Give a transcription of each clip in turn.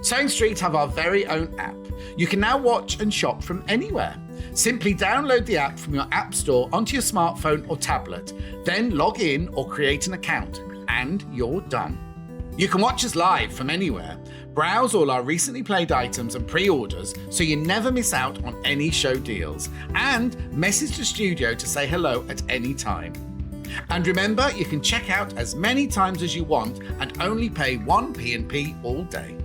Sewing Street have our very own app. You can now watch and shop from anywhere. Simply download the app from your app store onto your smartphone or tablet, then log in or create an account, and you're done. You can watch us live from anywhere, browse all our recently played items and pre-orders so you never miss out on any show deals, and message the studio to say hello at any time. And remember, you can check out as many times as you want and only pay 1 P&P all day.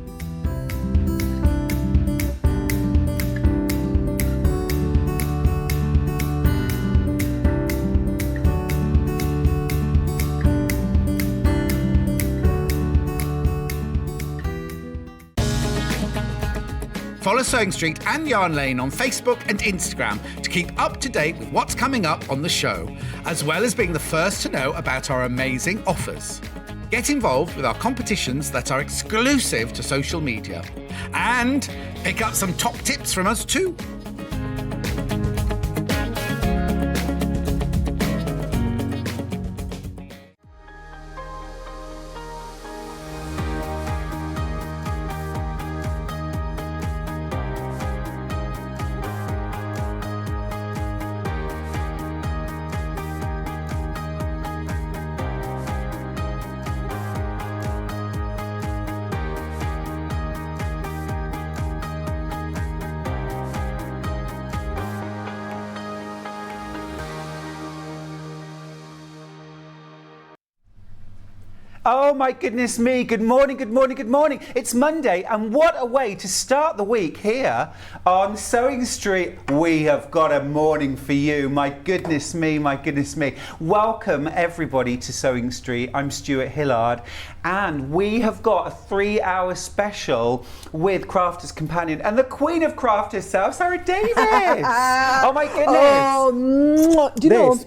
Follow Sewing Street and Yarn Lane on Facebook and Instagram to keep up to date with what's coming up on the show, as well as being the first to know about our amazing offers. Get involved with our competitions that are exclusive to social media, and pick up some top tips from us too. Oh my goodness me, good morning, good morning, good morning. It's Monday, and what a way to start the week here on Sewing Street. We have got a morning for you, my goodness me, my goodness me. Welcome everybody to Sewing Street. I'm Stuart Hillard, and we have got a 3-hour special with Crafter's Companion and the Queen of Craft herself, Sara Davies. Oh my goodness. Oh, do you know?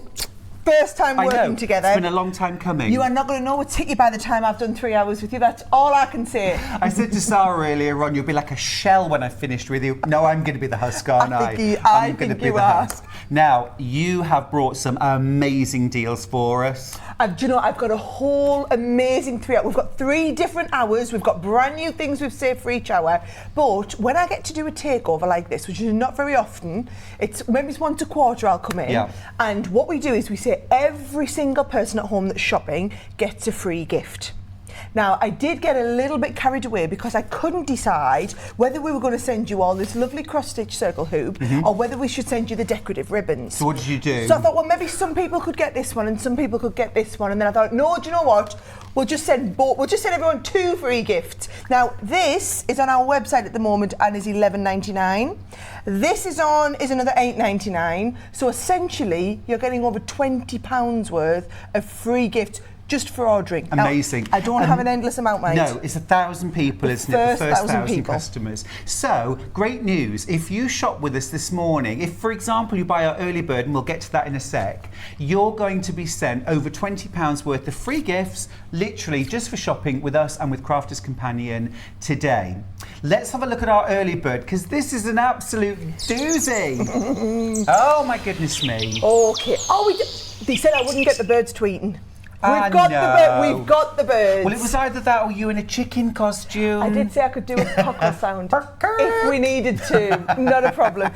First time working together. It's been a long time coming. You are not going to know what's hit you by the time I've done 3 hours with you. That's all I can say. I said to Sara earlier on, you'll be like a shell when I've finished with you. No, I'm going to be the husk, aren't I? I'm going to be the husk. Now, you have brought some amazing deals for us. Do you know, I've got a whole amazing 3 hours. We've got 3 different hours. We've got brand new things we've saved for each hour. But when I get to do a takeover like this, which is not very often, it's maybe it's once a quarter I'll come in. Yeah. And what we do is we say every single person at home that's shopping gets a free gift. Now, I did get a little bit carried away because I couldn't decide whether we were going to send you all this lovely cross-stitch circle hoop or whether we should send you the decorative ribbons. So what did you do? So I thought, well, maybe some people could get this one and some people could get this one. And then I thought, no, do you know what? We'll just send everyone 2 free gifts. Now, this is on our website at the moment and is $11.99. This is another $8.99. So essentially, you're getting over £20 worth of free gifts just for ordering. Amazing. Now, I don't have an endless amount, mate. No, it's 1,000 people, isn't it? The first 1,000 customers. So, great news. If you shop with us this morning, if, for example, you buy our early bird, and we'll get to that in a sec, you're going to be sent over £20 worth of free gifts, literally just for shopping with us and with Crafter's Companion today. Let's have a look at our early bird, because this is an absolute doozy. Oh, my goodness me. Okay. They said I wouldn't get the birds tweeting. We've got the birds. Well, it was either that or you in a chicken costume. I did say I could do a cockle sound if we needed to. Not a problem.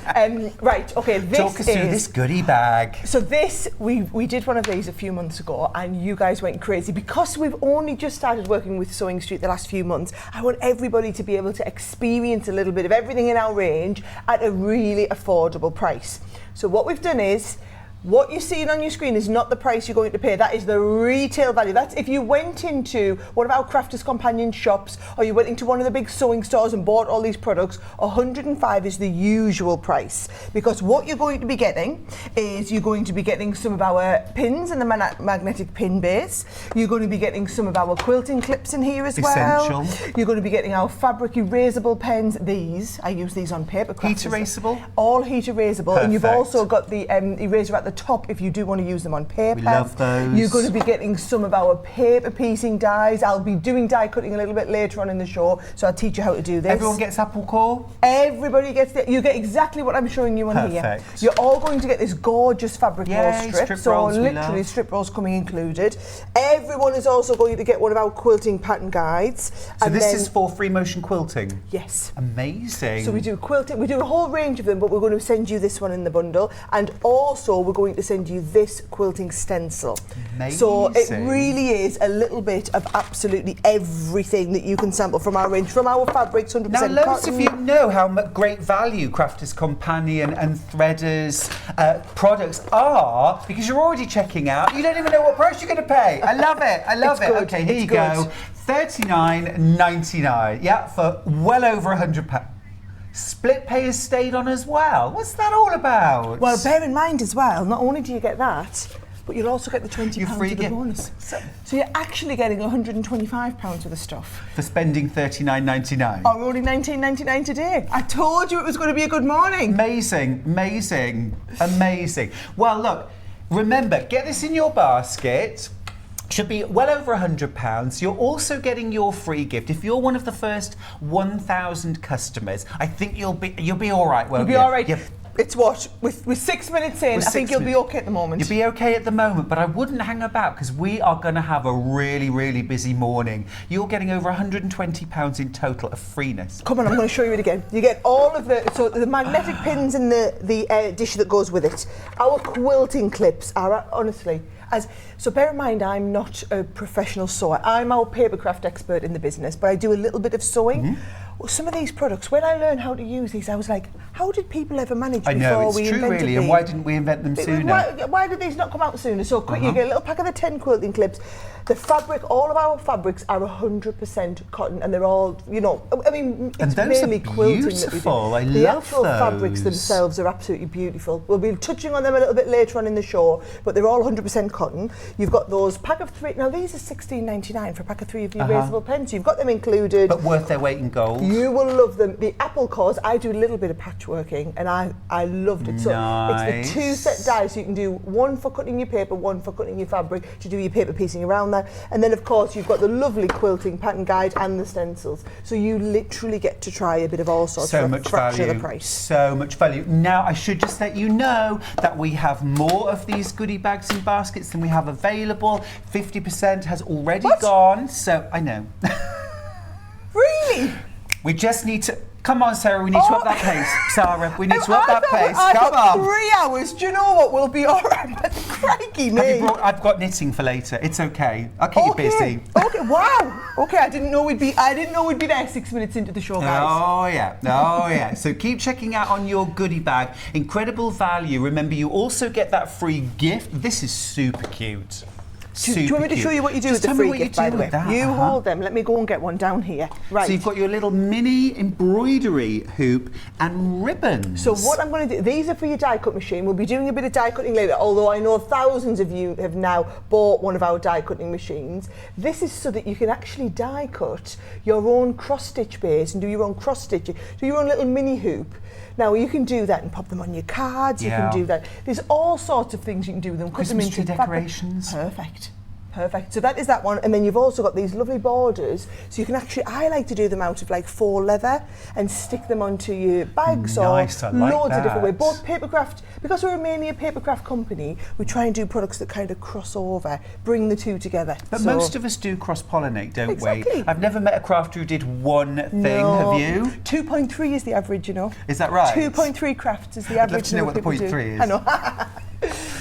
Right, okay, Talk us through this goodie bag. So this, we did one of these a few months ago and you guys went crazy. Because we've only just started working with Sewing Street the last few months, I want everybody to be able to experience a little bit of everything in our range at a really affordable price. So what we've done is, what you're seeing on your screen is not the price you're going to pay. That is the retail value. That's if you went into one of our Crafter's Companion shops or you went into one of the big sewing stores and bought all these products, $105 is the usual price. Because what you're going to be getting is you're going to be getting some of our pins in the magnetic pin base. You're going to be getting some of our quilting clips in here as well. Essential. You're going to be getting our fabric erasable pens. These, I use these on paper crafters. Heat erasable? All heat erasable. Perfect. And you've also got the eraser at the the top if you do want to use them on paper. We love those. You're going to be getting some of our paper piecing dies. I'll be doing die cutting a little bit later on in the show, so I'll teach you how to do this. Everyone gets apple core? Everybody gets it. You get exactly what I'm showing you on here. Perfect. You're all going to get this gorgeous fabric roll Yay, strip. strip So rolls we literally love. strip rolls coming included. Everyone is also going to get one of our quilting pattern guides. So And this then- is for free motion quilting? Yes. Amazing. So we do quilting, we do a whole range of them, but we're going to send you this one in the bundle, and also we're going to send you this quilting stencil. Amazing. So it really is a little bit of absolutely everything that you can sample from our range, from our fabrics, 100% Now, loads cotton. of you know how great value Crafters Companion and Threaders products are, because you're already checking out. You don't even know what price you're going to pay. I love it. I love It's it. good. Okay, here It's you good. go. £39.99. Yeah, for well over £100. Split pay has stayed on as well. What's that all about? Well, bear in mind as well, not only do you get that, but you'll also get the £20 You're free of the gift. bonus. So you're actually getting £125 worth of stuff. for spending £39.99. Or only £19.99 today. I told you it was going to be a good morning. Amazing, amazing, amazing. Well, look, remember, get this in your basket. Should be well over £100. You're also getting your free gift. If you're one of the first 1,000 customers, I think you'll be all right, won't you? You'll be all right. Yep. It's what? With 6 minutes in, With I think 6 you'll be minutes. okay at the moment. You'll be okay at the moment, but I wouldn't hang about because we are going to have a really, really busy morning. You're getting over £120 in total of freeness. Come on, I'm going to show you it again. You get all of the magnetic pins and the dish that goes with it. Our quilting clips are honestly, so bear in mind I'm not a professional sewer. I'm our papercraft expert in the business, but I do a little bit of sewing. Mm-hmm. Well, some of these products, when I learned how to use these, I was like, how did people ever manage I before know, it's we true invented really, these? and why didn't we invent them sooner? Why did these not come out sooner? So quick, you get a little pack of the 10 quilting clips. The fabric, all of our fabrics are 100% cotton, and they're all, I mean, And it's those are mainly quilting that we do. beautiful. I the love actual fabrics those. themselves are absolutely beautiful. We'll be touching on them a little bit later on in the show, but they're all 100% cotton. You've got those pack of 3. Now these are £16.99 for a pack of 3 of the erasable pens. You've got them included. But worth their weight in gold. You will love them. The apple cores, I do a little bit of patchworking, and I loved it. So it's the 2 set dies, so you can do one for cutting your paper, one for cutting your fabric to do your paper piecing around that. And then of course you've got the lovely quilting pattern guide and the stencils. So you literally get to try a bit of all sorts So for a much fraction value. of the price. So much value. Now, I should just let you know that we have more of these goodie bags and baskets than we have available. 50% has already gone. So, I know. Really? We just need to... Come on, Sarah, we need to up that pace. Sarah, we need to up that pace. I've Come got on. 3 hours. Do you know what? We'll be all right. But crikey me. I've got knitting for later. It's okay. I'll keep you busy. Okay, wow. Okay, I didn't know we'd be there 6 minutes into the show, guys. Oh yeah. So keep checking out on your goodie bag. Incredible value. Remember, you also get that free gift. This is super cute. Do you want me to show you what you do with the free gift, by the way? You hold them. Let me go and get one down here. Right. So you've got your little mini embroidery hoop and ribbons. So what I'm going to do, these are for your die cut machine. We'll be doing a bit of die cutting later, although I know thousands of you have now bought one of our die cutting machines. This is so that you can actually die cut your own cross stitch base and do your own cross stitching, do your own little mini hoop. Now you can do that and pop them on your cards. You can do that. There's all sorts of things you can do with them. Cut them Christmas into tree decorations. Perfect. So that is that one, and then you've also got these lovely borders, so you can actually, I like to do them out of like faux leather and stick them onto your bags Nice, or I like loads of different ways. that. Both papercraft, because we're mainly a papercraft company, we try and do products that kind of cross over, bring the two together. But So- most of us do cross-pollinate, don't Exactly. we? I've never met a crafter who did one thing, No. have you? 2.3 is the average, you know. Is that right? 2.3 crafts is the I'd love average. to know what the people point do. 3 is. I know.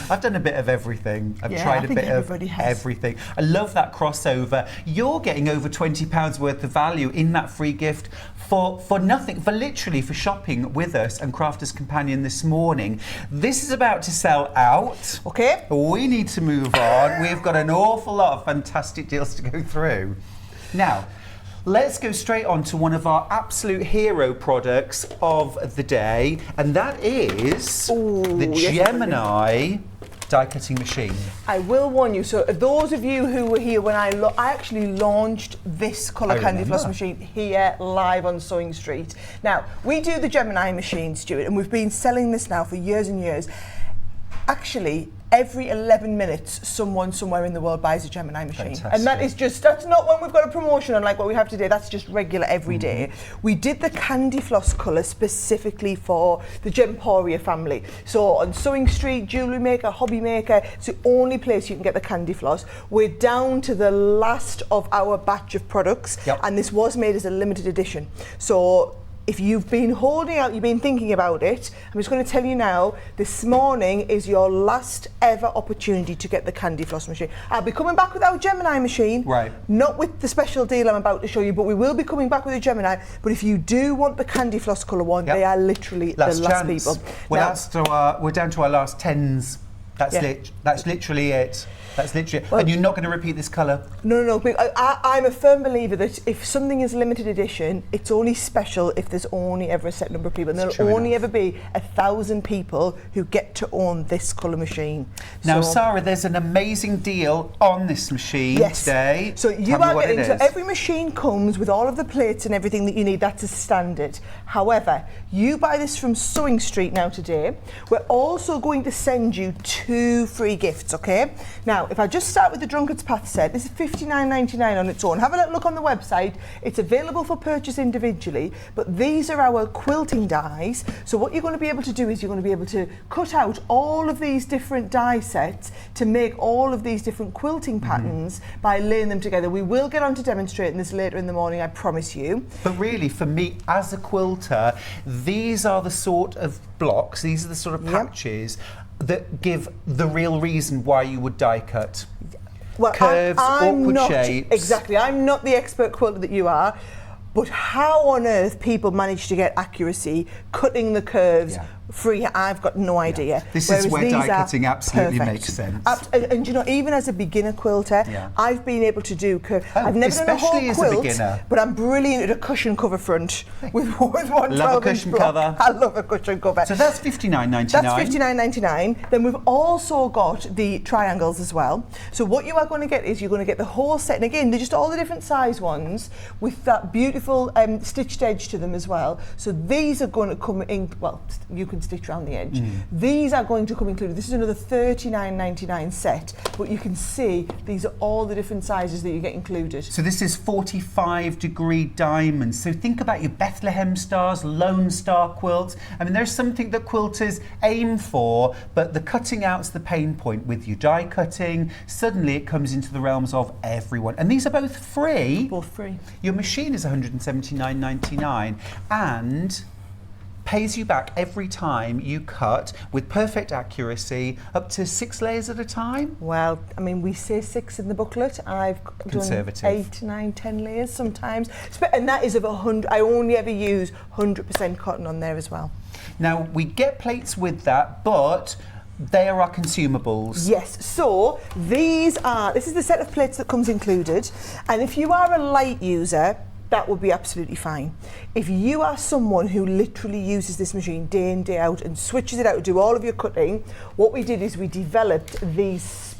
I've done a bit of everything. I've Yeah, tried I a think bit of everybody has. everything. I love that crossover. You're getting over £20 worth of value in that free gift for nothing, for shopping with us and Crafters Companion this morning. This is about to sell out. Okay. We need to move on. We've got an awful lot of fantastic deals to go through. Now, let's go straight on to one of our absolute hero products of the day, and that is the yes, Gemini die cutting machine. I will warn you, so those of you who were here when I actually launched this colour I candy floss remember. machine here live on Sewing Street. Now, we do the Gemini machine, Stuart, and we've been selling this now for years and years. Actually, every 11 minutes, someone somewhere in the world buys a Gemini machine. Fantastic. And that is just, that's not when we've got a promotion on like what we have today, that's just regular every day. We did the candy floss colour specifically for the Gemporia family. So on Sewing Street, jewellery maker, hobby maker, it's the only place you can get the candy floss. We're down to the last of our batch of products, and this was made as a limited edition. So if you've been holding out, you've been thinking about it, I'm just going to tell you now, this morning is your last ever opportunity to get the candy floss machine. I'll be coming back with our Gemini machine, not with the special deal I'm about to show you, but we will be coming back with a Gemini. But if you do want the candy floss colour one, they are literally the last people. We're down to our last 10s. That's literally it. That's literally it. And you're not going to repeat this colour? No. I'm a firm believer that if something is limited edition, it's only special if there's only ever a set number of people. And there'll only ever be 1,000 people who get to own this colour machine. Now, Sarah, there's an amazing deal on this machine today. So you are getting, so every machine comes with all of the plates and everything that you need. That's a standard. However, you buy this from Sewing Street now today. We're also going to send you 2 free gifts, okay? Now, if I just start with the Drunkard's Path set, this is $59.99 on its own. Have a little look on the website. It's available for purchase individually, but these are our quilting dies. So what you're going to be able to do is you're going to be able to cut out all of these different die sets to make all of these different quilting patterns by laying them together. We will get on to demonstrating this later in the morning, I promise you. But really, for me, as a quilter, these are the sort of blocks, these are the sort of patches that give the real reason why you would die cut. Well, curves, awkward shapes. Exactly, I'm not the expert quilter that you are, but how on earth people manage to get accuracy cutting the curves free, I've got no idea. This is where die cutting absolutely makes sense. And you know, even as a beginner quilter, I've been able to do I've never done a whole quilt, but I'm brilliant at a cushion cover front with one 12-inch block. Cover. I love a cushion cover. So that's $59.99. That's $59.99. Then we've also got the triangles as well. So what you are going to get is you're going to get the whole set, and again, they're just all the different size ones with that beautiful stitched edge to them as well. So these are going to come in, well, you can stitch around the edge. These are going to come included. This is another $39.99 set, but you can see these are all the different sizes that you get included. So this is 45-degree diamonds. So think about your Bethlehem stars, Lone Star quilts. I mean, there's something that quilters aim for, but the cutting out's the pain point. With your die cutting, suddenly it comes into the realms of everyone. And these are both free. Both free. Your machine is $179.99 and pays you back every time you cut with perfect accuracy, up to 6 layers at a time. Well, I mean, we say 6 in the booklet. I've done 8, 9, 10 layers sometimes, and that is of 100. I only ever use 100% cotton on there as well. Now we get plates with that, but they are our consumables. Yes, so this is the set of plates that comes included, and if you are a light user, that would be absolutely fine. If you are someone who literally uses this machine day in, day out and switches it out to do all of your cutting, what we did is we developed these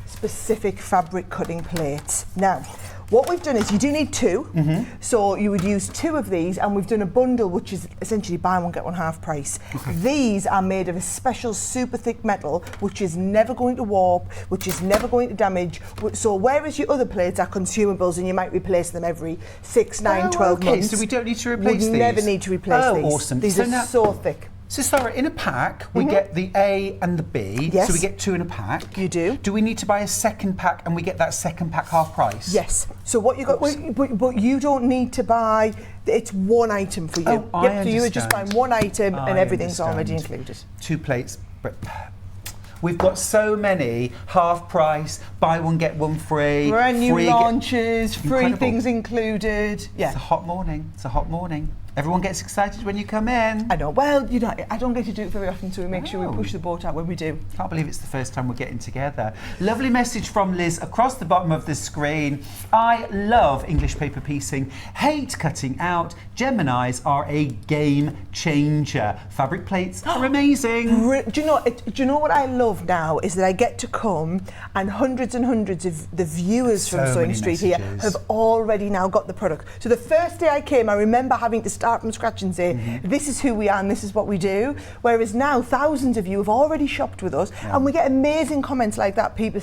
specific fabric cutting plates. Now, what we've done is you do need 2, so you would use 2 of these, and we've done a bundle which is essentially buy one get one half price. These are made of a special super thick metal which is never going to warp, which is never going to damage. So whereas your other plates are consumables and you might replace them every 6, 9, 12 months. So we don't need to replace these? We never need to replace these. Oh, awesome. These are so thick. So Sarah, in a pack, we get the A and the B, so we get 2 in a pack. You do. Do we need to buy a second pack and we get that second pack half price? Yes. So what you got, but you don't need to buy, it's one item for you. I understand. So you would just buy one item and everything's already included. 2 plates. We've got so many half price, buy one get one free. Brand new launches, free things included. Yeah. It's a hot morning. It's a hot morning. Everyone gets excited when you come in. I know. Well, you know, I don't get to do it very often, so we make sure we push the boat out when we do. Can't believe it's the first time we're getting together. Lovely message from Liz across the bottom of the screen. I love English paper piecing. Hate cutting out. Geminis are a game changer. Fabric plates are amazing. Do you know what I love now is that I get to come and hundreds of the viewers from Sewing Street here have already now got the product. So the first day I came, I remember having to start start from scratch and say, this is who we are and this is what we do. Whereas now, thousands of you have already shopped with us, and we get amazing comments like that. People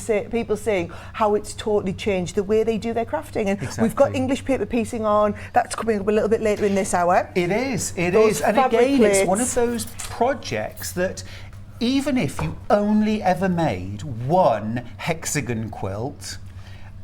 saying how it's totally changed the way they do their crafting. And we've got English paper piecing on. That's coming up a little bit later in this hour. It is. Those And fabric again, plates. it's one of those projects that even if you only ever made one hexagon quilt,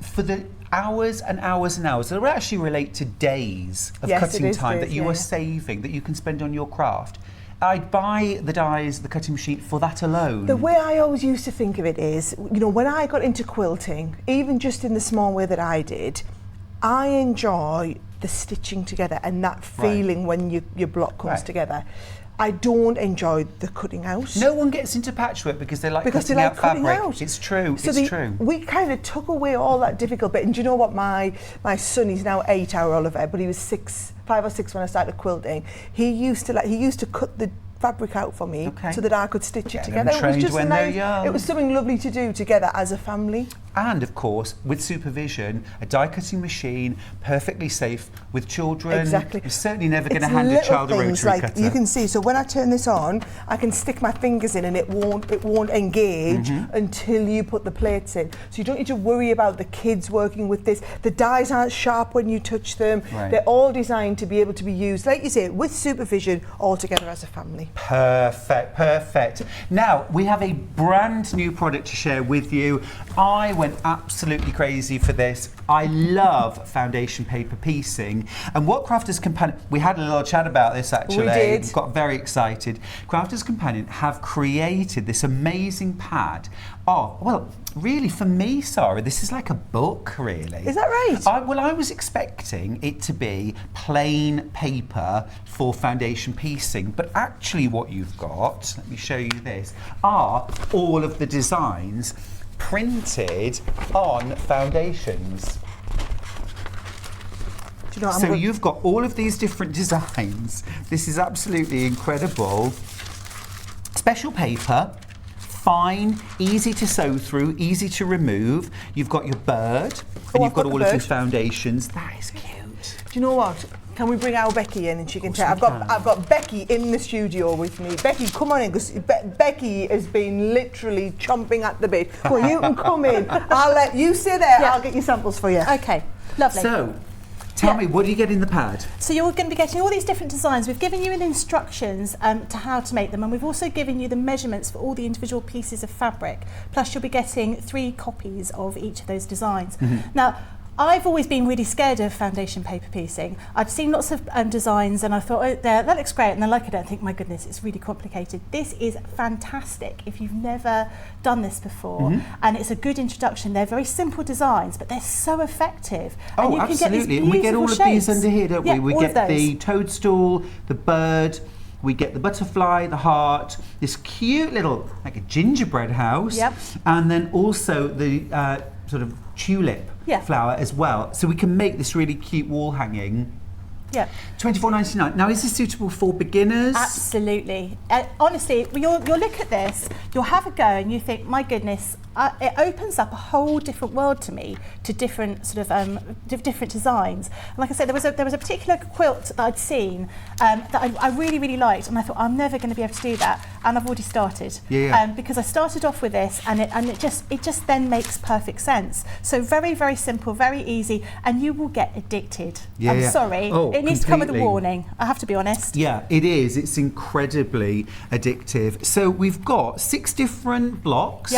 for the hours and hours and hours, that actually relate to days of cutting time that you are saving, that you can spend on your craft. I'd buy the dies, the cutting machine for that alone. The way I always used to think of it is, you know, when I got into quilting, even just in the small way that I did, I enjoy the stitching together and that feeling when your block comes together. I don't enjoy the cutting out. No one gets into patchwork because they like cutting out fabric. It's true. It's true. We kind of took away all that difficult bit. And do you know what? My son, he's now 8, our Oliver, but he was 5 or 6 when I started quilting. He used to cut the fabric out for me so that I could stitch it together. It was just it was something lovely to do together as a family. And of course, with supervision, a die cutting machine, perfectly safe with children. Exactly. You're certainly never going to hand a child a rotary cutter. You can see, so when I turn this on, I can stick my fingers in and it won't engage until you put the plates in. So you don't need to worry about the kids working with this. The dies aren't sharp when you touch them. They're all designed to be able to be used, like you say, with supervision, all together as a family. Perfect. Now, we have a brand new product to share with you. I went absolutely crazy for this. I love foundation paper piecing. And what Crafters Companion, we had a little chat about this actually. We did. We got very excited. Crafters Companion have created this amazing pad. Oh, well, really for me, Sarah, this is like a book, really. Is that right? I was expecting it to be plain paper for foundation piecing, but actually what you've got, let me show you this, are all of the designs printed on foundations. Do you know, so you've got all of these different designs. This is absolutely incredible. Special paper, fine, easy to sew through, easy to remove. You've got your bird, and you've got all of these foundations. That is cute. Do you know what? Can we bring our Becky in and she can tell? I've got Becky in the studio with me. Becky, come on in, because Becky has been literally chomping at the bit. Well, you can come in. I'll let you sit there. I'll get your samples for you. Okay, lovely. So, tell me, what do you get in the pad? So you're going to be getting all these different designs. We've given you instructions to how to make them, and we've also given you the measurements for all the individual pieces of fabric. Plus, you'll be getting 3 copies of each of those designs. Now, I've always been really scared of foundation paper piecing. I'd seen lots of designs and I thought, oh, that looks great, and then like I don't think, my goodness, it's really complicated. This is fantastic if you've never done this before, and it's a good introduction. They're very simple designs, but they're so effective. Oh, and you absolutely. Can get and we get all of these shapes. under here, don't we? We all get the toadstool, the bird, we get the butterfly, the heart, this cute little, like a gingerbread house, and then also the sort of tulip flower as well. So we can make this really cute wall hanging. Yeah. $24.99. Now, is this suitable for beginners? Absolutely. Honestly, you'll look at this, you'll have a go, and you think, my goodness, it opens up a whole different world to me, to different sort of different designs. And like I said, there was a particular quilt that I'd seen that I really, really liked, and I thought, I'm never going to be able to do that, and I've already started. Because I started off with this, and it just then makes perfect sense. So very, very simple, very easy, and you will get addicted. I'm sorry. It needs to come with a warning, I have to be honest. Yeah, it is. It's incredibly addictive. So we've got 6 different blocks.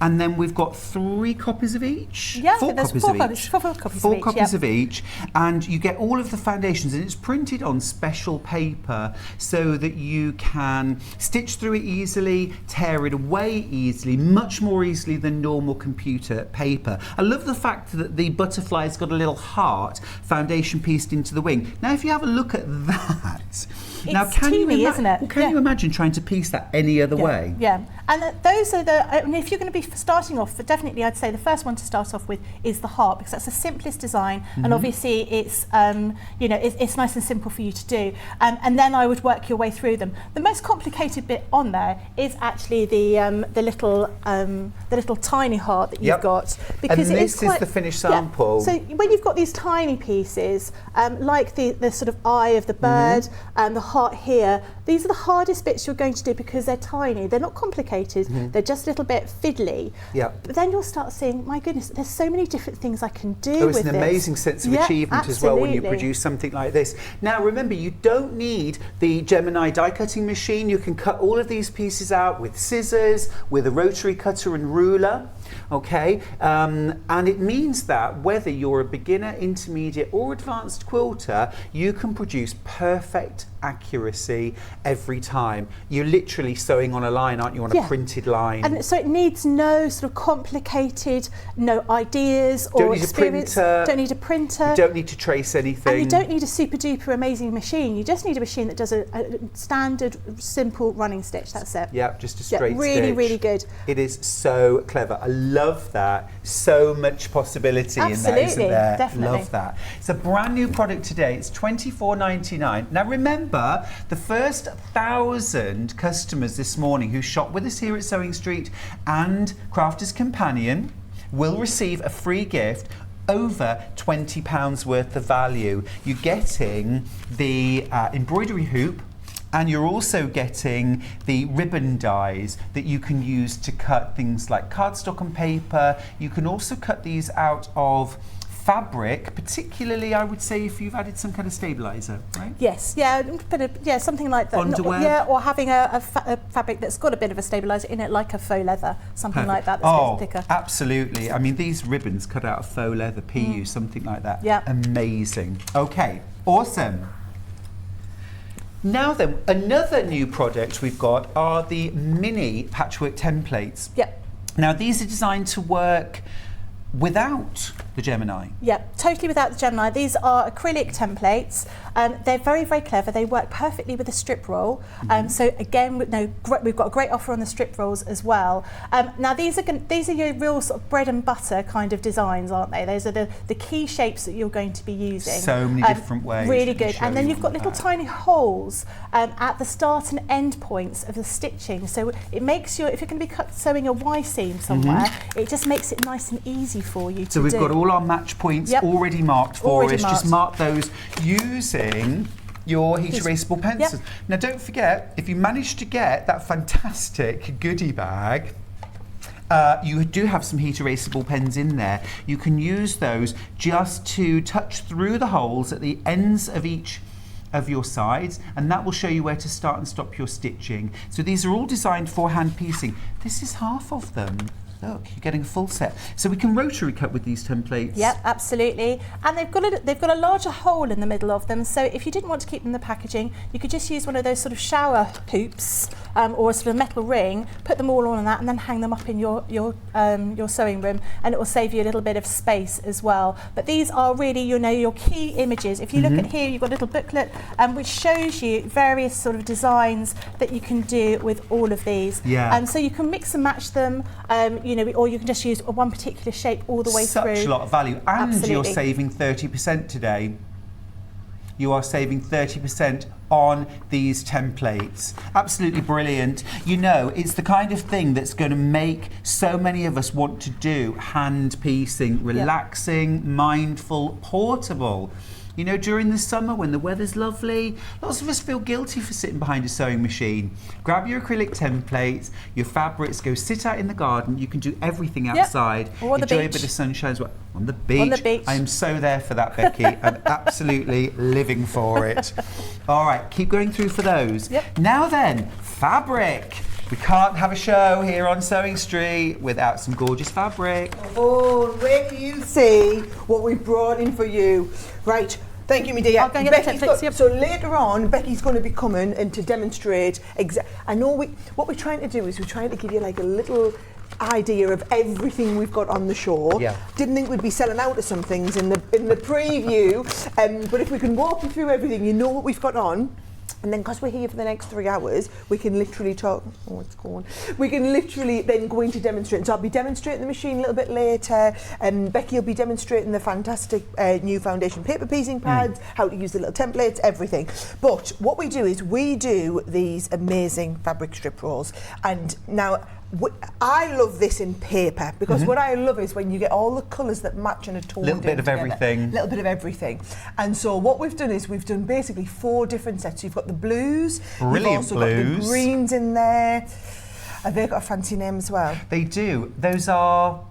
And then we've got 3 copies of each. Yeah, 4 copies of each. 4 copies Four of each. copies of each, and you get all of the foundations, and it's printed on special paper so that you can stitch through it easily, tear it away easily, much more easily than normal computer paper. I love the fact that the butterfly's got a little heart foundation pieced into the wing. Now, if you have a look at that, It's teeny, isn't it? Well, can you imagine trying to piece that any other way? Yeah, and those are I mean, if you're going to be starting off, definitely I'd say the first one to start off with is the heart, because that's the simplest design, and obviously it's it's nice and simple for you to do. And then I would work your way through them. The most complicated bit on there is actually the little tiny heart that you've got, because and it this is the finished sample. So when you've got these tiny pieces, like the sort of eye of the bird and the heart here, these are the hardest bits you're going to do because they're tiny. They're not complicated. They're just a little bit fiddly. Yeah. But then you'll start seeing, my goodness, there's so many different things I can do with it's this. an amazing sense of achievement as well when you produce something like this. Now remember, you don't need the Gemini die cutting machine. You can cut all of these pieces out with scissors, with a rotary cutter and ruler. Okay, and it means that whether you're a beginner, intermediate or advanced quilter, you can produce perfect accuracy every time. You're literally sewing on a line, aren't you, on a printed line? And so it needs no sort of complicated, no ideas or experience. Don't need a printer. You don't need to trace anything. And you don't need a super duper amazing machine. You just need a machine that does a standard, simple running stitch. That's it. Yeah, just a straight really, stitch. Really good. It is so clever. I love that. So much possibility in there, isn't there? Definitely. Love that. It's a brand new product today. It's $24.99. Now remember, the first 1,000 customers this morning who shop with us here at Sewing Street and Crafter's Companion will receive a free gift over £20 worth of value. You're getting the embroidery hoop, and you're also getting the ribbon dies that you can use to cut things like cardstock and paper. You can also cut these out of fabric, particularly I would say if you've added some kind of stabilizer, right? Yes, something like that. Underwear? Or having a fabric that's got a bit of a stabilizer in it, like a faux leather, something like that that's a bit thicker. Absolutely. I mean, these ribbons cut out of faux leather, PU, something like that. Yeah. Amazing. Okay, awesome. Now then, another new product we've got are the mini patchwork templates. Yep. Now these are designed to work without the Gemini. Yeah, totally without the Gemini. These are acrylic templates. They're very, very clever. They work perfectly with a strip roll. So again, we've got a great offer on the strip rolls as well. Now these are your real sort of bread and butter kind of designs, aren't they? Those are the key shapes that you're going to be using. So many different ways. Really good. And then you've got little tiny holes at the start and end points of the stitching. So it makes if you're going to be sewing a Y seam somewhere, it just makes it nice and easy for you to do. So we've got all our match points already marked for us. Just mark those using your heat erasable pencils. Now don't forget, if you manage to get that fantastic goodie bag, you do have some heat erasable pens in there. You can use those just to touch through the holes at the ends of each of your sides, and that will show you where to start and stop your stitching. So these are all designed for hand piecing. This is half of them. Look, you're getting a full set. So we can rotary cut with these templates. Yep, absolutely. And they've got a larger hole in the middle of them. So if you didn't want to keep them in the packaging, you could just use one of those sort of shower hoops or a sort of metal ring, put them all on that, and then hang them up in your sewing room, and it will save you a little bit of space as well. But these are really, your key images. If you look at here, you've got a little booklet which shows you various sort of designs that you can do with all of these. Yeah. So you can mix and match them. Or you can just use one particular shape all the way through. Such a lot of value. And Absolutely. You're saving 30% today. You are saving 30% on these templates. Absolutely brilliant. It's the kind of thing that's going to make so many of us want to do hand piecing, relaxing, mindful, portable. During the summer when the weather's lovely, lots of us feel guilty for sitting behind a sewing machine. Grab your acrylic templates, your fabrics, go sit out in the garden. You can do everything outside. Or on the Enjoy beach. a bit of sunshine as well. On the beach. On the beach. I am so there for that, Becky. I'm absolutely living for it. All right, keep going through for those. Yep. Now then, fabric. We can't have a show here on Sewing Street without some gorgeous fabric. Oh, wait till you see what we've brought in for you. Right. Thank you, my dear. I'll go and get the templates, yep. So later on, Becky's going to be coming and to demonstrate. I know what we're trying to do is we're trying to give you like a little idea of everything we've got on the show. Yeah. Didn't think we'd be selling out of some things in the preview, but if we can walk you through everything, you know what we've got on. And then because we're here for the next 3 hours, we can literally talk, oh, it's gone. We can literally then go into demonstrating. So I'll be demonstrating the machine a little bit later. Becky will be demonstrating the fantastic new foundation paper piecing pads, how to use the little templates, everything. But what we do is we do these amazing fabric strip rolls. And now, I love this in paper because what I love is when you get all the colours that match and are toned Little bit of everything. A little bit of everything. And so what we've done is we've done basically 4 different sets. You've got the blues, Brilliant you've also blues. got the greens in there. Have they got a fancy name as well? They do. Those are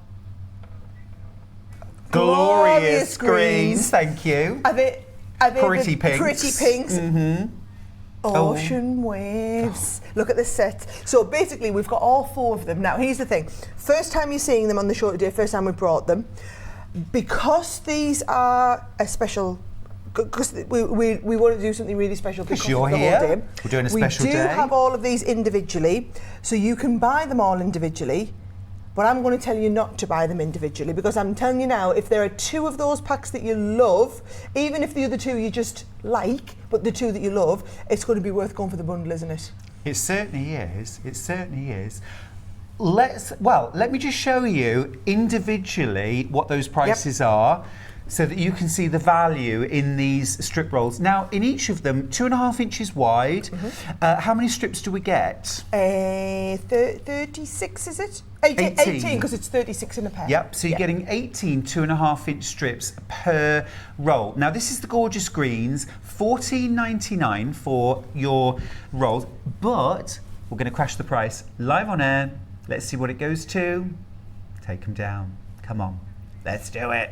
glorious greens. Thank you. Are they Pretty the pinks. Pretty pinks. Ocean waves. Look at the set. So basically we've got all 4 of them. Now here's the thing. First time you're seeing them on the show today, first time we brought them. Because these are a special, because we want to do something really special because you're of the here. whole day. We're doing a special day. We do day. have all of these individually, so you can buy them all individually. But I'm going to tell you not to buy them individually because I'm telling you now, if there are 2 of those packs that you love, even if the other 2 you just like, but the 2 that you love, it's going to be worth going for the bundle, isn't it? It certainly is. It certainly is. Let me just show you individually what those prices are so that you can see the value in these strip rolls. Now, in each of them, 2.5 inches wide. How many strips do we get? 36, is it? 18, because it's 36 in a pair. Yep, so you're getting 18 2.5-inch strips per roll. Now, this is the gorgeous greens, $14.99 for your rolls, but we're going to crash the price live on air. Let's see what it goes to. Take them down. Come on, let's do it.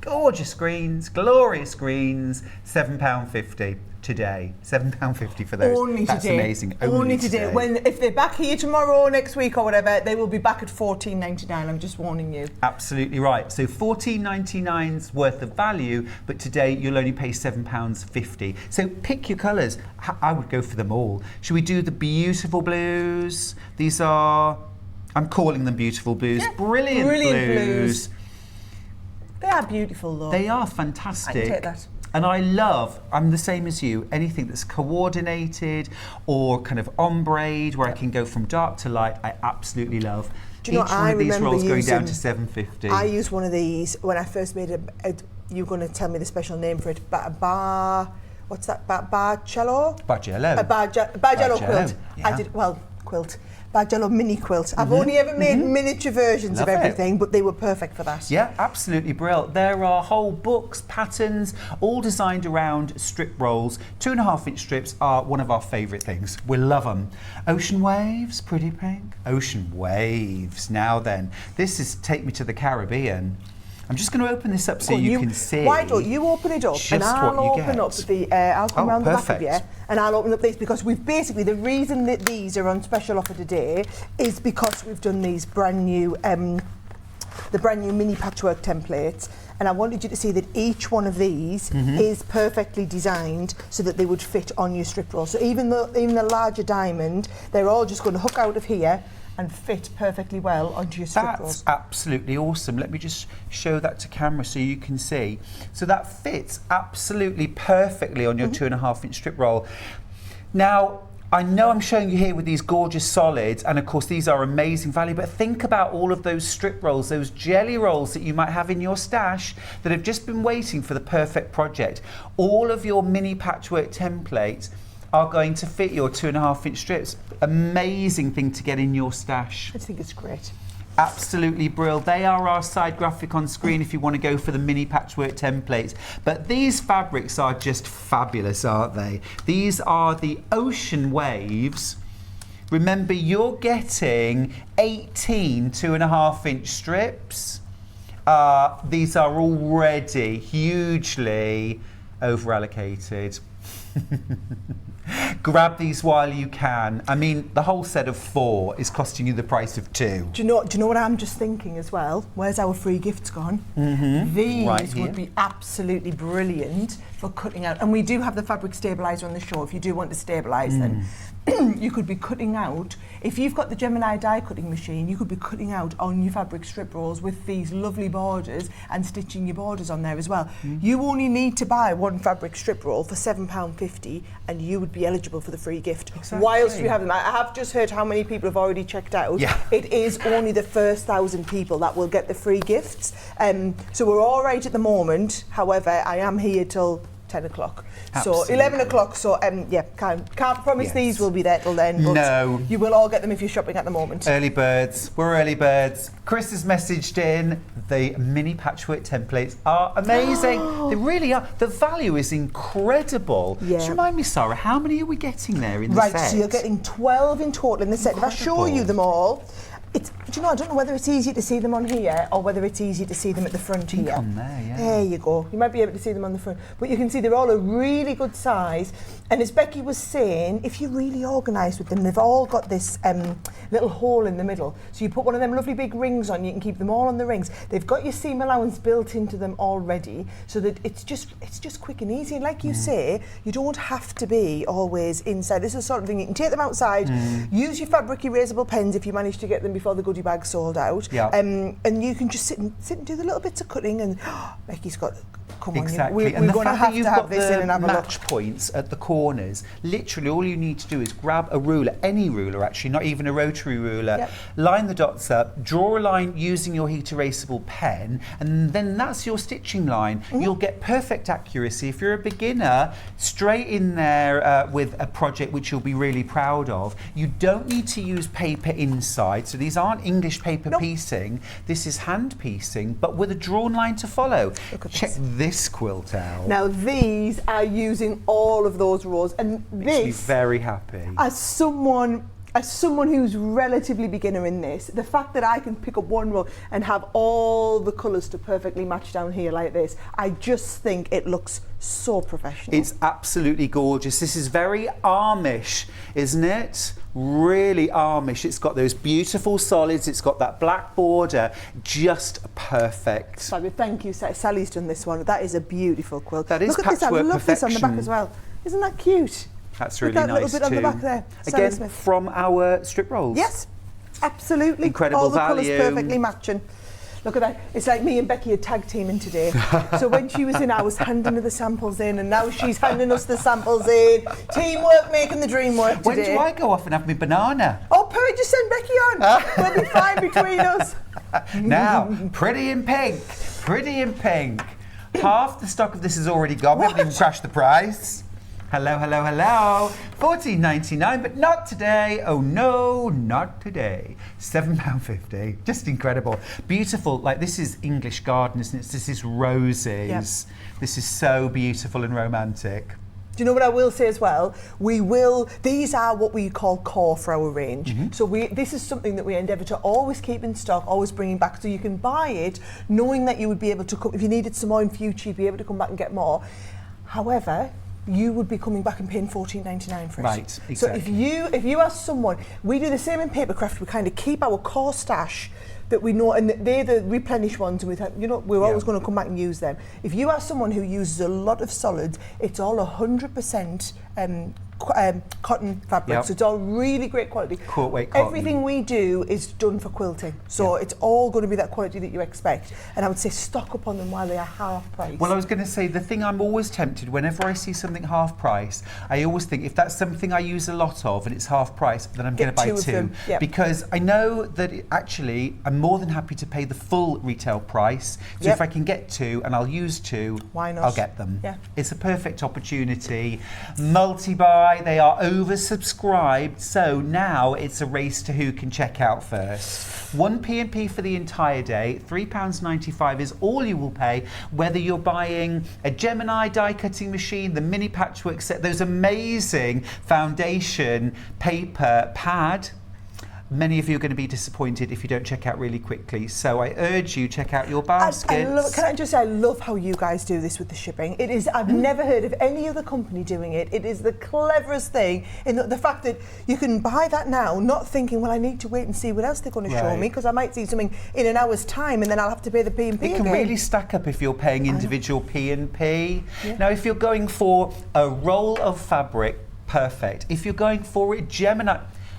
Gorgeous greens, glorious greens, £7.50 today. £7.50 for those. Only That's today. amazing. Only today. If they're back here tomorrow or next week or whatever, they will be back at $14.99. I'm just warning you. Absolutely right. So $14.99's worth of value, but today you'll only pay £7.50. So pick your colours. I would go for them all. Should we do the beautiful blues? These are, I'm calling them beautiful blues. Yeah. Brilliant blues. They are beautiful though. They are fantastic. I can take that. And I'm the same as you, anything that's coordinated or kind of ombre where I can go from dark to light, I absolutely love. Do you know, Each one of these rolls going down to $7.50. I used one of these when I first made you're going to tell me the special name for it, what's that, Bargello? Bargello. A Bargello quilt. Yeah. Quilt. Bargello mini quilt. I've only ever made miniature versions Love of everything, but they were perfect for that. Yeah, absolutely brilliant. There are whole books, patterns, all designed around strip rolls. 2.5-inch strips are one of our favourite things. We love them. Ocean waves, pretty pink. Ocean waves. Now then, this is Take Me to the Caribbean. I'm just going to open this up so you can see. Why don't you open it up and I'll open up I'll come round the back of you and I'll open up these because we've basically, the reason that these are on special offer today is because we've done these brand new, the brand new mini patchwork templates, and I wanted you to see that each one of these is perfectly designed so that they would fit on your strip roll. So even the larger diamond, they're all just going to hook out of here and fit perfectly well onto your strip rolls. That's absolutely awesome. Let me just show that to camera so you can see. So that fits absolutely perfectly on your 2.5-inch strip roll. Now, I know I'm showing you here with these gorgeous solids, and of course these are amazing value, but think about all of those strip rolls, those jelly rolls that you might have in your stash that have just been waiting for the perfect project. All of your mini patchwork templates are going to fit your 2.5-inch strips. Amazing thing to get in your stash. I think it's great. Absolutely brilliant. They are our side graphic on screen if you want to go for the mini patchwork templates. But these fabrics are just fabulous, aren't they? These are the Ocean Waves. Remember, you're getting 18 2.5-inch strips. These are already hugely over-allocated. Grab these while you can. I mean, the whole set of 4 is costing you the price of 2. Do you know what I'm just thinking as well? Where's our free gifts gone? These Right here. would be absolutely brilliant for cutting out. And we do have the fabric stabiliser on the show if you do want to stabilise them. you could be cutting out, if you've got the Gemini die cutting machine, you could be cutting out on your fabric strip rolls with these lovely borders and stitching your borders on there as well. You only need to buy one fabric strip roll for £7.50 and you would be eligible for the free gift. Exactly. Whilst you have them. I have just heard how many people have already checked out. Yeah. It is only the first 1,000 people that will get the free gifts. So we're all right at the moment. However, I am here till 10 o'clock. Absolutely. So 11 o'clock, so yeah, can't promise Yes. these will be there till then, but No. you will all get them if you're shopping at the moment. Early birds, we're early birds. Chris has messaged in, the mini patchwork templates are amazing. They really are. The value is incredible. Yeah. Just remind me, Sarah, how many are we getting there in the Right, set? so you're getting 12 in total in the set. If I show you them all, do you know, I don't know whether it's easy to see them on here or whether it's easy to see them at the front here. on there, yeah. There you go. You might be able to see them on the front. But you can see they're all a really good size. And as Becky was saying, if you're really organised with them, they've all got this little hole in the middle. So you put one of them lovely big rings on, you can keep them all on the rings. They've got your seam allowance built into them already, so that it's just quick and easy. And like you say, you don't have to be always inside. This is the sort of thing you can take them outside, use your fabric erasable pens if you manage to get them before the goodie bag sold out. Yeah. And you can just sit and do the little bits of cutting. And Becky's got, come on, Exactly. we're And the going to fact that have you've to have got this the in and have a look. match points at the corners, literally all you need to do is grab a ruler, any ruler actually, not even a rotary ruler, Yep. line the dots up, draw a line using your heat erasable pen, and then that's your stitching line. You'll get perfect accuracy. If you're a beginner, straight in there with a project which you'll be really proud of. You don't need to use paper inside, so these aren't English paper Nope. piecing. This is hand piecing, but with a drawn line to follow. Look at Check this quilt out. Now these are using all of those rows, and Makes me this, very happy. as someone who's relatively beginner in this, the fact that I can pick up one row and have all the colours to perfectly match down here like this, I just think it looks so professional. It's absolutely gorgeous. This is very Amish, isn't it? Really Amish. It's got those beautiful solids. It's got that black border. Just perfect. Fabulous. Thank you, Sally's done this one. That is a beautiful quilt. That is Look at this. I patchwork love this on the back perfection. as well. Isn't that cute? That's Look really at that nice little bit too. on the back there. Sarah Again, Smith. from our strip rolls. Yes, absolutely. Incredible all the colours value. perfectly matching. Look at that. It's like me and Becky are tag teaming today. So when she was in, I was handing her the samples in, and now she's handing us the samples in. Teamwork making the dream work When today. do I go off and have my banana? Oh, Perry, just send Becky on. We'll be fine between us. Now, pretty in pink. Pretty in pink. Half the stock of this is already gone. We haven't even crashed the price. Hello, hello, hello. $14.99, but not today. Oh no, not today. £7.50. Just incredible. Beautiful. Like, this is English garden, isn't it? This is roses. Yep. This is so beautiful and romantic. Do you know what I will say as well? These are what we call core for our range. So this is something that we endeavour to always keep in stock, always bringing back, so you can buy it knowing that you would be able to come, if you needed some more in future, you'd be able to come back and get more. However, you would be coming back and paying $14.99 for it. Right, exactly. So if you are someone, we do the same in Papercraft, we kind of keep our core stash that we know, and they're the replenish ones, and we're always going to come back and use them. If you are someone who uses a lot of solids, it's all 100% cotton fabric, Yep. so it's all really great quality. Quote weight cotton. Everything we do is done for quilting, so it's all going to be that quality that you expect. And I would say stock up on them while they are half price. Well, I was going to say, the thing I'm always tempted, whenever I see something half price, I always think, if that's something I use a lot of and it's half price, then I'm going to Get buy two of two. them, yep. Because I know that actually, I'm more than happy to pay the full retail price. So Yep. if I can get two and I'll use two, Why not? I'll get them. Yeah. It's a perfect opportunity. Multi-buy, they are oversubscribed, so now it's a race to who can check out first. 1 P&P for the entire day, £3.95 is all you will pay, whether you're buying a Gemini die cutting machine, the mini patchwork set, those amazing foundation paper pad. Many of you are going to be disappointed if you don't check out really quickly, so I urge you, check out your baskets. Can I just say, I love how you guys do this with the shipping. It is, I've never heard of any other company doing it. It is the cleverest thing, in the fact that you can buy that now, not thinking, well, I need to wait and see what else they're going to show Right. me, because I might see something in an hour's time and then I'll have to pay the P&P It again. can really stack up if you're paying individual P&P. Yeah. Now, if you're going for a roll of fabric, perfect. If you're going for a Gemini,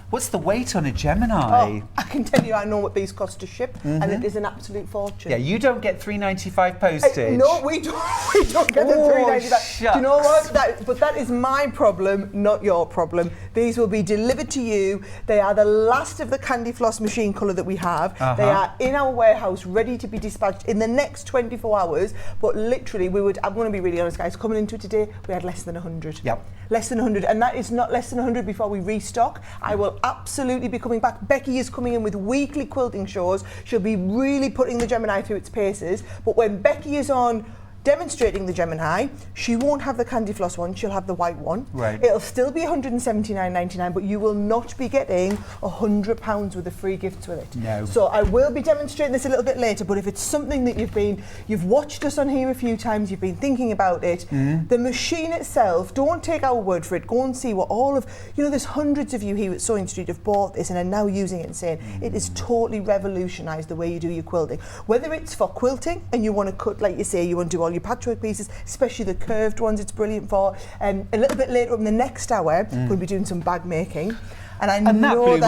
what's the weight on a Gemini? Oh, I can tell you, I know what these cost to ship, and it is an absolute fortune. Yeah, you don't get $3.95 postage. No, we don't. We don't get the $3.95. Do you know what? But that is my problem, not your problem. These will be delivered to you. They are the last of the candy floss machine colour that we have. They are in our warehouse, ready to be dispatched in the next 24 hours. But literally, I'm going to be really honest, guys. Coming into it today, we had less than 100. Yep. Less than 100, and that is not less than 100 before we restock. I will absolutely be coming back. Becky is coming in with weekly quilting shows. She'll be really putting the Gemini through its paces. But when Becky is on demonstrating the Gemini, she won't have the candy floss one, she'll have the white one. Right. It'll still be $179.99, but you will not be getting £100 worth of free gifts with it. No. So I will be demonstrating this a little bit later, but if it's something that you've watched us on here a few times, you've been thinking about it, the machine itself, don't take our word for it, go and see what there's hundreds of you here at Sewing Street have bought this and are now using it and saying, it has totally revolutionised the way you do your quilting. Whether it's for quilting and you want to cut, like you say, you want to do all your patchwork pieces, especially the curved ones, it's brilliant for. A little bit later on in the next hour, we'll be doing some bag making. And I know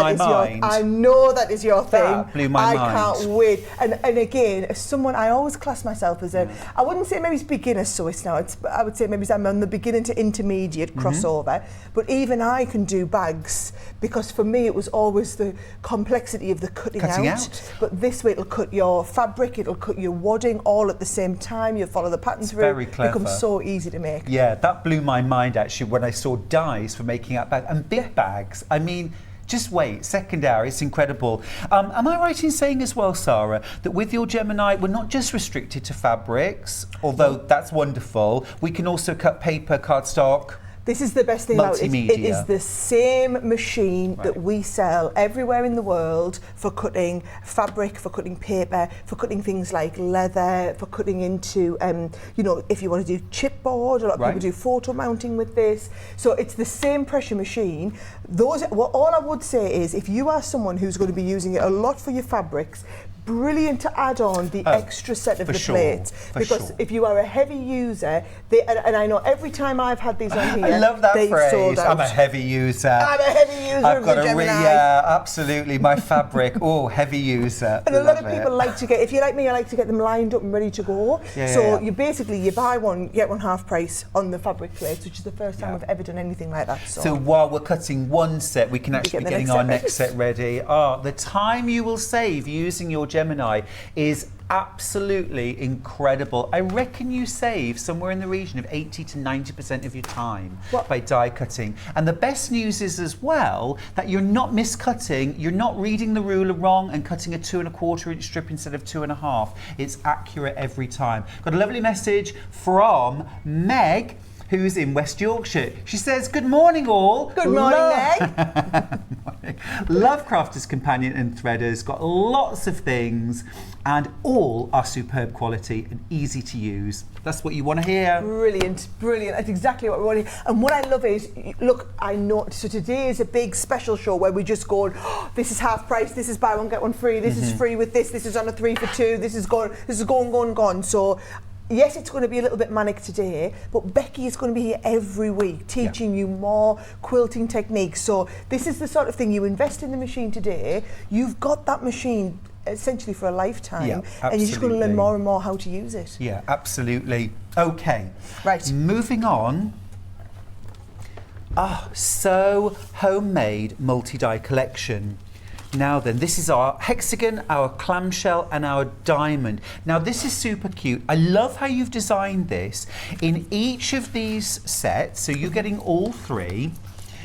that is your thing. That blew my mind. I can't wait. And again, as someone, I always class myself as I wouldn't say maybe it's beginner sewist now. I would say maybe I'm on the beginning to intermediate crossover. But even I can do bags because for me it was always the complexity of the cutting out. But this way it'll cut your fabric, it'll cut your wadding all at the same time. You'll follow the pattern through. Very clever. It becomes so easy to make. Yeah, that blew my mind actually when I saw dies for making out bags and big bags. I mean, just wait, second hour, it's incredible. Am I right in saying as well, Sara, that with your Gemini, we're not just restricted to fabrics, although that's wonderful. We can also cut paper, cardstock. This is the best thing about it. It is the same machine that we sell everywhere in the world for cutting fabric, for cutting paper, for cutting things like leather, for cutting into, if you want to do chipboard, a lot of people do photo mounting with this. So it's the same pressure machine. All I would say is if you are someone who's going to be using it a lot for your fabrics, brilliant to add on the extra set of the plates, because if you are a heavy user, and I know every time I've had these on here, I love that they've phrase. sold out. I'm a heavy user. I'm a heavy user. I've of got the a Gemini. absolutely my fabric. Oh, heavy user. And a lot of people like to get, if you're like me, I like to get them lined up and ready to go. You buy one, get one half price on the fabric plates, which is the first time I've ever done anything like that. So while we're cutting one set, we can actually be getting our next set ready. The time you will save using your Gemini is absolutely incredible. I reckon you save somewhere in the region of 80 to 90% of your time by die cutting. And the best news is as well that you're not miscutting, you're not reading the ruler wrong and cutting a 2 1/4 inch strip instead of 2 1/2. It's accurate every time. Got a lovely message from Meg, who's in West Yorkshire. She says, good morning all. Good morning, Meg. Love Crafters Companion and Threaders, got lots of things and all are superb quality and easy to use. That's what you want to hear. Brilliant, brilliant. That's exactly what we want to hear. And what I love is, look, I know, so today is a big special show where we just go, this is half price, this is buy one, get one free, this is free with this is on a 3 for 2, this is gone. So yes, it's going to be a little bit manic today, but Becky is going to be here every week teaching you more quilting techniques. So this is the sort of thing, you invest in the machine today, you've got that machine essentially for a lifetime, and you're just going to learn more and more how to use it. Yeah, absolutely. Okay. Right. Moving on. So homemade multi-die collection. Now then, this is our hexagon, our clamshell and our diamond. Now this is super cute. I love how you've designed this. In each of these sets, so you're getting all three,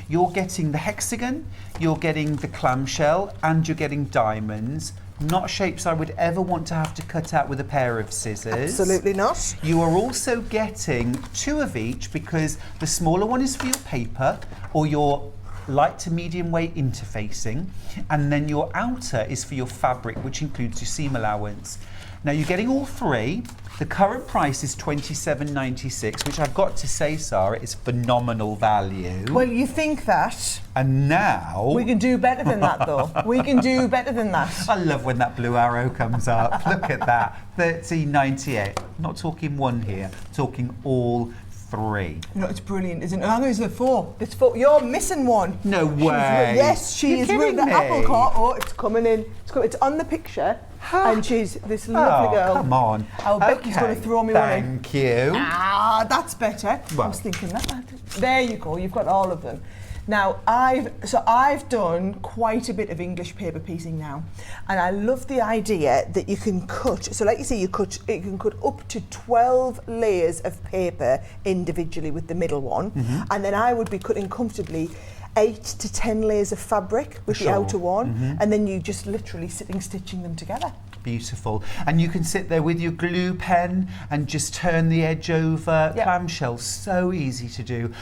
you're getting the hexagon, you're getting the clamshell and you're getting diamonds. Not shapes I would ever want to have to cut out with a pair of scissors. Absolutely not. You are also getting 2 of each because the smaller one is for your paper or your light to medium weight interfacing, and then your outer is for your fabric, which includes your seam allowance. Now you're getting all three. The current price is $27.96, which I've got to say, Sara, is phenomenal value. Well, you think that. And now... we can do better than that, though. We can do better than that. I love when that blue arrow comes up. Look at that. $13.98. Not talking one here, talking all 3. No, it's brilliant, isn't it? Hang on, is there 4? There's 4. You're missing one. No way. Yes, she You're is with kidding the me. apple cart. Oh, it's coming in. It's on the picture. And she's this lovely girl. Come on. I'll bet he's going to throw me one in. Thank you. Ah, that's better. I was thinking that. There you go. You've got all of them. Now, I've done quite a bit of English paper piecing now, and I love the idea that you can cut. So, like you say, you can cut up to 12 layers of paper individually with the middle one, and then I would be cutting comfortably 8 to 10 layers of fabric with the outer one, and then you just literally stitching them together. Beautiful. And you can sit there with your glue pen and just turn the edge over. Yep. Clamshell, so easy to do.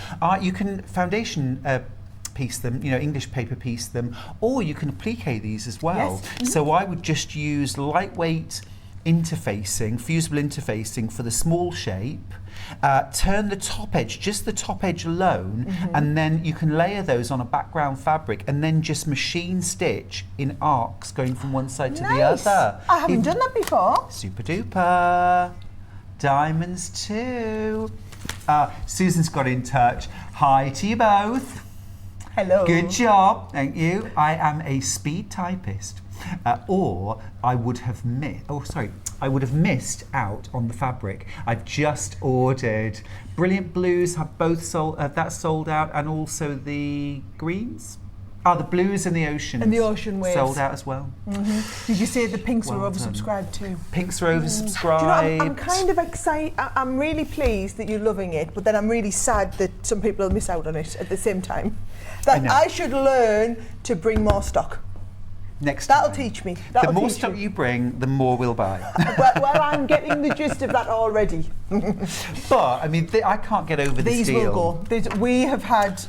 You can foundation piece them, English paper piece them, or you can applique these as well. Yes. So I would just use lightweight interfacing, fusible interfacing for the small shape. Turn the top edge, just the top edge alone, and then you can layer those on a background fabric and then just machine stitch in arcs going from one side to the other. I haven't done that before. Super duper. Diamonds too. Susan's got in touch. Hi to you both. Hello. Good job, thank you. I am a speed typist. Or I would have missed out on the fabric. I've just ordered Brilliant Blues, have both sold out, and also the greens. The blues and the oceans. And the ocean waves. Sold out as well. Did you say the pinks Well were done. oversubscribed too? Pinks are oversubscribed. Do you know, I'm kind of excited. I'm really pleased that you're loving it, but then I'm really sad that some people will miss out on it at the same time. That I should learn to bring more stock. Next That'll time. teach me. The more stock you bring, the more we'll buy. well, I'm getting the gist of that already. But, I mean, I can't get over this These deal. will go. We have had...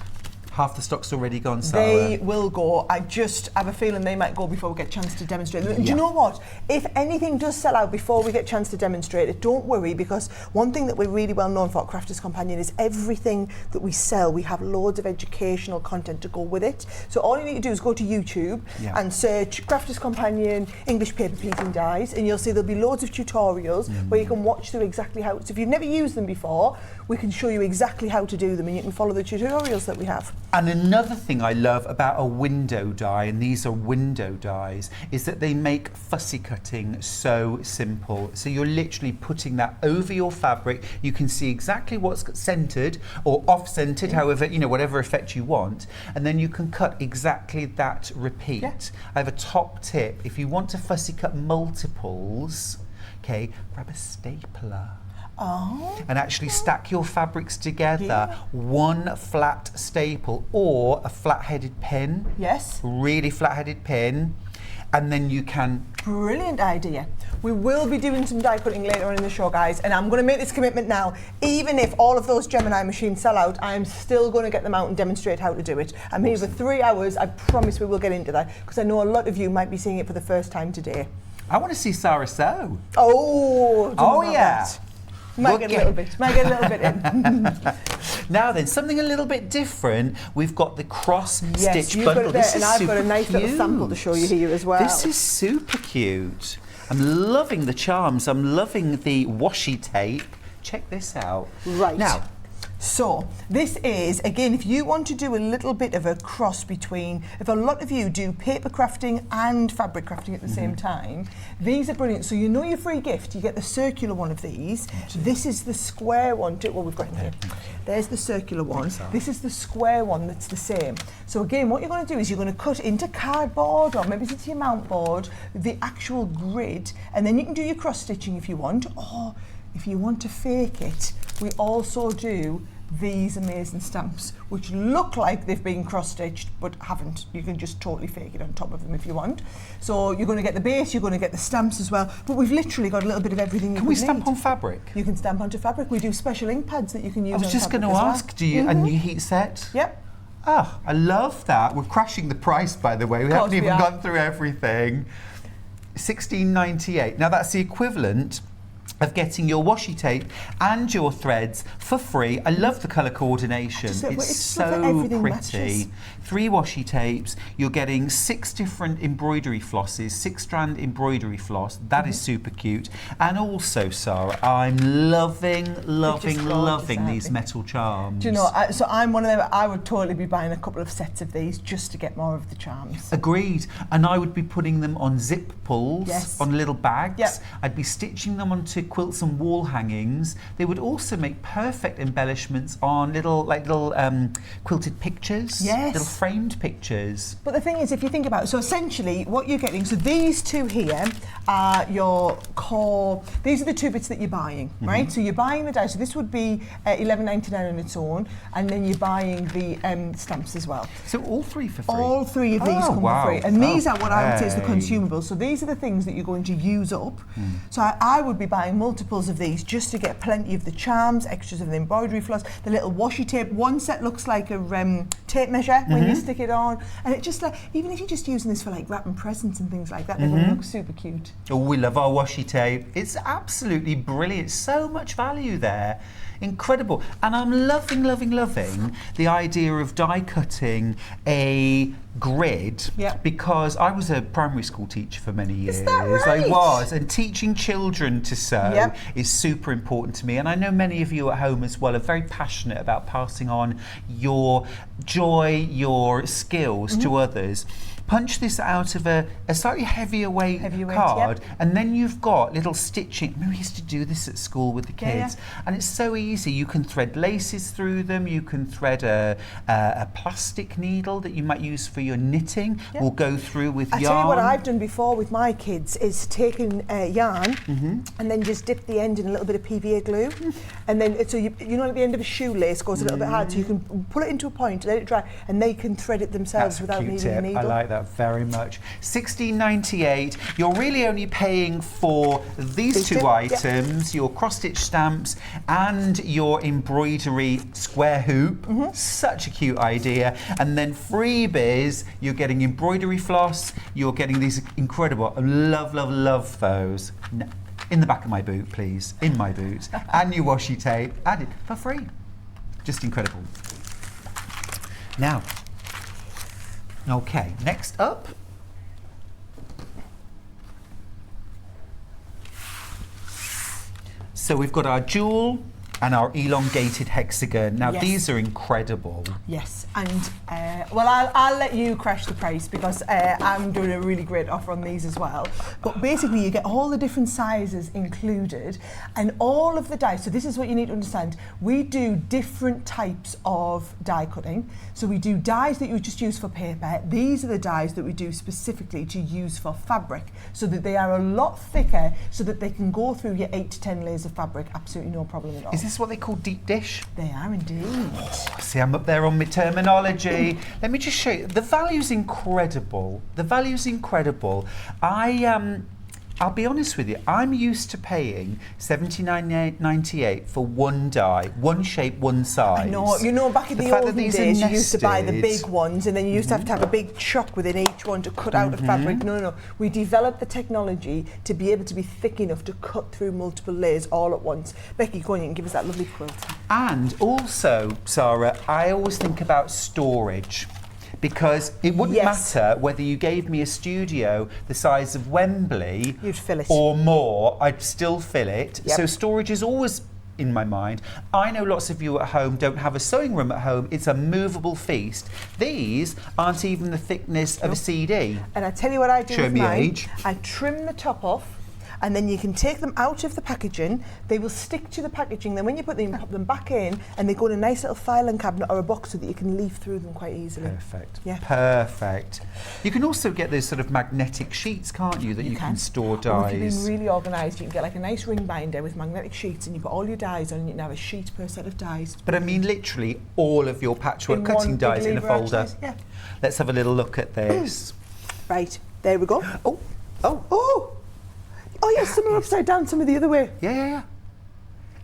Half the stock's already gone, Sarah. They will go. I just have a feeling they might go before we get a chance to demonstrate them. Do you know what? If anything does sell out before we get a chance to demonstrate it, don't worry, because one thing that we're really well known for at Crafters Companion is everything that we sell, we have loads of educational content to go with it. So all you need to do is go to YouTube and search Crafters Companion English paper piecing dies, and you'll see there'll be loads of tutorials where you can watch through exactly how. So if you've never used them before, we can show you exactly how to do them, and you can follow the tutorials that we have. And another thing I love about a window die, and these are window dies, is that they make fussy cutting so simple. So you're literally putting that over your fabric. You can see exactly what's centered or off-centered, however, whatever effect you want. And then you can cut exactly that repeat. Yeah. I have a top tip. If you want to fussy cut multiples, grab a stapler. And actually stack your fabrics together, one flat staple or a flat-headed pin. Yes. Really flat-headed pin, and then you can... Brilliant idea. We will be doing some die cutting later on in the show, guys, and I'm going to make this commitment now. Even if all of those Gemini machines sell out, I'm still going to get them out and demonstrate how to do it. I'm here for 3 hours. I promise we will get into that, because I know a lot of you might be seeing it for the first time today. I want to see Sarah sew. Oh yeah. That. Might get a little bit in. Now then, something a little bit different. We've got the cross-stitch you've bundle. got it there, This and is I've got a super nice little sample to show you here as well. This is super cute. I'm loving the charms. I'm loving the washi tape. Check this out. Right. Now, so this is, again, if you want to do a little bit of a cross between, if a lot of you do paper crafting and fabric crafting at the same time, these are brilliant. So your free gift, you get the circular one of these. This is the square one. Well, we've got it here. There's the circular one. This is the square one that's the same. So again, what you're going to do is you're going to cut into cardboard, or maybe it's your mount board, the actual grid, and then you can do your cross stitching if you want, or if you want to fake it, we also do these amazing stamps, which look like they've been cross-stitched, but haven't. You can just totally fake it on top of them if you want. So you're going to get the base, you're going to get the stamps as well, but we've literally got a little bit of everything you can we stamp on fabric? You can stamp onto fabric. We do special ink pads that you can use on I was just going to fabric as ask, well. do you, and you heat set? Yep. Oh, I love that. We're crashing the price, by the way. We haven't even gone through everything. $16.98. Now that's the equivalent of getting your washi tape and your threads for free. I love the colour coordination. It's It's so that so everything pretty. matches. 3 washi tapes. You're getting 6 different embroidery flosses, 6-strand embroidery floss. That is super cute. And also, Sarah, I'm loving these aren't metal charms. Do you know, so I'm one of them, I would totally be buying a couple of sets of these just to get more of the charms. Agreed. And I would be putting them on zip pulls, Yes. on little bags. Yep. I'd be stitching them onto quilts and wall hangings. They would also make perfect embellishments on little quilted pictures. Yes. Little framed pictures. But the thing is, if you think about it, so essentially what you're getting, so these two here are your core, these are the 2 bits that you're buying, right? So you're buying the dies, so this would be $11.99 on its own, and then you're buying the stamps as well. So all 3 for free? All 3 of these come wow. for free. And these are what I would say is the Okay. consumables. So these are the things that you're going to use up. So I would be buying multiples of these just to get plenty of the charms, extras of the embroidery floss, the little washi tape. One set looks like a tape measure when you stick it on. And it just, like, even if you're just using this for like wrapping presents and things like that, they're going to look super cute. Oh, we love our washi tape. It's absolutely brilliant. So much value there. Incredible. And I'm loving the idea of die cutting a grid, Yep. because I was a primary school teacher for many years. Is that right? I was, and teaching children to sew Yep. is super important to me. And I know many of you at home as well are very passionate about passing on your joy, your skills to others. Punch this out of a slightly heavier weight card, and then you've got little stitching. I mean, we used to do this at school with the kids, and it's so easy. You can thread laces through them. You can thread a plastic needle that you might use for your knitting. Will go through with yarn. I tell you what I've done before with my kids is taken yarn and then just dip the end in a little bit of PVA glue, and then so you know at the end of a shoelace goes a little bit hard, so you can pull it into a point, let it dry, and they can thread it themselves That's without a cute needing a tip. needle. I like that very much. $16.98. You're really only paying for these 2 items, your cross-stitch stamps and your embroidery square hoop. Such a cute idea. And then freebies, you're getting embroidery floss, you're getting these incredible, I love those. In the back of my boot, please. In my boot. And your washi tape added for free. Just incredible. Now, okay, next up. So we've got our jewel and our elongated hexagon. Now these are incredible. Yes, and well, I'll let you crash the price because I'm doing a really great offer on these as well. But basically, you get all the different sizes included, and all of the dies. So this is what you need to understand. We do different types of die cutting. So we do dies that you just use for paper. These are the dies that we do specifically to use for fabric, so that they are a lot thicker, so that they can go through your 8 to 10 layers of fabric. Absolutely no problem at all. Is this what they call deep dish? They are indeed. See, I'm up there on my terminology. Let me just show you. The value's incredible. The value's incredible. I'll be honest with you, I'm used to paying $79.98 for one die, one shape, one size. I know, you know, back in the olden days, you used to buy the big ones, and then you used to have a big chock within each one to cut out of fabric. No. We developed the technology to be able to be thick enough to cut through multiple layers all at once. Becky, go on, you can give us that lovely quilt. And also, Sarah, I always think about storage. Because it wouldn't matter whether you gave me a studio the size of Wembley, you'd fill it, or more, I'd still fill it. Yep. So storage is always in my mind. I know lots of you at home don't have a sewing room at home. It's a movable feast. These aren't even the thickness of a CD. And I tell you what I do with mine. Age. I trim the top off, and then you can take them out of the packaging. They will stick to the packaging. Then when you put them, pop them back in, and they go in a nice little filing cabinet or a box so that you can leaf through them quite easily. Perfect. Yeah. Perfect. You can also get those sort of magnetic sheets, can't you, that you can store Or if you're dies. being really organised, you can get like a nice ring binder with magnetic sheets, and you put all your dies on, and you can have a sheet per set of dies. But I mean literally all of your patchwork In cutting one dies big in a lever, folder. actually, yeah. Let's have a little look at this. Right, there we go. Oh yes, some are upside down, some are the other way. Yeah.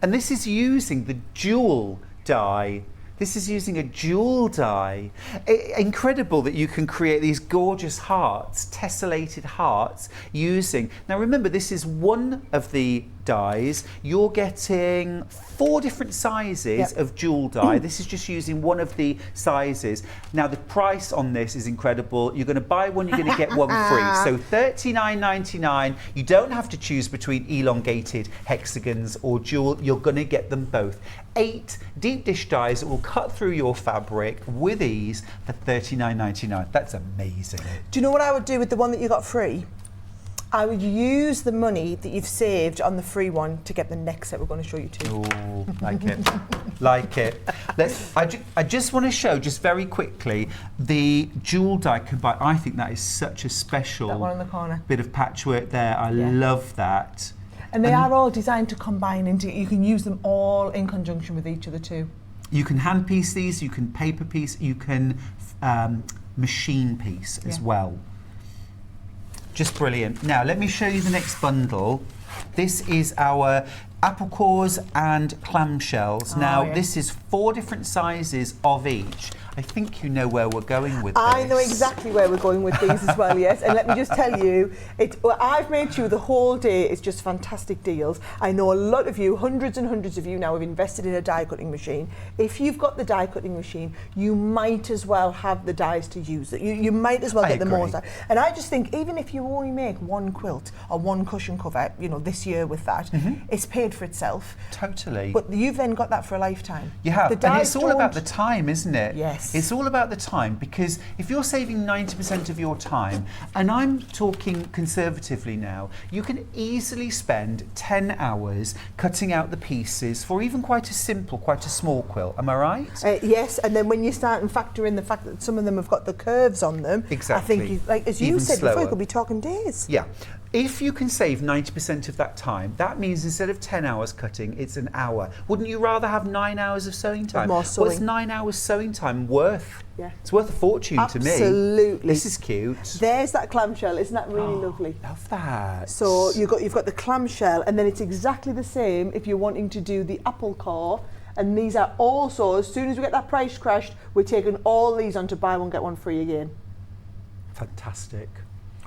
And this is using the jewel die. This is using a jewel die. Incredible that you can create these gorgeous hearts, tessellated hearts, using... Now remember, this is one of the dies. You're getting 4 different sizes of jewel die. This is just using one of the sizes. Now the price on this is incredible. You're going to buy one, you're going to get one free. So $39.99. You don't have to choose between elongated hexagons or jewel. You're going to get them both. 8 deep dish dies that will cut through your fabric with ease for $39.99. That's amazing. Do you know what I would do with the one that you got free? I would use the money that you've saved on the free one to get the next set we're going to show you to. Oh, like it. Like it. I just want to show, just very quickly, the jewel die combined. I think that is such a special That one in the corner. bit of patchwork there. I love that. And they are all designed to combine into, you can use them all in conjunction with each other too. You can hand piece these, you can paper piece, you can machine piece as well. Just brilliant. Now let me show you the next bundle. This is our apple cores and clamshells. This is 4 different sizes of each. I think you know where we're going with this. I know exactly where we're going with these as well, yes. And let me just tell you, I've made sure the whole day is just fantastic deals. I know a lot of you, hundreds and hundreds of you now have invested in a die cutting machine. If you've got the die cutting machine, you might as well have the dies to use it. You might as well get the most. And I just think, even if you only make 1 quilt or 1 cushion cover, you know, this year with that, it's paid for itself. Totally. But you've then got that for a lifetime. You have. The And it's dies all about the time, isn't it? Yes. It's all about the time, because if you're saving 90% of your time, and I'm talking conservatively now, you can easily spend 10 hours cutting out the pieces for even quite a simple, quite a small quilt. Am I right? Yes, and then when you start and factor in the fact that some of them have got the curves on them, Exactly. I think, like as you Even said before, slower. you could be talking days. Yeah. If you can save 90% of that time, that means instead of 10 hours cutting, it's an hour. Wouldn't you rather have 9 hours of sewing time? More sewing. What's 9 hours sewing time worth? Yeah. It's worth a fortune to me. Absolutely. This is cute. There's that clamshell, isn't that really lovely? Love that. So you've got the clamshell, and then it's exactly the same if you're wanting to do the apple core. And these are also, as soon as we get that price crashed, we're taking all these on to buy one, get one free again. Fantastic.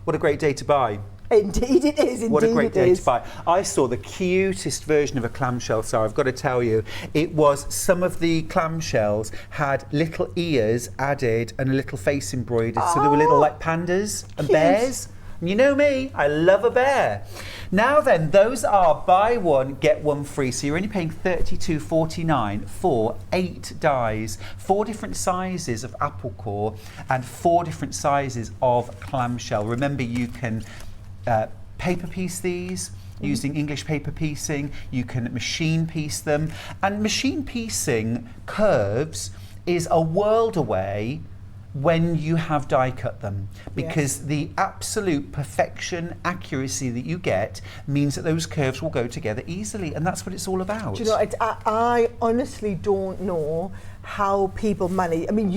What a great day to buy. Indeed it is, indeed What a great it day is. to buy. I saw the cutest version of a clamshell, so I've got to tell you, it was some of the clamshells had little ears added and a little face embroidered, so they were little like pandas and Cute. bears. And you know me, I love a bear. Now then, those are buy one, get one free. So you're only paying $32.49 for 8 dies, 4 different sizes of apple core and 4 different sizes of clamshell. Remember, you can paper piece these using English paper piecing. You can machine piece them. And machine piecing curves is a world away when you have die cut them, because the absolute perfection, accuracy that you get means that those curves will go together easily, and that's what it's all about. Do you know, I honestly don't know how people manage. I mean,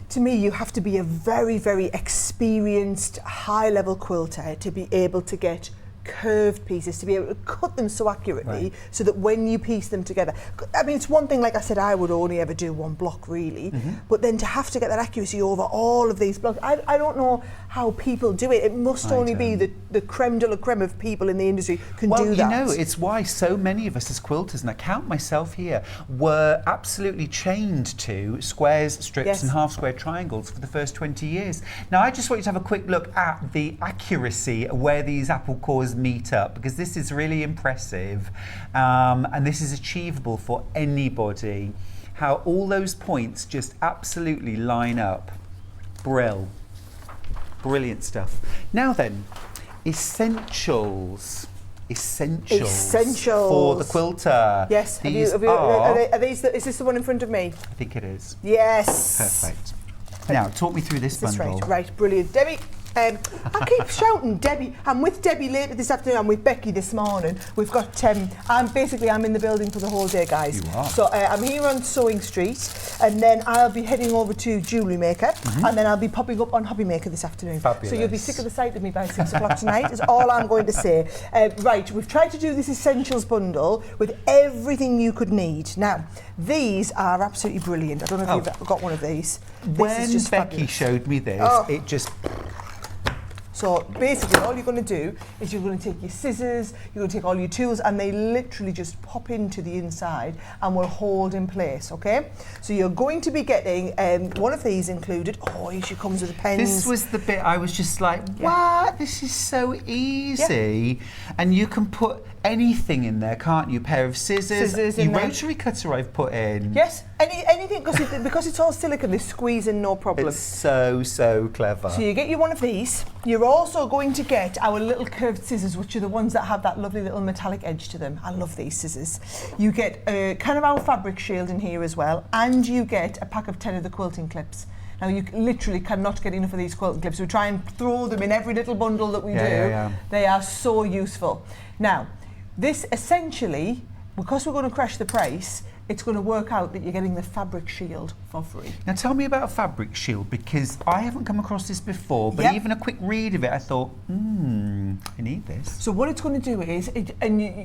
to me, you have to be a very, very experienced, high-level quilter to be able to get curved pieces, to be able to cut them so accurately so that when you piece them together, I mean, it's one thing, like I said, I would only ever do 1 block really, but then to have to get that accuracy over all of these blocks, I don't know how people do it. It must only be the creme de la creme of people in the industry can do that. Well, you know, it's why so many of us as quilters, and I count myself here, were absolutely chained to squares, strips and half square triangles for the first 20 years. Now, I just want you to have a quick look at the accuracy where these apple cores meet up, because this is really impressive, and this is achievable for anybody. How all those points just absolutely line up. Brilliant stuff. Now then, essentials for the quilter. Yes. These are these is this the one in front of me? I think it is. Yes. Perfect. Now, talk me through this bundle. Right, brilliant. Debbie, I keep shouting Debbie. I'm with Debbie later this afternoon. I'm with Becky this morning. We've got, I'm in the building for the whole day, guys. You are. So I'm here on Sewing Street, and then I'll be heading over to Jewellery Maker, and then I'll be popping up on Hobby Maker this afternoon. Fabulous. So you'll be sick of the sight of me by 6 o'clock tonight, is all I'm going to say. Right, we've tried to do this Essentials bundle with everything you could need. Now, these are absolutely brilliant. I don't know if you've got one of these. This is When just Becky fabulous. showed me this, it just... So basically all you're going to do is you're going to take your scissors, you're going to take all your tools, and they literally just pop into the inside and will hold in place, okay? So you're going to be getting one of these included. Oh, she comes with the pens. This was the bit I was just like, what? This is so easy. Yeah. And you can put anything in there, can't you? A pair of scissors, your rotary cutter I've put in. Yes, anything, because it's all silicone, they squeeze in no problem. It's so clever. So you get you one of these. You're also going to get our little curved scissors, which are the ones that have that lovely little metallic edge to them. I love these scissors. You get kind of our fabric shield in here as well, and you get a pack of 10 of the quilting clips. Now, you literally cannot get enough of these quilting clips. We try and throw them in every little bundle that we do. Yeah. They are so useful. Now, this essentially, because we're going to crash the price, it's going to work out that you're getting the fabric shield for free. Now tell me about a fabric shield, because I haven't come across this before, but even a quick read of it, I thought, I need this. So what it's going to do is,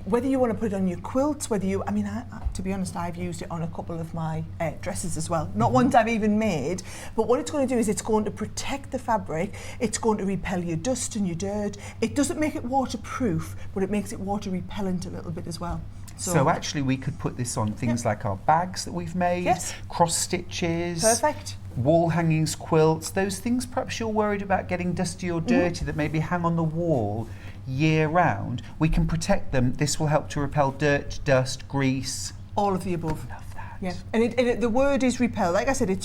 whether you want to put it on your quilts, whether you, to be honest, I've used it on a couple of my dresses as well. Not ones I've even made, but what it's going to do is it's going to protect the fabric, it's going to repel your dust and your dirt. It doesn't make it waterproof, but it makes it water repellent a little bit as well. So actually we could put this on things like our bags that we've made, cross stitches, perfect, wall hangings, quilts, those things perhaps you're worried about getting dusty or dirty that maybe hang on the wall year round. We can protect them. This will help to repel dirt, dust, grease. All of the above. Love that. Yeah, and the word is repel. Like I said, it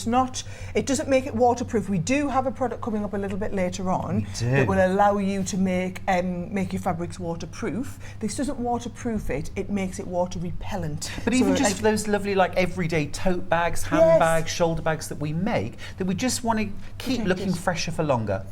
doesn't make it waterproof. We do have a product coming up a little bit later on that will allow you to make your fabrics waterproof. This doesn't waterproof it, it makes it water repellent. But even just for those lovely everyday tote bags, handbags, shoulder bags that we make, that we just want to keep looking fresher for longer.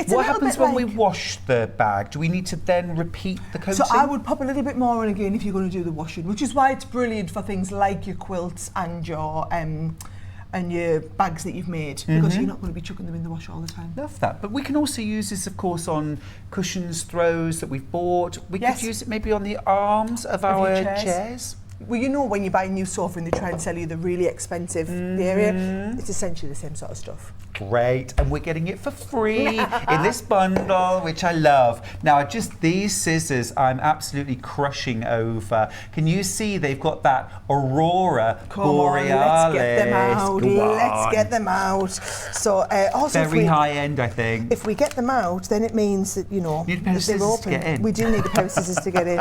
What happens when we wash the bag? Do we need to then repeat the coating? So I would pop a little bit more on again if you're going to do the washing, which is why it's brilliant for things like your quilts and your bags that you've made, because you're not going to be chucking them in the wash all the time. Love that. But we can also use this, of course, on cushions, throws that we've bought. We could use it maybe on the arms of our chairs. Well, you know, when you buy a new sofa and they try and sell you the really expensive area, it's essentially the same sort of stuff. Great, and we're getting it for free in this bundle, which I love. Now, just these scissors, I'm absolutely crushing over. Can you see they've got that Aurora Borealis? Let's get them out. Let's get them out. So, also very high end, I think. If we get them out, then it means that, you know, need a pair of scissors to get in. We do need a pair of scissors to get in.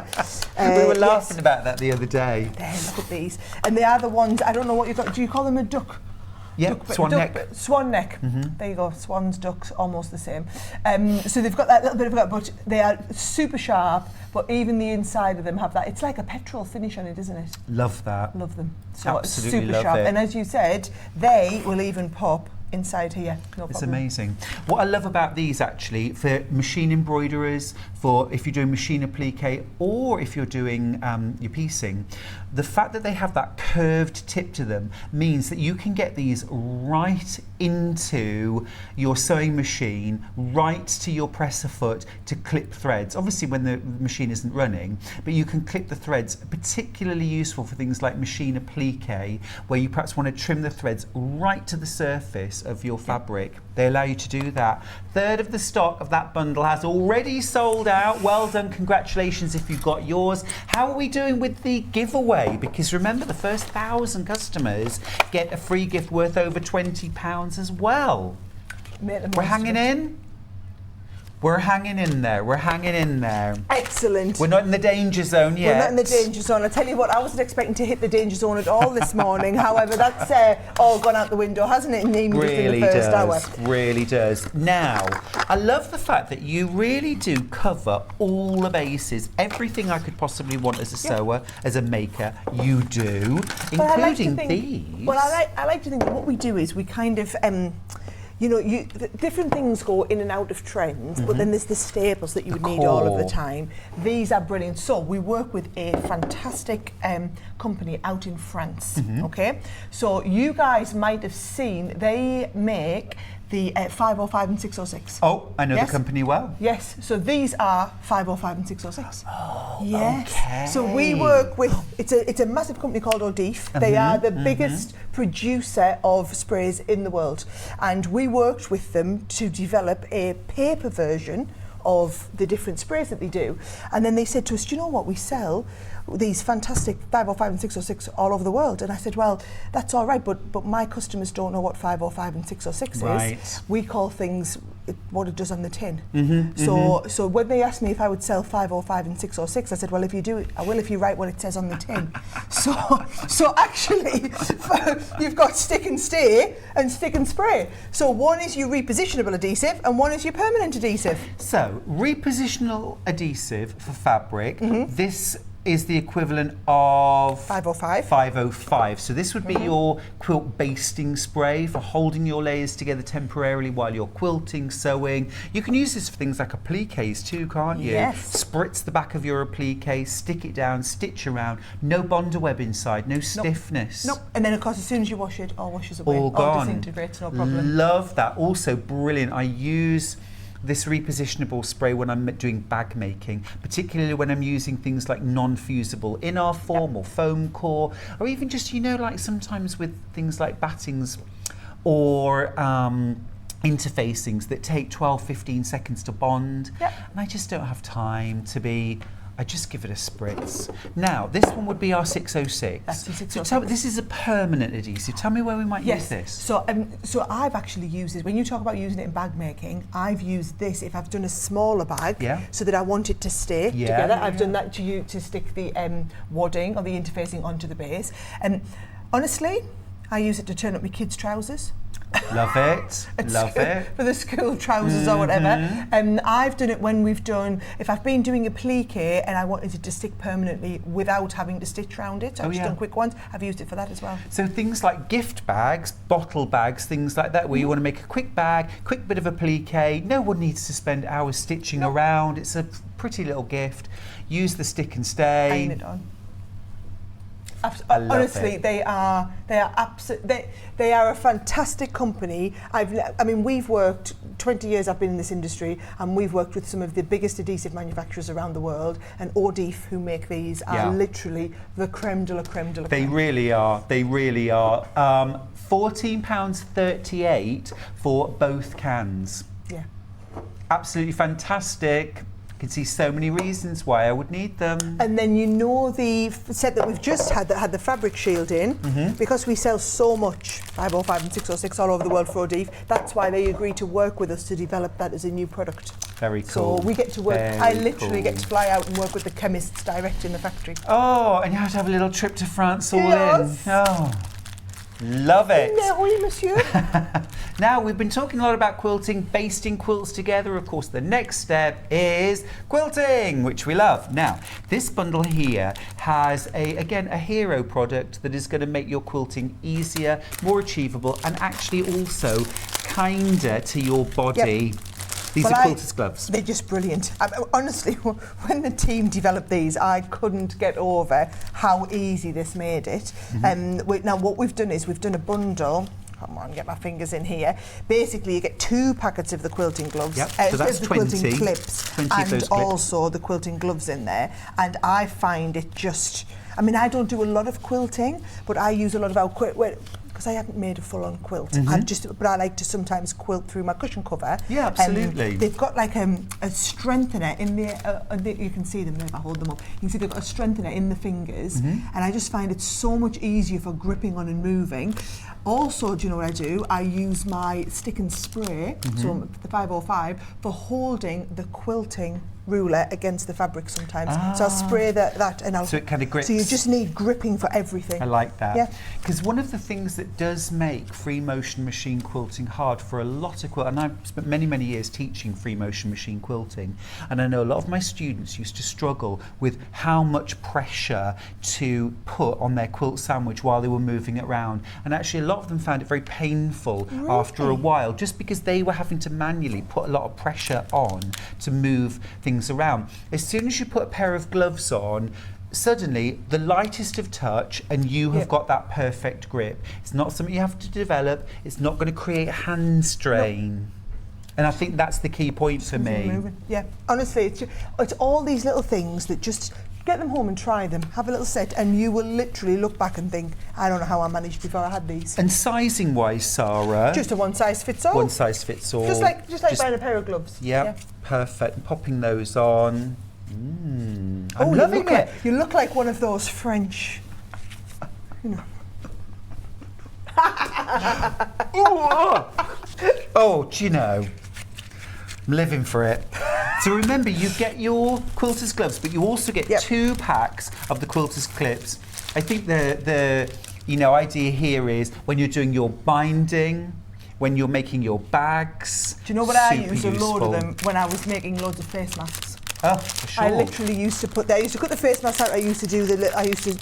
We were laughing about that the other day. There, look at these. And they are the ones, I don't know what you've got, do you call them a duck? Yeah, swan neck. Swan neck. There you go. Swans, ducks, almost the same. So they've got that little bit of that, but they are super sharp. But even the inside of them have that. It's like a petrol finish on it, isn't it? Love that. Love them. So absolutely super love sharp. it. And as you said, they will even pop inside here. No it's problem. amazing. What I love about these actually, for machine embroiderers, for if you're doing machine applique, or if you're doing your piecing, the fact that they have that curved tip to them means that you can get these right into your sewing machine, right to your presser foot to clip threads. Obviously when the machine isn't running, but you can clip the threads. Particularly useful for things like machine applique, where you perhaps want to trim the threads right to the surface of your fabric. They allow you to do that. Third of the stock of that bundle has already sold out. Well done, congratulations if you've got yours. How are we doing with the giveaway? Because remember, the first 1,000 customers get a free gift worth over £20 as well. We're hanging in? We're hanging in there. We're hanging in there. Excellent. We're not in the danger zone yet. We're not in the danger zone. I tell you what, I wasn't expecting to hit the danger zone at all this morning. However, that's all gone out the window, hasn't it? Even just in the first hour. Really does. Now, I love the fact that you really do cover all the bases. Everything I could possibly want as a sewer, as a maker, you do, including these. Well, I like to think that what we do is we kind of... you know, different things go in and out of trends, but then there's the staples that you would need all of the time. These are brilliant. So we work with a fantastic company out in France, okay? So you guys might have seen, they make the 505 and 606. Oh, I know the company well. Yes, so these are 505 and 606. Oh, yes. Okay. So we work with, it's a massive company called O'Deef. They are the biggest producer of sprays in the world. And we worked with them to develop a paper version of the different sprays that they do. And then they said to us, do you know what, we sell these fantastic 505 and 606 all over the world. And I said, well, that's all right, but my customers don't know what 505 and 606 is. We call things what it does on the tin. So when they asked me if I would sell 505 and 606, I said, well, if you do, I will if you write what it says on the tin. So actually, you've got stick and stay and stick and spray. So one is your repositionable adhesive and one is your permanent adhesive. So repositional adhesive for fabric, this is the equivalent of 505. 505. So this would be your quilt basting spray for holding your layers together temporarily while you're quilting, sewing. You can use this for things like appliques too, can't you? Yes. Spritz the back of your applique, stick it down, stitch around. No bonder web inside, no stiffness. Nope. And then of course as soon as you wash it, all washes away. All gone. All disintegrates, no problem. Love that. Also brilliant. I use this repositionable spray when I'm doing bag making, particularly when I'm using things like non-fusible inner form or foam core, or even just, like sometimes with things like battings or interfacings that take 12-15 seconds to bond. And I just don't have time to be, I just give it a spritz. Now, this one would be our 606. That's the 606. So tell me, this is a permanent adhesive. Tell me where we might use this. So I've actually used it. When you talk about using it in bag making, I've used this if I've done a smaller bag, so that I want it to stay together. I've done that to stick the wadding or the interfacing onto the base. And honestly, I use it to turn up my kids' trousers. Love it, love it. For the school trousers or whatever. I've done it when if I've been doing a plique and I wanted it to stick permanently without having to stitch around it. I've just done quick ones. I've used it for that as well. So things like gift bags, bottle bags, things like that, where you want to make a quick bag, quick bit of applique. No one needs to spend hours stitching around. It's a pretty little gift. Use the stick and stay. Iron it on. Honestly, they are a fantastic company. We've worked 20 years. I've been in this industry, and we've worked with some of the biggest adhesive manufacturers around the world. And Odif, who make these, are literally the creme de la creme de la creme. They really are. They really are. £14.38 for both cans. Yeah. Absolutely fantastic. Can see so many reasons why I would need them. And then the set that we've just had that had the fabric shield in, because we sell so much 505 and 606 all over the world for Odif, that's why they agreed to work with us to develop that as a new product. Very cool. So we get to work, I literally get to fly out and work with the chemists direct in the factory. Oh, and you have to have a little trip to France all in. Oh. Love it. Oui, monsieur. Now, we've been talking a lot about quilting, basting quilts together. Of course, the next step is quilting, which we love. Now, this bundle here has, a hero product that is going to make your quilting easier, more achievable, and actually also kinder to your body. These are quilters gloves. They're just brilliant. Honestly, when the team developed these, I couldn't get over how easy this made it. Now, what we've done is we've done a bundle. Come on, get my fingers in here. Basically, you get 2 packets of the quilting gloves, so that's the 20, quilting clips, 20 and also the quilting gloves in there. And I find it just, I don't do a lot of quilting, but I use a lot of our because I haven't made a full-on quilt. But I like to sometimes quilt through my cushion cover. Yeah, absolutely. They've got like a strengthener in there. You can see them there if I hold them up. You can see they've got a strengthener in the fingers, and I just find it so much easier for gripping on and moving. Also, do you know what I do? I use my stick and spray, so the 505, for holding the quilting ruler against the fabric sometimes. So I'll spray that and so it kind of grips. So you just need gripping for everything. I like that. Yeah. Because one of the things that does make free motion machine quilting hard for a lot of and I've spent many, many years teaching free motion machine quilting, and I know a lot of my students used to struggle with how much pressure to put on their quilt sandwich while they were moving it around, and actually a lot of them found it very painful after a while, just because they were having to manually put a lot of pressure on to move things around. As soon as you put a pair of gloves on, suddenly the lightest of touch and you have got that perfect grip. It's not something you have to develop. It's not going to create hand strain. And I think that's the key point for me. Yeah, honestly, it's all these little things that just get them home and try them. Have a little set, and you will literally look back and think, I don't know how I managed before I had these. And sizing wise, Sarah? Just a one size fits all. One size fits all. Just like buying a pair of gloves. Yep, Yeah. perfect. Popping those on. I'm Oh, loving it. You look like one of those French, you know. Oh, do you know? I'm living for it. So remember, you get your quilter's gloves, but you also get 2 packs of the quilter's clips. I think the idea here is when you're doing your binding, when you're making your bags. Do you know what I super used? A load of useful. them when I was making loads of face masks. Oh, for sure. I literally used to cut the face mask out. I used to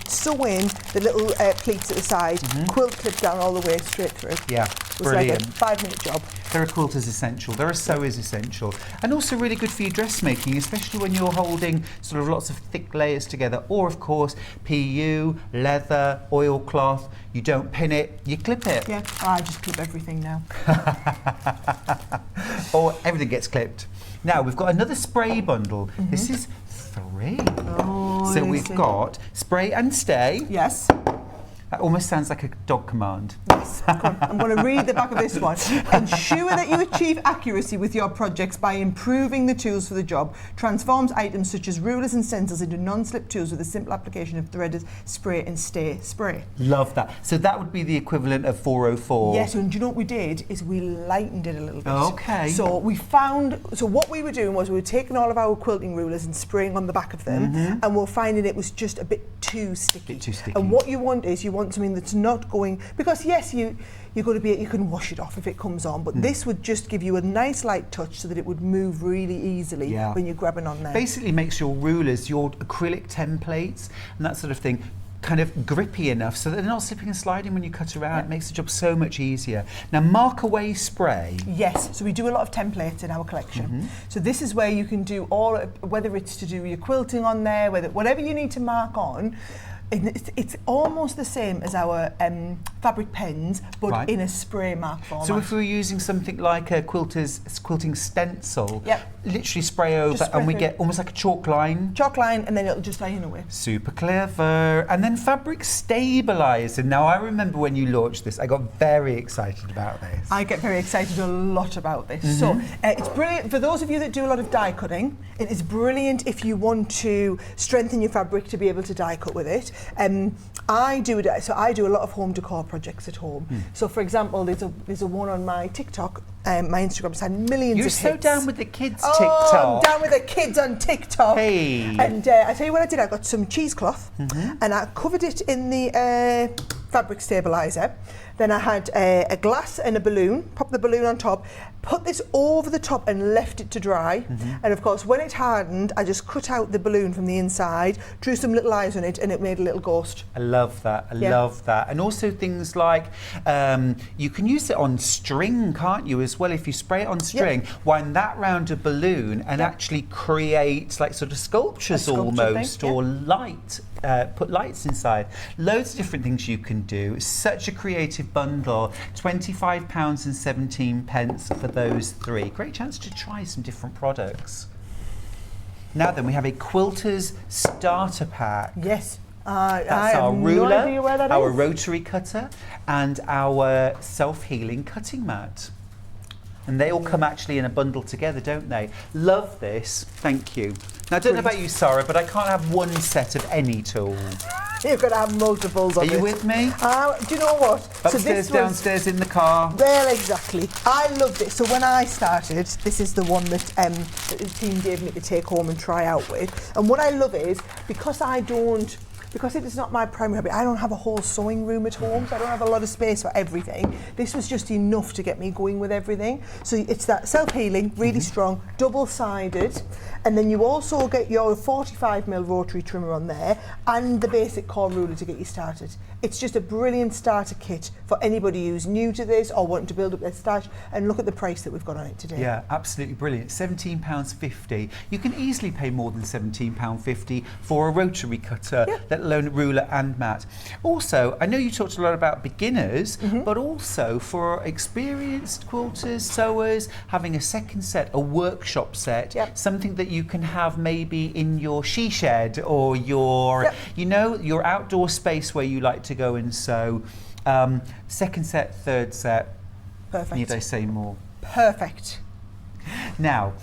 sew in the little pleats at the side, quilt clip down all the way straight through. Yeah, It was brilliant. like a 5-minute job. They're a quilter's essential. They're a sewer's essential. And also really good for your dressmaking, especially when you're holding sort of lots of thick layers together. Or, of course, PU, leather, oilcloth. You don't pin it, you clip it. Yeah, I just clip everything now. Or everything gets clipped. Now, we've got another spray bundle. This is 3. Oh, So we've got spray and stay. Yes. That almost sounds like a dog command. Yes. I'm going to read the back of this one. Ensure that you achieve accuracy with your projects by improving the tools for the job. Transforms items such as rulers and stencils into non-slip tools with a simple application of threaded spray and stay spray. Love that. So that would be the equivalent of 404. Yes, and do you know what we did is we lightened it a little bit. Okay. So what we were doing was we were taking all of our quilting rulers and spraying on the back of them, and we're finding it was just a bit too sticky. And what you want is you want something that's not going, because yes, you can wash it off if it comes on, but this would just give you a nice light touch so that it would move really easily when you're grabbing on there. Basically makes your rulers, your acrylic templates and that sort of thing kind of grippy enough so that they're not slipping and sliding when you cut around. It makes the job so much easier. Now, mark away spray. Yes, so we do a lot of templates in our collection. So this is where you can do whether it's to do your quilting on there, whatever you need to mark on. It's almost the same as our fabric pens, but in a spray mark format. So if we were using something like a quilting stencil, literally spray over spray and we through. get almost like a chalk line. Chalk line, and then it'll just iron away. Super clever. And then fabric stabilizer. Now, I remember when you launched this, I got very excited about this. I get very excited a lot about this. So it's brilliant for those of you that do a lot of die cutting. It is brilliant if you want to strengthen your fabric to be able to die cut with it. I do a lot of home decor projects at home. So for example, there's a one on my TikTok. My Instagram's had millions You're of so hits. down with the kids' Oh, TikTok. I'm down with the kids on TikTok. Hey. And I tell you what I did. I got some cheesecloth and I covered it in the fabric stabilizer. Then I had a glass and a balloon, popped the balloon on top, put this over the top and left it to dry. And of course, when it hardened, I just cut out the balloon from the inside, drew some little eyes on it, and it made a little ghost. I love that. I love that. And also things like you can use it on string, can't you, as well? If you spray it on string, wind that round a balloon and actually create like sort of sculptures almost, or light. Put lights inside. Loads of different things you can do. It's such a creative bundle. £25.17 for those 3. Great chance to try some different products. Now then, we have a quilter's starter pack. Yes. That's I our have ruler, no idea where that our is. rotary cutter, and our self-healing cutting mat. And they all come actually in a bundle together, don't they? Love this. Thank you. Now, I don't know about you, Sarah, but I can't have one set of any tool. You've got to have multiples of it. Are you with me? Do you know what? Upstairs, downstairs, in the car. Well, exactly. I loved it. So when I started, this is the one that the team gave me to take home and try out with. And what I love is, because it is not my primary hobby, I don't have a whole sewing room at home, so I don't have a lot of space for everything. This was just enough to get me going with everything. So it's that self-healing, really strong, double-sided, and then you also get your 45mm rotary trimmer on there and the basic core ruler to get you started. It's just a brilliant starter kit for anybody who's new to this or wanting to build up their stash, and look at the price that we've got on it today. Yeah, absolutely brilliant. £17.50. You can easily pay more than £17.50 for a rotary cutter that let alone ruler and mat. Also, I know you talked a lot about beginners, but also for experienced quilters, sewers, having a second set, a workshop set, something that you can have maybe in your she shed or your, you know, your outdoor space where you like to go and sew. Second set, third set. Perfect. Need I say more? Perfect. Now,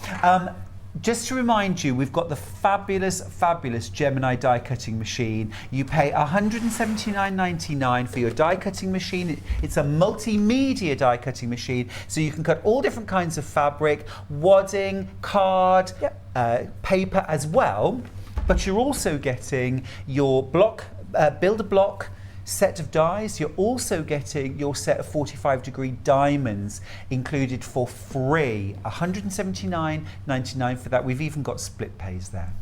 just to remind you, we've got the fabulous, fabulous Gemini die cutting machine. You pay $179.99 for your die cutting machine. It's a multimedia die cutting machine, so you can cut all different kinds of fabric, wadding, card, paper as well. But you're also getting your block, builder block, set of dies. You're also getting your set of 45-degree diamonds included for free. $179.99 for that. We've even got split pays there.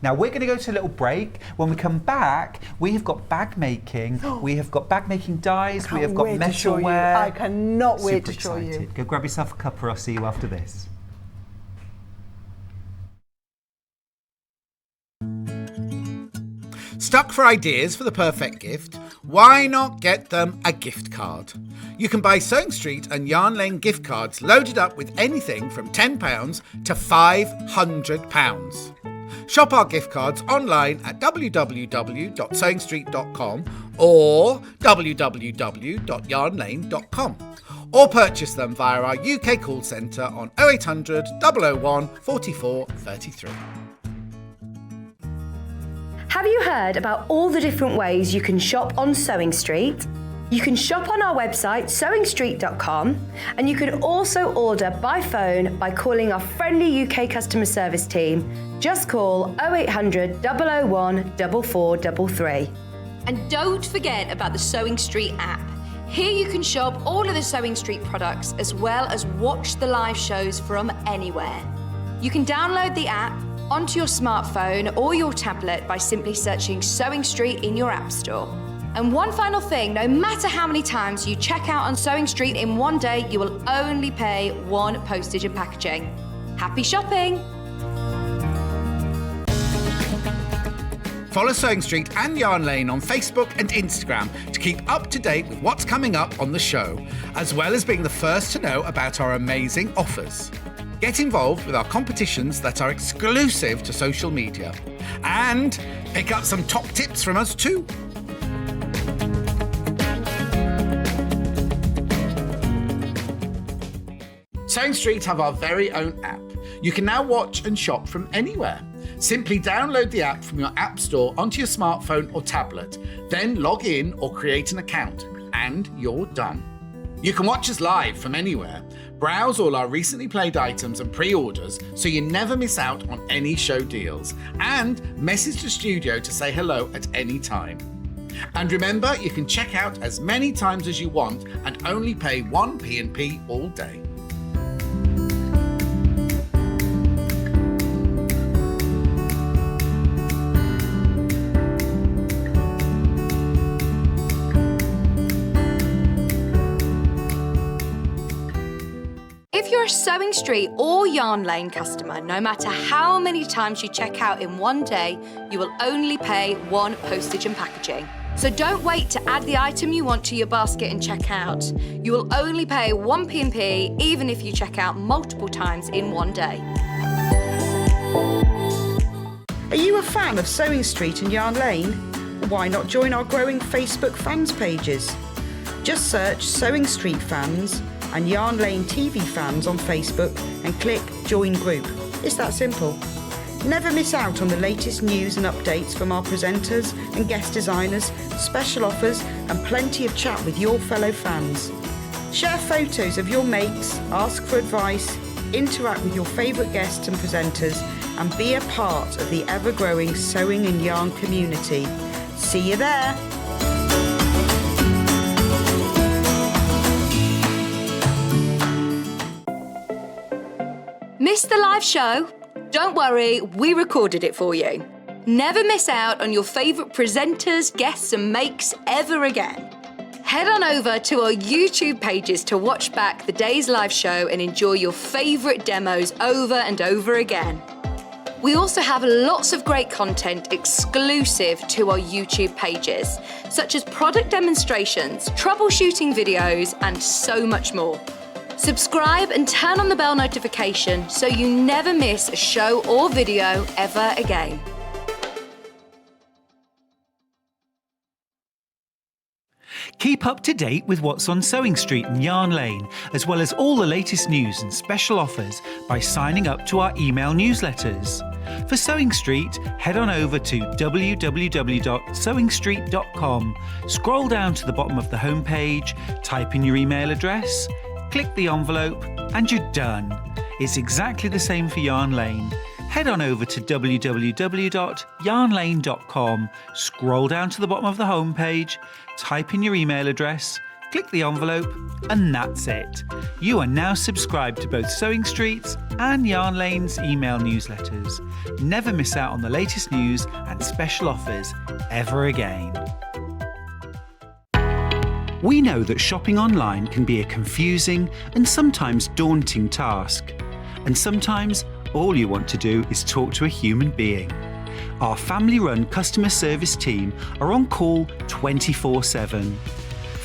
Now we're going to go to a little break. When we come back, we have got bag making. We have got bag making dies. We have got metalware. I cannot wait to show you. Go grab yourself a cuppa. I'll see you after this. Stuck for ideas for the perfect gift? Why not get them a gift card? You can buy Sewing Street and Yarn Lane gift cards loaded up with anything from £10 to £500. Shop our gift cards online at www.sewingstreet.com or www.yarnlane.com, or purchase them via our UK call centre on 0800 001 44 33. Have you heard about all the different ways you can shop on Sewing Street? You can shop on our website sewingstreet.com, and you can also order by phone by calling our friendly UK customer service team. Just call 0800 001 4433. And don't forget about the Sewing Street app. Here you can shop all of the Sewing Street products as well as watch the live shows from anywhere. You can download the app onto your smartphone or your tablet by simply searching Sewing Street in your app store. And one final thing, no matter how many times you check out on Sewing Street in one day, you will only pay one postage and packaging. Happy shopping! Follow Sewing Street and Yarn Lane on Facebook and Instagram to keep up to date with what's coming up on the show, as well as being the first to know about our amazing offers. Get involved with our competitions that are exclusive to social media, and pick up some top tips from us too. Sewing Street have our very own app. You can now watch and shop from anywhere. Simply download the app from your app store onto your smartphone or tablet, then log in or create an account, and you're done. You can watch us live from anywhere, browse all our recently played items and pre-orders so you never miss out on any show deals, and message the studio to say hello at any time. And remember, you can check out as many times as you want and only pay one P&P all day. If you're a Sewing Street or Yarn Lane customer, no matter how many times you check out in one day, you will only pay one postage and packaging. So don't wait to add the item you want to your basket and check out. You will only pay one P&P even if you check out multiple times in one day. Are you a fan of Sewing Street and Yarn Lane? Why not join our growing Facebook fans pages? Just search Sewing Street Fans and Yarn Lane TV Fans on Facebook and click Join Group. It's that simple. Never miss out on the latest news and updates from our presenters and guest designers, special offers and plenty of chat with your fellow fans. Share photos of your makes, ask for advice, interact with your favourite guests and presenters, and be a part of the ever-growing sewing and yarn community. See you there! Missed the live show? Don't worry, we recorded it for you. Never miss out on your favourite presenters, guests and makes ever again. Head on over to our YouTube pages to watch back the day's live show and enjoy your favourite demos over and over again. We also have lots of great content exclusive to our YouTube pages, such as product demonstrations, troubleshooting videos, and so much more. Subscribe and turn on the bell notification so you never miss a show or video ever again. Keep up to date with what's on Sewing Street and Yarn Lane, as well as all the latest news and special offers by signing up to our email newsletters. For Sewing Street, head on over to www.sewingstreet.com, scroll down to the bottom of the homepage, type in your email address, click the envelope, and you're done. It's exactly the same for Yarn Lane. Head on over to www.yarnlane.com, scroll down to the bottom of the homepage, type in your email address, click the envelope, and that's it. You are now subscribed to both Sewing Street's and Yarn Lane's email newsletters. Never miss out on the latest news and special offers ever again. We know that shopping online can be a confusing and sometimes daunting task. And sometimes all you want to do is talk to a human being. Our family-run customer service team are on call 24/7.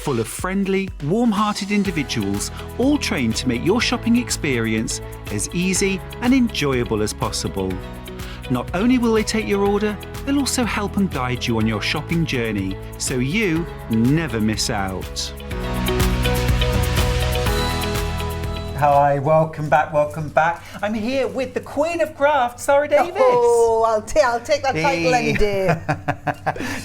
Full of friendly, warm-hearted individuals, all trained to make your shopping experience as easy and enjoyable as possible. Not only will they take your order, they'll also help and guide you on your shopping journey, so you never miss out. Hi, welcome back. I'm here with the Queen of Craft, Sara Davies. Oh, I'll take that title any day.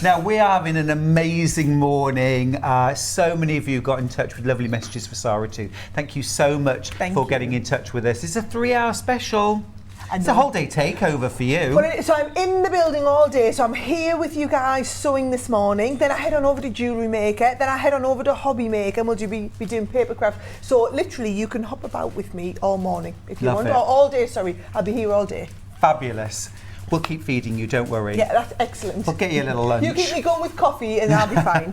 Now, we are having an amazing morning. So many of you got in touch with lovely messages for Sara too. Thank you so much for getting in touch with us. It's a 3-hour special. It's a whole day takeover for you. So I'm in the building all day, so I'm here with you guys sewing this morning, then I head on over to Jewellery Maker, then I head on over to Hobby Maker, and we'll be doing papercraft. So literally you can hop about with me all morning if you want. Or all day, sorry, I'll be here all day. Fabulous. We'll keep feeding you, don't worry. Yeah, that's excellent. We'll get you a little lunch. You keep me going with coffee and I'll be fine.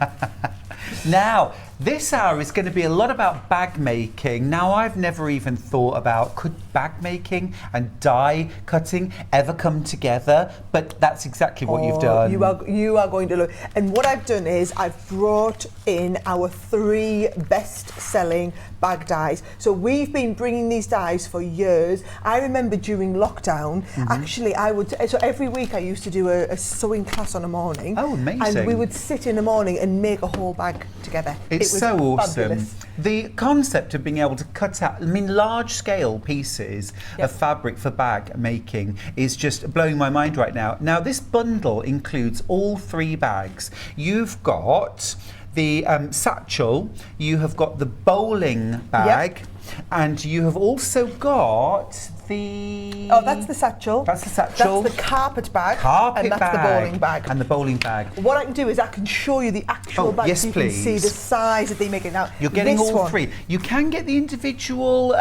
Now, this hour is going to be a lot about bag making. Now, I've never even thought about, could bag making and die cutting ever come together? But that's exactly what you've done. You are going to look. And what I've done is I've brought in our 3 best-selling bag dies. So we've been bringing these dies for years. I remember during lockdown, actually, so every week I used to do a sewing class on a morning. Oh, amazing. And we would sit in the morning and make a whole bag together. It's was so awesome. Fabulous. The concept of being able to cut out, large scale pieces of fabric for bag making is just blowing my mind right now. Now, this bundle includes all 3 bags. You've got the satchel, you have got the bowling bag, and you have also got the... Oh, that's the satchel. That's the satchel. That's the carpet bag. And that's the bowling bag. And the bowling bag. What I can do is I can show you the actual bag so you can see the size that they make it. Now, you're getting all 3. You can get the individual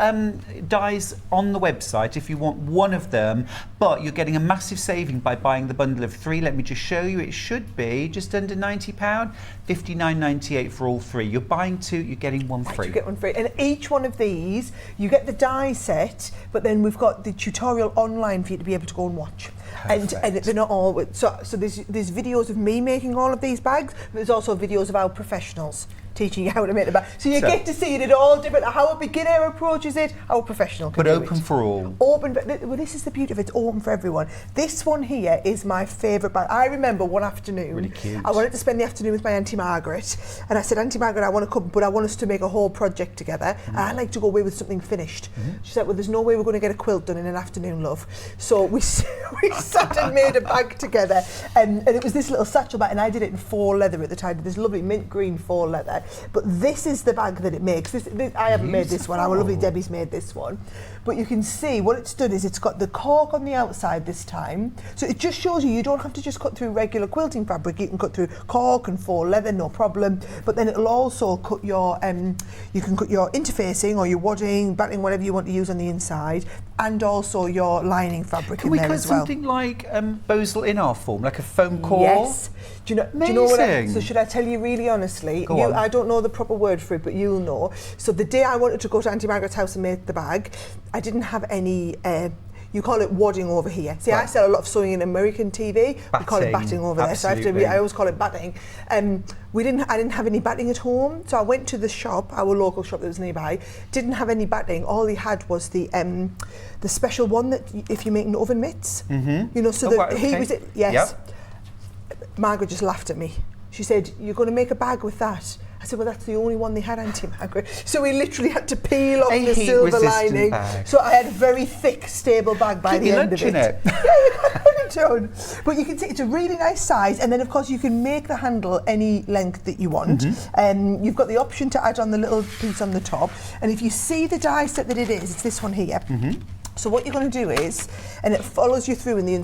dies on the website if you want one of them, but you're getting a massive saving by buying the bundle of 3. Let me just show you. It should be just under £90, $59.98 for all 3. You're buying 2, you're getting 1 free. You get 1 free. And each one of these, you get the die set, but then we've got the tutorial online for you to be able to go and watch. And they're not all... So there's videos of me making all of these bags, but there's also videos of our professionals teaching you how to make the bag. So you get to see it at all different, how a beginner approaches it, how a professional can do it. But open for all. Open, well, this is the beauty of it, it's open for everyone. This one here is my favourite bag. I remember one afternoon, really cute. I wanted to spend the afternoon with my Auntie Margaret, and I said, Auntie Margaret, I want to come, but I want us to make a whole project together, and I like to go away with something finished. She said, well, there's no way we're going to get a quilt done in an afternoon, love. So we sat and made a bag together, and it was this little satchel bag, and I did it in faux leather at the time, this lovely mint green faux leather. But this is the bag that it makes. This I haven't made this one. Our lovely Debbie's made this one. But you can see what it's done is it's got the cork on the outside this time. So it just shows you don't have to just cut through regular quilting fabric. You can cut through cork and faux leather, no problem. But then it'll also cut your, you can cut your interfacing or your wadding, battling, whatever you want to use on the inside, and also your lining fabric in there as well. Can we cut something like Bosel in our form, like a foam core? Yes. Do you know what so should I tell you really honestly? Go on. I don't know the proper word for it, but you'll know. So the day I wanted to go to Auntie Margaret's house and make the bag, I didn't have any You call it wadding over here. See, I sell a lot of sewing in American TV. We call it batting over there. So I always call it batting. I didn't have any batting at home, so I went to the shop, our local shop that was nearby. Didn't have any batting. All he had was the special one that if you're making oven mitts, you know. So he was it. Yes. Yep. Margaret just laughed at me. She said, "You're going to make a bag with that?" I said, well, that's the only one they had, Auntie Margaret. So we literally had to peel off the silver lining. Bag. So I had a very thick, stable bag by the end of it. Yeah, you got it done. But you can see it's a really nice size. And then, of course, you can make the handle any length that you want. You've got the option to add on the little piece on the top. And if you see the die set that it is, it's this one here. So what you're going to do is, and it follows you through in the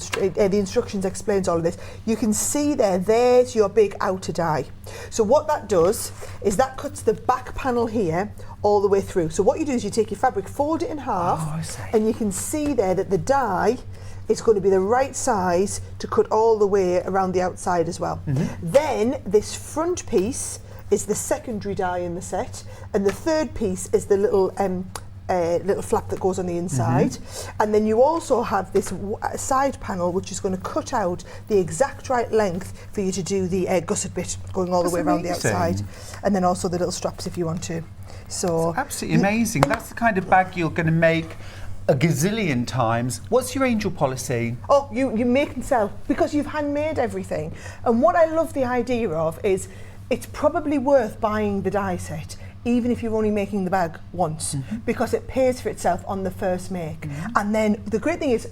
instructions explains all of this, you can see there's your big outer die. So what that does is that cuts the back panel here all the way through. So what you do is you take your fabric, fold it in half, and you can see there that the die is going to be the right size to cut all the way around the outside as well. Then this front piece is the secondary die in the set, and the third piece is the little flap that goes on the inside, and then you also have this side panel which is going to cut out the exact right length for you to do the gusset bit going all the way around the outside, and then also the little straps if you want to. So it's absolutely amazing. That's the kind of bag you're going to make a gazillion times. What's your angel policy? Oh, you make and sell because you've handmade everything. And what I love the idea of is it's probably worth buying the die set even if you're only making the bag once, because it pays for itself on the first make. And then the great thing is,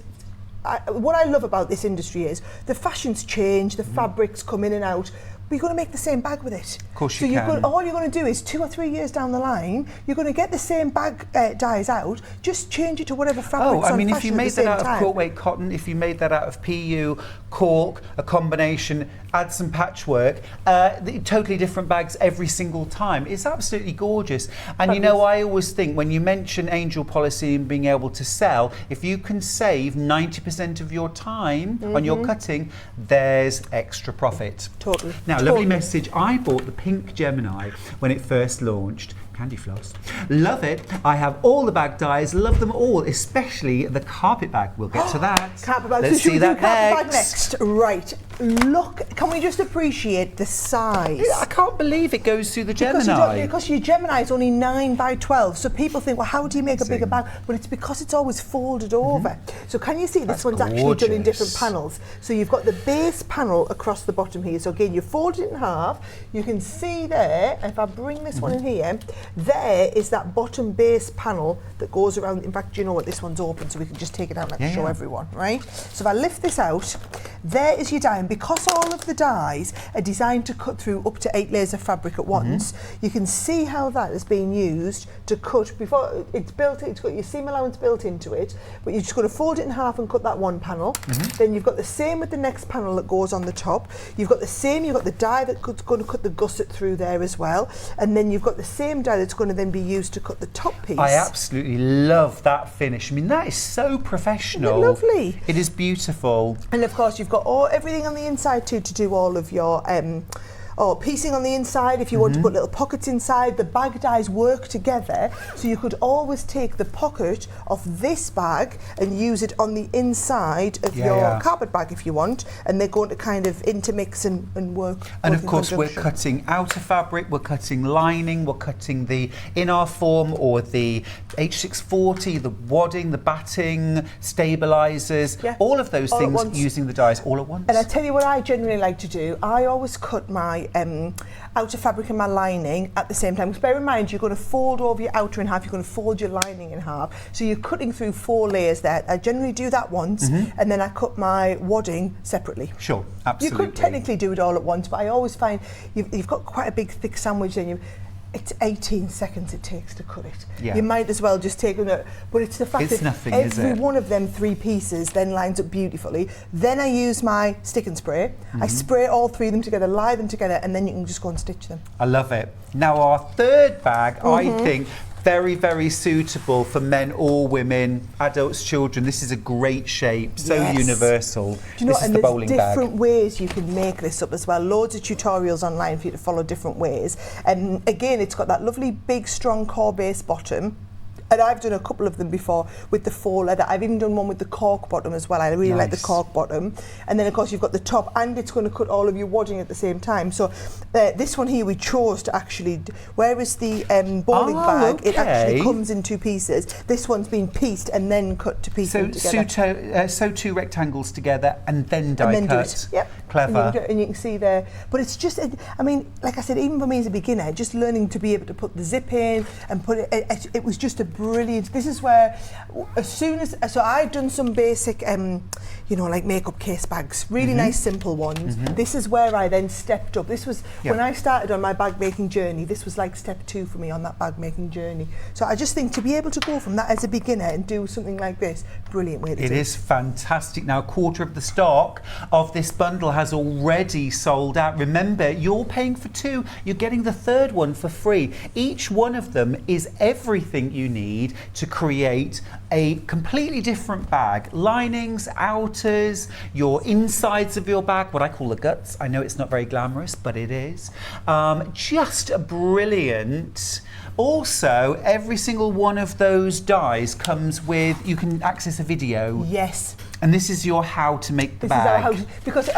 what I love about this industry is the fashions change, the fabrics come in and out, but you're going to make the same bag with it. Of course you can. All you're going to do is 2 or 3 years down the line, you're going to get the same bag dyes out, just change it to whatever fabric's on fashion if you made that out of quiltweight cotton, if you made that out of PU, cork, a combination, add some patchwork, totally different bags every single time. It's absolutely gorgeous. And you know, I always think when you mention angel policy and being able to sell, if you can save 90% of your time on your cutting, there's extra profit. Totally. Now, lovely message. I bought the pink Gemini when it first launched. Candy floss. Love it. I have all the bag dyes, love them all, especially the carpet bag. We'll get to that. Carpet bag. Let's see that carpet bag next. Right. Look, can we just appreciate the size? Yeah, I can't believe it goes through the Gemini. Because your Gemini is only 9 by 12, so people think, well, how do you make a bigger bag? But it's because it's always folded over. So can you see this one's actually done in different panels? So you've got the base panel across the bottom here. So again, you fold it in half. You can see there, if I bring this one in here, there is that bottom base panel that goes around. In fact, you know what? This one's open, so we can just take it out and show everyone, right? So if I lift this out, there is your die. And because all of the dies are designed to cut through up to 8 layers of fabric at once, you can see how that is being used to cut before it's built. It's got your seam allowance built into it, but you're just going to fold it in half and cut that one panel. Then you've got the same with the next panel that goes on the top. You've got the same. You've got the die that's going to cut the gusset through there as well, and then you've got the same die that's going to then be used to cut the top piece. I absolutely love that finish. I mean, that is so professional. Isn't it lovely? It is beautiful. And of course, you've got everything on the inside too to do all of your piecing on the inside. If you want to put little pockets inside, the bag dies work together, so you could always take the pocket of this bag and use it on the inside of your carpet bag if you want, and they're going to kind of intermix and work. And of course, we're cutting outer fabric, we're cutting lining, we're cutting the in-our form or the H640, the wadding, the batting, stabilizers, all of those things using the dies all at once. And I tell you what I generally like to do, I always cut my outer fabric and my lining at the same time. Because bear in mind, you're going to fold over your outer in half, you're going to fold your lining in half. So you're cutting through 4 layers there. I generally do that once, and then I cut my wadding separately. Sure, absolutely. You could technically do it all at once, but I always find you've got quite a big thick sandwich then. It's 18 seconds it takes to cut it. You might as well just take it, but it's the fact that every one of them 3 pieces then lines up beautifully. Then I use my stick and spray. I spray all 3 of them together, lie them together, and then you can just go and stitch them. I love it. Now our third bag, I think, very, very suitable for men or women, adults, children. This is a great shape, so universal. Do you know, this is the bowling bag. There's different ways you can make this up as well. Loads of tutorials online for you to follow different ways. And again, it's got that lovely big strong core base bottom. And I've done a couple of them before with the faux leather. I've even done one with the cork bottom as well. I really like the cork bottom. And then of course you've got the top, and it's going to cut all of your wadding at the same time. So this one here we chose to actually, whereas the bowling bag, it actually comes in 2 pieces. This one's been pieced and then cut to pieces together. Sew 2 rectangles together and then die and then cut. do it. Yep. Clever. And you can see there. But it's just, I mean, like I said, even for me as a beginner, just learning to be able to put the zip in and put it was just a brilliant, this is where, as soon as, so I'd done some basic, you know, like makeup case bags, really nice simple ones. This is where I then stepped up. This was, when I started on my bag making journey, this was like step 2 for me on that bag making journey. So I just think to be able to go from that as a beginner and do something like this, brilliant way to do it. It is fantastic. Now, a quarter of the stock of this bundle has already sold out. Remember, you're paying for 2, you're getting the 3rd one for free. Each one of them is everything you need to create a completely different bag. Linings, outers, your insides of your bag, what I call the guts. I know it's not very glamorous, but it is. Just brilliant. Also, every single one of those dies comes with, you can access a video. Yes. And this is your how to make the This bag. is our how, because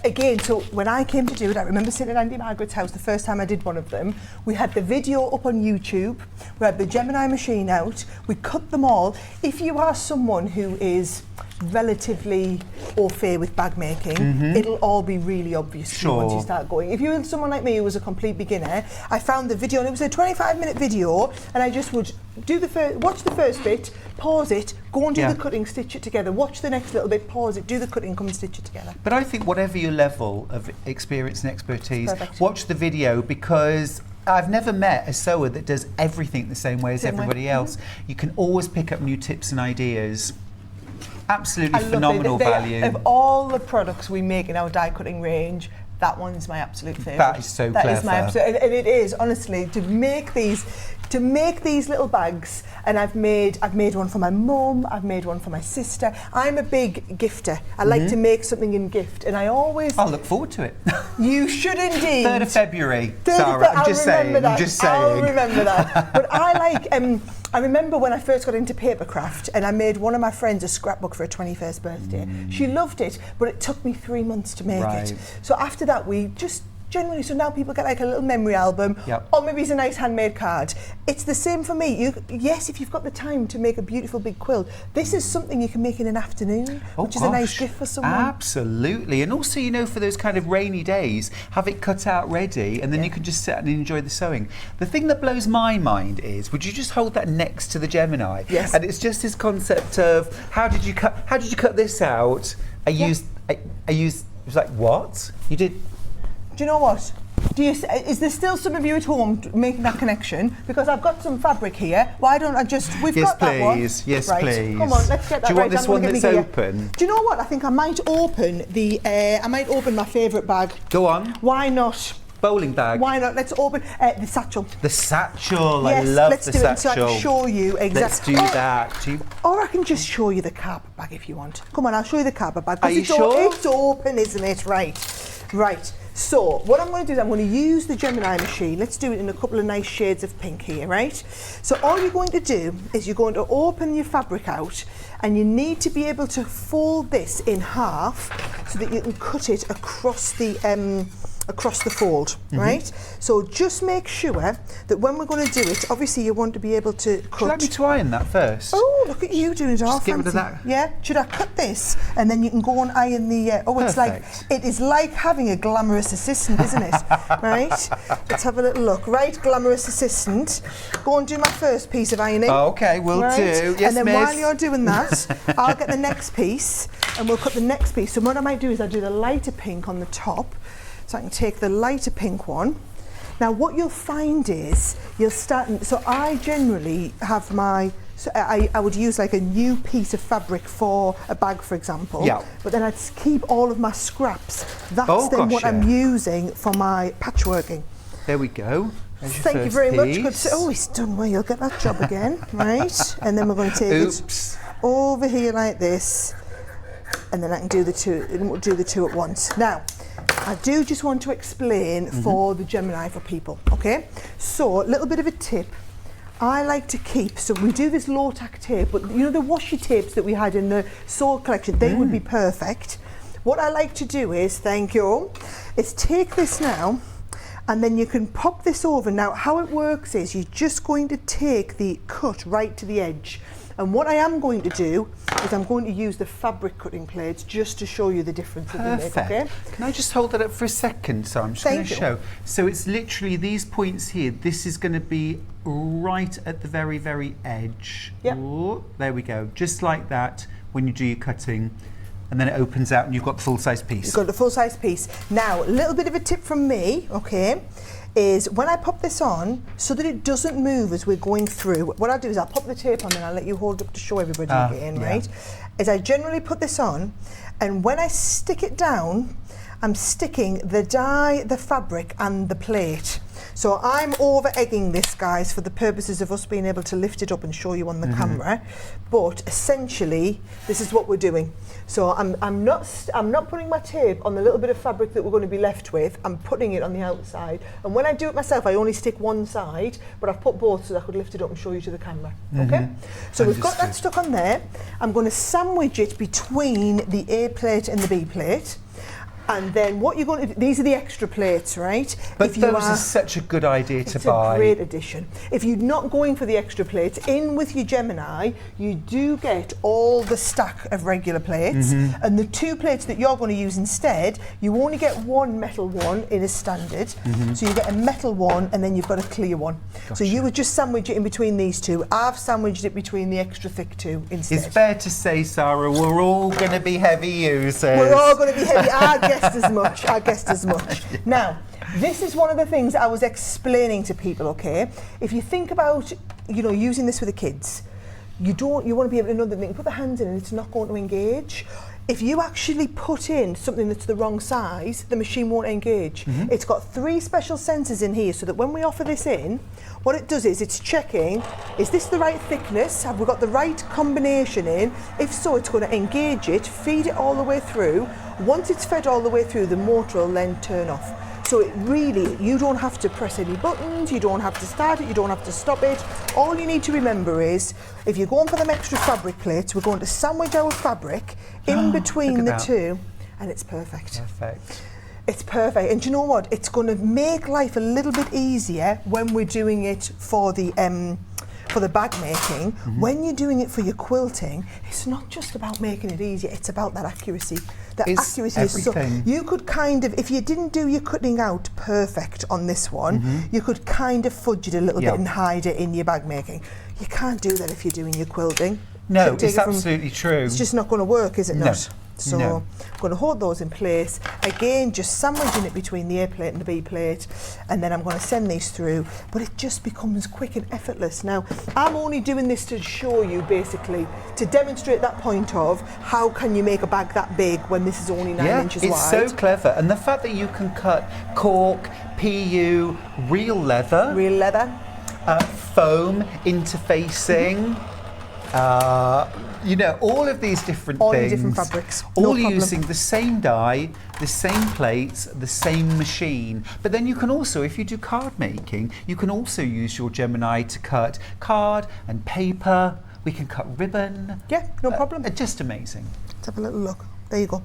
again, so when I came to do it, I remember sitting at Andy Margaret's house the first time I did one of them. We had the video up on YouTube, we had the Gemini machine out, we cut them all. If you are someone who is relatively au fait with bag making, it'll all be really obvious to you once you start going. If you're someone like me who was a complete beginner, I found the video and it was a 25-minute video, and I just would do watch the first bit, pause it, go and do the cutting, stitch it together, watch the next little bit, pause it, do the cutting, come and stitch it together. But I think whatever your level of experience and expertise, watch the video, because I've never met a sewer that does everything the same way as everybody else. You can always pick up new tips and ideas. Absolutely phenomenal value. Of all the products we make in our die cutting range, that one's my absolute favourite. That is so clever. That is my absolute, and it is, honestly, to make these little bags, and I've made one for my mum, I've made one for my sister. I'm a big gifter. I like to make something in gift, and I always... I'll look forward to it. You should indeed. 3rd of February, Sarah, I'm just saying. I'll remember that. But I like... I remember when I first got into papercraft, and I made one of my friends a scrapbook for her 21st birthday. She loved it, but it took me 3 months to make it. So after that, we just generally, so now people get like a little memory album, or maybe it's a nice handmade card. It's the same for me. Yes, if you've got the time to make a beautiful big quilt, this is something you can make in an afternoon, which is a nice gift for someone. Absolutely. And also, you know, for those kind of rainy days, have it cut out ready, and then you can just sit and enjoy the sewing. The thing that blows my mind is, would you just hold that next to the Gemini? Yes. And it's just this concept of, how did you cut this out? I used, it was like, what? You did... Do you know what? Is there still some of you at home making that connection? Because I've got some fabric here. Why don't I just... We've got that one. Yes, please. Come on, let's get that right. Do you want this one that's open? Do you know what? I think I might open my favourite bag. Go on. Why not? Bowling bag. Why not? Let's open the satchel. The satchel. Yes, I love let's the do satchel. it so I can show you exactly. Let's do that. Or I can just show you the carpet bag if you want. Come on, I'll show you the carpet bag. Are you sure? It's open, isn't it? Right. So what I'm going to do is I'm going to use the Gemini machine. Let's do it in a couple of nice shades of pink here, right? So all you're going to do is you're going to open your fabric out, and you need to be able to fold this in half so that you can cut it across the fold, right? So just make sure that when we're going to do it, obviously you want to be able to cut... Would you like me to iron that first? Oh, look at you doing it all fancy. Get rid of that. Yeah, should I cut this? And then you can go and iron the... it is like having a glamorous assistant, isn't it? Right? Let's have a little look. Right, glamorous assistant. Go and do my first piece of ironing. Oh, okay, will do. Yes, and then miss. while you're doing that, I'll get the next piece, and we'll cut the next piece. So what I might do is I'll do the lighter pink on the top. So I can take the lighter pink one. Now what you'll find is so I generally have I would use like a new piece of fabric for a bag, for example. Yeah. But then I'd keep all of my scraps. That's what I'm using for my patchworking. There we go. Thank you very much. Good. Oh, it's done well. You'll get that job again, right? And then we're going to take it over here like this, and then I can do the two at once. Now, I do just want to explain for the Gemini for people, okay? So, a little bit of a tip. I like to keep, so we do this low tack tape, but you know the washi tapes that we had in the Soul collection, they would be perfect. What I like to do is, thank you, is take this now, and then you can pop this over. Now, how it works is you're just going to take the cut right to the edge. And what I am going to do is I'm going to use the fabric cutting plates just to show you the difference that they make, okay? Can I just hold that up for a second? So I'm just going to show. So it's literally these points here. This is going to be right at the very, very edge. Yep. Ooh, there we go. Just like that when you do your cutting. And then it opens out and you've got the full-size piece. You've got the full-size piece. Now, a little bit of a tip from me, okay, is when I pop this on, so that it doesn't move as we're going through, what I'll do is I'll pop the tape on and I'll let you hold up to show everybody again, right? Is I generally put this on, and when I stick it down, I'm sticking the dye, the fabric and the plate. So I'm over egging this, guys, for the purposes of us being able to lift it up and show you on the camera. But essentially, this is what we're doing. So I'm not putting my tape on the little bit of fabric that we're going to be left with. I'm putting it on the outside. And when I do it myself, I only stick one side, but I've put both so that I could lift it up and show you to the camera. Okay? So we've got that stuck on there. I'm going to sandwich it between the A plate and the B plate. And then what you're going to do, these are the extra plates, right? But those are such a good idea to buy. It's a great addition. If you're not going for the extra plates, in with your Gemini, you do get all the stack of regular plates. And the 2 plates that you're going to use instead, you only get one metal one in a standard. So you get a metal one and then you've got a clear one. Gotcha. So you would just sandwich it in between these 2. I've sandwiched it between the extra thick 2 instead. It's fair to say, Sarah, we're all going to be heavy users. We're all going to be heavy. I guessed as much. Now, this is one of the things I was explaining to people, okay? If you think about, you know, using this with the kids, you want to be able to know that they can put their hands in and it's not going to engage. If you actually put in something that's the wrong size, the machine won't engage. It's got 3 special sensors in here so that when we offer this in, what it does is it's checking, is this the right thickness? Have we got the right combination in? If so, it's going to engage it, feed it all the way through. Once it's fed all the way through, the motor will then turn off. So it really, you don't have to press any buttons, you don't have to start it, you don't have to stop it. All you need to remember is, if you're going for them extra fabric plates, we're going to sandwich our fabric in between the 2, and it's perfect. Perfect. It's perfect. And do you know what? It's going to make life a little bit easier when we're doing it for the bag making. When you're doing it for your quilting, it's not just about making it easier, it's about that accuracy. That accuracy is so, you could kind of, if you didn't do your cutting out perfect on this one, you could kind of fudge it a little bit and hide it in your bag making. You can't do that if you're doing your quilting. No, it's absolutely true. It's just not going to work, is it not? So No. I'm going to hold those in place. Again, just sandwiching it between the A plate and the B plate, and then I'm going to send these through, but it just becomes quick and effortless. Now, I'm only doing this to show you, basically, to demonstrate that point of how can you make a bag that big when this is only 9 inches wide. It's so clever. And the fact that you can cut cork, PU, real leather, foam, interfacing, you know, all of these different things. All the different fabrics. All using the same dye, the same plates, the same machine. But then you can also, if you do card making, you can also use your Gemini to cut card and paper. We can cut ribbon. Yeah, no problem. Just amazing. Let's have a little look. There you go.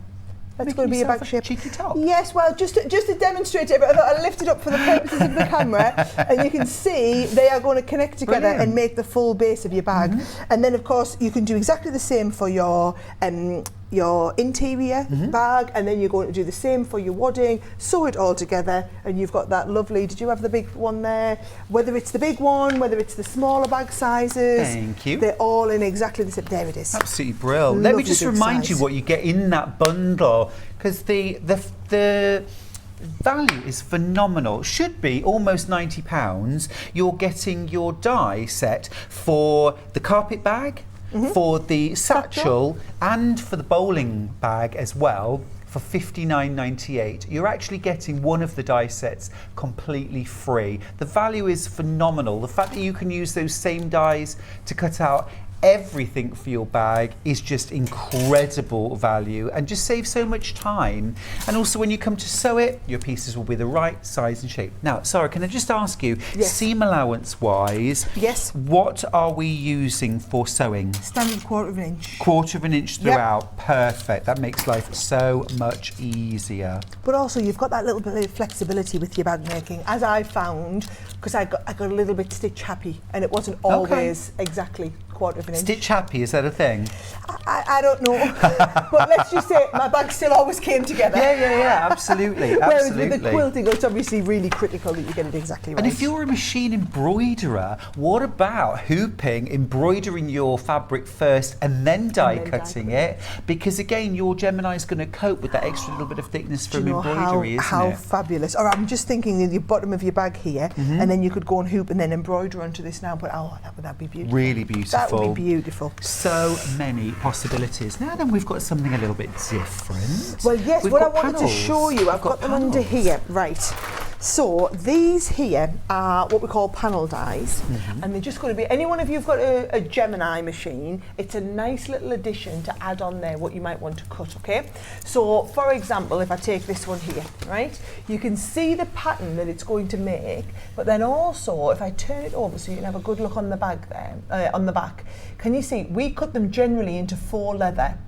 That's Making going to be your yourself bag a shape. cheeky top. Yes, well, just to demonstrate it, but I thought I'd lift it up for the purposes of the camera, and you can see they are going to connect together and make the full base of your bag. And then, of course, you can do exactly the same for your interior bag, and then you're going to do the same for your wadding, sew it all together, and you've got that lovely, did you have the big one there? Whether it's the big one, whether it's the smaller bag sizes, thank you. They're all in exactly the same. There it is. Absolutely brilliant. Let me just remind you what you get in that bundle, because the value is phenomenal. Should be almost £90. You're getting your dye set for the carpet bag, for the satchel, and for the bowling bag as well, for £59.98. You're actually getting one of the die sets completely free. The value is phenomenal. The fact that you can use those same dies to cut out everything for your bag is just incredible value and just saves so much time. And also when you come to sew it, your pieces will be the right size and shape. Now, Sarah, can I just ask you, Yes. seam allowance wise, Yes. what are we using for sewing? Standard 1/4 inch. 1/4 inch throughout. Perfect. That makes life so much easier. But also you've got that little bit of flexibility with your bag making, as I found, because I got a little bit stitch happy and it wasn't always exactly 1/4 inch. Stitch happy, is that a thing? I don't know, but let's just say my bag still always came together. Yeah, absolutely. Whereas with the quilting, it's obviously really critical that you get it exactly right. And if you're a machine embroiderer, what about hooping, embroidering your fabric first and then die cutting it? Because again, your Gemini's going to cope with that extra little bit of thickness from embroidery, how isn't it? fabulous. Or I'm just thinking in the bottom of your bag here, and then you could go and hoop and then embroider onto this now, but that'd be beautiful. Really beautiful. That would be beautiful. So many possibilities. Now then, we've got something a little bit different. Well, yes, We've what I got wanted to panels. show you, I've We've got them under panels. here. Right. So these here are what we call panel dies, and they're just going to be, any one of you who've got a Gemini machine, it's a nice little addition to add on there what you might want to cut, okay? So for example, if I take this one here, right, you can see the pattern that it's going to make, but then also if I turn it over so you can have a good look on the bag there, on the back, can you see we cut them generally into 4 leather,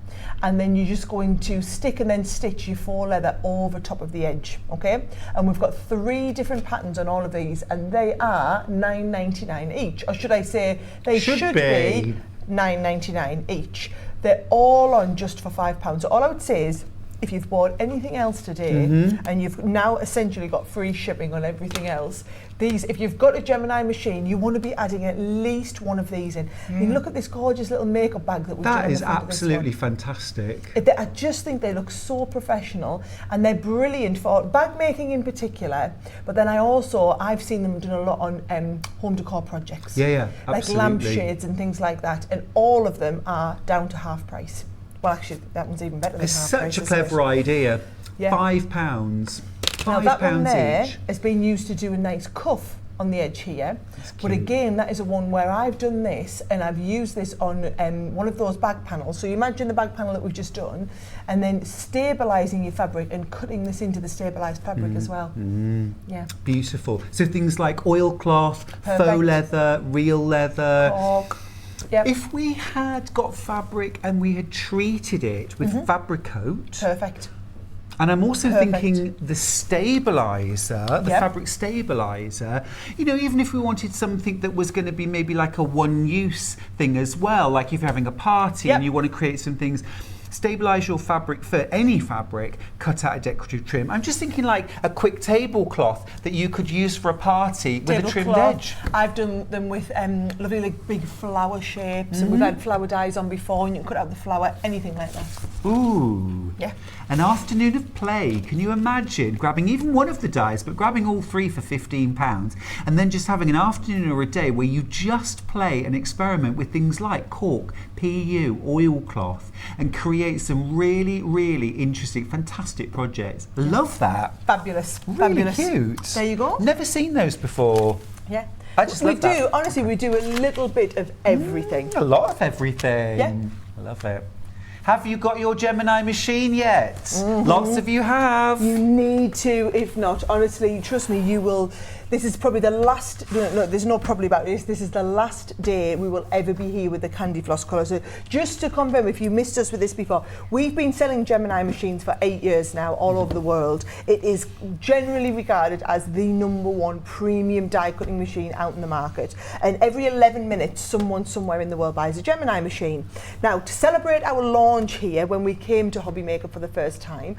and then you're just going to stick and then stitch your 4 leather over top of the edge, okay? And we've got 3 different patterns on all of these, and they are $9.99 each, or should I say they should be $9.99 each. They're all on just for £5. So all I would say is, if you've bought anything else today and you've now essentially got free shipping on everything else, these, if you've got a Gemini machine, you want to be adding at least one of these in. I mean, look at this gorgeous little makeup bag that we've done. That is absolutely fantastic. I just think they look so professional, and they're brilliant for bag making in particular, but then I've seen them done a lot on home decor projects. Yeah, like absolutely. lampshades and things like that, and all of them are down to half price. Well, actually, that one's even better than It's half price. such a clever idea. Yeah. £5. Now that one £5 there each. has been used to do a nice cuff on the edge here. But again, that is a one where I've done this and I've used this on one of those bag panels. So you imagine the bag panel that we've just done, and then stabilising your fabric and cutting this into the stabilised fabric as well. Yeah. Beautiful. So things like oilcloth, faux Perfect. leather, real leather. Cork. Yep. If we had got fabric and we had treated it with Fabricoat, Perfect. and I'm also Perfect. thinking the stabiliser, the Yep. fabric stabiliser, you know, even if we wanted something that was going to be maybe like a one-use thing as well, like if you're having a party Yep. and you want to create some things, stabilise your fabric for any fabric, cut out a decorative trim. I'm just thinking like a quick tablecloth that you could use for a party with a trimmed Tablecloth. edge. I've done them with lovely like big flower shapes, and we've had flower dies on before, and you can cut out the flower, anything like that. Ooh. Yeah. An afternoon of play. Can you imagine grabbing even one of the dies, but grabbing all 3 for £15, and then just having an afternoon or a day where you just play and experiment with things like cork, PU, oilcloth, and create some really, really interesting, fantastic projects. Love that. Fabulous. Really Fabulous. cute. There you go. Never seen those before. Yeah. I just love that. Honestly, we do a little bit of everything. A lot of everything. Yeah. I love it. Have you got your Gemini machine yet? Lots of you have. You need to, if not, honestly, trust me, you will. This is probably the last, no, there's no probably about this, this is the last day we will ever be here with the candy floss colour. So just to confirm, if you missed us with this before, we've been selling Gemini machines for 8 years now all over the world. It is generally regarded as the #1 premium die cutting machine out in the market. And every 11 minutes, someone somewhere in the world buys a Gemini machine. Now, to celebrate our launch here, when we came to Hobby Maker for the first time,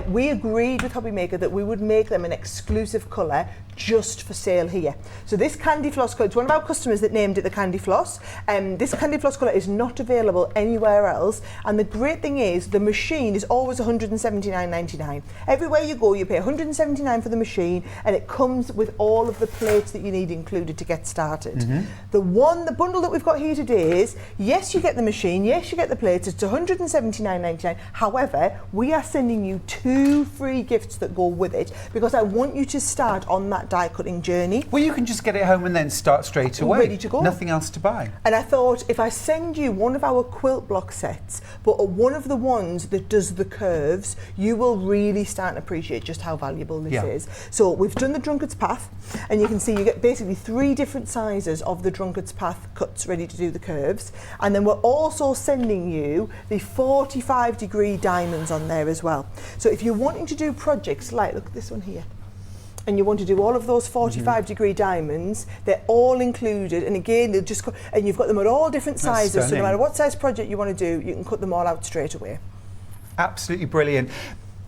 we agreed with Hobby Maker that we would make them an exclusive colour just for sale here. So this candy floss colour, it's one of our customers that named it the candy floss. This candy floss colour is not available anywhere else, and the great thing is the machine is always $179.99. Everywhere you go you pay $179 for the machine, and it comes with all of the plates that you need included to get started. The bundle that we've got here today is, yes, you get the machine, yes, you get the plates, it's $179.99. However, we are sending you 2 free gifts that go with it, because I want you to start on that die cutting cutting journey. Well, you can just get it home and then start straight away. Ready to go. Nothing else to buy. And I thought, if I send you one of our quilt block sets, but one of the ones that does the curves, you will really start to appreciate just how valuable this is. So we've done the Drunkard's Path, and you can see you get basically 3 different sizes of the Drunkard's Path cuts ready to do the curves. And then we're also sending you the 45-degree diamonds on there as well. So if you're wanting to do projects like, look at this one here, and you want to do all of those 45-degree diamonds, they're all included. And again, they'll just and you've got them at all different sizes. So no matter what size project you want to do, you can cut them all out straight away. Absolutely brilliant.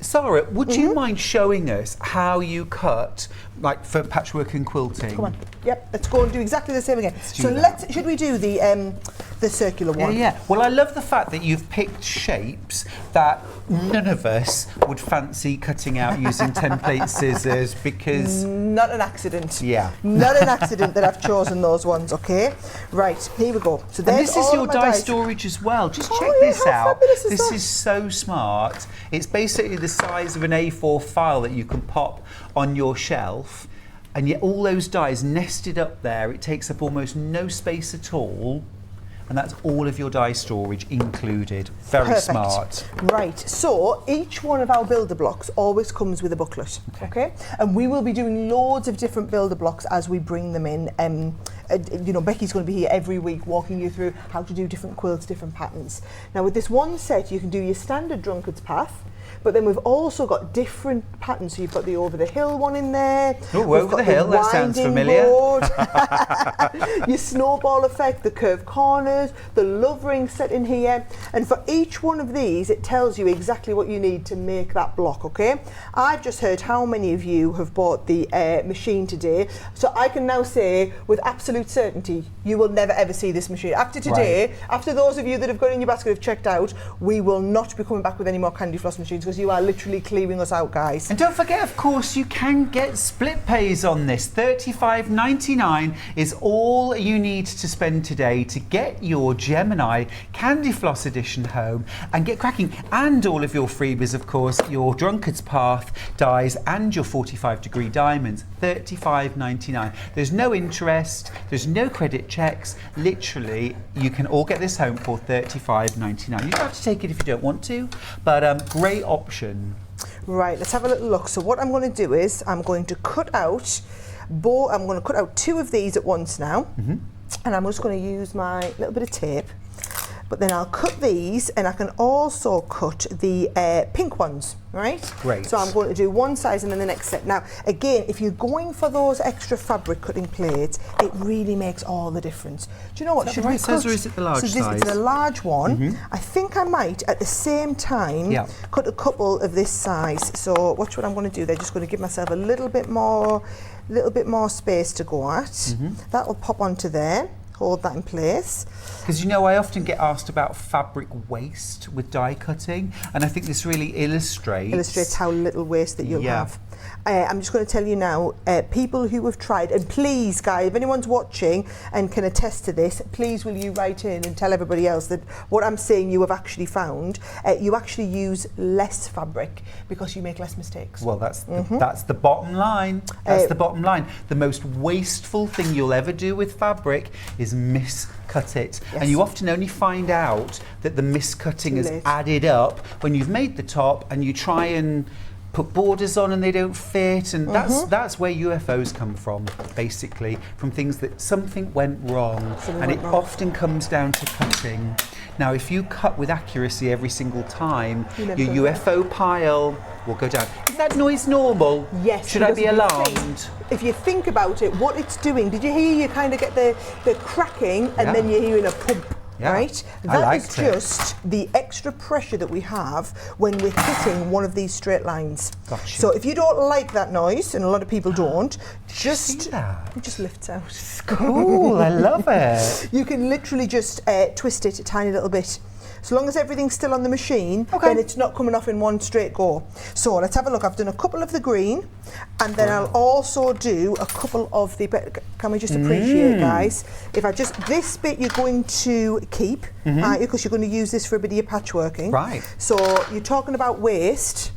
Sarah, would you mind showing us how you cut, like for patchwork and quilting? Come on. Yep, let's go and do exactly the same again. Should we do the circular one? Yeah. Well, I love the fact that you've picked shapes that none of us would fancy cutting out using template scissors, because... Not an accident. Yeah. Not an accident that I've chosen those ones, okay? Right, here we go. So and this is your die storage as well. Just check this out. This is so smart. It's basically the size of an A4 file that you can pop on your shelf, and yet all those dies nested up there. It takes up almost no space at all, and that's all of your die storage included. Very smart. Right, so each one of our builder blocks always comes with a booklet, okay? And we will be doing loads of different builder blocks as we bring them in. You know, Becky's going to be here every week walking you through how to do different quilts, different patterns. Now with this one set, you can do your standard Drunkard's Path, but then we've also got different patterns. So you've got the over the hill one in there. Oh, over the hill, that sounds familiar. Your snowball effect, the curved corners, the love ring set in here. And for each one of these, it tells you exactly what you need to make that block, okay? I've just heard how many of you have bought the machine today. So I can now say with absolute certainty, you will never ever see this machine. After today, after those of you that have got in your basket have checked out, we will not be coming back with any more candy floss machines, because you are literally clearing us out, guys. And don't forget, of course, you can get split pays on this. $35.99 is all you need to spend today to get your Gemini Candy Floss edition home and get cracking. And all of your freebies, of course, your Drunkard's Path dies and your 45-degree diamonds. $35.99. There's no interest, there's no credit checks. Literally, you can all get this home for $35.99. You don't have to take it if you don't want to, but great option. Right, let's have a little look. So what I'm going to do is I'm going to cut out 2 of these at once now, and I'm just going to use my little bit of tape. But then I'll cut these, and I can also cut the pink ones, right? Great. So I'm going to do one size and then the next set. Now, again, if you're going for those extra fabric cutting plates, it really makes all the difference. Do you know what? Is that the right size, or is it the large size? It's the large one. I think I might, at the same time, cut a couple of this size. So watch what I'm going to do. They're just going to give myself a little bit more space to go at. That will pop onto there. Hold that in place. Because you know, I often get asked about fabric waste with die cutting, and I think this really illustrates how little waste that you'll have. I'm just going to tell you now, people who have tried, and please guys, if anyone's watching and can attest to this, please will you write in and tell everybody else that what I'm saying you have actually found. You actually use less fabric because you make less mistakes. Well, that's the bottom line. That's the bottom line. The most wasteful thing you'll ever do with fabric is miscut it. And you often only find out that the miscutting has added up when you've made the top and you try and put borders on and they don't fit, and that's where UFOs come from, basically, from things that something went wrong, often comes down to cutting. Now, if you cut with accuracy every single time, your UFO pile will go down. Is that noise normal? Yes. Should I be alarmed? If you think about it, what it's doing, did you hear you kind of get the cracking and then you're hearing a pump? Right? That is just the extra pressure that we have when we're hitting one of these straight lines. Gotcha. So if you don't like that noise, and a lot of people don't, just it just lifts out. Cool, I love it. You can literally just twist it a tiny little bit. So long as everything's still on the machine, then it's not coming off in one straight go. So let's have a look. I've done a couple of the green, and then I'll also do a couple of the, can we just appreciate, guys? If I just, this bit you're going to keep, because you're going to use this for a bit of your patchworking. Right. So you're talking about waste.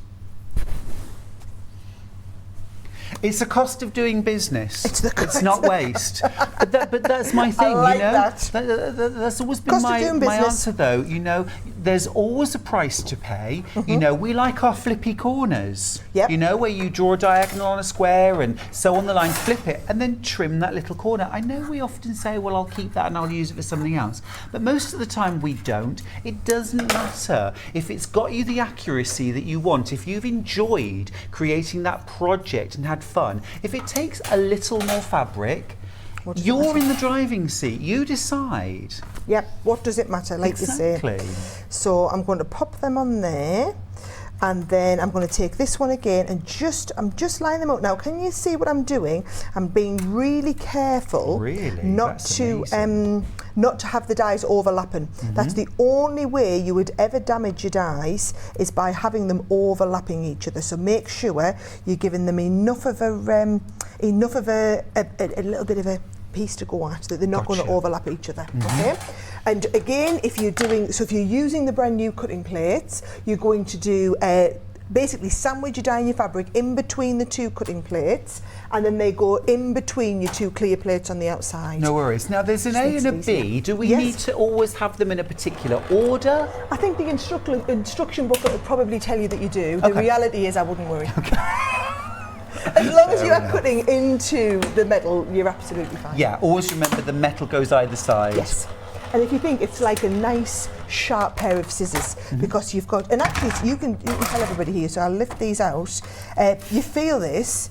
It's a cost of doing business. It's not waste. But that's my thing, like you know. that. That's always been Cost of doing my business. answer, though. You know, there's always a price to pay. You know, we like our flippy corners. Yep. You know, where you draw a diagonal on a square and sew on the line, flip it, and then trim that little corner. I know we often say, well, I'll keep that and I'll use it for something else. But most of the time we don't. It doesn't matter. If it's got you the accuracy that you want, if you've enjoyed creating that project and had fun, if it takes a little more fabric, you're in the driving seat. You decide. Yep, what does it matter, like Exactly. you say. So I'm going to pop them on there. And then I'm going to take this one again and I'm just lining them up. Now, can you see what I'm doing? I'm being really careful not to have the dies overlapping. That's the only way you would ever damage your dies, is by having them overlapping each other. So make sure you're giving them enough of a little bit of a piece to go at, that they're not going to overlap each other. Okay. And again, if you're using the brand new cutting plates, you're going to do basically sandwich your die in your fabric in between the two cutting plates, and then they go in between your two clear plates on the outside. No worries. Now there's an A and a B. Do we need to always have them in a particular order? I think the instruction booklet would probably tell you that you do. The reality is I wouldn't worry. As long as you are cutting into the metal, you're absolutely fine. Yeah, always remember the metal goes either side. Yes. And if you think it's like a nice sharp pair of scissors, because you've got, and actually you can tell everybody here, so I'll lift these out. You feel this,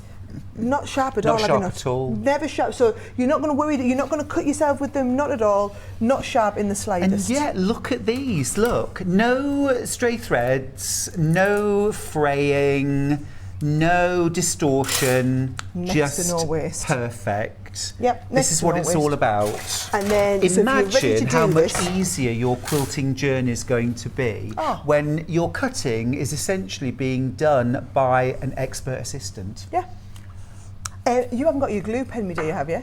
not sharp at all. Not sharp at all. Never sharp. So you're not going to worry that you're not going to cut yourself with them, not at all. Not sharp in the slightest. And yet, look at these. Look, no stray threads, no fraying, no distortion, just no waste. Perfect. Yep, this is what it's all about. And then, imagine how much easier your quilting journey is going to be when your cutting is essentially being done by an expert assistant. Yeah. You haven't got your glue pen, do you, have you?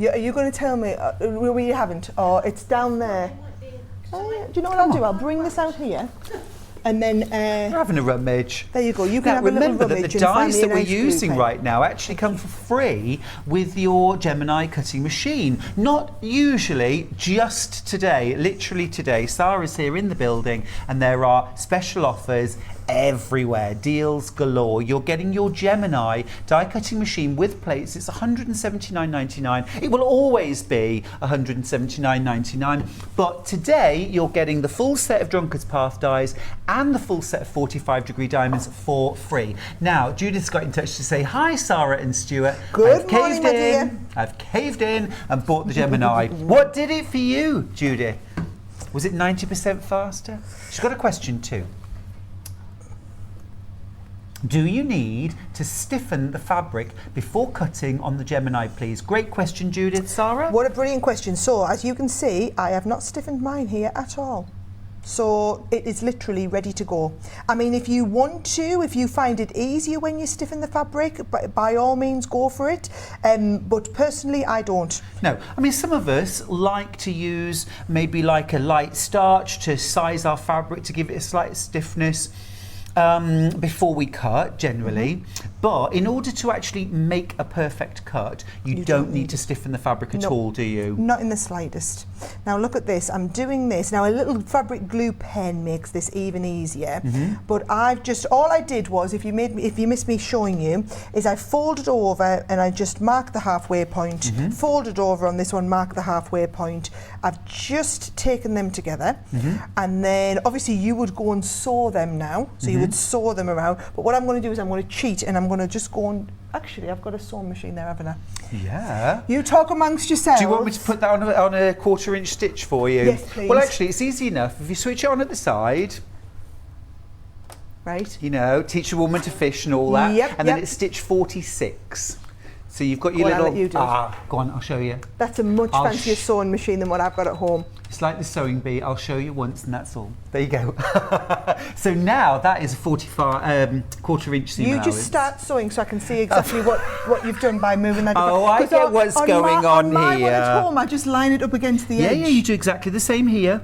Are you going to tell me where you haven't? Or it's down there. Oh, yeah. Do you know what I'll do? I'll bring this out here. And then we're having a rummage. There you go. You can have a little remember that rummage the dies that we're nice using right now actually come for free with your Gemini cutting machine. Not usually, just today, literally today. Sara's here in the building and there are special offers everywhere, deals galore. You're getting your Gemini die cutting machine with plates. It's $179.99. It will always be $179.99, but today you're getting the full set of Drunkard's Path dies and the full set of 45-degree diamonds for free. Now, Judith's got in touch to say, hi Sara and Stuart. Good morning, my dear. I've caved in and bought the Gemini. What did it for you, Judith? Was it 90% faster? She's got a question too. Do you need to stiffen the fabric before cutting on the Gemini, please? Great question, Judith. Sara? What a brilliant question. So, as you can see, I have not stiffened mine here at all. So, it is literally ready to go. I mean, if you want to, if you find it easier when you stiffen the fabric, by all means go for it. But personally, I don't. No. I mean, some of us like to use maybe like a light starch to size our fabric to give it a slight stiffness. Before we cut, generally, but in order to actually make a perfect cut, you don't need to stiffen the fabric at all, do you? Not in the slightest. Now look at this, I'm doing this. Now a little fabric glue pen makes this even easier, but all I did was, if you missed me showing you, is I folded over and I just marked the halfway point, folded over on this one, marked the halfway point. I've just taken them together, and then obviously you would go and sew them now, so you would sew them around, but what I'm going to do is I'm going to cheat and I'm going to just go and, actually I've got a sewing machine there, haven't I? Yeah. You talk amongst yourselves. Do you want me to put that on a 1/4 inch stitch for you? Yes, please. Well, actually, it's easy enough. If you switch it on at the side, right? You know, teach a woman to fish and all that. Yep, and then it's stitch 46. So you've got your Go on, I'll little. let you do it. Go on, I'll show you. That's a much fancier sewing machine than what I've got at home. It's like the sewing bee. I'll show you once, and that's all. There you go. So now that is a 1/4 inch seam You allowance. just start sewing so I can see exactly what you've done by moving that. Oh, I get what's going on my here. one at home, I just line it up against the edge. Yeah, you do exactly the same here.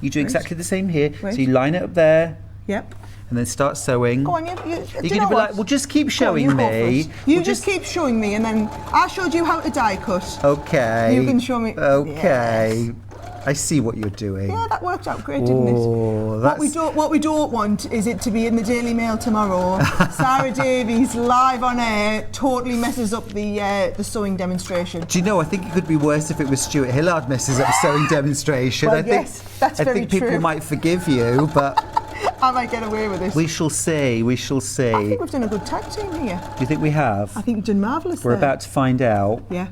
You do exactly the same here. Right. So you line it up there. Yep. and then start sewing. Go on, you're going you to know be what? like, well, just keep Go on, showing you go me. first. You We'll just keep showing me, and then I showed you how to die cut. Okay. You can show me. Okay. Yes. I see what you're doing. Yeah, that worked out great, didn't it? Oh, What we don't want is it to be in the Daily Mail tomorrow. Sara Davies live on air totally messes up the sewing demonstration. Do you know, I think it could be worse if it was Stuart Hillard messes up the sewing demonstration. Well, I think, yes, that's very think people true. might forgive you, but I might get away with this. we shall see. We shall see. I think we've done a good tag team here. Do you think we have? I think you've done marvellous. We're there. about to find out. Yeah.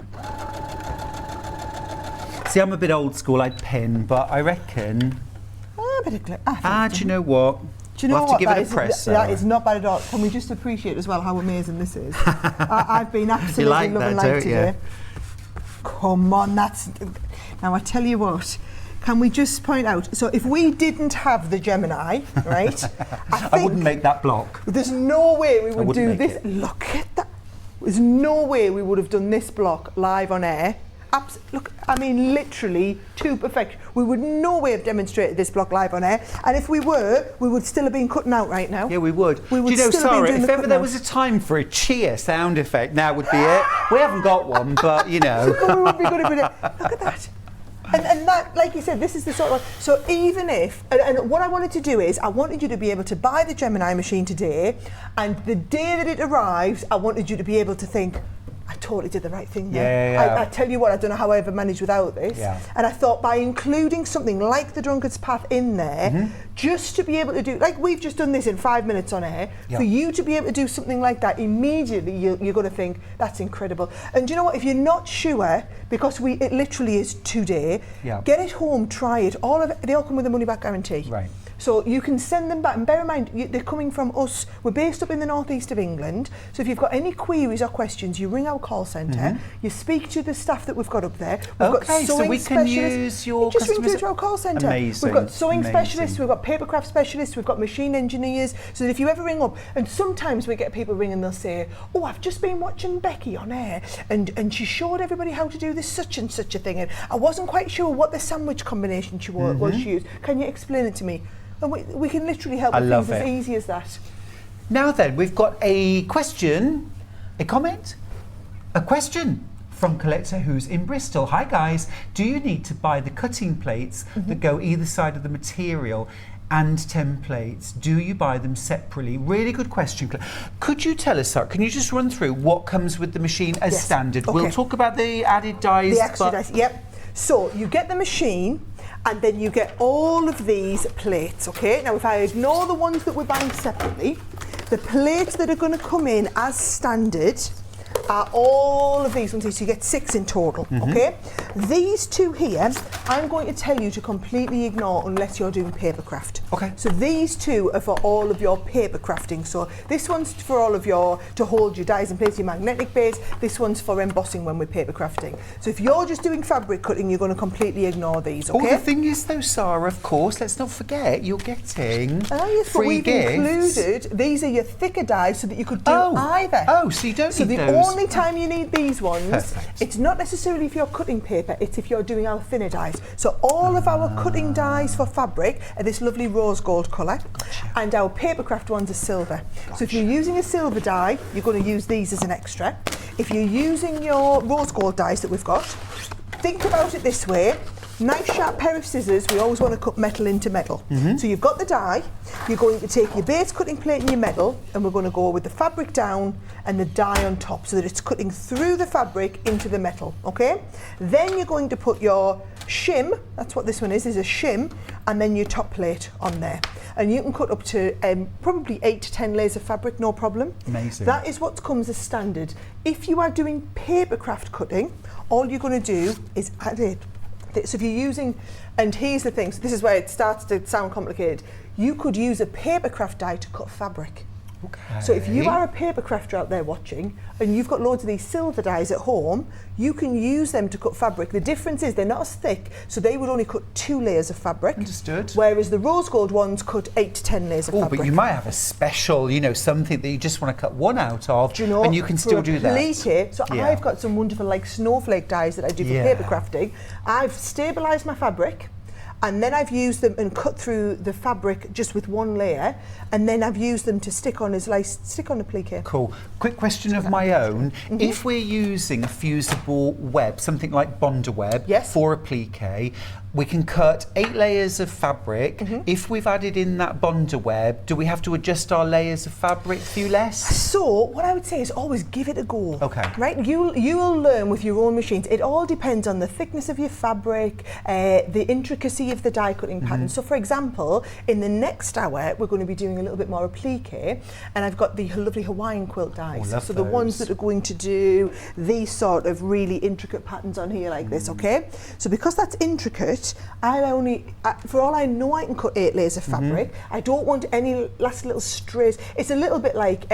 See, I'm a bit old school, I'd pin, but I reckon... A bit of glue. do you know what? Do you know we'll have what? to give That it a is- press. that is not bad at all. Can we just appreciate as well how amazing this is? I've been absolutely like loving that, life don't today. you? Come on, that's... Now, I tell you what, can we just point out, so if we didn't have the Gemini, right, I wouldn't make that block. there's no way we would wouldn't do make this. it. Look at that. There's no way we would have done this block live on air. Look, I mean, literally to perfection. We would no way have demonstrated this block live on air. And if we were, we would still have been cutting out right now. Yeah, we would. We would Do you know, still have been Sarah, doing if the ever cutting there out. was a time for a cheer sound effect, now would be it. We haven't got one, but, you know. We would be good at it. Look at that. And that, like you said, this is the sort of... So even if... And what I wanted to do is, I wanted you to be able to buy the Gemini machine today, and the day that it arrives, I wanted you to be able to think, I totally did the right thing there. Yeah. I tell you what, I don't know how I ever managed without this. Yeah. And I thought by including something like the Drunkard's Path in there, just to be able to do, like we've just done this in 5 minutes on air, Yeah. for you to be able to do something like that, immediately you're going to think, that's incredible. And do you know what, if you're not sure, because it literally is today, Yeah. get it home, try it. All of it, they all come with a money back guarantee. Right. So you can send them back, and bear in mind, they're coming from us. We're based up in the northeast of England, so if you've got any queries or questions, you ring our call centre, you speak to the staff that we've got up there. We've got Okay, so sewing we can specialists. use your You just ring customers- through to our call centre. Amazing, We've got sewing amazing. specialists, we've got papercraft specialists, we've got machine engineers, so that if you ever ring up, and sometimes we get people ring and they'll say, oh, I've just been watching Becky on air, and she showed everybody how to do this such and such a thing, and I wasn't quite sure what the sandwich combination she used. Can you explain it to me? And we can literally help I with love things as it. easy as that. Now then, we've got a question, a comment, a question from Collector who's in Bristol. Hi guys, do you need to buy the cutting plates that go either side of the material and templates? Do you buy them separately? Really good question. Could you tell us, Sarah, can you just run through what comes with the machine as Yes. standard? Okay. We'll talk about the added dies. The extra but- dice, yep. So you get the machine, and then you get all of these plates, okay? Now if I ignore the ones that we're buying separately, the plates that are going to come in as standard are all of these ones. So you get 6 in total, okay? These two here, I'm going to tell you to completely ignore unless you're doing papercraft. Okay. So these two are for all of your paper crafting. So this one's for all of your, to hold your dies and plates, your magnetic base. This one's for embossing when we're paper crafting. So if you're just doing fabric cutting, you're going to completely ignore these, okay? Oh, the thing is though, Sarah, of course, let's not forget, you're getting Yes, but free we've gifts. included, these are your thicker dies so that you could do either. Oh, so you don't So need the those. only time you need these ones, Perfect. it's not necessarily if you're cutting paper, it's if you're doing our thinner dies. So all of our cutting dies for fabric are this lovely rose gold colour, and our papercraft ones are silver. So if you're using a silver die, you're going to use these as an extra. If you're using your rose gold dies that we've got, think about it this way. Nice sharp pair of scissors, we always want to cut metal into metal. So you've got the die, you're going to take your base cutting plate and your metal, and we're going to go with the fabric down and the die on top so that it's cutting through the fabric into the metal, okay? Then you're going to put your shim, that's what this one is a shim, and then your top plate on there. And you can cut up to probably 8 to 10 layers of fabric, no problem. Amazing. That is what comes as standard. If you are doing papercraft cutting, all you're going to do is add it. So if you're using, and here's the thing, so this is where it starts to sound complicated, you could use a papercraft die to cut fabric. Okay. So if you are a paper crafter out there watching and you've got loads of these silver dies at home, you can use them to cut fabric. The difference is they're not as thick, so they would only cut 2 layers of fabric. Understood. Whereas the rose gold ones cut 8 to 10 layers of Oh, fabric. but you might have a special, something that you just want to cut one out of, Do you know, and you can for still a do that. plate, so Yeah. I've got some wonderful like snowflake dies that I do for Yeah. paper crafting. I've stabilised my fabric. and then I've used them and cut through the fabric just with one layer, and then I've used them to stick on a plique. Cool. Quick question of my own. If we're using a fusible web, something like Bonder web, Yes. for a plique, we can cut 8 layers of fabric. If we've added in that Bonder web, do we have to adjust our layers of fabric a few less? So what I would say is always give it a go. Okay. Right? You'll learn with your own machines. It all depends on the thickness of your fabric, the intricacy of the die cutting pattern. So for example, in the next hour, we're going to be doing a little bit more applique, and I've got the lovely Hawaiian quilt dies. love So the ones that are going to do these sort of really intricate patterns on here like this, okay? So because that's intricate, for all I know, I can cut 8 layers of fabric. I don't want any last little strays. It's a little bit like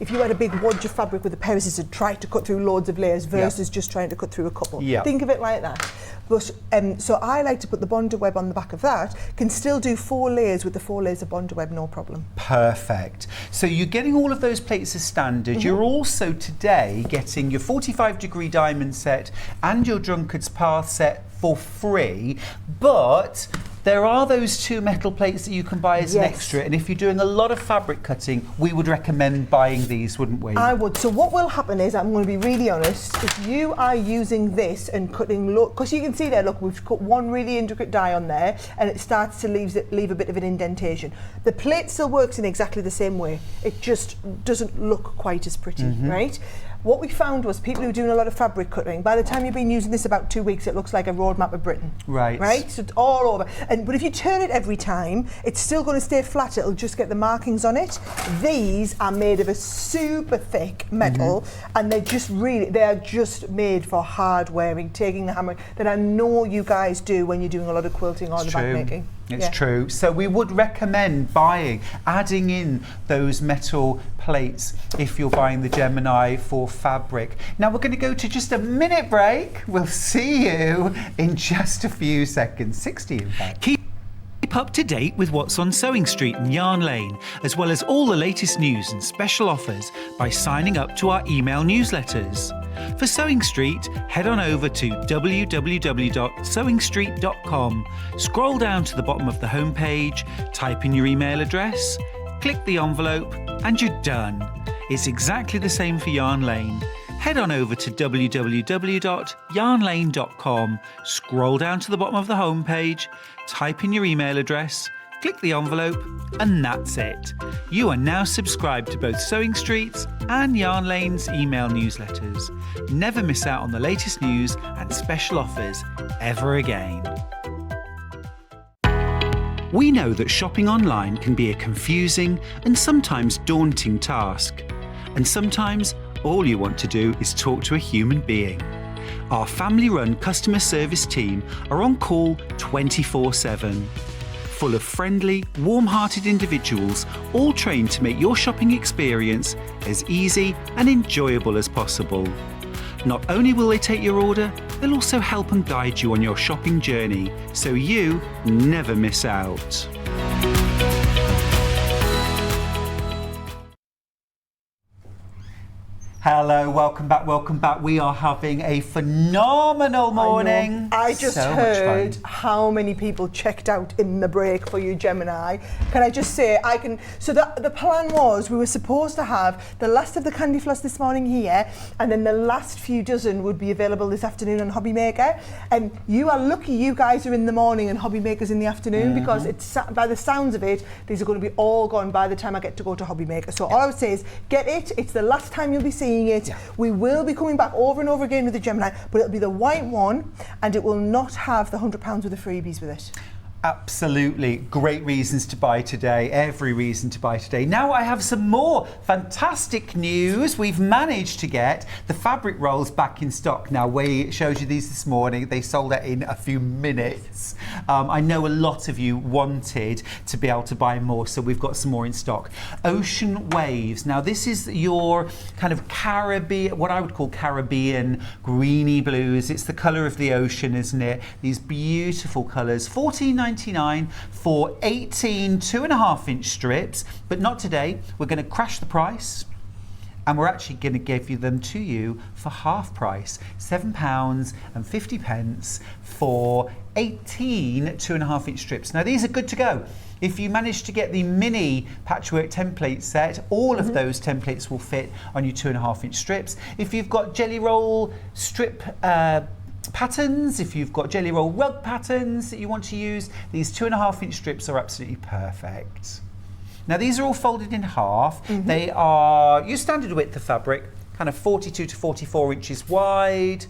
if you had a big wodge of fabric with a pair of scissors and tried to cut through loads of layers versus just trying to cut through a couple. Think of it like that. But so I like to put the Bonder web on the back of that. Can still do 4 layers with the 4 layers of Bonder web, no problem. Perfect. So you're getting all of those plates as standard. You're also today getting your 45-degree diamond set and your Drunkard's Path set for free, but there are those 2 metal plates that you can buy as an extra, and if you're doing a lot of fabric cutting, we would recommend buying these, wouldn't we? I would. So what will happen is, I'm going to be really honest, if you are using this and cutting, because you can see there, look, we've cut one really intricate die on there, and it starts to leave a bit of an indentation. The plate still works in exactly the same way. It just doesn't look quite as pretty, right? What we found was people who are doing a lot of fabric cutting, by the time you've been using this about 2 weeks, it looks like a roadmap of Britain. Right. Right? So it's all over. But if you turn it every time, it's still going to stay flat. It'll just get the markings on it. These are made of a super thick metal, and they are just made for hard wearing, taking the hammer that I know you guys do when you're doing a lot of quilting or the bag making. It's true. So we would recommend adding in those metal plates if you're buying the Gemini for fabric. Now we're going to go to just a minute break. We'll see you in just a few seconds. 60 in fact. Keep up to date with what's on Sewing Street and Yarn Lane, as well as all the latest news and special offers by signing up to our email newsletters. For Sewing Street, head on over to www.sewingstreet.com, scroll down to the bottom of the homepage, type in your email address, click the envelope, and you're done. It's exactly the same for Yarn Lane. Head on over to www.yarnlane.com, scroll down to the bottom of the homepage, type in your email address, click the envelope, and that's it. You are now subscribed to both Sewing Street's and Yarn Lane's email newsletters. Never miss out on the latest news and special offers ever again. We know that shopping online can be a confusing and sometimes daunting task. And sometimes all you want to do is talk to a human being. Our family-run customer service team are on call 24/7. Full of friendly, warm-hearted individuals, all trained to make your shopping experience as easy and enjoyable as possible. Not only will they take your order, they'll also help and guide you on your shopping journey, so you never miss out. Hello, welcome back. We are having a phenomenal morning. I just So much heard fun. how many people checked out in the break for you, Gemini. Can I just say, so the plan was we were supposed to have the last of the candy floss this morning here, and then the last few dozen would be available this afternoon on Hobby Maker. And you are lucky you guys are in the morning and Hobby Maker's in the afternoon, because it's, by the sounds of it, these are going to be all gone by the time I get to go to Hobby Maker. So all I would say is get it. It's the last time you'll be seeing it. We will be coming back over and over again with the Gemini, but it'll be the white one, and it will not have the £100 worth of freebies with it. Absolutely. Great reasons to buy today. Every reason to buy today. Now I have some more fantastic news. We've managed to get the fabric rolls back in stock. Now, we showed you these this morning. They sold out in a few minutes. I know a lot of you wanted to be able to buy more, so we've got some more in stock. Ocean Waves. Now, this is your kind of Caribbean, what I would call Caribbean greeny blues. It's the colour of the ocean, isn't it? These beautiful colours. $14.99 for 18 2.5-inch strips, but not today. We're going to crash the price And we're actually going to give them to you for half price, £7.50 for 18 2.5-inch strips. Now these are good to go. If you manage to get the mini patchwork template set, all of those templates will fit on your 2.5-inch strips. If you've got jelly roll strip patterns, if you've got jelly roll rug patterns that you want to use, these 2.5-inch strips are absolutely perfect. Now these are all folded in half. They are your standard width of fabric, kind of 42 to 44 inches wide.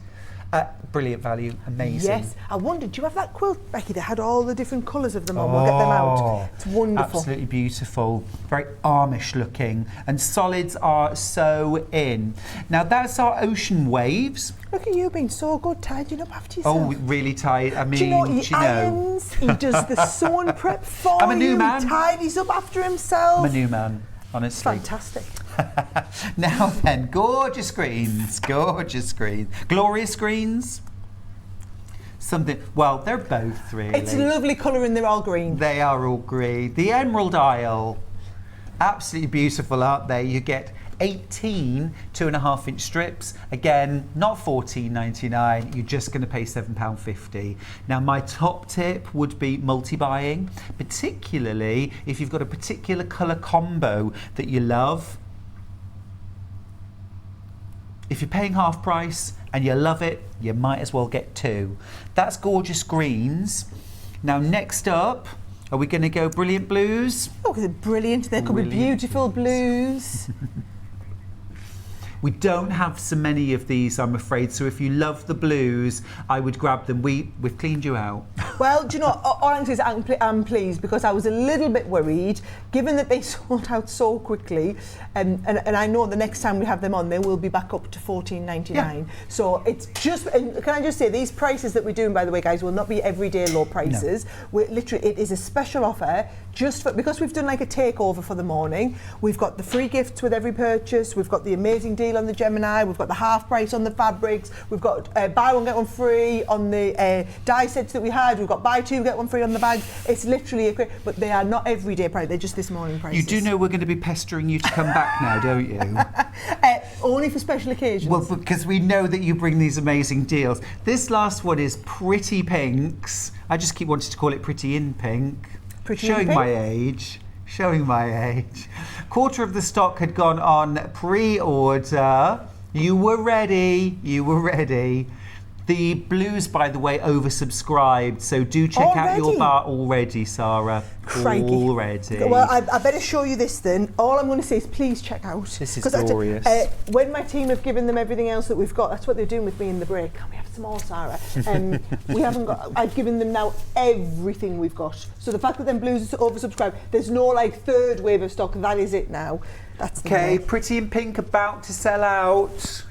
Brilliant value, amazing. Yes, I wondered, do you have that quilt, Becky, that had all the different colours of them on? We'll get them out. It's wonderful. Absolutely beautiful, very Amish looking, and solids are so in. Now that's our ocean waves. Look at you being so good, tidying up after yourself. Oh, really tight. I mean, do you know, he irons, he does the sewing prep for I'm a new man. He tidies up after himself. I'm a new man, honestly. Fantastic. Now then, gorgeous screens, glorious screens. Something, well, they're both really. It's a lovely colour and they're all green. They are all green. The Emerald Isle, absolutely beautiful, aren't they? You get 18 2.5-inch strips. Again, not $14.99. You're just going to pay £7.50. Now, my top tip would be multi-buying, particularly if you've got a particular colour combo that you love. If you're paying half price and you love it, you might as well get two. That's gorgeous greens. Now, next up, are we going to go brilliant blues? Oh, they're brilliant. There could be beautiful blues. We don't have so many of these, I'm afraid, so if you love the blues, I would grab them. We've cleaned you out. Well, do you know, all I'm saying is I'm pleased, because I was a little bit worried, given that they sold out so quickly, and I know the next time we have them on, they will be back up to $14.99. Yeah. So it's just, and can I just say, these prices that we're doing, by the way, guys, will not be everyday low prices. No. We're literally, it is a special offer, just for, because we've done like a takeover for the morning. We've got the free gifts with every purchase, we've got the amazing deal on the Gemini, we've got the half price on the fabrics, we've got buy one get one free on the dye sets that we had, we've got buy two get one free on the bags. It's literally a great, but they are not everyday price, they're just this morning prices. You do know we're going to be pestering you to come back now, don't you? Only for special occasions. Well, because we know that you bring these amazing deals. This last one is Pretty Pinks. I just keep wanting to call it Pretty in Pink. Showing my age. Quarter of the stock had gone on pre-order. You were ready. The blues, by the way, oversubscribed, so do check out your bar already, Sarah. Crikey. Already. Well, I better show you this then. All I'm going to say is please check out. This is glorious. When my team have given them everything else that we've got, that's what they're doing with me in the break. Can we have some more, Sarah? We haven't got, I've given them now everything we've got. So the fact that them blues are oversubscribed, there's no like third wave of stock, that is it now. That's okay, Pretty in Pink about to sell out.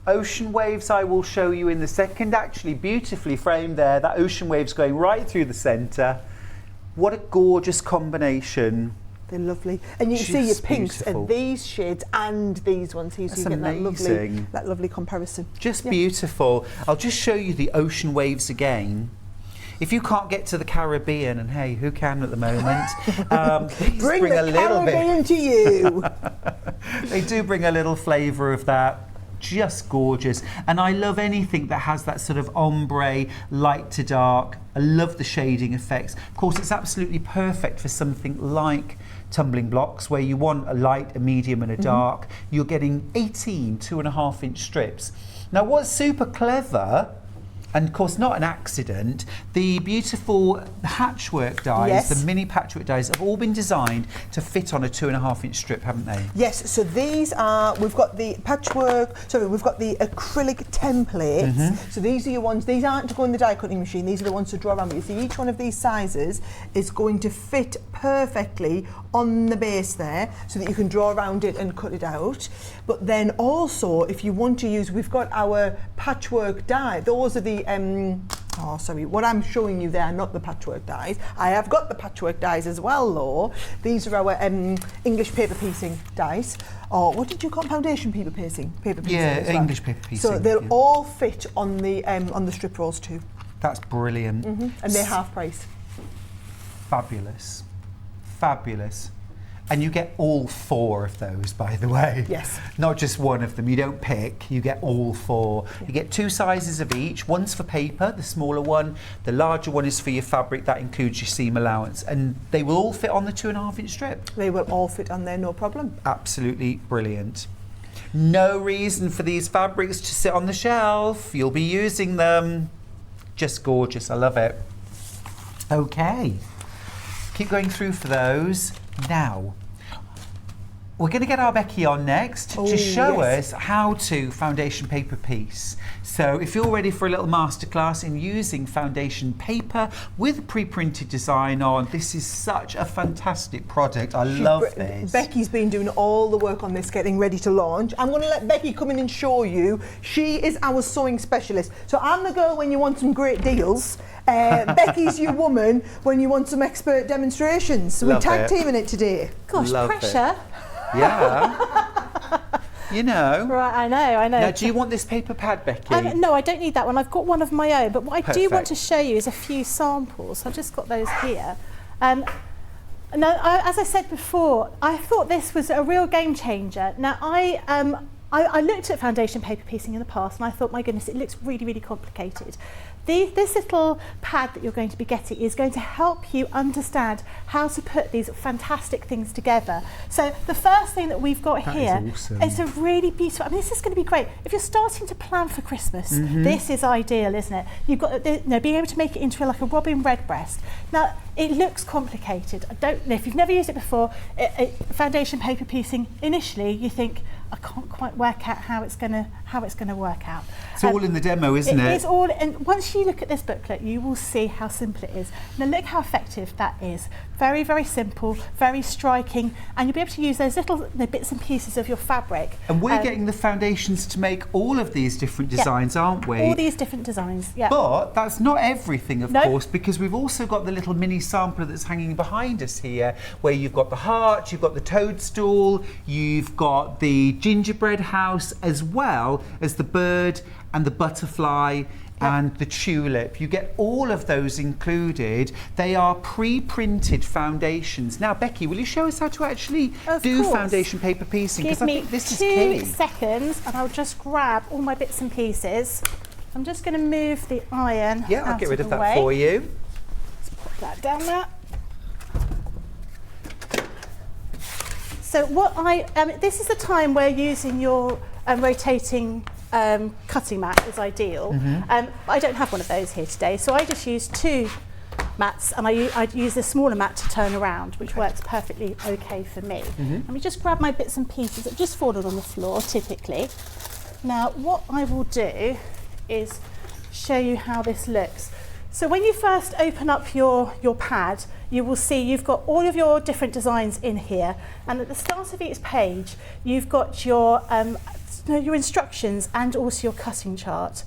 Ocean waves I will show you in the second, actually beautifully framed there. That ocean wave's going right through the centre. What a gorgeous combination. They're lovely. And you can see your pinks and these shades and these ones here, so you get that lovely comparison. Just beautiful. I'll just show you the ocean waves again. If you can't get to the Caribbean, and hey, who can at the moment? bring a little Caribbean to you. They do bring a little flavour of that. Just gorgeous, and I love anything that has that sort of ombre, light to dark. I love the shading effects. Of course, it's absolutely perfect for something like tumbling blocks, where you want a light, a medium and a dark. You're getting 18 2.5-inch strips. Now what's super clever, and of course not an accident, the beautiful patchwork dies, the mini patchwork dies, have all been designed to fit on a 2.5-inch strip, haven't they? Yes, so these are, we've got the patchwork, we've got the acrylic templates. So these are your ones, these aren't to go in the die cutting machine, these are the ones to draw around. But you see each one of these sizes is going to fit perfectly on the base there, so that you can draw around it and cut it out. But then also, if you want to use, we've got our patchwork die. Those are the what I'm showing you there are not the patchwork dies. I have got the patchwork dies as well, though. These are our English paper piecing dies. Or what did you call foundation paper piecing? Yeah, English paper piecing. So they'll all fit on the strip rolls too. That's brilliant. And they're half price. Fabulous. Fabulous. And you get all 4 of those, by the way. Yes. Not just one of them. You don't pick, you get all 4. You get 2 sizes of each. One's for paper, the smaller one. The larger one is for your fabric. That includes your seam allowance. And they will all fit on the 2.5-inch strip. They will all fit on there, no problem. Absolutely brilliant. No reason for these fabrics to sit on the shelf. You'll be using them. Just gorgeous. I love it. Okay. Keep going through for those. Now, we're going to get our Becky on next to show us how to foundation paper piece. So if you're ready for a little masterclass in using foundation paper with pre-printed design on, this is such a fantastic product. I love this. Becky's been doing all the work on this, getting ready to launch. I'm going to let Becky come in and show you. She is our sewing specialist. So I'm the girl when you want some great deals. Becky's your woman when you want some expert demonstrations. So we're tag teaming it today. Gosh, Love pressure. Yeah. You know. Right, I know. Now, do you want this paper pad, Becky? No, I don't need that one. I've got one of my own. But what I do want Perfect. to show you is a few samples. I've just got those here. Now, as I said before, I thought this was a real game changer. Now, I looked at foundation paper piecing in the past and I thought, my goodness, it looks really, really complicated. This little pad that you're going to be getting is going to help you understand how to put these fantastic things together. So the first thing that we've got here is a really beautiful, I mean, this is going to be great. If you're starting to plan for Christmas, this is ideal, isn't it? You've got, being able to make it into like a robin redbreast. Now, it looks complicated. I don't know, if you've never used it before, foundation paper piecing, initially you think, I can't quite work out how it's going to work out. It's all in the demo, isn't it? It is all, and once you look at this booklet, you will see how simple it is. Now look how effective that is. Very, very simple, very striking, and you'll be able to use those little bits and pieces of your fabric. And we're getting the foundations to make all of these different designs, aren't we? All these different designs, yeah. But that's not everything, of course, because we've also got the little mini sampler that's hanging behind us here, where you've got the heart, you've got the toadstool, you've got the gingerbread house, as well as the bird and the butterfly and the tulip. You get all of those included. They are pre-printed foundations. Now, Becky, will you show us how to actually do foundation paper piecing? Give I me think this is 2 key. seconds and I'll just grab all my bits and pieces. I'm just going to move the iron Yeah, I'll out get rid of the that way. for you. Let's put that down there. So this is the time where using your rotating cutting mat is ideal. I don't have one of those here today, so I just use 2 mats, and I use the smaller mat to turn around, which works perfectly okay for me. Let me just grab my bits and pieces that just fallen on the floor, typically. Now, what I will do is show you how this looks. So when you first open up your pad, you will see you've got all of your different designs in here, and at the start of each page you've got your instructions and also your cutting chart.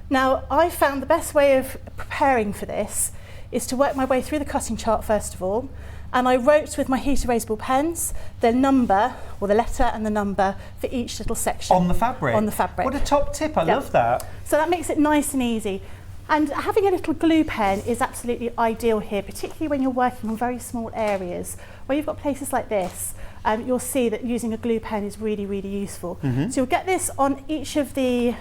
Now, I found the best way of preparing for this is to work my way through the cutting chart first of all, and I wrote with my heat erasable pens the number, or the letter and the number for each little section. On the fabric? On the fabric. What a top tip, I love that. So that makes it nice and easy. And having a little glue pen is absolutely ideal here, particularly when you're working on very small areas. Where you've got places like this, you'll see that using a glue pen is really, really useful. So you'll get this on each of the,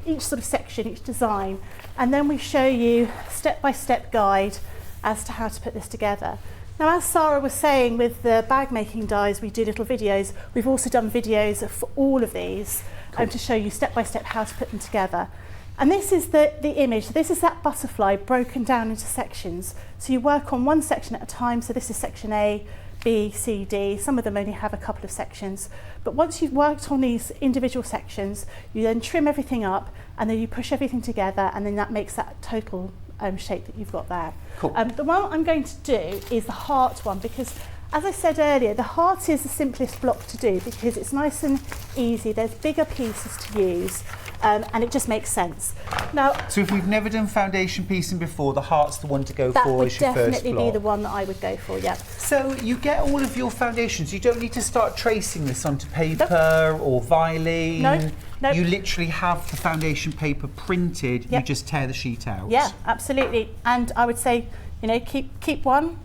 each sort of section, each design, and then we show you step-by-step guide as to how to put this together. Now, as Sara was saying, with the bag making dies, we do little videos. We've also done videos for all of these to show you step-by-step how to put them together. And this is the image. So this is that butterfly broken down into sections. So you work on one section at a time. So this is section A, B, C, D. Some of them only have a couple of sections. But once you've worked on these individual sections, you then trim everything up and then you push everything together, and then that makes that total shape that you've got there. Cool. The one I'm going to do is the heart one, because as I said earlier, the heart is the simplest block to do because it's nice and easy. There's bigger pieces to use. And it just makes sense. Now, so if we've never done foundation piecing before, the heart's the one to go for as your first block. That would definitely be the one that I would go for, yeah. So you get all of your foundations. You don't need to start tracing this onto paper or Vilene. No. You literally have the foundation paper printed. Yep. You just tear the sheet out. Yeah, absolutely. And I would say you know, keep one,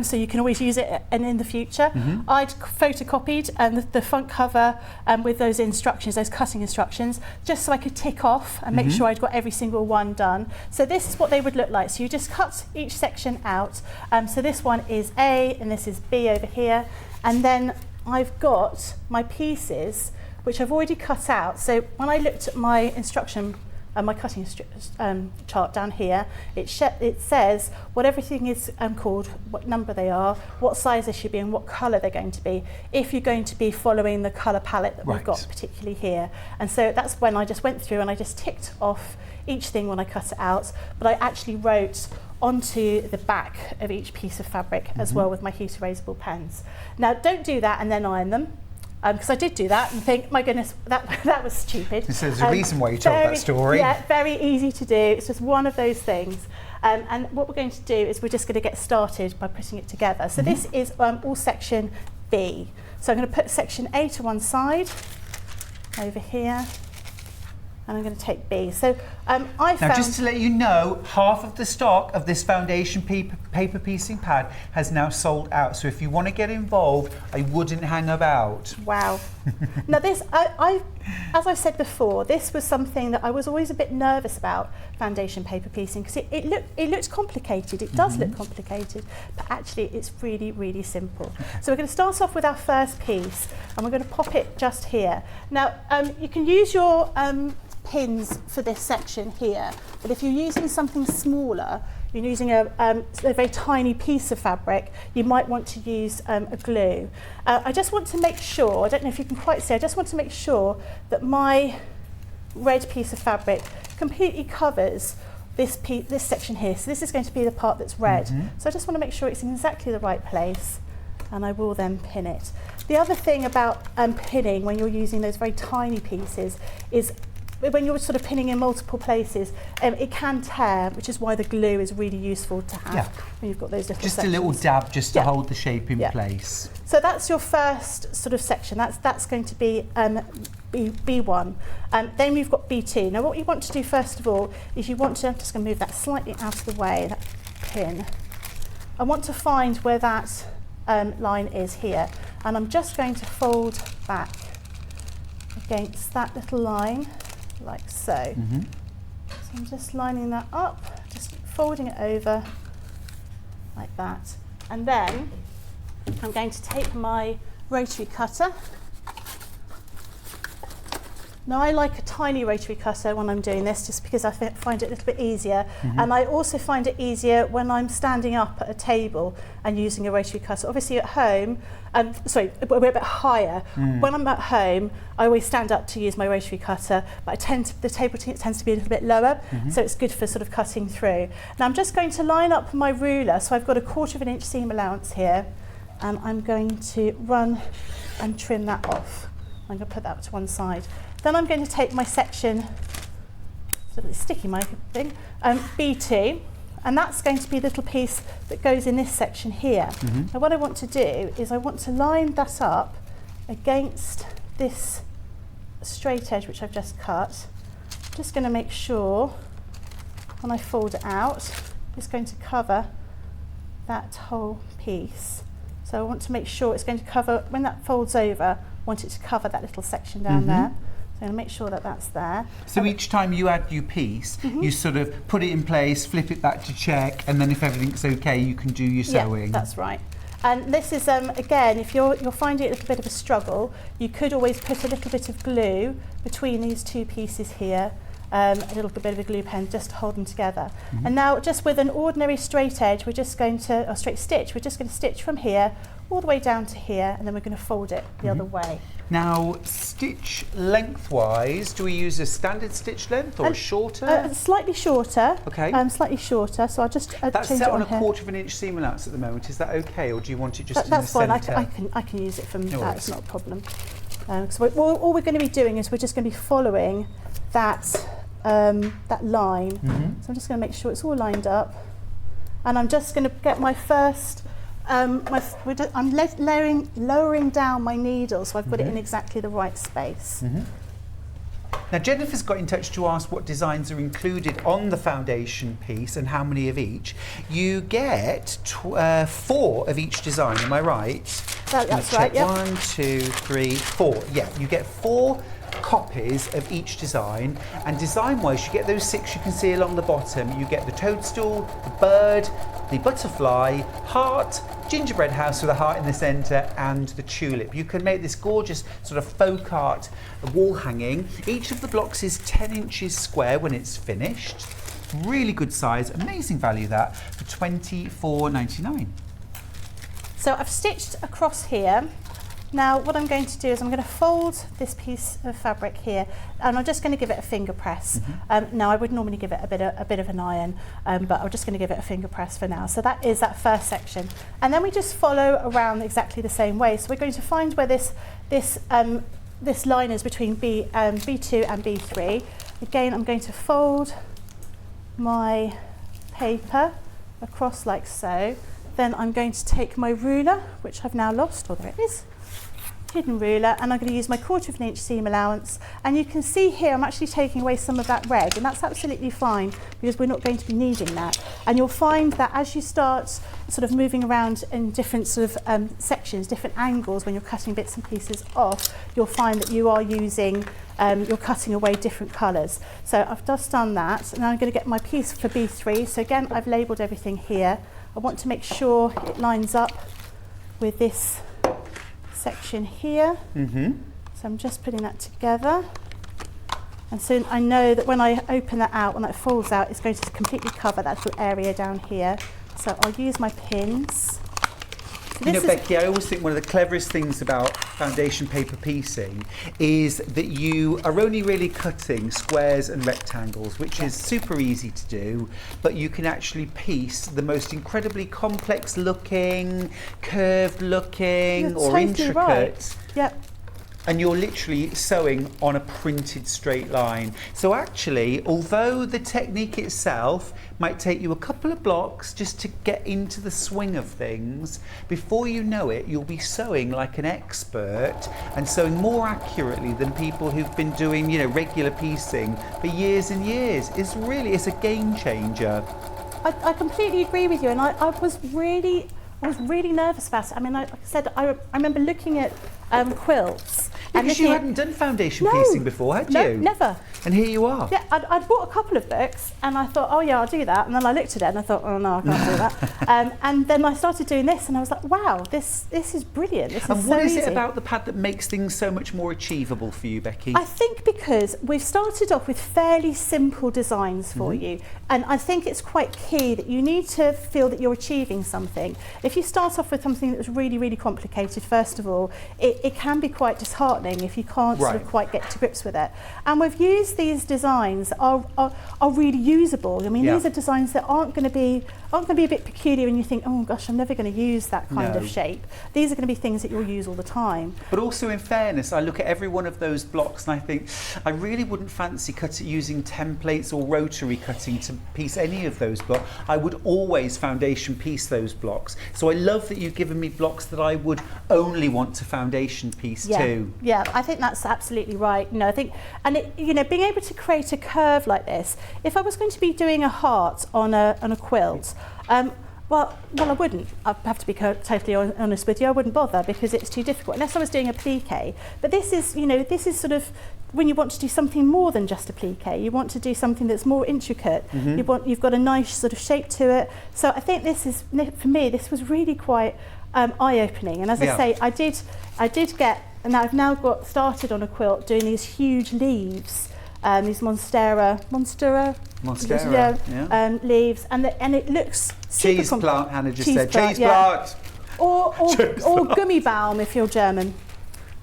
so you can always use it and in the future. I'd photocopied the front cover with those instructions, those cutting instructions, just so I could tick off and make sure I'd got every single one done. So this is what they would look like. So you just cut each section out. So this one is A and this is B over here. And then I've got my pieces, which I've already cut out. So when I looked at my instruction, my cutting chart down here, it says what everything is called, what number they are, what size they should be and what colour they're going to be, if you're going to be following the colour palette that we've got particularly here. And so that's when I just went through and I just ticked off each thing when I cut it out, but I actually wrote onto the back of each piece of fabric as well with my heat erasable pens. Now don't do that and then iron them, because I did do that and think, my goodness, that was stupid. So there's a reason why you told that story. Yeah, very easy to do. It's just one of those things. And what we're going to do is we're just going to get started by putting it together. So this is all section B. So I'm going to put section A to one side, over here, and I'm going to take B. So now just to let you know, half of the stock of this foundation paper piecing pad has now sold out. So if you want to get involved, I wouldn't hang about. Wow. Now this, as I said before, this was something that I was always a bit nervous about, foundation paper piecing, because it looks complicated. It does look complicated, but actually it's really, really simple. So we're going to start off with our first piece, and we're going to pop it just here. Now you can use your pins for this section here, but if you're using something smaller, you're using a very tiny piece of fabric, you might want to use a glue. I just want to make sure, I don't know if you can quite see, I just want to make sure that my red piece of fabric completely covers this section here. So this is going to be the part that's red. So I just want to make sure it's in exactly the right place, and I will then pin it. The other thing about pinning when you're using those very tiny pieces is when you're sort of pinning in multiple places, it can tear, which is why the glue is really useful to have when you've got those little just sections. a little dab just to hold the shape in place. So that's your first sort of section. That's going to be B1. Then we've got B2. Now what you want to do first of all is you want to, I'm just going to move that slightly out of the way, that pin. I want to find where that line is here, and I'm just going to fold back against that little line, like so. So I'm just lining that up, just folding it over like that. And then I'm going to take my rotary cutter. Now I like a tiny rotary cutter when I'm doing this, just because I find it a little bit easier. And I also find it easier when I'm standing up at a table and using a rotary cutter. Obviously at home, sorry, we're a bit higher. When I'm at home, I always stand up to use my rotary cutter, but the table tends to be a little bit lower, so it's good for sort of cutting through. Now I'm just going to line up my ruler, so I've got a 1/4 inch seam allowance here, and I'm going to run and trim that off. I'm going to put that to one side. Then I'm going to take my section, it's a little sticky my thing, B2, and that's going to be a little piece that goes in this section here. Now what I want to do is I want to line that up against this straight edge which I've just cut. I'm just going to make sure when I fold it out, it's going to cover that whole piece. So I want to make sure it's going to cover, when that folds over, I want it to cover that little section down there. So I'm going to make sure that that's there. So each time you add your piece, you sort of put it in place, flip it back to check, and then if everything's okay, you can do your sewing. Yeah, that's right. And this is, again, if you're finding it a little bit of a struggle, you could always put a little bit of glue between these two pieces here, a little bit of a glue pen just to hold them together. And now just with an ordinary straight edge, we're just going to, or straight stitch, we're just going to stitch from here all the way down to here, and then we're going to fold it the other way. Now, stitch lengthwise, do we use a standard stitch length or a shorter? Slightly shorter. Okay. Slightly shorter. So I'll just that's change set it on a here. 1/4 inch seam allowance at the moment. Is that okay, or do you want it just in the That's fine. centre? I can use it from No that. worries. It's not a problem. So all we're going to be doing is we're just going to be following that that line. So I'm just going to make sure it's all lined up, and I'm just going to get my first. I'm lowering down my needle, so I've got it in exactly the right space. Now Jennifer's got in touch to ask what designs are included on the foundation piece and how many of each. You get 4 of each design, am I right? That's right, yeah. 1, 2, 3, 4. Yeah, you get 4 copies of each design, and design-wise you get those 6 you can see along the bottom. You get the toadstool, the bird, the butterfly, heart, gingerbread house with a heart in the centre, and the tulip. You can make this gorgeous sort of folk art wall hanging. Each of the blocks is 10 inches square when it's finished. Really good size, amazing value that, for $24.99. So I've stitched across here. Now what I'm going to do is I'm going to fold this piece of fabric here, and I'm just going to give it a finger press. Now I would normally give it a bit of an iron, but I'm just going to give it a finger press for now. So that is that first section, and then we just follow around exactly the same way. So we're going to find where this line is between B2 and B3. Again, I'm going to fold my paper across like so. Then I'm going to take my ruler, which I've now lost, or there it is, hidden ruler, and I'm going to use my 1/4 inch seam allowance. And you can see here I'm actually taking away some of that red, and that's absolutely fine because we're not going to be needing that. And you'll find that as you start sort of moving around in different sort of sections, different angles, when you're cutting bits and pieces off, you'll find that you are using, you're cutting away different colours. So I've just done that, and I'm going to get my piece for B3. So again, I've labelled everything here. I want to make sure it lines up with this section here. So I'm just putting that together, and so I know that when I open that out, when that folds out, it's going to completely cover that little area down here. So I'll use my pins. So you know, Becky, I always think one of the cleverest things about foundation paper piecing is that you are only really cutting squares and rectangles, which is super easy to do, but you can actually piece the most incredibly complex looking, curved looking, You're or totally intricate. right. Yep. And you're literally sewing on a printed straight line. So actually, although the technique itself might take you a couple of blocks just to get into the swing of things, before you know it, you'll be sewing like an expert and sewing more accurately than people who've been doing, you know, regular piecing for years and years. It's a game changer. I completely agree with you, and I was really nervous about it. I mean, like I said, I remember looking at quilts. Because you hadn't done foundation piecing before, had you? No, never. And here you are. Yeah, I'd bought a couple of books, and I thought, oh yeah, I'll do that. And then I looked at it, and I thought, oh no, I can't do that. And then I started doing this, and I was like, wow, this is brilliant. This is so easy. And what is it about the pad that makes things so much more achievable for you, Becky? I think because we've started off with fairly simple designs for you, and I think it's quite key that you need to feel that you're achieving something. If you start off with something that's really, really complicated, first of all, it can be quite disheartening if you can't sort of quite get to grips with it. And we've used these designs are really usable. I mean, these are designs that aren't going to be a bit peculiar and you think, oh gosh, I'm never going to use that kind of shape. These are going to be things that you'll use all the time. But also, in fairness, I look at every one of those blocks and I think I really wouldn't fancy using templates or rotary cutting to piece any of those blocks. I would always foundation piece those blocks. So I love that you've given me blocks that I would only want to foundation piece too. Yeah, I think that's absolutely right. You know, I think, and it, you know, being able to create a curve like this, if I was going to be doing a heart on a quilt, well, I wouldn't. I have to be totally honest with you. I wouldn't bother because it's too difficult unless I was doing a plique. But this is, you know, this is sort of when you want to do something more than just a plique. You want to do something that's more intricate. You've got a nice sort of shape to it. So I think this is, for me, this was really quite eye-opening. And as I say, I did get, and I've now got started on a quilt doing these huge leaves. These monstera leaves, and it looks super cheese plant. Hannah just said plant, cheese plant. Or Gummibaum if you're German,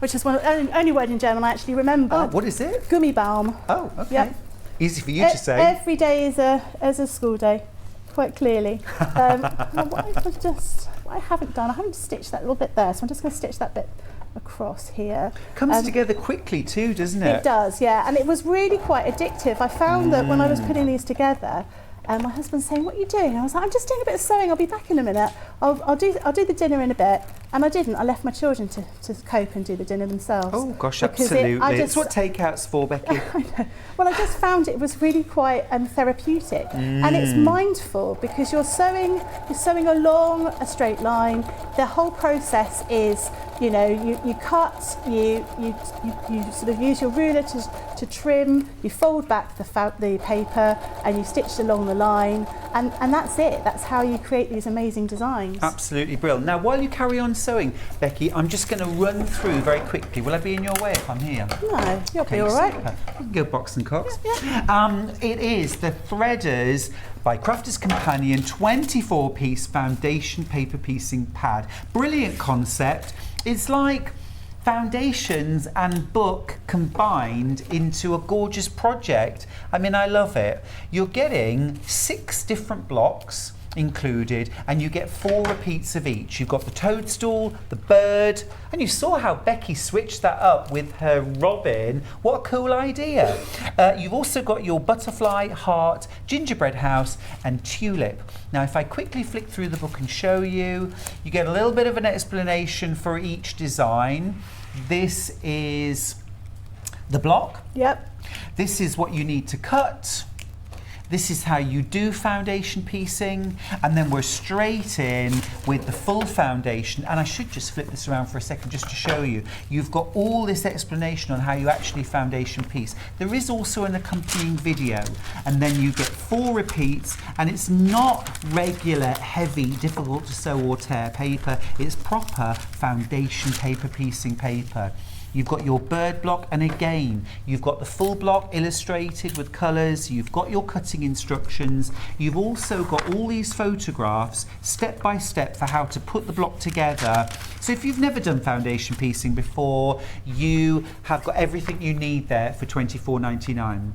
which is the only word in German I actually remember. Oh, what is it? Gummibaum. Oh, okay. Yep. Easy for you to say. Every day is a school day, quite clearly. What I haven't stitched that little bit there, so I'm just going to stitch that bit across here. Comes together quickly too, doesn't it? It does, yeah, and it was really quite addictive. I found that when I was putting these together, my husband's saying, "What are you doing?" I was like, "I'm just doing a bit of sewing. I'll be back in a minute. I'll do the dinner in a bit." And I didn't. I left my children to cope and do the dinner themselves. Oh gosh, Because absolutely. It's what takeout's for, Becky. Well, I just found it was really quite therapeutic, and it's mindful because you're sewing along a straight line. The whole process is, you cut, you sort of use your ruler to trim, you fold back the paper, and you stitch along the line, and that's it. That's how you create these amazing designs. Absolutely brilliant. Now, while you carry on sewing, Becky, I'm just going to run through very quickly. Will I be in your way if I'm here? No, you'll be all right. Super. You can go box and cocks. Yeah. It is the Threaders by Crafter's Companion 24-piece foundation paper piecing pad. Brilliant concept. It's like foundations and book combined into a gorgeous project. I mean, I love it. You're getting 6 different blocks included, and you get 4 repeats of each. You've got the toadstool, the bird, and you saw how Becky switched that up with her robin. What a cool idea. You've also got your butterfly, heart, gingerbread house, and tulip. Now, if I quickly flick through the book and show you, you get a little bit of an explanation for each design. This is the block. Yep. This is what you need to cut. This is how you do foundation piecing, and then we're straight in with the full foundation. And I should just flip this around for a second just to show you. You've got all this explanation on how you actually foundation piece. There is also an accompanying video, and then you get 4 repeats, and it's not regular, heavy, difficult to sew or tear paper. It's proper foundation paper piecing paper. You've got your bird block, and again, you've got the full block illustrated with colours, you've got your cutting instructions, you've also got all these photographs, step by step, for how to put the block together. So if you've never done foundation piecing before, you have got everything you need there for $24.99.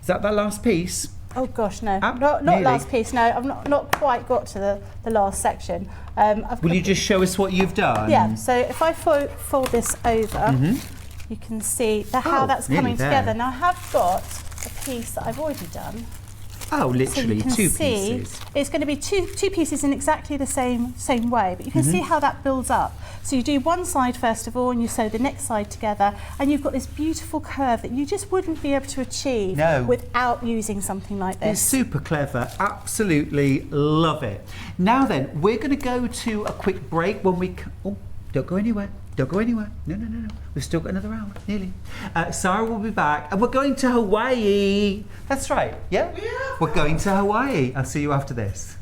Is that last piece? Oh gosh, no, not nearly. last piece. No, I've not quite got to the last section. Will you just show us what you've done? Yeah. So if I fold this over, you can see how that's nearly coming there. together. Now I have got a piece that I've already done. Oh, literally so you can 2 see pieces. It's going to be two pieces in exactly the same way, but you can see how that builds up. So you do one side first of all, and you sew the next side together, and you've got this beautiful curve that you just wouldn't be able to achieve without using something like this. It's super clever. Absolutely love it. Now then, we're going to go to a quick break. When we don't go anywhere. Don't go anywhere. No. We've still got another hour, nearly. Sarah will be back, and we're going to Hawaii. That's right, yeah? We're going to Hawaii. I'll see you after this.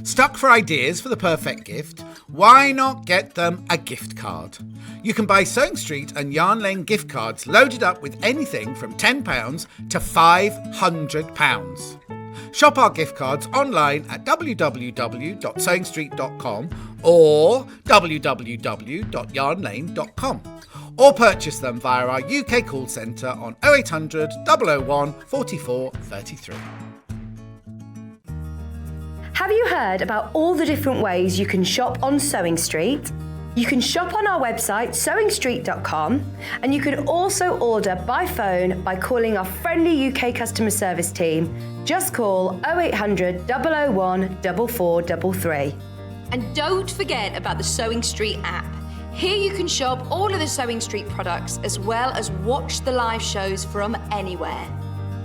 Stuck for ideas for the perfect gift? Why not get them a gift card? You can buy Sewing Street and Yarn Lane gift cards loaded up with anything from £10 to £500. Shop our gift cards online at www.sewingstreet.com or www.yarnlane.com, or purchase them via our UK call centre on 0800 001 44 33. Have you heard about all the different ways you can shop on Sewing Street? You can shop on our website, sewingstreet.com, and you can also order by phone by calling our friendly UK customer service team. Just call 0800 001 4433. And don't forget about the Sewing Street app. Here you can shop all of the Sewing Street products as well as watch the live shows from anywhere.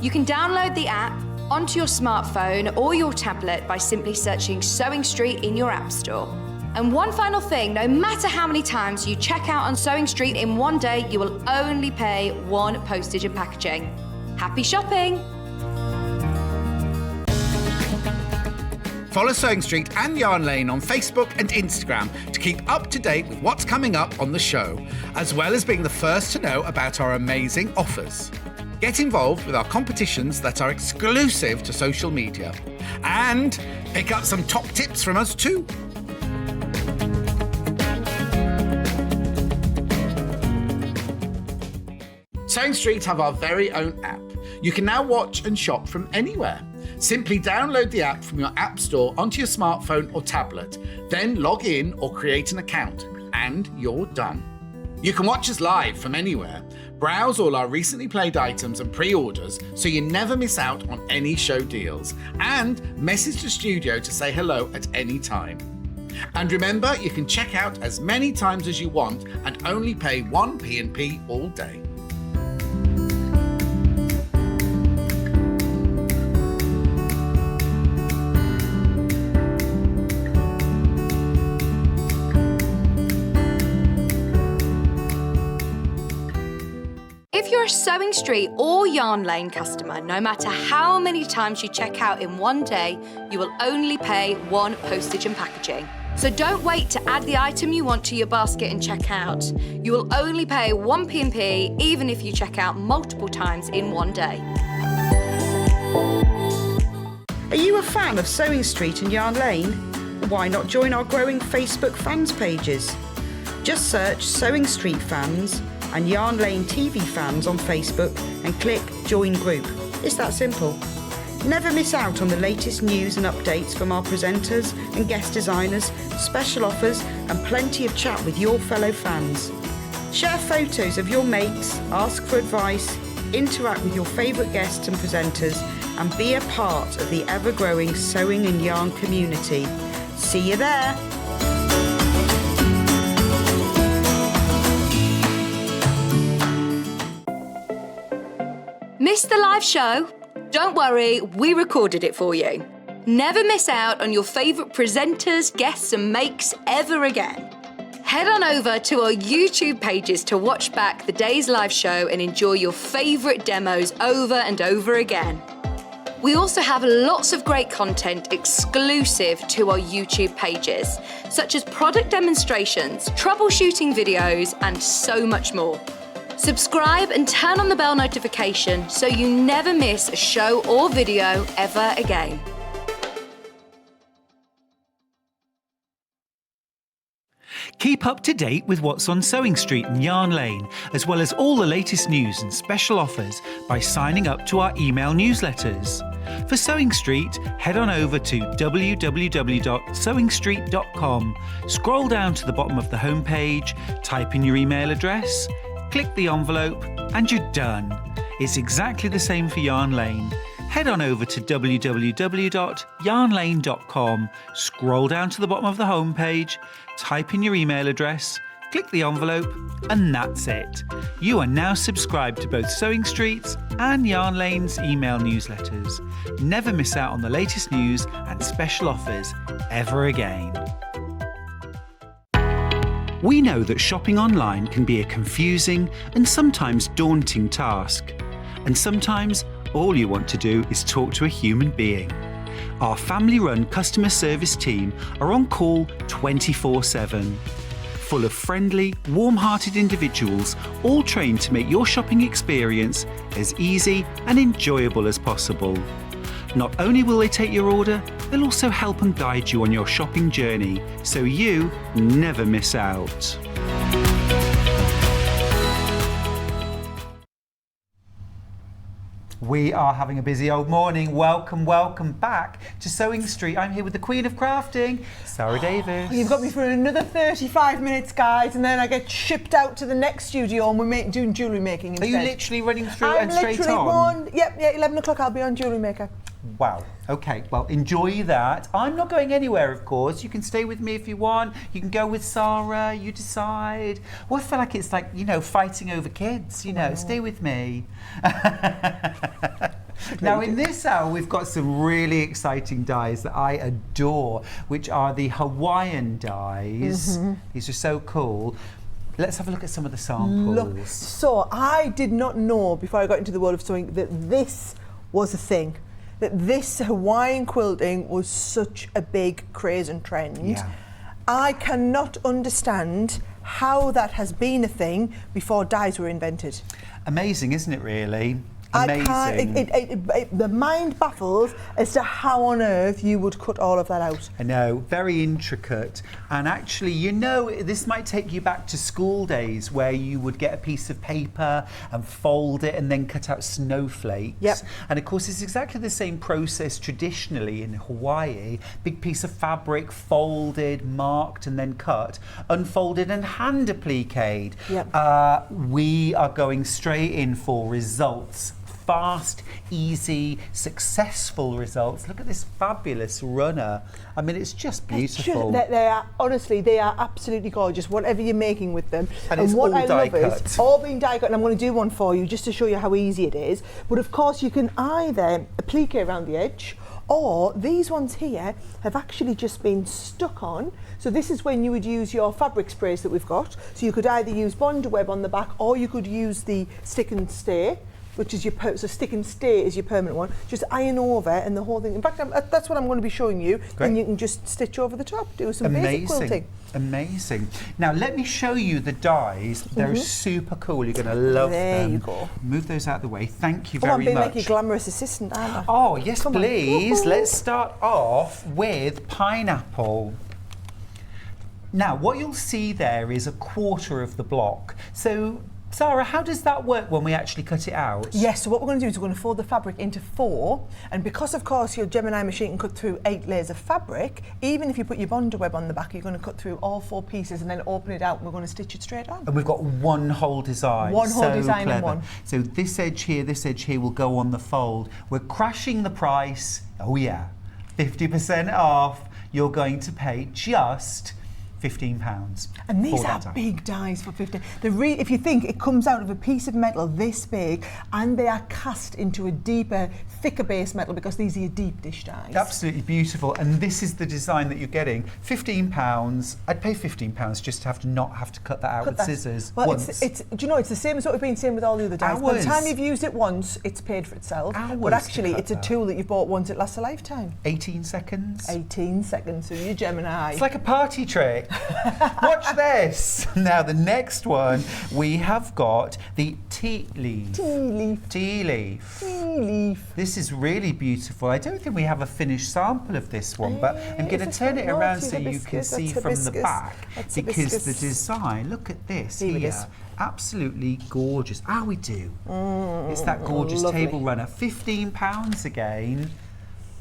You can download the app onto your smartphone or your tablet by simply searching Sewing Street in your app store. And one final thing, no matter how many times you check out on Sewing Street in one day, you will only pay 1 postage and packaging. Happy shopping! Follow Sewing Street and Yarn Lane on Facebook and Instagram to keep up to date with what's coming up on the show, as well as being the first to know about our amazing offers. Get involved with our competitions that are exclusive to social media, and pick up some top tips from us too. Sewing Street have our very own app. You can now watch and shop from anywhere. Simply download the app from your app store onto your smartphone or tablet, then log in or create an account, and you're done. You can watch us live from anywhere, browse all our recently played items and pre-orders so you never miss out on any show deals, and message the studio to say hello at any time. And remember, you can check out as many times as you want and only pay 1 P&P all day. If you're a Sewing Street or Yarn Lane customer, no matter how many times you check out in one day, you will only pay 1 postage and packaging. So don't wait to add the item you want to your basket and check out. You will only pay 1 P&P even if you check out multiple times in one day. Are you a fan of Sewing Street and Yarn Lane? Why not join our growing Facebook fans pages? Just search Sewing Street Fans and Yarn Lane TV Fans on Facebook and click Join Group. It's that simple. Never miss out on the latest news and updates from our presenters and guest designers, special offers and plenty of chat with your fellow fans. Share photos of your makes, ask for advice, interact with your favourite guests and presenters and be a part of the ever-growing sewing and yarn community. See you there! Missed the live show? Don't worry, we recorded it for you. Never miss out on your favourite presenters, guests and makes ever again. Head on over to our YouTube pages to watch back the day's live show and enjoy your favourite demos over and over again. We also have lots of great content exclusive to our YouTube pages, such as product demonstrations, troubleshooting videos, and so much more. Subscribe and turn on the bell notification so you never miss a show or video ever again. Keep up to date with what's on Sewing Street and Yarn Lane, as well as all the latest news and special offers by signing up to our email newsletters. For Sewing Street, head on over to www.sewingstreet.com, scroll down to the bottom of the homepage, type in your email address, click the envelope, and you're done. It's exactly the same for Yarn Lane. Head on over to www.yarnlane.com, scroll down to the bottom of the homepage, type in your email address, click the envelope, and that's it. You are now subscribed to both Sewing Street's and Yarn Lane's email newsletters. Never miss out on the latest news and special offers ever again. We know that shopping online can be a confusing and sometimes daunting task. And sometimes all you want to do is talk to a human being. Our family-run customer service team are on call 24/7. Full of friendly, warm-hearted individuals, all trained to make your shopping experience as easy and enjoyable as possible. Not only will they take your order, they'll also help and guide you on your shopping journey, so you never miss out. We are having a busy old morning. Welcome back to Sewing Street. I'm here with the Queen of Crafting, Sara Davies. You've got me for another 35 minutes, guys, and then I get shipped out to the next studio and we're doing jewellery making instead. Are you literally running through I'm and straight literally on? Yep, 11 o'clock I'll be on Jewellery Maker. Wow. Okay, well, enjoy that. I'm not going anywhere, of course. You can stay with me if you want. You can go with Sara. You decide. Well, I feel like it's like, fighting over kids, Stay with me. Now, in this hour, we've got some really exciting dies that I adore, which are the Hawaiian dies. Mm-hmm. These are so cool. Let's have a look at some of the samples. So, I did not know, before I got into the world of sewing, that this was a thing. That this Hawaiian quilting was such a big craze and trend. Yeah. I cannot understand how that has been a thing before dyes were invented. Amazing, isn't it, really? Amazing. The mind baffles as to how on earth you would cut all of that out. I know, very intricate. And actually, this might take you back to school days where you would get a piece of paper and fold it and then cut out snowflakes. Yep. And of course, it's exactly the same process traditionally in Hawaii. Big piece of fabric, folded, marked, and then cut, unfolded and hand appliqued. Yep. We are going straight in for results fast, easy, successful results. Look at this fabulous runner. I mean, it's just beautiful. They are honestly, they are absolutely gorgeous. Whatever you're making with them, And it's what all I die love is cut. all being die cut. And I'm going to do one for you just to show you how easy it is. But of course, you can either applique around the edge, or these ones here have actually just been stuck on. So this is when you would use your fabric sprays that we've got. So you could either use Bond Web on the back, or you could use the stick and stay, which is your so stick and stay is your permanent one. Just iron over and the whole thing. In fact, that's what I'm going to be showing you. Great. And you can just stitch over the top, do some basic quilting. Amazing. Now let me show you the dies. They're super cool. You're going to love them. There you go. Move those out of the way. Thank you I'm very being much. like your glamorous assistant, aren't I? Oh, yes, Come on. please. Woohoo. Let's start off with pineapple. Now, what you'll see there is a quarter of the block. So, Sara, how does that work when we actually cut it out? Yes, so what we're going to do is we're going to fold the fabric into 4, and because of course your Gemini machine can cut through 8 layers of fabric, even if you put your Bond Web on the back, you're going to cut through all 4 pieces and then open it out and we're going to stitch it straight on. And we've got one whole design. One whole So design in clever. one. So this edge here will go on the fold. We're crashing the price. Oh yeah, 50% off. You're going to pay just £15. And these for are that die. big dies for 50. If you think it comes out of a piece of metal this big, and they are cast into a deeper, thicker base metal because these are your deep dish dies. Absolutely beautiful, and this is the design that you're getting. £15. I'd pay £15 just to not have to cut that out with scissors Well, once. do you know, it's the same as what we've been saying with all the other dies. By the Hours. time you've used it once, it's paid for itself. Hours But to actually, cut it's a that. tool that you bought once, it lasts a lifetime. 18 seconds. 18 seconds, so your Gemini. It's like a party trick. Watch this. Now the next one, we have got the tea leaf. Tea leaf. Tea leaf. Tea leaf. This is really beautiful. I don't think we have a finished sample of this one, but I'm going to it's turn it got around naughty so you can hibiscus, see that's from the hibiscus. back. That's Because hibiscus. the design, look at this Here it here. is. Absolutely gorgeous. Ah, we do. It's that gorgeous lovely. table runner. £15 again.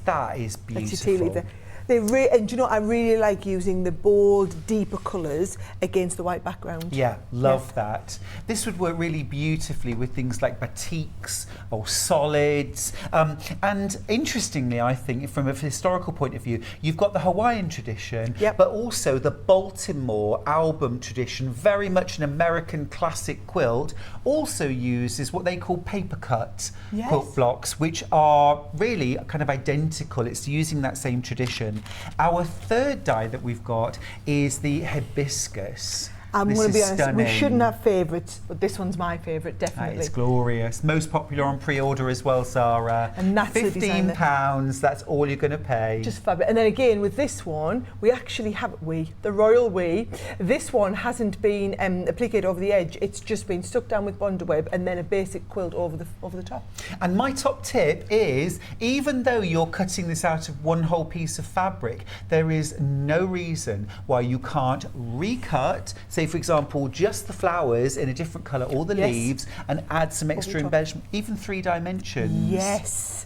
That is That's your tea leaf beautiful. there. And do you know, I really like using the bold, deeper colours against the white background. Yeah, love that. This would work really beautifully with things like batiks or solids. And interestingly, I think, from a historical point of view, you've got the Hawaiian tradition, Yep. but also the Baltimore album tradition, very much an American classic quilt, also uses what they call paper cut Yes. quilt blocks, which are really kind of identical. It's using that same tradition. Our third die that we've got is the hibiscus. I'm This going to be is honest, stunning. we shouldn't have favourites, but this one's my favourite, definitely. It's glorious. Most popular on pre-order as well, Sara. And that's the design £15, that's all you're going to pay. Just fabulous. And then again, with this one, we actually have, the royal we, this one hasn't been appliqued over the edge, it's just been stuck down with Bond Web and then a basic quilt over the top. And my top tip is, even though you're cutting this out of one whole piece of fabric, there is no reason why you can't recut, say for example, just the flowers in a different colour, or the Yes. leaves, and add some extra the top. embellishment, even 3 dimensions. Yes.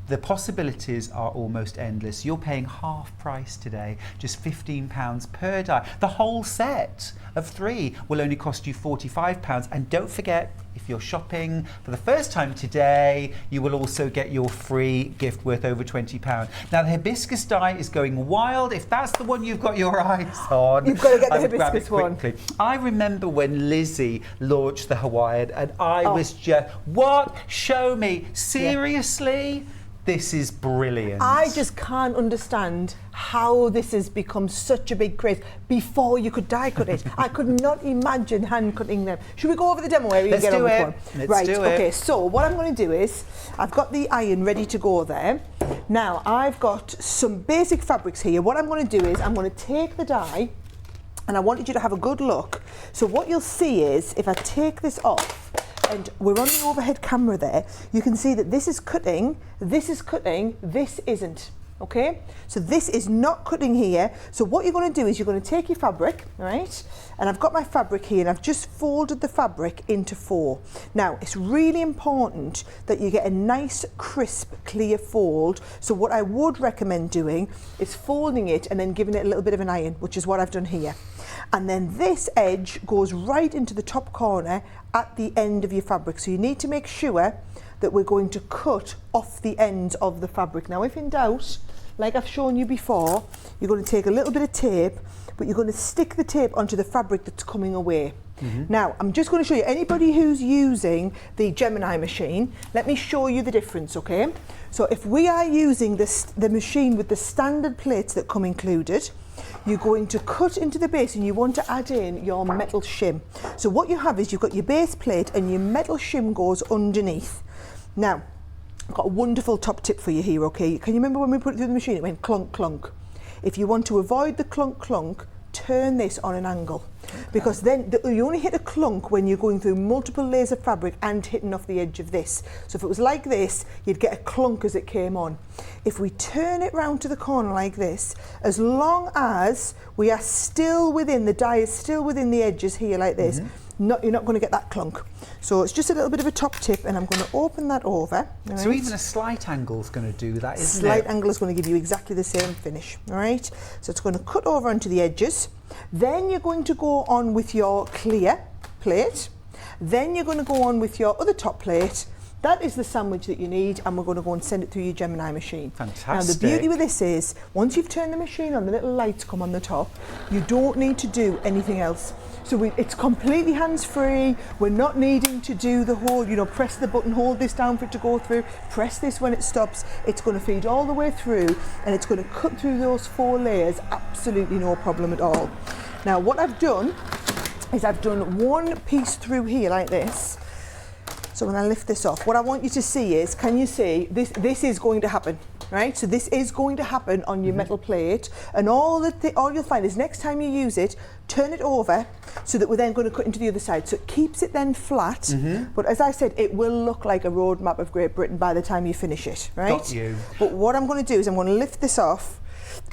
The possibilities are almost endless. You're paying half price today, just £15 per die. The whole set of 3 will only cost you £45. And don't forget, if you're shopping for the first time today, you will also get your free gift worth over £20. Now the hibiscus die is going wild. If that's the one you've got your eyes on, You've got to get the I would grab hibiscus it one. quickly. I remember when Lizzie launched the Hawaiian, and I was just, what? Show me. Seriously? This is brilliant. I just can't understand how this has become such a big craze. Before you could die cut it, I could not imagine hand cutting them. Should we go over the demo area and Let's get do on it. with one? Let's Right, do it. okay, so what I'm going to do is, I've got the iron ready to go there. Now, I've got some basic fabrics here. What I'm going to do is, I'm going to take the die, and I wanted you to have a good look. So what you'll see is, if I take this off, and we're on the overhead camera there, you can see that this is cutting, this isn't. Okay, so this is not cutting here. So what you're going to do is you're going to take your fabric, right? And I've got my fabric here, and I've just folded the fabric into 4. Now, it's really important that you get a nice, crisp, clear fold. So what I would recommend doing is folding it and then giving it a little bit of an iron, which is what I've done here. And then this edge goes right into the top corner at the end of your fabric. So you need to make sure that we're going to cut off the ends of the fabric. Now, if in doubt, like I've shown you before, you're going to take a little bit of tape, but you're going to stick the tape onto the fabric that's coming away. Now, I'm just going to show you, anybody who's using the Gemini machine, let me show you the difference, okay? So if we are using the machine with the standard plates that come included, you're going to cut into the base and you want to add in your metal shim. So what you have is you've got your base plate and your metal shim goes underneath. Now, I've got a wonderful top tip for you here, okay? Can you remember when we put it through the machine, it went clunk, clunk? If you want to avoid the clunk, clunk, turn this on an angle, because then you only hit a clunk when you're going through multiple layers of fabric and hitting off the edge of this. So if it was like this, you'd get a clunk as it came on. If we turn it round to the corner like this, as long as we are still within, the die is still within the edges here like this, you're not going to get that clunk. So it's just a little bit of a top tip, and I'm going to open that over. Right? So even a slight angle is going to do that, isn't it? Slight angle is going to give you exactly the same finish, all right? So it's going to cut over onto the edges. Then you're going to go on with your clear plate. Then you're going to go on with your other top plate. That is the sandwich that you need, and we're going to go and send it through your Gemini machine. Fantastic. Now the beauty with this is, once you've turned the machine on, the little lights come on the top, you don't need to do anything else. So it's completely hands-free. We're not needing to do the whole, press the button, hold this down for it to go through, press this when it stops. It's going to feed all the way through, and it's going to cut through those 4 layers, absolutely no problem at all. Now what I've done is I've done one piece through here like this. So when I lift this off, what I want you to see is, can you see, this is going to happen, right? So this is going to happen on your metal plate, and all you'll find is next time you use it, turn it over so that we're then going to cut into the other side. So it keeps it then flat, but as I said, it will look like a road map of Great Britain by the time you finish it, right? Got you. But what I'm going to do is I'm going to lift this off,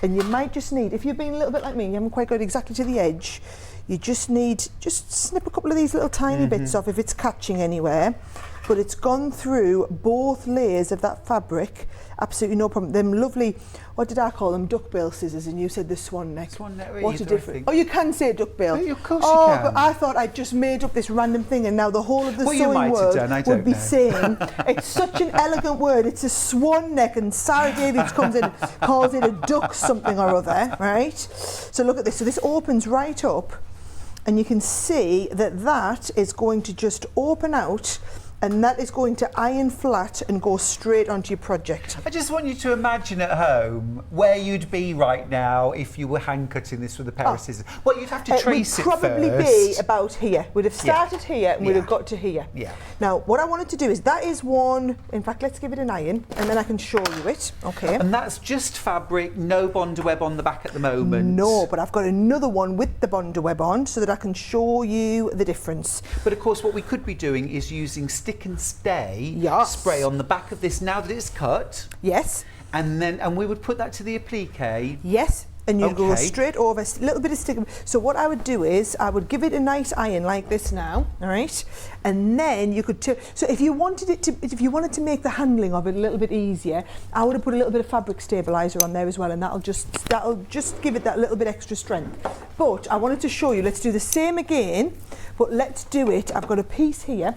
and you might just need, if you've been a little bit like me, you haven't quite got exactly to the edge, you just snip a couple of these little tiny bits off if it's catching anywhere. But it's gone through both layers of that fabric, absolutely no problem. Them lovely, what did I call them, duckbill scissors, and you said the swan neck. Swan neck, what a difference. Oh, you can say duckbill. Oh, of course you can. But I thought I'd just made up this random thing, and now the whole of the sewing world would be saying, it's such an elegant word, it's a swan neck, and Sara Davies comes in and calls it a duck something or other, right? So look at this, so this opens right up, and you can see that that is going to just open out, and that is going to iron flat and go straight onto your project. I just want you to imagine at home where you'd be right now if you were hand cutting this with a pair of scissors. Well, you'd have to trace it first. It would probably be about here. We'd have started here and we'd have got to here. Yeah. Now, what I wanted to do is, that is one, in fact, let's give it an iron and then I can show you it, okay? And that's just fabric, no bonder web on the back at the moment. No, but I've got another one with the bonder web on so that I can show you the difference. But of course, what we could be doing is using stick and stay spray on the back of this now that it's cut. Yes. And we would put that to the applique. Yes. And you go straight over, a little bit of stick. So what I would do is I would give it a nice iron like this now, all right? And then you could so if you wanted to make the handling of it a little bit easier, I would have put a little bit of fabric stabilizer on there as well, and that'll just give it that little bit extra strength. But I wanted to show you, let's do the same again, but let's do it. I've got a piece here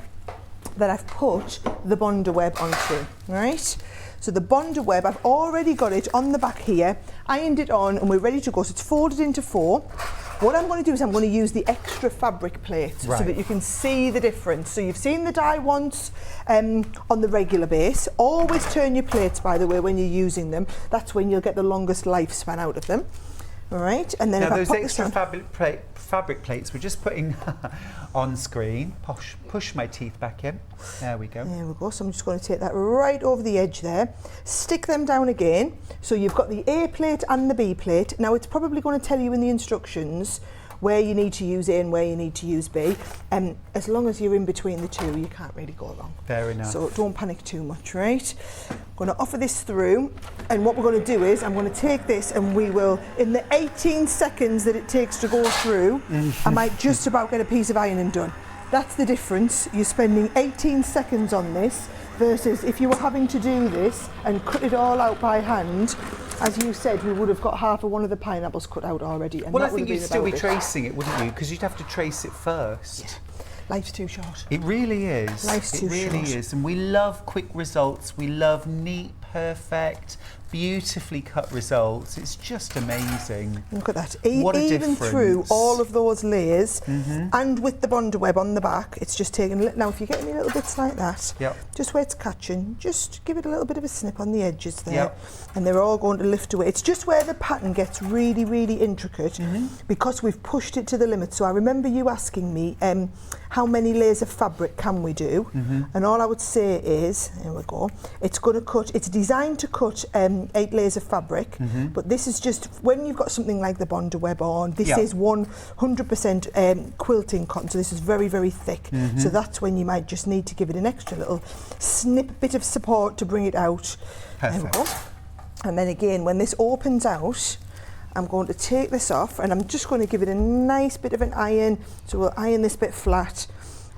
that I've put the bonder web onto, right? So the bonder web, I've already got it on the back here, ironed it on, and we're ready to go. So it's folded into 4. What I'm going to do is I'm going to use the extra fabric plate so that you can see the difference. So you've seen the die once on the regular base. Always turn your plates, by the way, when you're using them. That's when you'll get the longest lifespan out of them. All right, and then now if those I pop extra this fabric plates we're just putting on screen. Push my teeth back in. There we go. There we go. So I'm just going to take that right over the edge there. Stick them down again. So you've got the A plate and the B plate. Now it's probably going to tell you in the instructions where you need to use A and where you need to use B. As long as you're in between the two, you can't really go wrong. Fair enough. So don't panic too much, right? I'm going to offer this through, and what we're going to do is I'm going to take this and we will, in the 18 seconds that it takes to go through, I might just about get a piece of ironing done. That's the difference. You're spending 18 seconds on this versus if you were having to do this and cut it all out by hand, as you said, we would have got half of one of the pineapples cut out already. And well, I think you'd still be tracing it, wouldn't you? Because you'd have to trace it first. Yeah. Life's too short. It really is. Life's too It really short. is. And we love quick results. We love neat, perfect, beautifully cut results. It's just amazing. Look at that. What a Even difference. through all of those layers and with the Bonder web on the back, it's just taken. Now, if you get any little bits like that, Yep. just where it's catching, just give it a little bit of a snip on the edges there. Yep. And they're all going to lift away. It's just where the pattern gets really, really intricate because we've pushed it to the limit. So I remember you asking me, how many layers of fabric can we do? And all I would say is, here we go, it's going to cut, it's designed to cut 8 layers of fabric, but this is just, when you've got something like the Bonder web on, this is 100% quilting cotton, so this is very, very thick. So that's when you might just need to give it an extra little snip bit of support to bring it out. There we go. And then again, when this opens out, I'm going to take this off and I'm just going to give it a nice bit of an iron. So we'll iron this bit flat,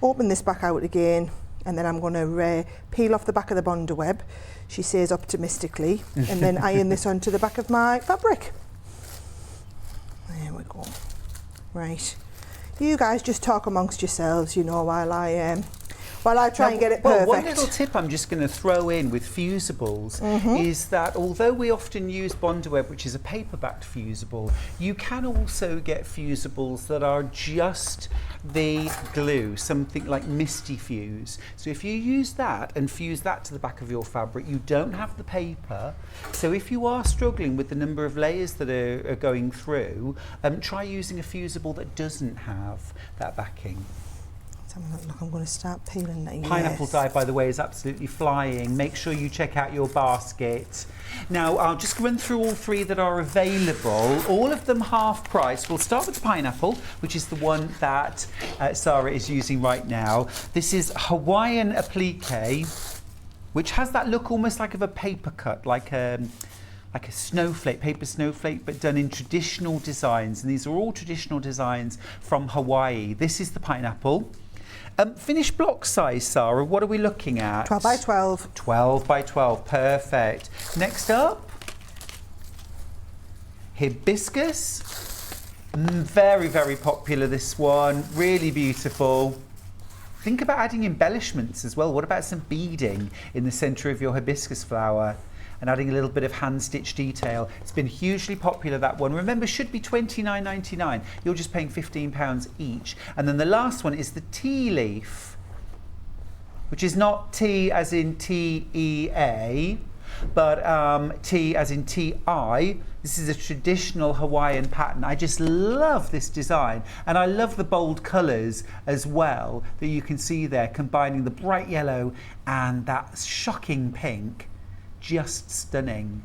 open this back out again, and then I'm going to peel off the back of the Bonder web, she says optimistically, and then iron this onto the back of my fabric. There we go. Right. You guys just talk amongst yourselves, you know, while I try and get it perfect. Well, one little tip I'm just going to throw in with fusibles is that although we often use Bonder web, which is a paper-backed fusible, you can also get fusibles that are just the glue, something like Misty Fuse. So if you use that and fuse that to the back of your fabric, you don't have the paper. So if you are struggling with the number of layers that are going through, try using a fusible that doesn't have that backing. Look, I'm going to start peeling now. Pineapple dye, by the way, is absolutely flying. Make sure you check out your basket. Now, I'll just run through all 3 that are available. All of them half price. We'll start with the pineapple, which is the one that Sara is using right now. This is Hawaiian applique, which has that look almost like of a paper cut, like a snowflake, paper snowflake, but done in traditional designs. And these are all traditional designs from Hawaii. This is the pineapple. Finished block size, Sara, what are we looking at? 12 by 12. 12 by 12, perfect. Next up, hibiscus. Very, very popular, this one. Really beautiful. Think about adding embellishments as well. What about some beading in the centre of your hibiscus flower? And adding a little bit of hand-stitched detail. It's been hugely popular, that one. Remember, should be $29.99. You're just paying £15 each. And then the last one is the tea leaf, which is not tea as in T-E-A, but tea as in T-I. This is a traditional Hawaiian pattern. I just love this design. And I love the bold colours as well that you can see there, combining the bright yellow and that shocking pink. Just stunning.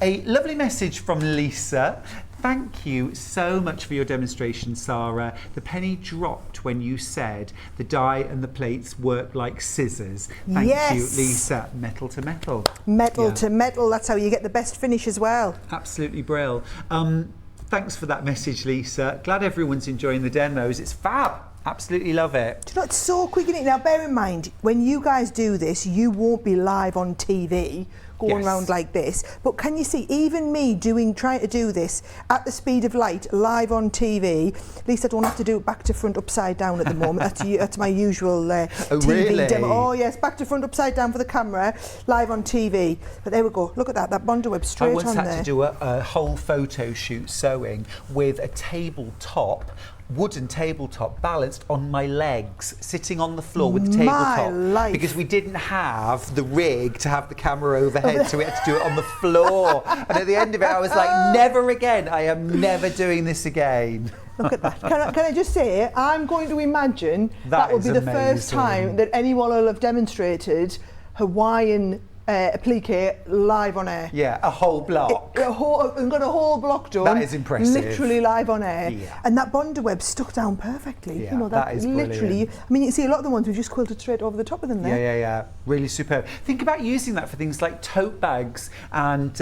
A lovely message from Lisa. Thank you so much for your demonstration, Sara. The penny dropped when you said the die and the plates work like scissors. Thank you, Lisa. Metal to metal. Metal to metal. That's how you get the best finish as well. Absolutely brill. Thanks for that message, Lisa. Glad everyone's enjoying the demos. It's fab. Absolutely love it. Do you know, it's so quick, isn't it? Now, bear in mind, when you guys do this, you won't be live on TV going around like this. But can you see, even me trying to do this at the speed of light, live on TV, at least I don't have to do it back to front upside down at the moment. That's my usual TV demo. Oh, yes, back to front upside down for the camera, live on TV. But there we go. Look at that Bonder web straight on there. I once had to do a whole photo shoot sewing with a tabletop, wooden tabletop, balanced on my legs, sitting on the floor with the tabletop, because we didn't have the rig to have the camera overhead, so we had to do it on the floor. And at the end of it, I was like, never again. I am never doing this again. Look at that. Can I just say, I'm going to imagine that will be the first time that anyone will have demonstrated Hawaiian applique live on air. Yeah, a whole block. I've got a whole block done. That is impressive. Literally live on air. Yeah. And that Bonder web stuck down perfectly. Yeah, you know, that is literally. brilliant. I mean, you see a lot of the ones we've just quilted straight over the top of them there. Yeah. Really superb. Think about using that for things like tote bags and,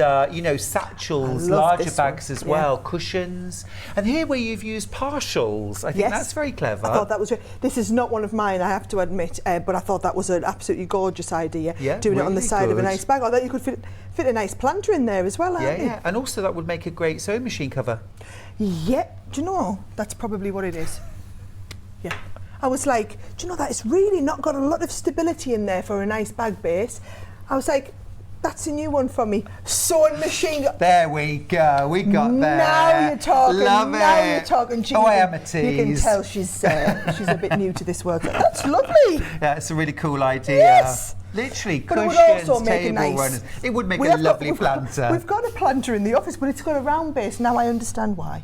satchels, larger bags as well, cushions. And here where you've used partials, I think that's very clever. I thought that was, this is not one of mine, I have to admit, but I thought that was an absolutely gorgeous idea. Yeah, doing it on the side good. of a nice bag. I thought you could fit a nice planter in there as well, Yeah. And also that would make a great sewing machine cover. Yeah, do you know, that's probably what it is. Yeah. I was like, do you know that? It's really not got a lot of stability in there for a nice bag base. I was like, that's a new one for me. Sewing machine. There we go. We got there. Now you're talking. Love now it. you're talking. Oh, I am a You can tease. tell she's a bit new to this world. That's lovely. Yeah, it's a really cool idea. Yes. Literally, But it would cushions, also make a table nice- runners. It would make We a have got- lovely we've got- planter. We've got a planter in the office, but it's got a round base. Now I understand why.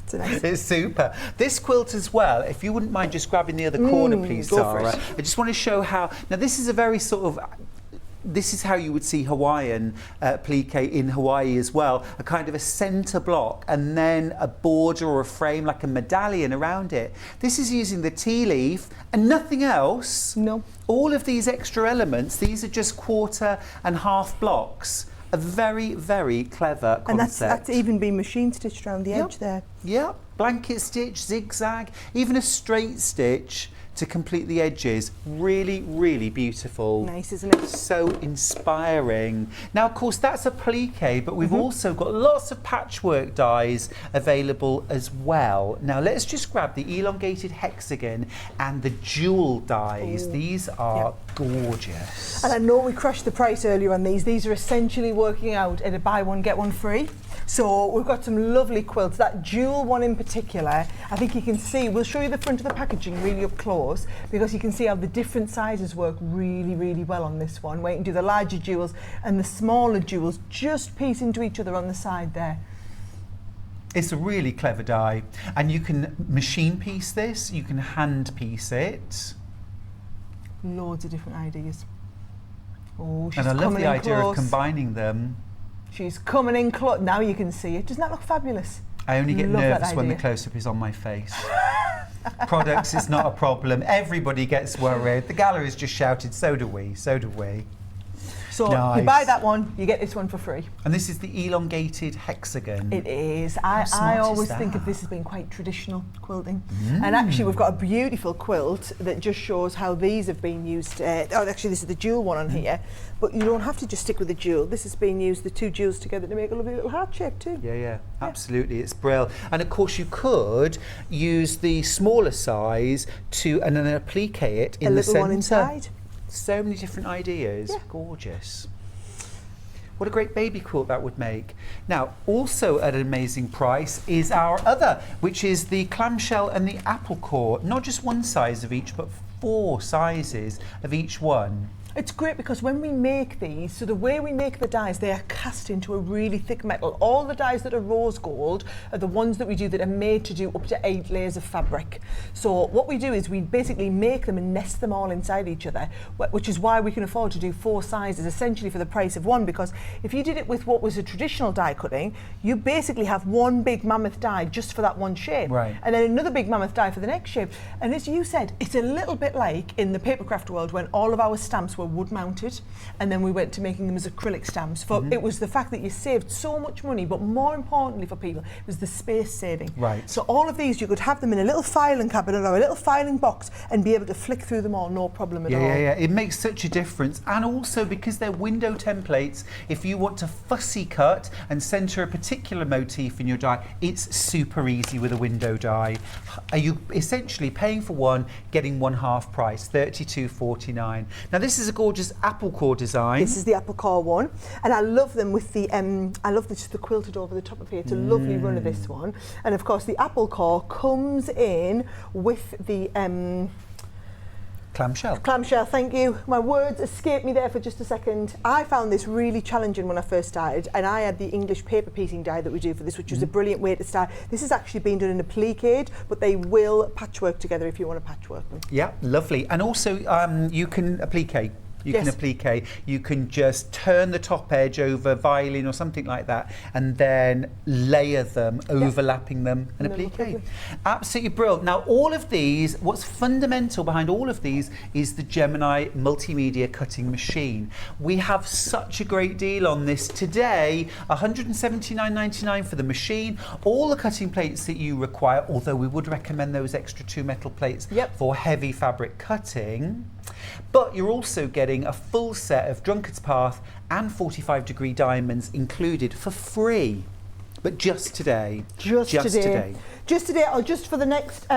It's a nice. It's super. This quilt as well, if you wouldn't mind just grabbing the other corner, please, go for Sarah. it. I just want to show how, now this is a very sort of, this is how you would see Hawaiian plique in Hawaii as well. A kind of a centre block and then a border or a frame like a medallion around it. This is using the tea leaf and nothing else. No. All of these extra elements, these are just quarter and half blocks. A very, very clever concept. And that's even been machine stitched around the edge there. Yep, blanket stitch, zigzag, even a straight stitch to complete the edges. Really, really beautiful. Nice, isn't it? So inspiring. Now, of course, that's a plique, but we've also got lots of patchwork dies available as well. Now, let's just grab the elongated hexagon and the jewel dies. These are gorgeous. And I know we crushed the price earlier on these. These are essentially working out at a buy one, get one free. So we've got some lovely quilts. That jewel one in particular, I think you can see, we'll show you the front of the packaging really up close because you can see how the different sizes work really, really well on this one, where you can do the larger jewels and the smaller jewels just piece into each other on the side there. It's a really clever die. And you can machine piece this, you can hand piece it. Loads of different ideas. Oh, she's And I love coming the in idea close. of combining them. She's coming in close. Now you can see it. Doesn't that look fabulous? I only get Love that nervous when the idea. close-up is on my face. Products is not a problem. Everybody gets worried. The gallery's just shouted, so do we, so do we. So Nice. you buy that one, you get this one for free. And this is the elongated hexagon. It is. smart I is always think of that? this as being quite traditional quilting. And actually we've got a beautiful quilt that just shows how these have been used. Actually this is the jewel one on here. But you don't have to just stick with the jewel. This has been used, the two jewels together, to make a lovely little heart shape too. Yeah, absolutely. It's brilliant. And of course you could use the smaller size to and then applique it in A the little centre. one inside. So many different ideas. Yeah. Gorgeous. What a great baby quilt that would make. Now, also at an amazing price is our other, which is the clamshell and the apple core. Not just one size of each, but 4 sizes of each one. It's great because when we make these, so the way we make the dies, they are cast into a really thick metal. All the dies that are rose gold are the ones that we do that are made to do up to 8 layers of fabric. So what we do is we basically make them and nest them all inside each other, which is why we can afford to do 4 sizes essentially for the price of one, because if you did it with what was a traditional die cutting, you basically have one big mammoth die just for that one shape. Right. And then another big mammoth die for the next shape. And as you said, it's a little bit like in the papercraft world when all of our stamps were wood mounted and then we went to making them as acrylic stamps. It was the fact that you saved so much money, but more importantly for people, it was the space saving. Right. So all of these, you could have them in a little filing cabinet or a little filing box and be able to flick through them all, no problem at all. Yeah. It makes such a difference. And also because they're window templates, if you want to fussy cut and centre a particular motif in your die, it's super easy with a window die. Are you essentially paying for one, getting one half price, $32.49. Now this is a gorgeous apple core design. This is the apple core one, and I love them with the I love the quilted over the top of here. It's a lovely run of this one, and of course the apple core comes in with the Clamshell. clamshell. Thank you. My words escaped me there for just a second. I found this really challenging when I first started, and I had the English paper piecing die that we do for this, which was a brilliant way to start. This has actually been done in a plique, but they will patchwork together if you want to patchwork them. Yeah, lovely. And also you can applique. You Yes. can applique. You can just turn the top edge over violin or something like that and then layer them, overlapping them and And they look applique. lovely. Absolutely brilliant. Now all of these, what's fundamental behind all of these is the Gemini multimedia cutting machine. We have such a great deal on this today, $179.99 for the machine, all the cutting plates that you require, although we would recommend those extra 2 metal plates for heavy fabric cutting. But you're also getting a full set of Drunkard's Path and 45-degree diamonds included for free. But just today. Just today. just today or just for the next,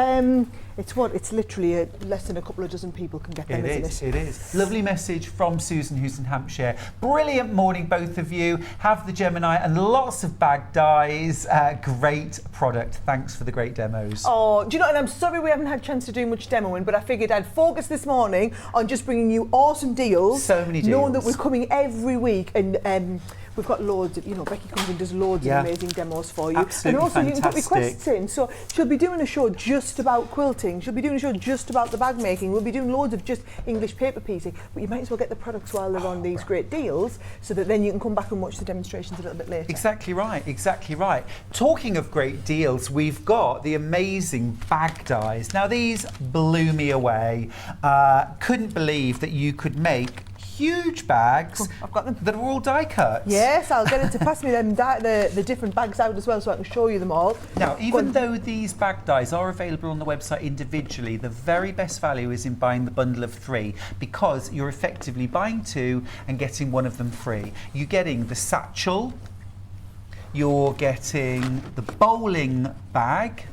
it's literally less than a couple of dozen people can get them, isn't it? It is. Lovely message from Susan, who's in Hampshire. Brilliant morning, both of you. Have the Gemini and lots of bag dyes. Great product. Thanks for the great demos. Oh, do you know, and I'm sorry we haven't had a chance to do much demoing, but I figured I'd focus this morning on just bringing you awesome deals. So many deals. Knowing that we're coming every week and we've got loads of, Becky comes and does loads of amazing demos for you. Absolutely and also fantastic. You can put requests in. So she'll be doing a show just about quilting. She'll be doing a show just about the bag making. We'll be doing loads of just English paper piecing. But you might as well get the products while they're on these great deals so that then you can come back and watch the demonstrations a little bit later. Exactly right. Talking of great deals, we've got the amazing bag dyes. Now these blew me away. Couldn't believe that you could make huge bags I've got them. that are all die cuts. Yes, I'll get it to pass me them the different bags out as well so I can show you them all. Now, even though these bag dyes are available on the website individually, the very best value is in buying the bundle of 3 because you're effectively buying 2 and getting one of them free. You're getting the satchel, you're getting the bowling bag,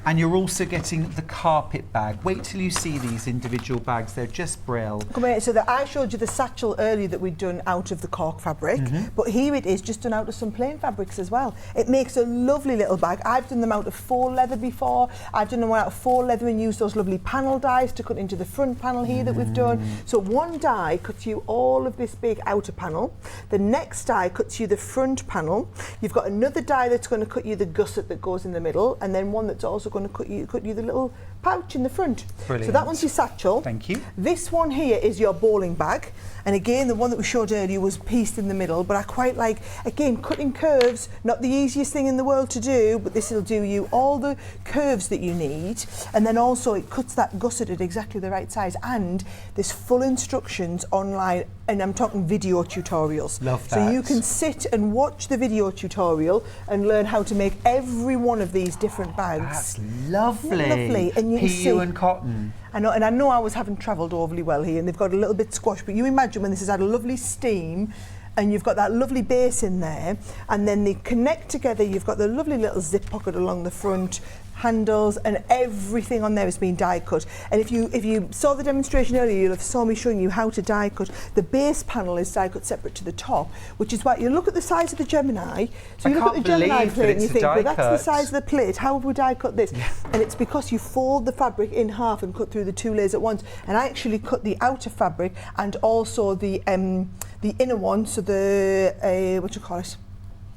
and you're also getting the carpet bag. Wait till you see these individual bags, they're just brill. Come here, so I showed you the satchel earlier that we'd done out of the cork fabric, but here it is just done out of some plain fabrics as well. It makes a lovely little bag. I've done them out of faux leather before. I've done them out of faux leather and used those lovely panel dies to cut into the front panel here that we've done. So one die cuts you all of this big outer panel. The next die cuts you the front panel. You've got another die that's going to cut you the gusset that goes in the middle, and then one that's also going to cut you the little pouch in the front. Brilliant. So that one's your satchel. Thank you. This one here is your bowling bag, and again the one that we showed earlier was pieced in the middle, but I quite like, again, cutting curves, not the easiest thing in the world to do, but this will do you all the curves that you need, and then also it cuts that gusset at exactly the right size, and there's full instructions online, and I'm talking video tutorials. Love that. So you can sit and watch the video tutorial and learn how to make every one of these different bags. That's lovely. Lovely, and you can PU see and cotton. I know, and I know I was having travelled overly well here, and they've got a little bit squashed, but you imagine when this has had a lovely steam, and you've got that lovely base in there, and then they connect together. You've got the lovely little zip pocket along the front, handles, and everything on there is being die cut. And if you saw the demonstration earlier, you'll have saw me showing you how to die cut. The base panel is die cut separate to the top, which is why you look at the size of the Gemini. So you look at the Gemini plate and you think, well, that's the size of the plate. How have we die cut this? Yeah. And it's because you fold the fabric in half and cut through the 2 layers at once. And I actually cut the outer fabric and also the inner one, so the what do you call it?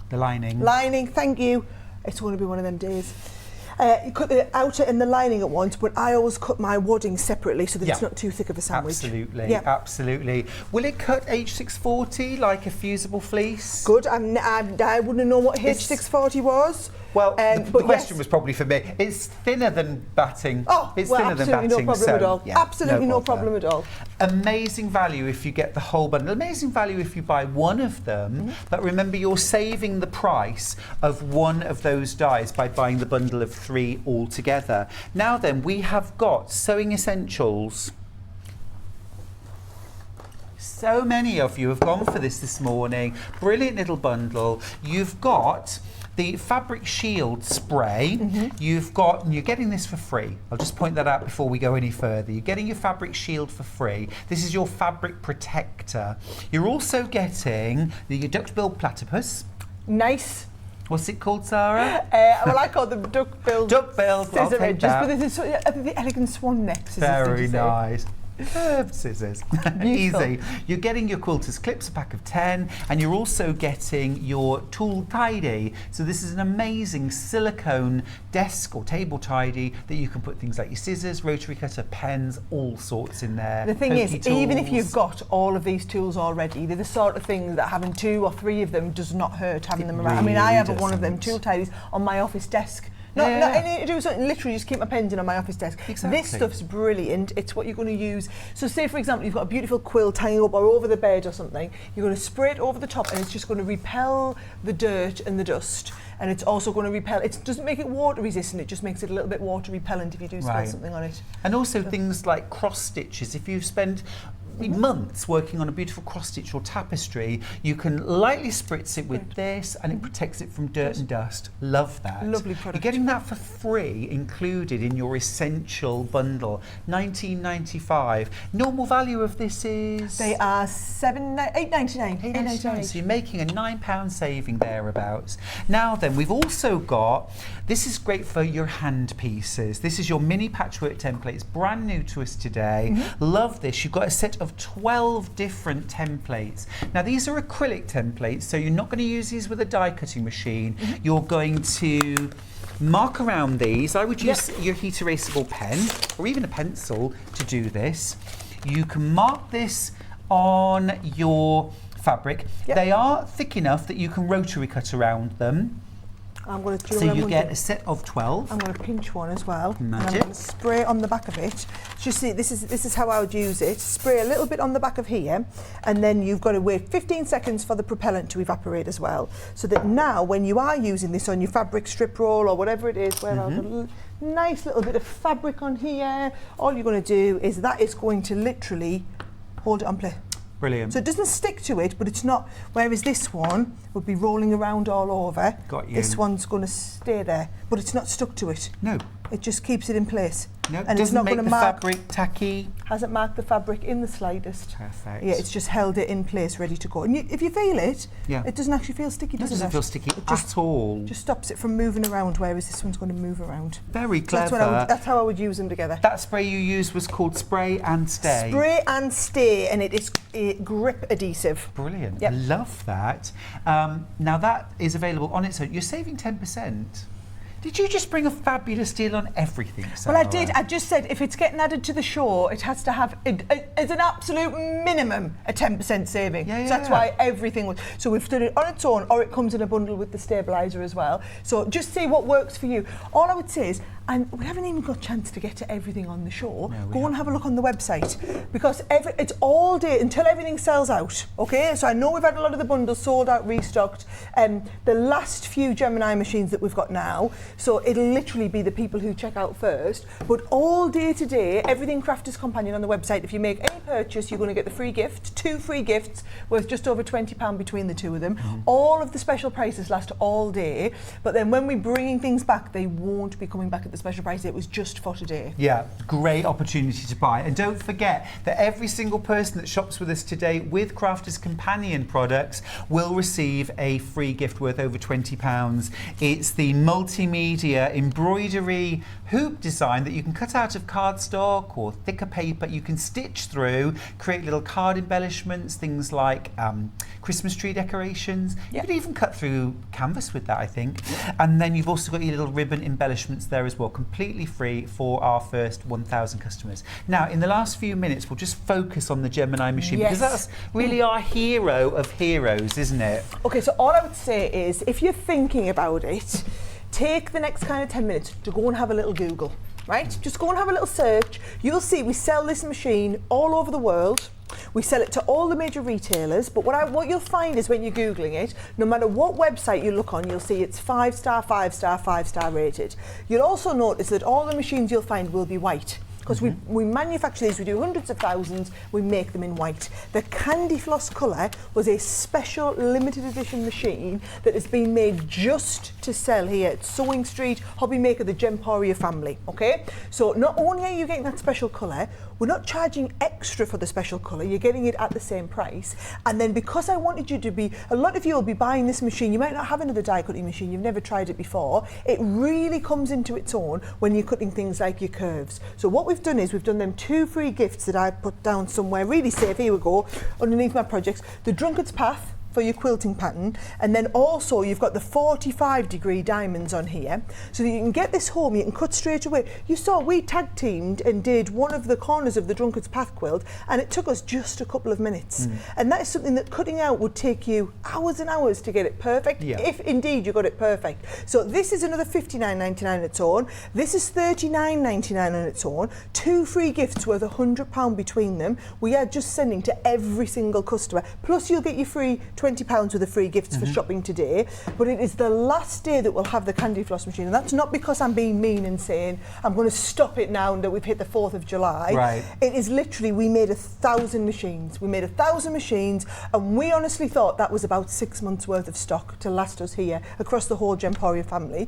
The lining. Lining, thank you. It's going to be one of them days. You cut the outer and the lining at once, but I always cut my wadding separately so that it's not too thick of a sandwich. Absolutely, absolutely. Will it cut H640 like a fusible fleece? Good. I wouldn't know what H640 was. Well, the question was probably for me. It's thinner than batting. Oh, it's well, thinner than absolutely batting. No problem at all. Yeah, absolutely no problem at all. Amazing value if you get the whole bundle. Amazing value if you buy one of them. But remember, you're saving the price of one of those dies by buying the bundle of 3 altogether. Now then, we have got sewing essentials. So many of you have gone for this morning. Brilliant little bundle. You've got the fabric shield spray. You're getting this for free. I'll just point that out before we go any further. You're getting your fabric shield for free. This is your fabric protector. You're also getting the duck-billed platypus. Nice. What's it called, Sarah? Well, I call them duck-billed. Duck-billed. Scissor edges, but this is the elegant swan neck. Very nice. Curved scissors. Beautiful. Easy. You're getting your quilter's clips, a pack of 10, and you're also getting your tool tidy. So this is an amazing silicone desk or table tidy that you can put things like your scissors, rotary cutter, pens, all sorts in there. The thing is, tools. even if you've got all of these tools already, they're the sort of thing that having 2 or 3 of them does not hurt having them around. I mean, I have one of them tool tidies on my office desk. Not anything to do with something, literally just keep my pens in on my office desk. Exactly. This stuff's brilliant. It's what you're going to use. So say, for example, you've got a beautiful quilt hanging up or over the bed or something. You're going to spray it over the top and it's just going to repel the dirt and the dust. And it's also going to repel, it doesn't make it water resistant, it just makes it a little bit water repellent if you do spill something on it. And also things like cross stitches. If you've spent months working on a beautiful cross stitch or tapestry, you can lightly spritz it with this and it protects it from dirt and dust. Love that. Lovely product. You're getting that for free included in your essential bundle. $19.95. Normal value of this is? They are $8.99. $8.99. So you're making a £9 saving thereabouts. Now then, we've also got, this is great for your hand pieces. This is your mini patchwork template. It's brand new to us today. Love this. You've got a set of 12 different templates. Now these are acrylic templates, so you're not going to use these with a die cutting machine. You're going to mark around these. I would use your heat erasable pen or even a pencil to do this. You can mark this on your fabric. They are thick enough that you can rotary cut around them. I'm going to So you get a set of 12. I'm going to pinch one as well. Magic. And I'm going to spray on the back of it. Just see, this is how I would use it. Spray a little bit on the back of here, and then you've got to wait 15 seconds for the propellant to evaporate as well. So that now, when you are using this on your fabric strip roll or whatever it is, where I've got a nice little bit of fabric on here, all you're going to do is that is going to literally hold it on play. Brilliant. So it doesn't stick to it, but it's not, whereas this one would be rolling around all over. Got you. This one's going to stay there, but it's not stuck to it. No. It just keeps it in place. No, and it's not make going to the mark, fabric tacky. hasn't marked the fabric in the slightest. Perfect. Yeah, it's just held it in place, ready to go. And if you feel it, it doesn't actually feel sticky, It does doesn't feel sticky at all. Just stops it from moving around, whereas this one's going to move around. Very So clever. that's how I would use them together. That spray you used was called Spray and Stay. Spray and Stay, and it is grip adhesive. Brilliant. Yep. Love that. Now that is available on its own. You're saving 10%. Did you just bring a fabulous deal on everything, Sarah? Well, I did. I just said if it's getting added to the show, it has to have, as an absolute minimum, a 10% saving. Yeah, So that's why everything was. So we've done it on its own, or it comes in a bundle with the stabiliser as well. So just see what works for you. All I would say is, and we haven't even got a chance to get to everything on the show, go and have a look on the website, because it's all day until everything sells out, okay? So I know we've had a lot of the bundles sold out, restocked. The last few Gemini machines that we've got now, so it'll literally be the people who check out first, but all day today, everything Crafters Companion on the website, if you make any purchase, you're going to get the free gift, 2 free gifts worth just over £20 between the two of them. All of the special prices last all day, but then when we're bringing things back, they won't be coming back at the special price. It was just for today. Yeah, great opportunity to buy. And don't forget that every single person that shops with us today with Crafters Companion products will receive a free gift worth over £20. It's the multimedia embroidery hoop design that you can cut out of cardstock or thicker paper. You can stitch through, create little card embellishments, things like Christmas tree decorations. You could even cut through canvas with that, I think. And then you've also got your little ribbon embellishments there as well, completely free for our first 1,000 customers. Now, in the last few minutes, we'll just focus on the Gemini machine, because that's really our hero of heroes, isn't it? Okay, so all I would say is, if you're thinking about it, take the next kind of 10 minutes to go and have a little Google, right? Just go and have a little search. You'll see we sell this machine all over the world. We sell it to all the major retailers, but what you'll find is when you're Googling it, no matter what website you look on, you'll see it's 5-star, 5-star, 5-star rated. You'll also notice that all the machines you'll find will be white, because we manufacture these, we do hundreds of thousands, we make them in white. The Candy Floss colour was a special limited edition machine that has been made just to sell here at Sewing Street, hobby maker, the Gemporia family, okay? So not only are you getting that special colour, we're not charging extra for the special colour, you're getting it at the same price. And then because I wanted you to be, a lot of you will be buying this machine, you might not have another die cutting machine, you've never tried it before, it really comes into its own when you're cutting things like your curves. So what we've done is we've done them 2 free gifts that I put down somewhere really safe, here we go, underneath my projects, the Drunkard's Path for your quilting pattern, and then also you've got the 45-degree diamonds on here, so that you can get this home, you can cut straight away. You saw we tag teamed and did one of the corners of the Drunkard's Path quilt, and it took us just a couple of minutes. And that is something that cutting out would take you hours and hours to get it perfect, if indeed you got it perfect. So this is another $59.99 on its own. This is $39.99 on its own. 2 free gifts worth £100 between them. We are just sending to every single customer. Plus you'll get your free £20 worth of free gifts for shopping today, but it is the last day that we'll have the candy floss machine. And that's not because I'm being mean and saying I'm going to stop it now that we've hit the 4th of July. Right. It is literally, we made 1,000 machines. We made 1,000 machines, and we honestly thought that was about 6 months worth of stock to last us here across the whole Gemporia family.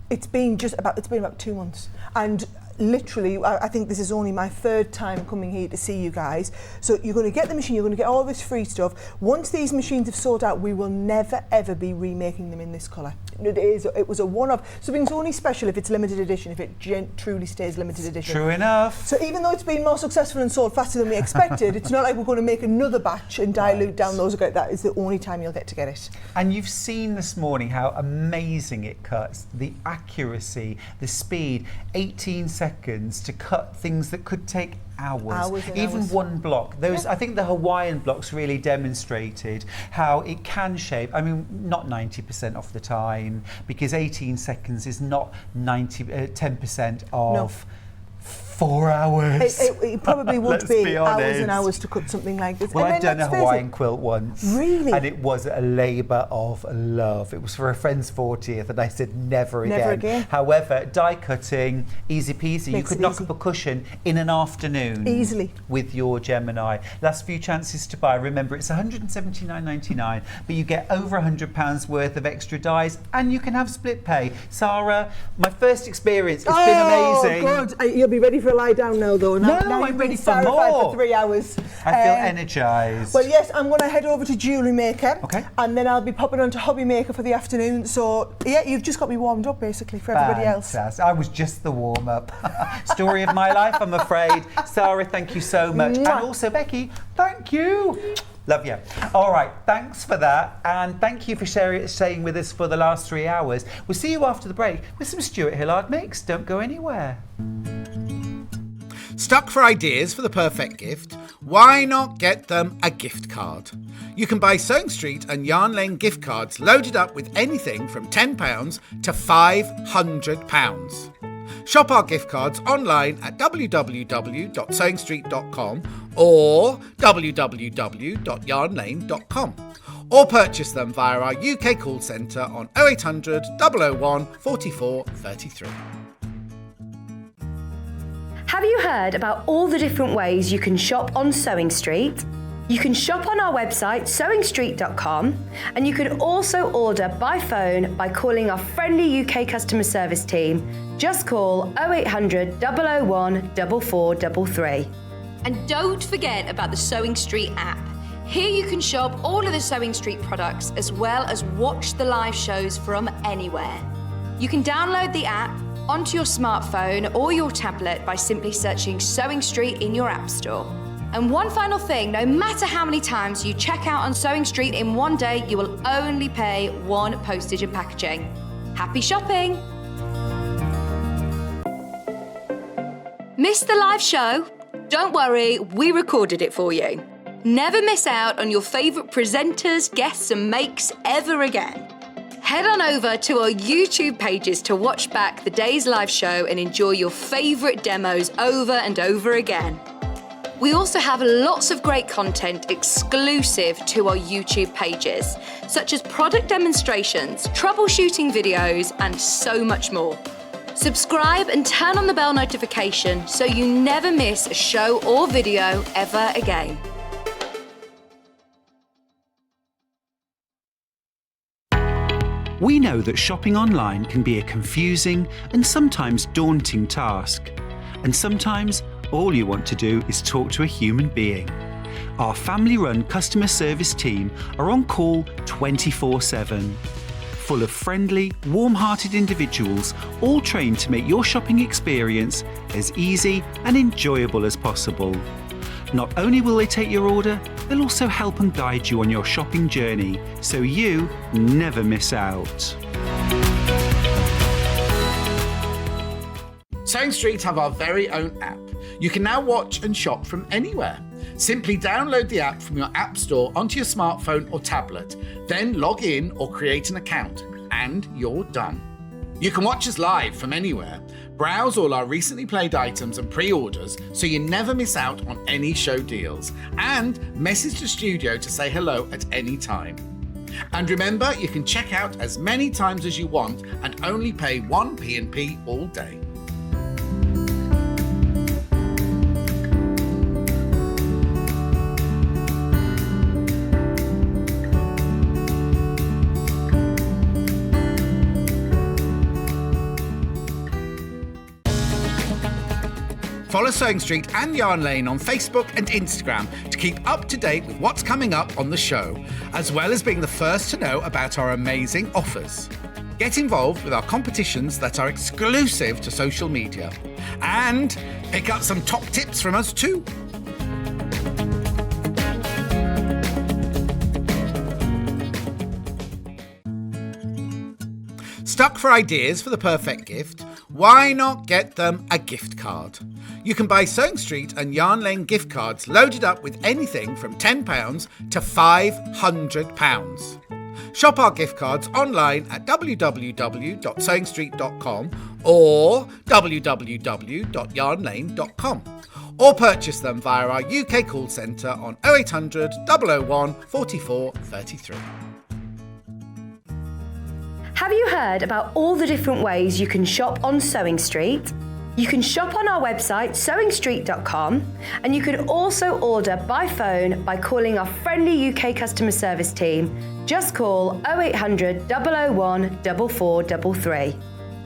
It's been about 2 months. And literally, I think this is only my 3rd time coming here to see you guys. So you're going to get the machine, you're going to get all this free stuff. Once these machines have sold out, we will never ever be remaking them in this colour. It was a one-off. Something's only special if it's limited edition, if it truly stays limited edition. True enough. So even though it's been more successful and sold faster than we expected, it's not like we're going to make another batch and dilute down those. That is the only time you'll get to get it. And you've seen this morning how amazing it cuts, the accuracy, the speed, 18 seconds to cut things that could take hours and even hours. one block. I think the Hawaiian blocks really demonstrated how it can shape. I mean, not 90% of the time, because 18 seconds is not 10% of 4 hours. It probably would Let's be hours honest. and hours to cut something like this. Well, And I've then done a let's face Hawaiian it, quilt once. Really? And it was a labour of love. It was for a friend's 40th, and I said never again. Never again. However, die cutting, easy peasy. You Makes could it knock easy. up a cushion in an afternoon. Easily. With your Gemini. Last few chances to buy. Remember, it's £179.99, but you get over £100 worth of extra dies, and you can have split pay. Sarah, my first experience, it's been amazing. Oh, good. You'll be ready for a lie down now, though. No, now I'm you've ready been for Stylecraft more. for 3 hours. I feel energised. Well, yes, I'm going to head over to Jewellery Maker. Okay. And then I'll be popping on to Hobby Maker for the afternoon. So, yeah, you've just got me warmed up, basically, for everybody else. Fantastic. I was just the warm-up. Story of my life, I'm afraid. Sarah, thank you so much. Mwah. And also, Becky, thank you. Love you. All right, thanks for that. And thank you for staying with us for the last 3 hours. We'll see you after the break with some Stuart Hillard mix. Don't go anywhere. Stuck for ideas for the perfect gift? Why not get them a gift card? You can buy Sewing Street and Yarn Lane gift cards loaded up with anything from £10 to £500. Shop our gift cards online at www.sewingstreet.com or www.yarnlane.com, or purchase them via our UK call centre on 0800 001 44 33. Have you heard about all the different ways you can shop on Sewing Street? You can shop on our website sewingstreet.com, and you can also order by phone by calling our friendly UK customer service team. Just call 0800 001 4433. And don't forget about the Sewing Street app. Here you can shop all of the Sewing Street products as well as watch the live shows from anywhere. You can download the app onto your smartphone or your tablet by simply searching Sewing Street in your app store. And one final thing, no matter how many times you check out on Sewing Street in one day, you will only pay one postage and packaging. Happy shopping! Missed the live show? Don't worry, we recorded it for you. Never miss out on your favourite presenters, guests and makes ever again. Head on over to our YouTube pages to watch back the day's live show and enjoy your favourite demos over and over again. We also have lots of great content exclusive to our YouTube pages, such as product demonstrations, troubleshooting videos, and so much more. Subscribe and turn on the bell notification so you never miss a show or video ever again. We know that shopping online can be a confusing and sometimes daunting task. And sometimes all you want to do is talk to a human being. Our family-run customer service team are on call 24/7. Full of friendly, warm-hearted individuals, all trained to make your shopping experience as easy and enjoyable as possible. Not only will they take your order, they'll also help and guide you on your shopping journey, so you never miss out. Sewing Street have our very own app. You can now watch and shop from anywhere. Simply download the app from your app store onto your smartphone or tablet, then log in or create an account, and you're done. You can watch us live from anywhere, Browse all our recently played items and pre-orders so you never miss out on any show deals. And message the studio to say hello at any time. And remember, you can check out as many times as you want and only pay 1 P&P all day. Follow Sewing Street and Yarn Lane on Facebook and Instagram to keep up to date with what's coming up on the show, as well as being the first to know about our amazing offers. Get involved with our competitions that are exclusive to social media. And pick up some top tips from us too. Stuck for ideas for the perfect gift? Why not get them a gift card? You can buy Sewing Street and Yarn Lane gift cards loaded up with anything from £10 to £500. Shop our gift cards online at www.sewingstreet.com or www.yarnlane.com, or purchase them via our UK call centre on 0800 001 44 33. Have you heard about all the different ways you can shop on Sewing Street? You can shop on our website sewingstreet.com, and you can also order by phone by calling our friendly UK customer service team. Just call 0800 001 4433.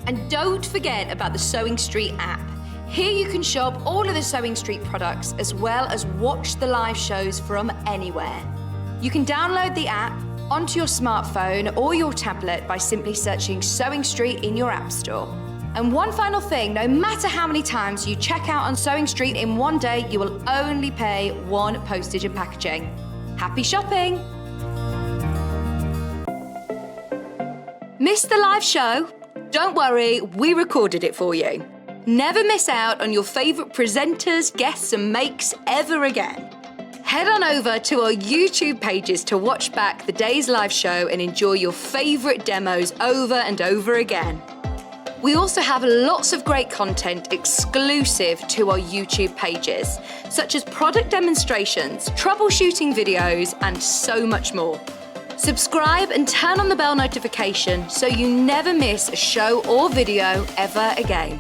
And don't forget about the Sewing Street app. Here you can shop all of the Sewing Street products as well as watch the live shows from anywhere. You can download the app onto your smartphone or your tablet by simply searching Sewing Street in your app store. And one final thing, no matter how many times you check out on Sewing Street in one day, you will only pay 1 postage and packaging. Happy shopping! Missed the live show? Don't worry, we recorded it for you. Never miss out on your favourite presenters, guests and makes ever again. Head on over to our YouTube pages to watch back the day's live show and enjoy your favourite demos over and over again. We also have lots of great content exclusive to our YouTube pages, such as product demonstrations, troubleshooting videos, and so much more. Subscribe and turn on the bell notification so you never miss a show or video ever again.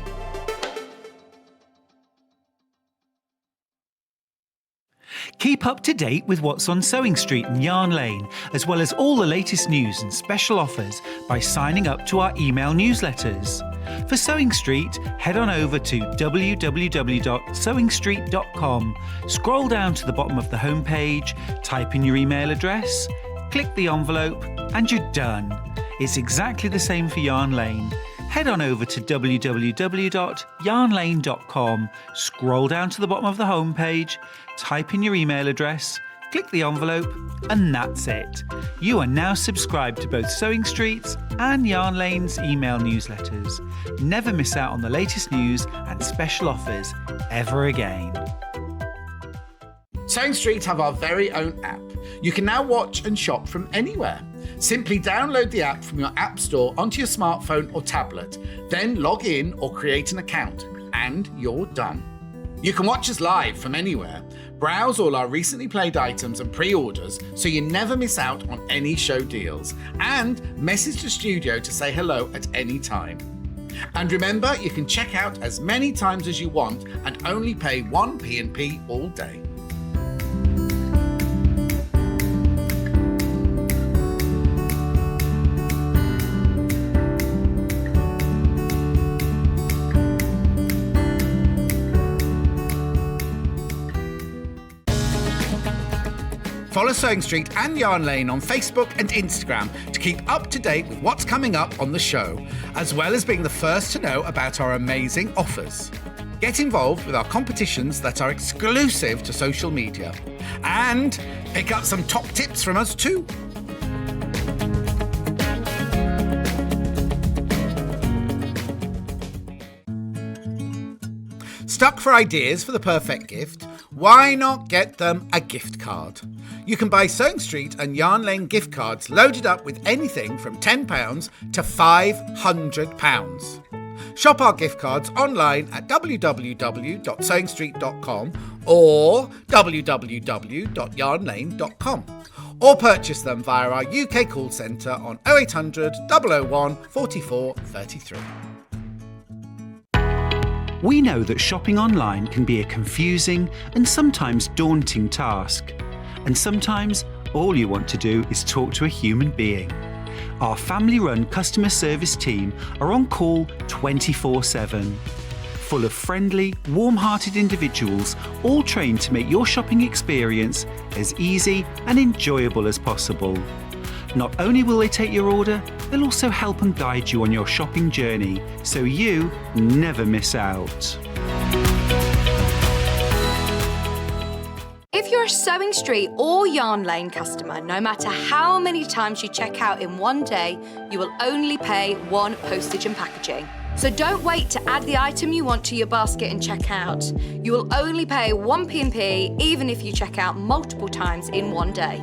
Keep up to date with what's on Sewing Street and Yarn Lane, as well as all the latest news and special offers by signing up to our email newsletters. For Sewing Street, head on over to www.sewingstreet.com, scroll down to the bottom of the homepage, type in your email address, click the envelope, and you're done. It's exactly the same for Yarn Lane. Head on over to www.yarnlane.com, scroll down to the bottom of the homepage, type in your email address, click the envelope, and that's it. You are now subscribed to both Sewing Street's and Yarn Lane's email newsletters. Never miss out on the latest news and special offers ever again. Sewing Street have our very own app. You can now watch and shop from anywhere. Simply download the app from your app store onto your smartphone or tablet, then log in or create an account, and you're done. You can watch us live from anywhere, browse all our recently played items and pre-orders so you never miss out on any show deals, and message the studio to say hello at any time. And remember, you can check out as many times as you want and only pay 1 P&P all day. Follow Sewing Street and Yarn Lane on Facebook and Instagram to keep up to date with what's coming up on the show, as well as being the first to know about our amazing offers. Get involved with our competitions that are exclusive to social media. And pick up some top tips from us too. Stuck for ideas for the perfect gift? Why not get them a gift card? You can buy Sewing Street and Yarn Lane gift cards loaded up with anything from £10 to £500. Shop our gift cards online at www.sewingstreet.com or www.yarnlane.com, or purchase them via our UK call centre on 0800 001 44 33. We know that shopping online can be a confusing and sometimes daunting task. And sometimes all you want to do is talk to a human being. Our family-run customer service team are on call 24/7. Full of friendly, warm-hearted individuals, all trained to make your shopping experience as easy and enjoyable as possible. Not only will they take your order, they'll also help and guide you on your shopping journey, so you never miss out. If you're a Sewing Street or Yarn Lane customer, no matter how many times you check out in one day, you will only pay one postage and packaging. So don't wait to add the item you want to your basket and check out. You will only pay one P&P even if you check out multiple times in one day.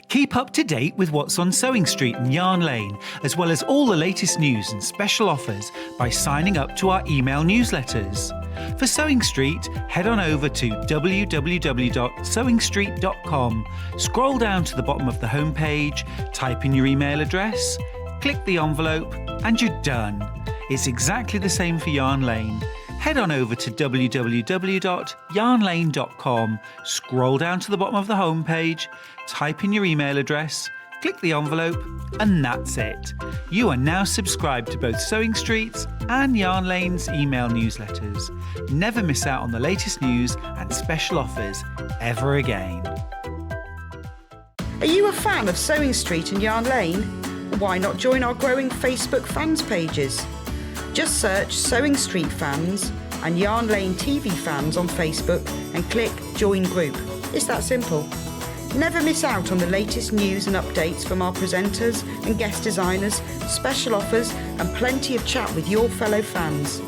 Keep up to date with what's on Sewing Street and Yarn Lane, as well as all the latest news and special offers by signing up to our email newsletters. For Sewing Street, head on over to www.sewingstreet.com, scroll down to the bottom of the homepage, type in your email address, click the envelope, and you're done. It's exactly the same for Yarn Lane. Head on over to www.yarnlane.com, scroll down to the bottom of the homepage, type in your email address, click the envelope, and that's it. You are now subscribed to both Sewing Street's and Yarn Lane's email newsletters. Never miss out on the latest news and special offers ever again. Are you a fan of Sewing Street and Yarn Lane? Why not join our growing Facebook fans pages? Just search Sewing Street Fans and Yarn Lane TV Fans on Facebook and click Join Group. It's that simple. Never miss out on the latest news and updates from our presenters and guest designers, special offers and plenty of chat with your fellow fans.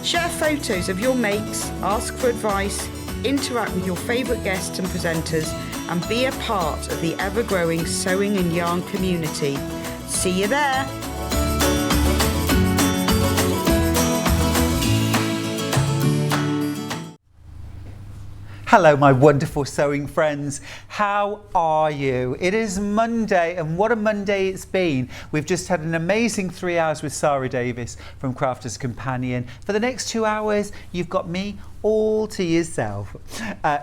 Share photos of your makes, ask for advice, interact with your favourite guests and presenters, and be a part of the ever-growing sewing and yarn community. See you there! Hello, my wonderful sewing friends. How are you? It is Monday, and what a Monday it's been. We've just had an amazing 3 hours with Sara Davies from Crafter's Companion. For the next 2 hours, you've got me all to yourself.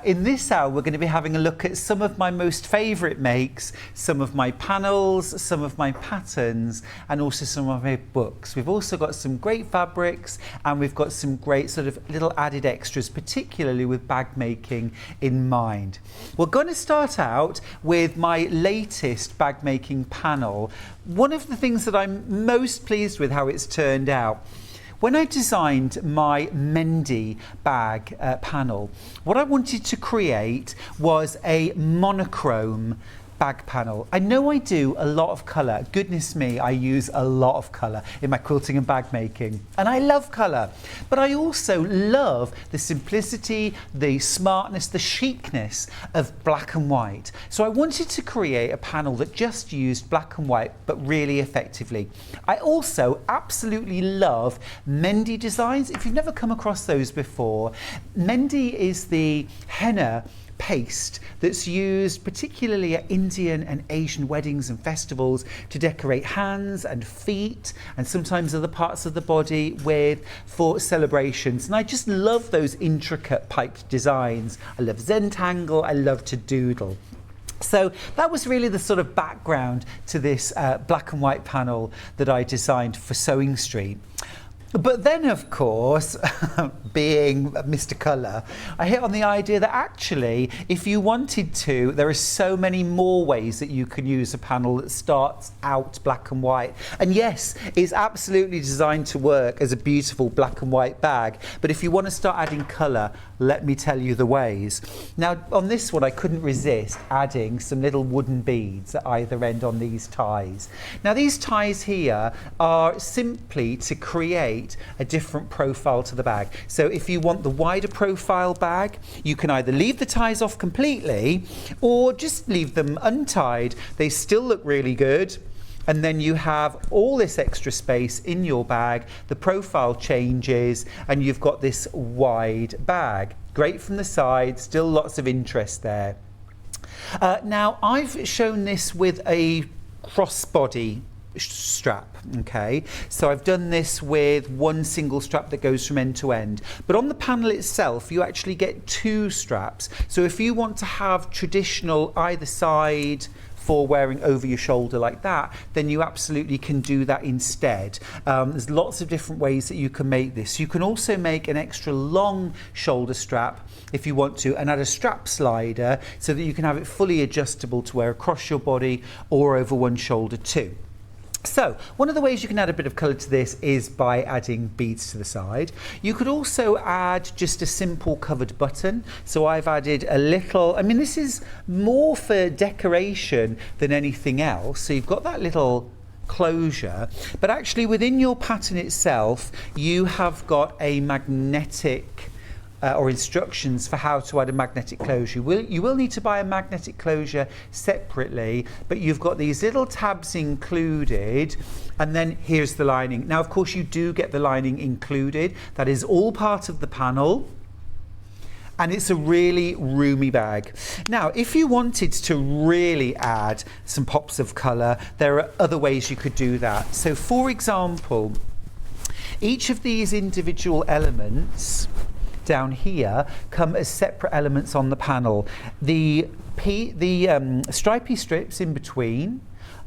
In this hour, we're going to be having a look at some of my most favourite makes, some of my panels, some of my patterns, and also some of my books. We've also got some great fabrics, and we've got some great sort of little added extras, particularly with bag making in mind. We're going to start out with my latest bag making panel. One of the things that I'm most pleased with how it's turned out, when I designed my Mendy bag panel, what I wanted to create was a monochrome bag panel. I know I do a lot of colour. Goodness me, I use a lot of colour in my quilting and bag making. And I love colour. But I also love the simplicity, the smartness, the chicness of black and white. So I wanted to create a panel that just used black and white, but really effectively. I also absolutely love Mendy designs. If you've never come across those before, Mendy is the henna paste that's used particularly at Indian and Asian weddings and festivals to decorate hands and feet and sometimes other parts of the body with for celebrations. And I just love those intricate piped designs. I love Zentangle, I love to doodle. So that was really the sort of background to this black and white panel that I designed for Sewing Street. But then, of course, being Mr. Colour, I hit on the idea that actually, if you wanted to, there are so many more ways that you can use a panel that starts out black and white. And yes, it's absolutely designed to work as a beautiful black and white bag. But if you want to start adding colour, let me tell you the ways. Now, on this one, I couldn't resist adding some little wooden beads at either end on these ties. Now, these ties here are simply to create a different profile to the bag. So if you want the wider profile bag, you can either leave the ties off completely or just leave them untied. They still look really good. and then you have all this extra space in your bag. The profile changes and you've got this wide bag. Great from the side, still lots of interest there. Now I've shown this with a crossbody strap, okay, so I've done this with one single strap that goes from end to end, but on the panel itself you actually get two straps. So if you want to have traditional either side for wearing over your shoulder like that, then you absolutely can do that instead. There's lots of different ways that you can make this. You can also make an extra long shoulder strap if you want to, and add a strap slider so that you can have it fully adjustable to wear across your body or over one shoulder too. So one of the ways you can add a bit of colour to this is by adding beads to the side. You could also add just a simple covered button. So I've added a little, I mean this is more for decoration than anything else. So you've got that little closure, but actually within your pattern itself you have got a magnetic or instructions for how to add a magnetic closure. You will need to buy a magnetic closure separately, but you've got these little tabs included, and then here's the lining. Now of course you do get the lining included. That is all part of the panel, and it's a really roomy bag. Now if you wanted to really add some pops of colour, there are other ways you could do that. So for example, each of these individual elements down here come as separate elements on the panel. The stripy strips in between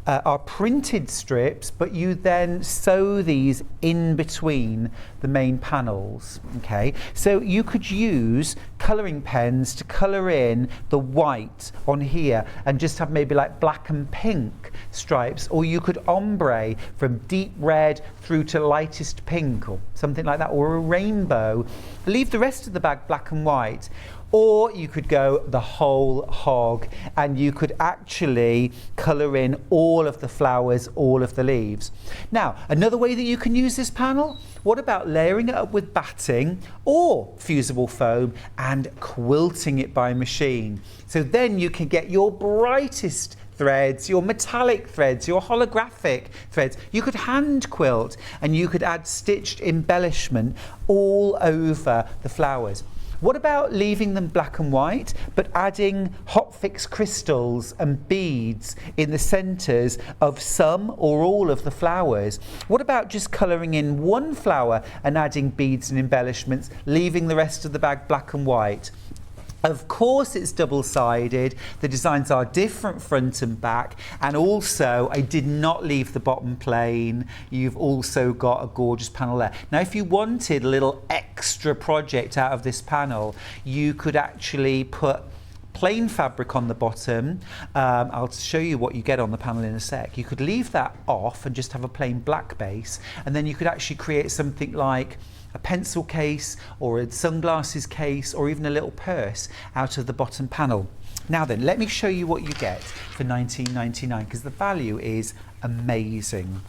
are printed strips, but you then sew these in between the main panels. Okay, so you could use colouring pens to colour in the white on here and just have maybe like black and pink stripes, or you could ombre from deep red through to lightest pink or something like that, or a rainbow. Leave the rest of the bag black and white. Or you could go the whole hog and you could actually colour in all of the flowers, all of the leaves. Now, another way that you can use this panel, what about layering it up with batting or fusible foam and quilting it by machine? So then you can get your brightest threads, your metallic threads, your holographic threads. You could hand quilt and you could add stitched embellishment all over the flowers. What about leaving them black and white, but adding hot fix crystals and beads in the centres of some or all of the flowers? What about just colouring in one flower and adding beads and embellishments, leaving the rest of the bag black and white? Of course it's double-sided, the designs are different front and back, and also I did not leave the bottom plain. You've also got a gorgeous panel there. Now if you wanted a little extra project out of this panel, you could actually put plain fabric on the bottom. I'll show you what you get on the panel in a sec. You could leave that off and just have a plain black base, and then you could actually create something like a pencil case or a sunglasses case or even a little purse out of the bottom panel. Now then, let me show you what you get for $19.99, because the value is amazing.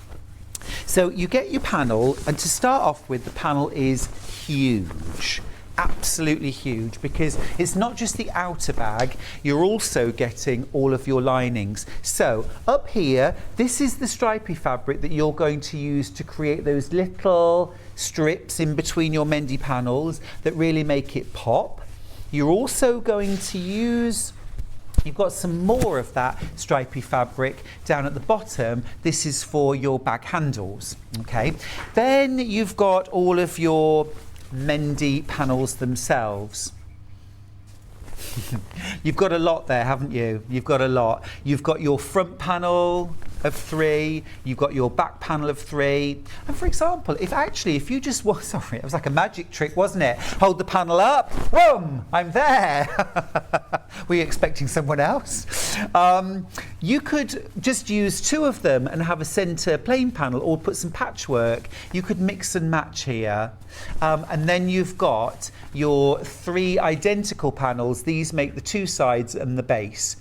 So you get your panel, and to start off with, the panel is huge. Absolutely huge, because it's not just the outer bag, you're also getting all of your linings. So up here, this is the stripy fabric that you're going to use to create those little strips in between your Mendy panels that really make it pop. You're also going to use, you've got some more of that stripy fabric down at the bottom. This is for your bag handles, okay? Then you've got all of your Mendy panels themselves. You've got a lot there, haven't you? You've got a lot. You've got your front panel of 3, you've got your back panel of 3. And for example, if you just, sorry, it was like a magic trick, wasn't it? Hold the panel up, boom, I'm there. Were you expecting someone else? You could just use 2 of them and have a centre plain panel, or put some patchwork. You could mix and match here. And then you've got your 3 identical panels. These make the 2 sides and the base.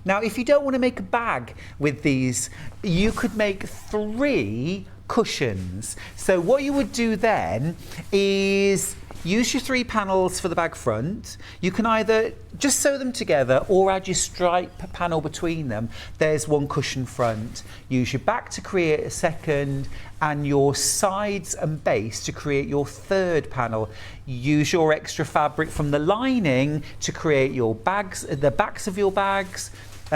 Now, if you don't want to make a bag with these, you could make 3 cushions. So what you would do then is use your 3 panels for the bag front. You can either just sew them together or add your stripe panel between them. There's 1 cushion front. Use your back to create a second and your sides and base to create your 3rd panel. Use your extra fabric from the lining to create your bags, the backs of your bags,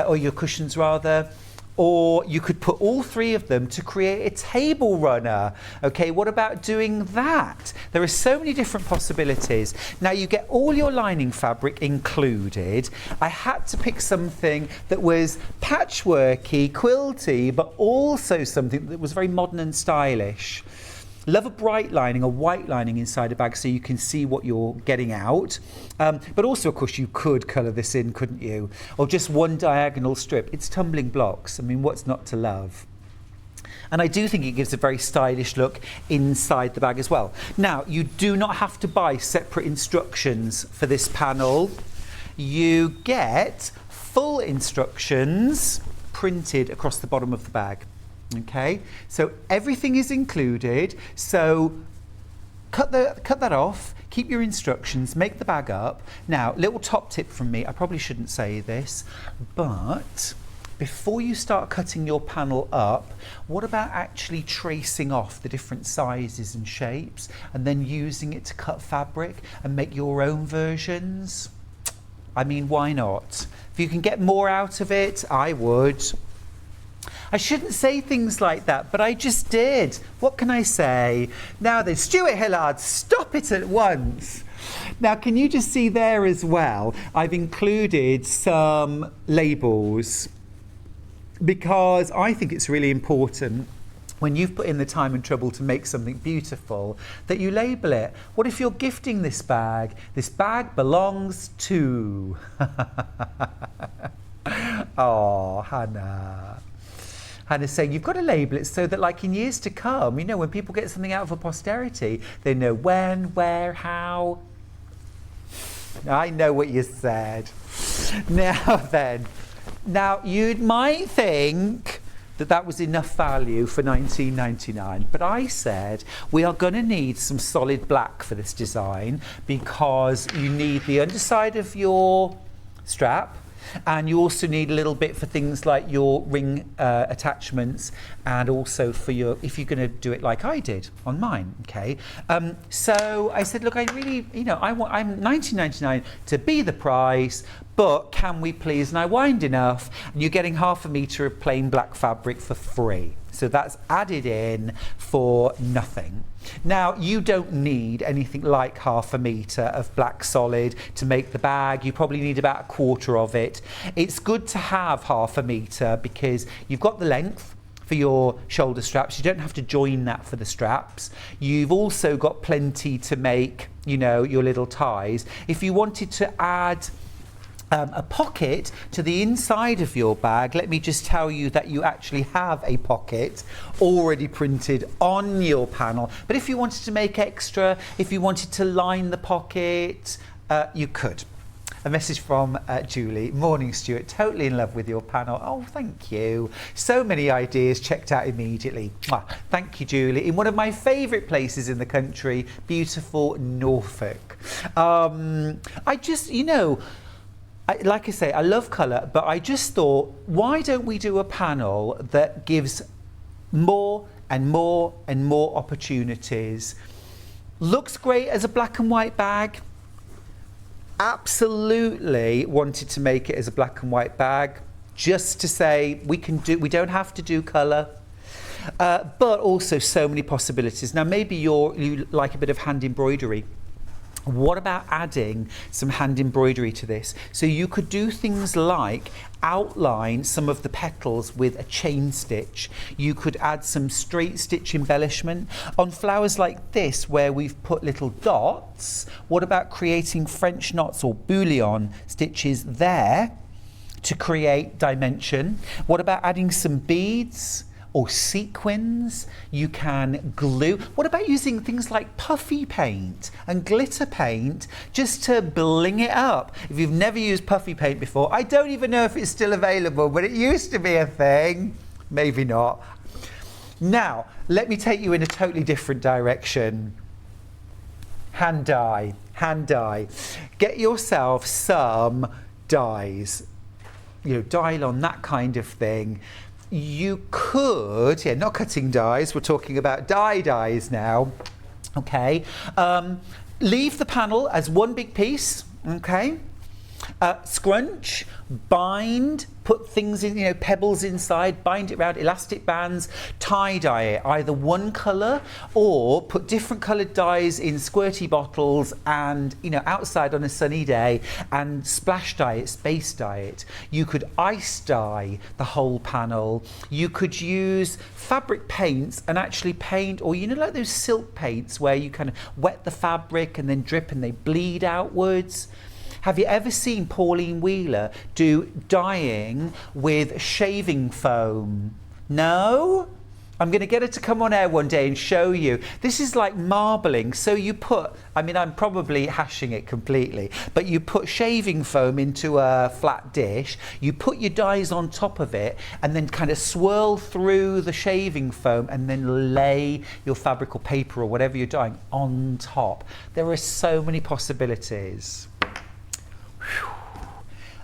or your cushions rather. Or you could put all 3 of them to create a table runner. Okay, what about doing that? There are so many different possibilities. Now you get all your lining fabric included. I had to pick something that was patchworky, quilty, but also something that was very modern and stylish. Love a bright lining, a white lining inside a bag so you can see what you're getting out. But also, of course, you could colour this in, couldn't you? Or just 1 diagonal strip. It's tumbling blocks. I mean, what's not to love? And I do think it gives a very stylish look inside the bag as well. Now, you do not have to buy separate instructions for this panel. You get full instructions printed across the bottom of the bag. Okay, so everything is included. So cut that off, keep your instructions, make the bag up. Now, little top tip from me, I probably shouldn't say this, but before you start cutting your panel up, what about actually tracing off the different sizes and shapes and then using it to cut fabric and make your own versions? I mean, why not? If you can get more out of it, I would. I shouldn't say things like that, but I just did. What can I say? Now then, Stuart Hillard, stop it at once. Now, can you just see there as well? I've included some labels because I think it's really important when you've put in the time and trouble to make something beautiful that you label it. What if you're gifting this bag? This bag belongs to... Oh, Hannah. Hannah's saying you've got to label it so that, like, in years to come, you know, when people get something out for posterity, they know when, where, how. I know what you said. Now then, now you might think that was enough value for £19.99, but I said we are going to need some solid black for this design because you need the underside of your strap. And you also need a little bit for things like your ring attachments, and also for your, if you're going to do it like I did on mine, okay? So I said, look, I really, you know, I'm £19.99 to be the price, but can we please? And I whined enough, and you're getting 1/2 metre of plain black fabric for free. So that's added in for nothing. Now, you don't need anything like 1/2 metre of black solid to make the bag. You probably need about 1/4 of it. It's good to have 1/2 metre because you've got the length for your shoulder straps. You don't have to join that for the straps. You've also got plenty to make, you know, your little ties. If you wanted to add a pocket to the inside of your bag, let me just tell you that you actually have a pocket already printed on your panel. But if you wanted to make extra, if you wanted to line the pocket, you could. A message from Julie. Morning, Stuart. Totally in love with your panel. Oh, thank you. So many ideas checked out immediately. Mwah. Thank you, Julie. In one of my favourite places in the country, beautiful Norfolk. I just, you know, like I say, I love colour, but I just thought, why don't we do a panel that gives more and more and more opportunities? Looks great as a black and white bag. Absolutely wanted to make it as a black and white bag, just to say we don't have to do colour. But also so many possibilities. Now maybe you like a bit of hand embroidery. What about adding some hand embroidery to this? So you could do things like outline some of the petals with a chain stitch. You could add some straight stitch embellishment. On flowers like this, where we've put little dots, what about creating French knots or bullion stitches there to create dimension? What about adding some beads or sequins? You can glue. What about using things like puffy paint and glitter paint just to bling it up? If you've never used puffy paint before, I don't even know if it's still available, but it used to be a thing. Maybe not. Now, let me take you in a totally different direction. Hand dye, hand dye. Get yourself some dyes. You know, Dylon, that kind of thing. You could, yeah, not cutting dyes, we're talking about dyes now. Okay. Leave the panel as one big piece, okay? Scrunch, bind, put things in, you know, pebbles inside, bind it around, elastic bands, tie-dye it, either one colour or put different coloured dyes in squirty bottles and, you know, outside on a sunny day and splash dye it, space dye it. You could ice dye the whole panel. You could use fabric paints and actually paint, or you know, like those silk paints where you kind of wet the fabric and then drip and they bleed outwards. Have you ever seen Pauline Wheeler do dyeing with shaving foam? No? I'm going to get her to come on air one day and show you. This is like marbling. So you put, I mean, I'm probably hashing it completely, but you put shaving foam into a flat dish, you put your dyes on top of it, and then kind of swirl through the shaving foam and then lay your fabric or paper or whatever you're dyeing on top. There are so many possibilities.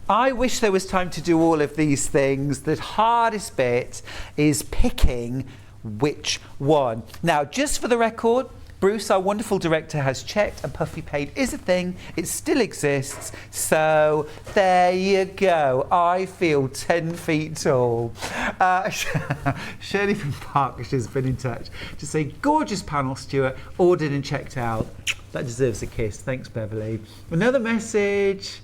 I wish there was time to do all of these things. The hardest bit is picking which one. Now, just for the record, Bruce, our wonderful director, has checked and puffy paint is a thing. It still exists. So there you go. I feel 10 feet tall. Shirley from Parkshire's been in touch to say, gorgeous panel, Stuart, ordered and checked out. That deserves a kiss. Thanks, Beverly. Another message.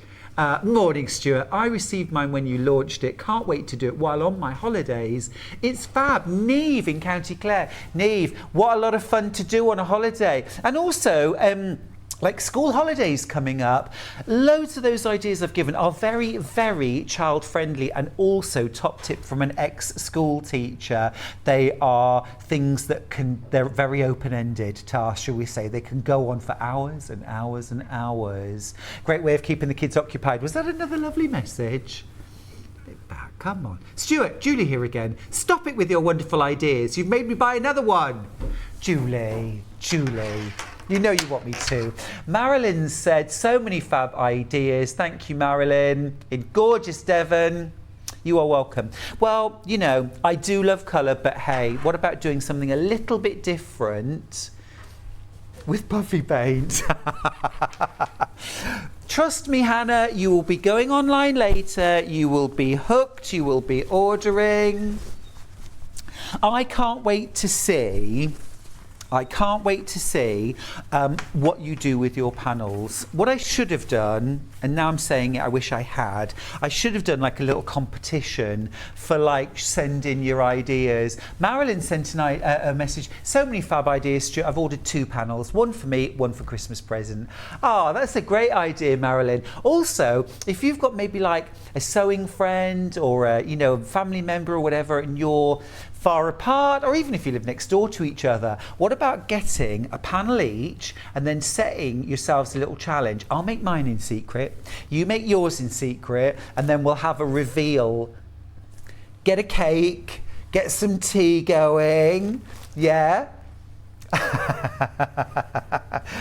Morning, Stuart. I received mine when you launched it. Can't wait to do it while on my holidays. It's fab. Neve in County Clare. Neve, what a lot of fun to do on a holiday. And also, like school holidays coming up, loads of those ideas I've given are very, very child friendly, and also, top tip from an ex-school teacher, they are things that they're very open-ended tasks, shall we say. They can go on for hours and hours and hours. Great way of keeping the kids occupied. Was that another lovely message? Back, come on. Stuart, Julie here again. Stop it with your wonderful ideas. You've made me buy another one. Julie. You know you want me to. Marilyn said, so many fab ideas. Thank you, Marilyn. In gorgeous Devon. You are welcome. Well, you know, I do love colour, but hey, what about doing something a little bit different with puffy paint? Trust me, Hannah, you will be going online later. You will be hooked. You will be ordering. I can't wait to see what you do with your panels. What I should have done, and now I'm saying it, I wish I had, I should have done like a little competition for like send in your ideas. Marilyn sent tonight a message, so many fab ideas, Stuart. I've ordered 2 panels, one for me, one for Christmas present. Oh, that's a great idea, Marilyn. Also, if you've got maybe like a sewing friend or a, you know, family member or whatever, and you're far apart, or even if you live next door to each other, what about getting a panel each and then setting yourselves a little challenge? I'll make mine in secret, you make yours in secret, and then we'll have a reveal. Get a cake, get some tea going, yeah?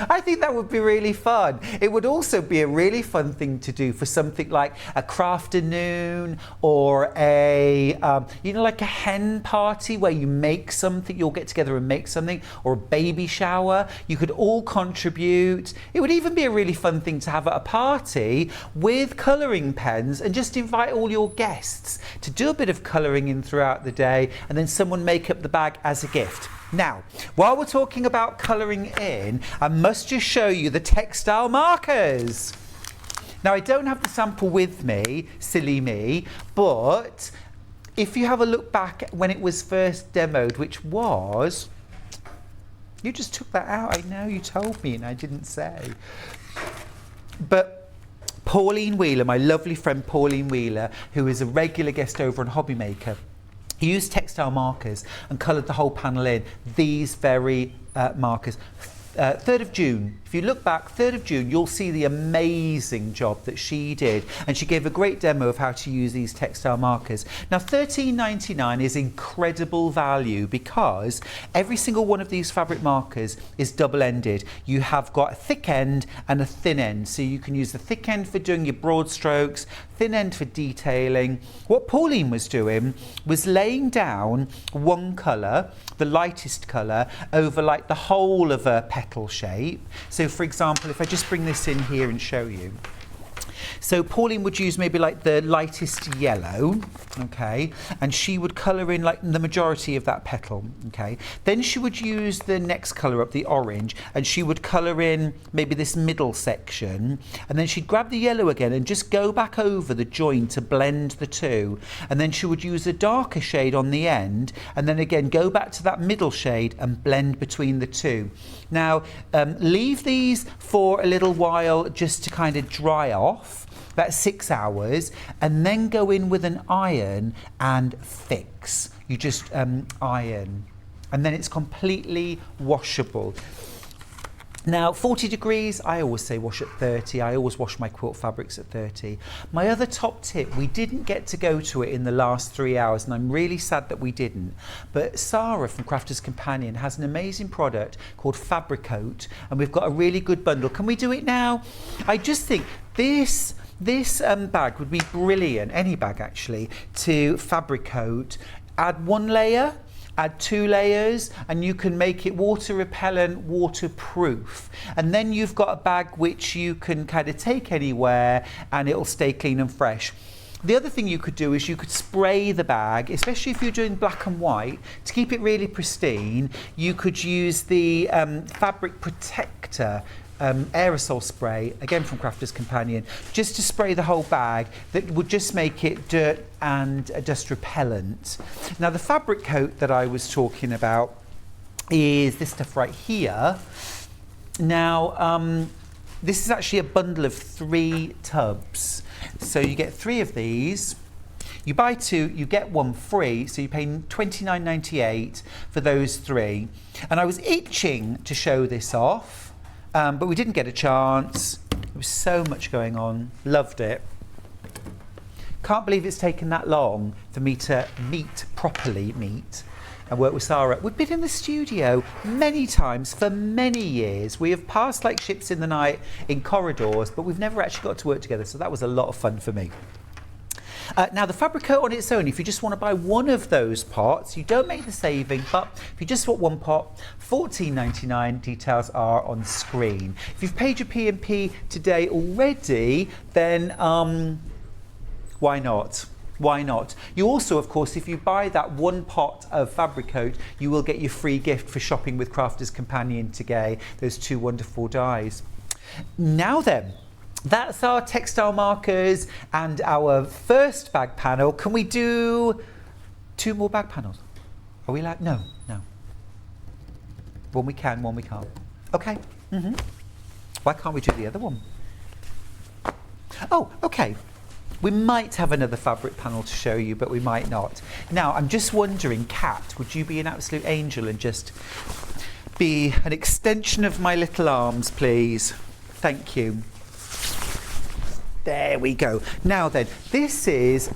I think that would be really fun. It would also be a really fun thing to do for something like a crafternoon or a, you know, like a hen party where you make something, you'll get together and make something, or a baby shower. You could all contribute. It would even be a really fun thing to have at a party with colouring pens and just invite all your guests to do a bit of colouring in throughout the day, and then someone make up the bag as a gift. Now, while we're talking about colouring in, I must just show you the textile markers. Now, I don't have the sample with me, silly me, but if you have a look back when it was first demoed, which was... You just took that out, I know, you told me and I didn't say. But Pauline Wheeler, my lovely friend Pauline Wheeler, who is a regular guest over on Hobbymaker, he used textile markers and coloured the whole panel in. These very markers. 3rd of June. If you look back, 3rd of June, you'll see the amazing job that she did. And she gave a great demo of how to use these textile markers. Now, £13.99 is incredible value because every single one of these fabric markers is double-ended. You have got a thick end and a thin end. So you can use the thick end for doing your broad strokes, thin end for detailing. What Pauline was doing was laying down one colour, the lightest colour, over like the whole of a petal shape. So for example, if I just bring this in here and show you. So Pauline would use maybe like the lightest yellow, okay, and she would colour in like the majority of that petal, okay. Then she would use the next colour up, the orange, and she would colour in maybe this middle section, and then she'd grab the yellow again and just go back over the join to blend the two, and then she would use a darker shade on the end, and then again go back to that middle shade and blend between the two. Now, leave these for a little while just to kind of dry off, about 6 hours, and then go in with an iron and fix. You just iron, and then it's completely washable. Now, 40 degrees, I always say wash at 30. I always wash my quilt fabrics at 30. My other top tip, we didn't get to go to it in the last 3 hours, and I'm really sad that we didn't. But Sara from Crafter's Companion has an amazing product called Fabric Coat, and we've got a really good bundle. Can we do it now? I just think this bag would be brilliant, any bag actually, to Fabric Coat. Add 1 layer, add 2 layers, and you can make it water repellent, waterproof. And then you've got a bag which you can kind of take anywhere and it'll stay clean and fresh. The other thing you could do is you could spray the bag, especially if you're doing black and white, to keep it really pristine. You could use the fabric protector aerosol spray, again from Crafter's Companion, just to spray the whole bag. That would just make it dirt and dust repellent. Now, the Fabric Coat that I was talking about is this stuff right here. Now, this is actually a bundle of 3 tubs. So you get 3 of these. You buy 2, you get 1 free, so you pay £29.98 for those 3. And I was itching to show this off. But we didn't get a chance. There was so much going on. Loved it. Can't believe it's taken that long for me to properly meet and work with Sara. We've been in the studio many times for many years. We have passed like ships in the night in corridors, but we've never actually got to work together. So that was a lot of fun for me. Now, the Fabric Coat on its own, if you just want to buy 1 of those pots, you don't make the saving, but if you just want 1 pot, £14.99, details are on screen. If you've paid your P&P today already, then why not? Why not? You also, of course, if you buy that 1 pot of Fabric Coat, you will get your free gift for shopping with Crafter's Companion today, those 2 wonderful dies. Now then, that's our textile markers and our first bag panel. Can we do 2 more bag panels? Are we allowed? No. One we can, one we can't. Okay. Why can't we do the other one? Oh, okay. We might have another fabric panel to show you, but we might not. Now, I'm just wondering, Kat, would you be an absolute angel and just be an extension of my little arms, please? Thank you. There we go. Now then, this is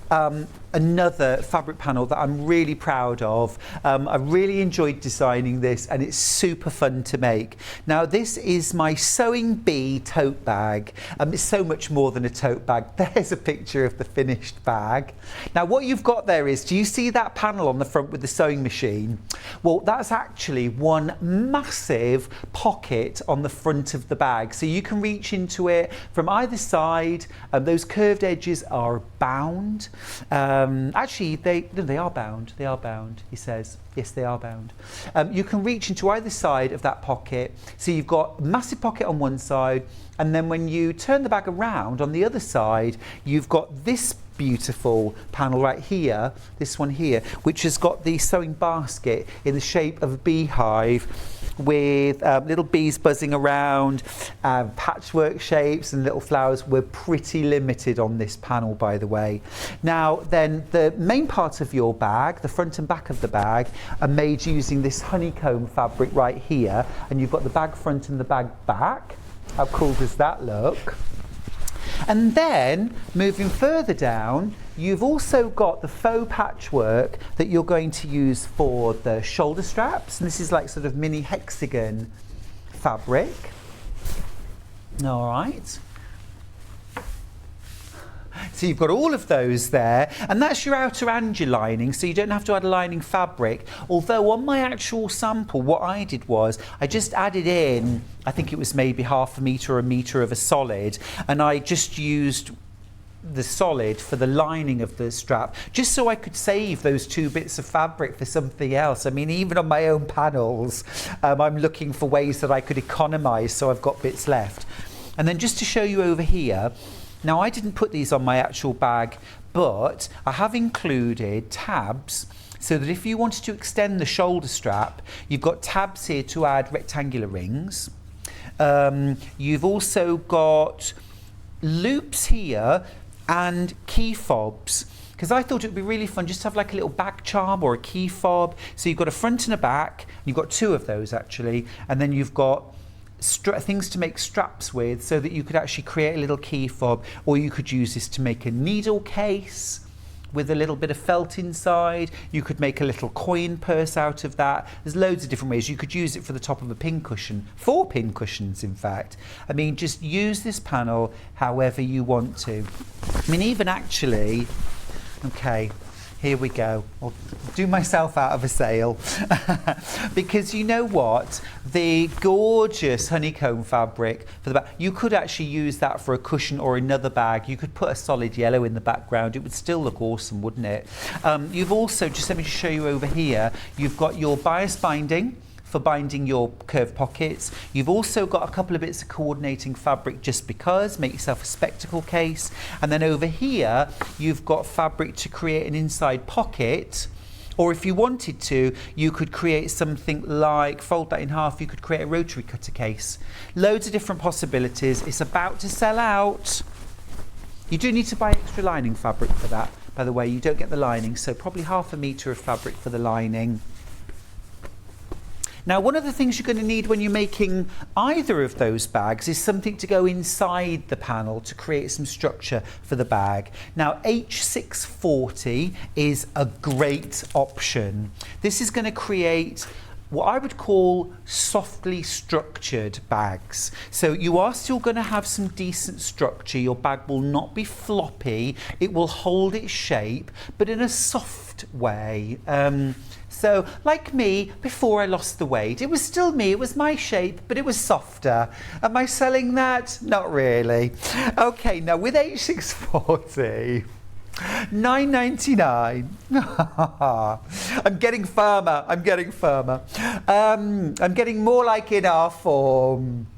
another fabric panel that I'm really proud of. I really enjoyed designing this, and it's super fun to make. Now, this is my Sewing Bee tote bag. It's so much more than a tote bag. There's a picture of the finished bag. Now, what you've got there is, do you see that panel on the front with the sewing machine? Well, that's actually one massive pocket on the front of the bag. So you can reach into it from either side. Those curved edges are bound. Actually, they are bound. They are bound, he says. Yes, they are bound. You can reach into either side of that pocket. So you've got a massive pocket on one side, and then when you turn the bag around on the other side, you've got this beautiful panel right here, this one here, which has got the sewing basket in the shape of a beehive with little bees buzzing around, patchwork shapes and little flowers. We're pretty limited on this panel, by the way. Now then, the main part of your bag, the front and back of the bag, are made using this honeycomb fabric right here, and you've got the bag front and the bag back. How cool does that look? And then, moving further down, you've also got the faux patchwork that you're going to use for the shoulder straps. And this is like sort of mini hexagon fabric. All right. So you've got all of those there, and that's your outer and your lining, so you don't have to add a lining fabric. Although on my actual sample, what I did was I just added in, I think it was maybe 1/2 metre or 1 metre of a solid, and I just used the solid for the lining of the strap, just so I could save those 2 bits of fabric for something else. I mean, even on my own panels, I'm looking for ways that I could economise, so I've got bits left. And then just to show you over here, now I didn't put these on my actual bag, but I have included tabs so that if you wanted to extend the shoulder strap, you've got tabs here to add rectangular rings. You've also got loops here and key fobs, because I thought it would be really fun just to have like a little bag charm or a key fob. So you've got a front and a back, and you've got 2 of those actually, and then you've got things to make straps with, so that you could actually create a little key fob, or you could use this to make a needle case with a little bit of felt inside. You could make a little coin purse out of that. There's loads of different ways. You could use it for the top of a pin cushion, 4 pin cushions in fact. I mean, just use this panel however you want to. I mean, even actually, okay, here we go. I'll do myself out of a sale. Because you know what? The gorgeous honeycomb fabric for the back, you could actually use that for a cushion or another bag. You could put a solid yellow in the background. It would still look awesome, wouldn't it? You've also, just let me just show you over here, you've got your bias binding for binding your curved pockets. You've also got a couple of bits of coordinating fabric just because, make yourself a spectacle case. And then over here, you've got fabric to create an inside pocket. Or if you wanted to, you could create something like, fold that in half, you could create a rotary cutter case. Loads of different possibilities. It's about to sell out. You do need to buy extra lining fabric for that, by the way. You don't get the lining, so probably 1/2 metre of fabric for the lining. Now, one of the things you're going to need when you're making either of those bags is something to go inside the panel to create some structure for the bag. Now, H640 is a great option. This is going to create what I would call softly structured bags. So you are still going to have some decent structure. Your bag will not be floppy. It will hold its shape, but in a soft way. So, like me, before I lost the weight, it was still me, it was my shape, but it was softer. Am I selling that? Not really. Okay, now with H640, $9.99. I'm getting firmer, I'm getting firmer. I'm getting more like in our form.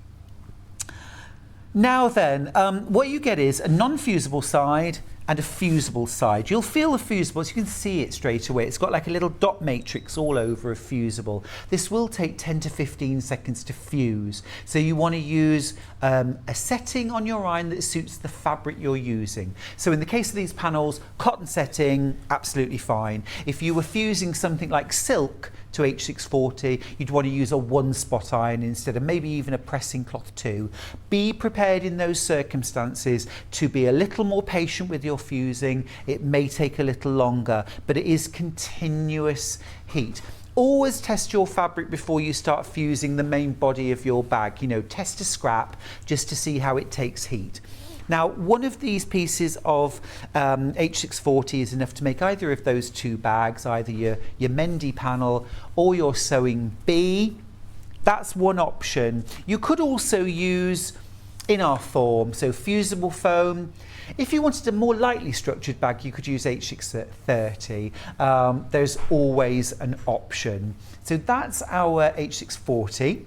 Now then, what you get is a non-fusible side and a fusible side. You'll feel the fusible, so you can see it straight away. It's got like a little dot matrix all over a fusible. This will take 10 to 15 seconds to fuse. So you want to use a setting on your iron that suits the fabric you're using. So in the case of these panels, cotton setting, absolutely fine. If you were fusing something like silk to H640, you'd want to use a 1-spot iron instead of maybe even a pressing cloth too. Be prepared in those circumstances to be a little more patient with your fusing. It may take a little longer, but it is continuous heat. Always test your fabric before you start fusing the main body of your bag. You know, test a scrap just to see how it takes heat. Now, one of these pieces of H640 is enough to make either of those 2 bags, either your Mendy panel or your sewing bee. That's one option. You could also use in our form, so fusible foam. If you wanted a more lightly structured bag, you could use H630. There's always an option. So that's our H640.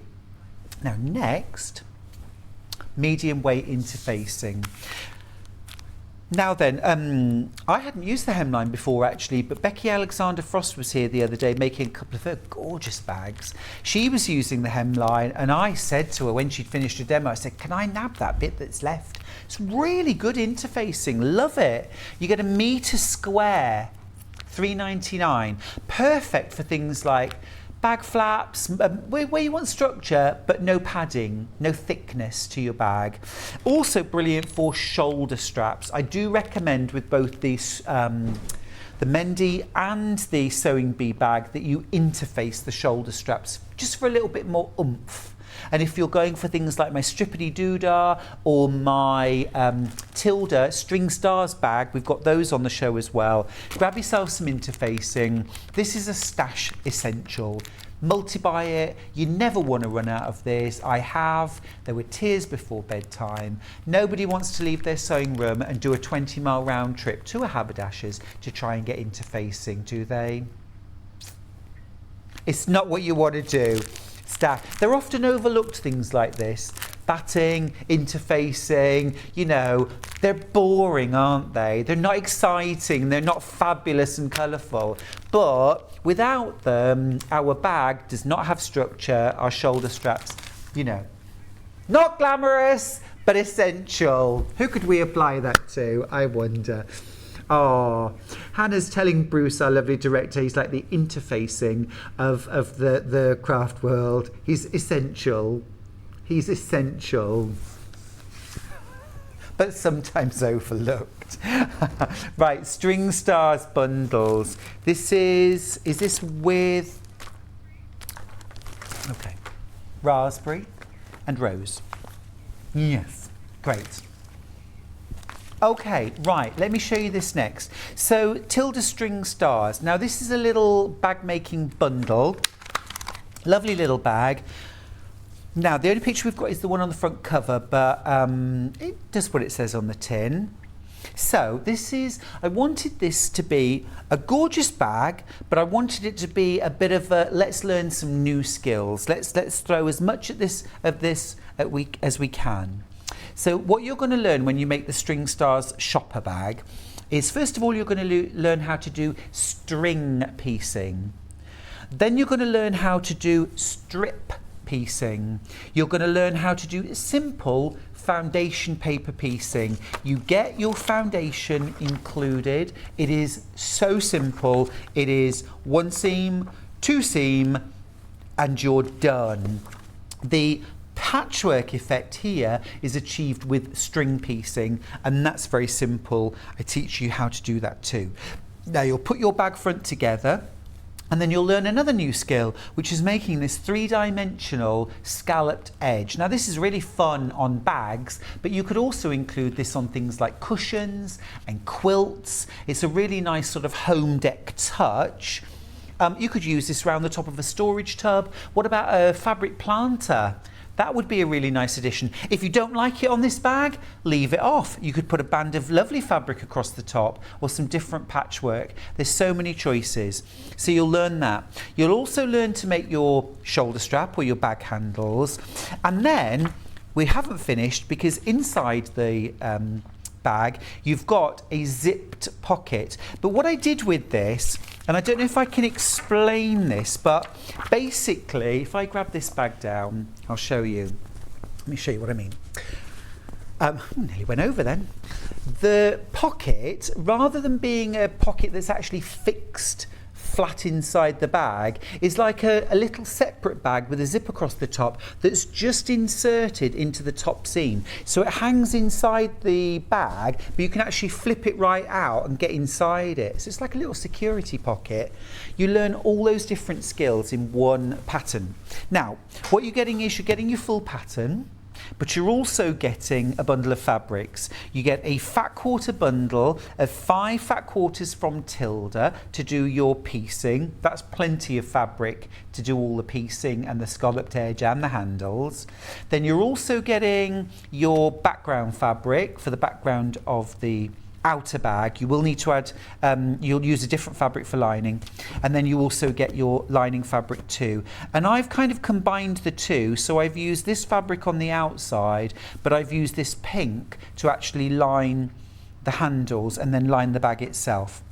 Now next, medium weight interfacing. Now then, I hadn't used the hemline before actually, but Becky Alexander Frost was here the other day making a couple of her gorgeous bags. She was using the hemline, and I said to her when she'd finished her demo, I said, can I nab that bit that's left? It's really good interfacing, love it. You get a metre square, $3.99. Perfect for things like bag flaps, where you want structure but no padding, no thickness to your bag. Also brilliant for shoulder straps. I do recommend with both these, the Mendy and the Sewing Bee bag, that you interface the shoulder straps just for a little bit more oomph. And if you're going for things like my Strippity Doodah or my Tilda String Stars bag, we've got those on the show as well. Grab yourself some interfacing. This is a stash essential. Multi-buy it. You never want to run out of this. I have. There were tears before bedtime. Nobody wants to leave their sewing room and do a 20-mile round trip to a haberdasher's to try and get interfacing, do they? It's not what you want to do. They're often overlooked, things like this. Batting, interfacing, you know, they're boring, aren't they? They're not exciting, they're not fabulous and colourful. But without them, our bag does not have structure, our shoulder straps, you know. Not glamorous, but essential. Who could we apply that to, I wonder? Oh, Hannah's telling Bruce, our lovely director, he's like the interfacing of the craft world. He's essential. He's essential. But sometimes overlooked. Right, String Stars bundles. Is this with, okay, raspberry and rose. Yes, great. Okay, right, let me show you this next. So, Tilda String Stars. Now, this is a little bag making bundle. Lovely little bag. Now, the only picture we've got is the one on the front cover, but it does what it says on the tin. So, I wanted this to be a gorgeous bag, but I wanted it to be a bit of a, let's learn some new skills. Let's throw as much of this as we can. So what you're going to learn when you make the String Stars shopper bag is, first of all, you're going to learn how to do string piecing. Then you're going to learn how to do strip piecing. You're going to learn how to do simple foundation paper piecing. You get your foundation included. It is so simple. It is 1 seam, 2 seam, and you're done. The patchwork effect here is achieved with string piecing, and that's very simple. I teach you how to do that too. Now you'll put your bag front together, and then you'll learn another new skill, which is making this 3-dimensional scalloped edge. Now this is really fun on bags, but you could also include this on things like cushions and quilts. It's a really nice sort of home deck touch. You could use this around the top of a storage tub. What about a fabric planter? That would be a really nice addition. If you don't like it on this bag, leave it off. You could put a band of lovely fabric across the top or some different patchwork. There's so many choices. So you'll learn that. You'll also learn to make your shoulder strap or your bag handles. And then we haven't finished, because inside the bag, you've got a zipped pocket. But what I did with this, and I don't know if I can explain this, but basically, if I grab this bag down, I'll show you. Let me show you what I mean. Nearly went over then. The pocket, rather than being a pocket that's actually fixed flat inside the bag, is like a little separate bag with a zip across the top that's just inserted into the top seam. So it hangs inside the bag, but you can actually flip it right out and get inside it. So it's like a little security pocket. You learn all those different skills in one pattern. Now, what you're getting is you're getting your full pattern, but you're also getting a bundle of fabrics. You get a fat quarter bundle of 5 fat quarters from Tilda to do your piecing. That's plenty of fabric to do all the piecing and the scalloped edge and the handles. Then you're also getting your background fabric for the background of the outer bag. You will need to add, you'll use a different fabric for lining, and then you also get your lining fabric too. And I've kind of combined the two, so I've used this fabric on the outside, but I've used this pink to actually line the handles, and then line the bag itself.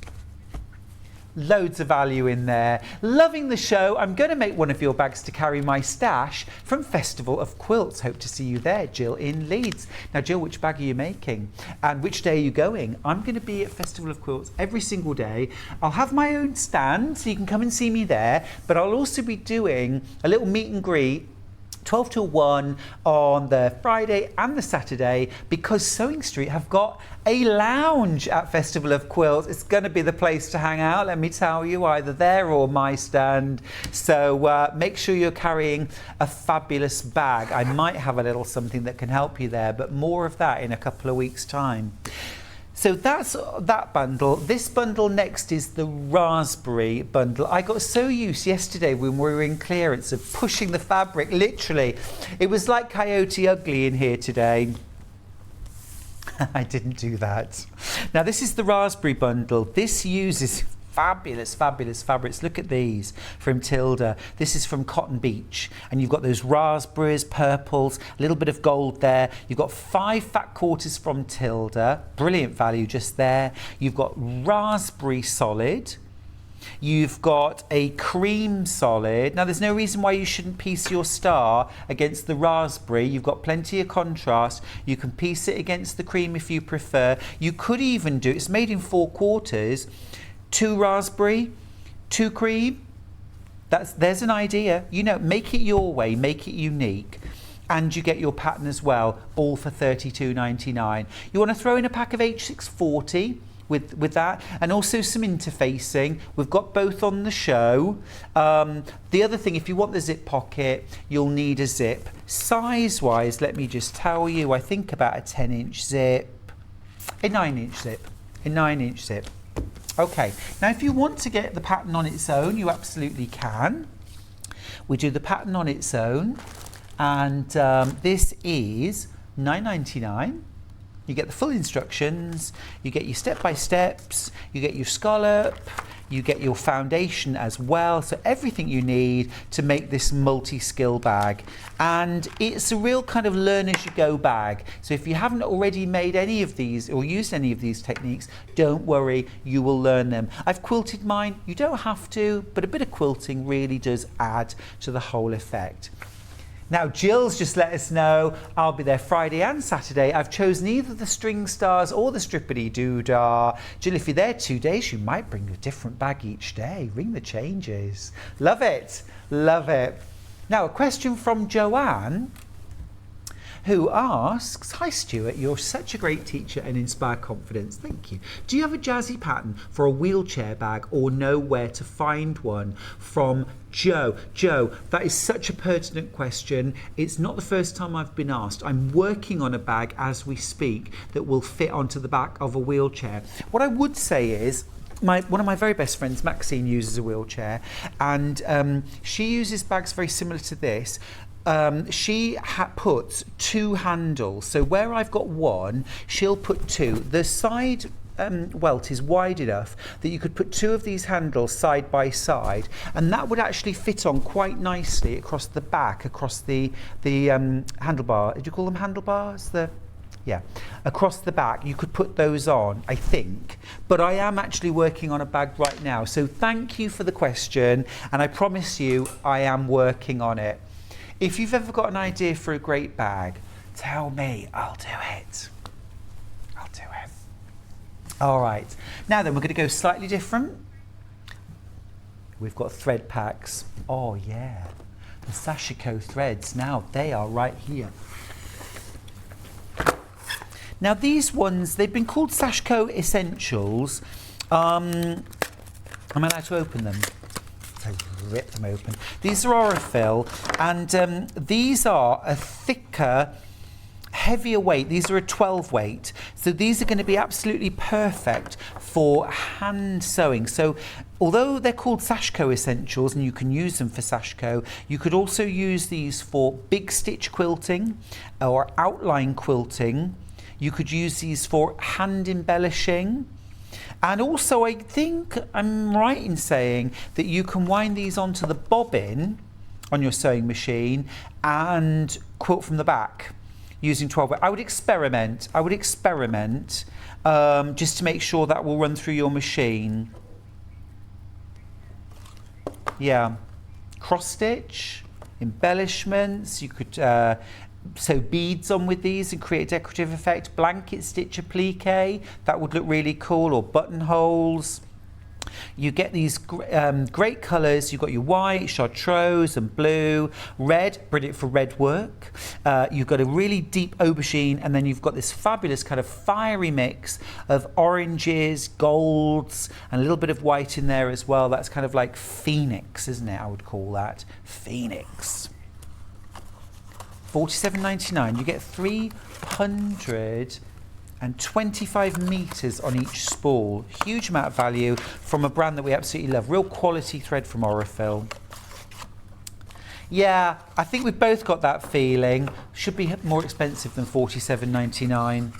Loads of value in there. Loving the show. I'm going to make one of your bags to carry my stash from Festival of Quilts. Hope to see you there, Jill in Leeds. Now, Jill, which bag are you making? And which day are you going? I'm going to be at Festival of Quilts every single day. I'll have my own stand, so you can come and see me there. But I'll also be doing a little meet and greet 12 till 1 on the Friday and the Saturday, because Sewing Street have got a lounge at Festival of Quilts. It's going to be the place to hang out, let me tell you, either there or my stand. So make sure you're carrying a fabulous bag. I might have a little something that can help you there, but more of that in a couple of weeks' time. So that's that bundle. This bundle next is the raspberry bundle. I got so used yesterday when we were in clearance of pushing the fabric, literally. It was like Coyote Ugly in here today. I didn't do that. Now this is the raspberry bundle. This uses fabulous fabrics. Look at these from Tilda. This is from Cotton Beach, and you've got those raspberries, purples, a little bit of gold there. You've got 5 fat quarters from Tilda, brilliant value just there. You've got raspberry solid. You've got a cream solid. Now there's no reason why you shouldn't piece your star against the raspberry. You've got plenty of contrast. You can piece it against the cream if you prefer. You could even do, it's made in 4 quarters, 2 raspberry, 2 cream. There's an idea. You know, make it your way, make it unique. And you get your pattern as well, all for $32.99. You want to throw in a pack of H640 with that, and also some interfacing. We've got both on the show. The other thing, if you want the zip pocket, you'll need a zip. Size-wise, let me just tell you, I think about a 10-inch zip, a 9-inch zip, a 9-inch zip. Okay, now if you want to get the pattern on its own, you absolutely can. We do the pattern on its own, and this is $9.99. You get the full instructions, you get your step-by-steps, you get your scallop, you get your foundation as well, so everything you need to make this multi-skill bag. And it's a real kind of learn as you go bag. So if you haven't already made any of these or used any of these techniques, don't worry, you will learn them. I've quilted mine, you don't have to, but a bit of quilting really does add to the whole effect. Now, Jill's just let us know I'll be there Friday and Saturday. I've chosen either the string stars or the strippity-doo-dah. Jill, if you're there 2 days, you might bring a different bag each day. Ring the changes. Love it. Love it. Now, a question from Joanne, who asks, hi Stuart, you're such a great teacher and inspire confidence. Thank you. Do you have a jazzy pattern for a wheelchair bag or know where to find one? From Joe. Joe, that is such a pertinent question. It's not the first time I've been asked. I'm working on a bag as we speak that will fit onto the back of a wheelchair. What I would say is, one of my very best friends, Maxine, uses a wheelchair, and she uses bags very similar to this. She puts 2 handles, so where I've got 1, she'll put 2. The side welt is wide enough that you could put 2 of these handles side by side, and that would actually fit on quite nicely across the back, across the handlebar. Did you call them handlebars? Across the back you could put those on, I think, but I am actually working on a bag right now, so thank you for the question, and I promise you I am working on it. If you've ever got an idea for a great bag, tell me, I'll do it. I'll do it. All right, now then we're going to go slightly different. We've got thread packs. Oh yeah, the Sashiko threads. Now they are right here. Now these ones, they've been called Sashiko Essentials. Am I allowed to open them? I rip them open. These are Aurifil, and these are a thicker, heavier weight. These are a 12 weight, so these are going to be absolutely perfect for hand sewing. So although they're called Sashiko Essentials and you can use them for Sashiko, you could also use these for big stitch quilting or outline quilting. You could use these for hand embellishing. And also, I think I'm right in saying that you can wind these onto the bobbin on your sewing machine and quilt from the back. using 12 weight. I would experiment. Just to make sure that will run through your machine. Yeah. Cross stitch, embellishments. You could sew beads on with these and create a decorative effect. Blanket stitch applique, that would look really cool, or buttonholes. You get these great colours. You've got your white, chartreuse and blue, red, brilliant for red work. You've got a really deep aubergine, and then you've got this fabulous kind of fiery mix of oranges, golds, and a little bit of white in there as well. That's kind of like phoenix, isn't it? I would call that phoenix. $47.99. You get 325 metres on each spool. Huge amount of value from a brand that we absolutely love. Real quality thread from Aurifil. Yeah, I think we've both got that feeling. Should be more expensive than $47.99.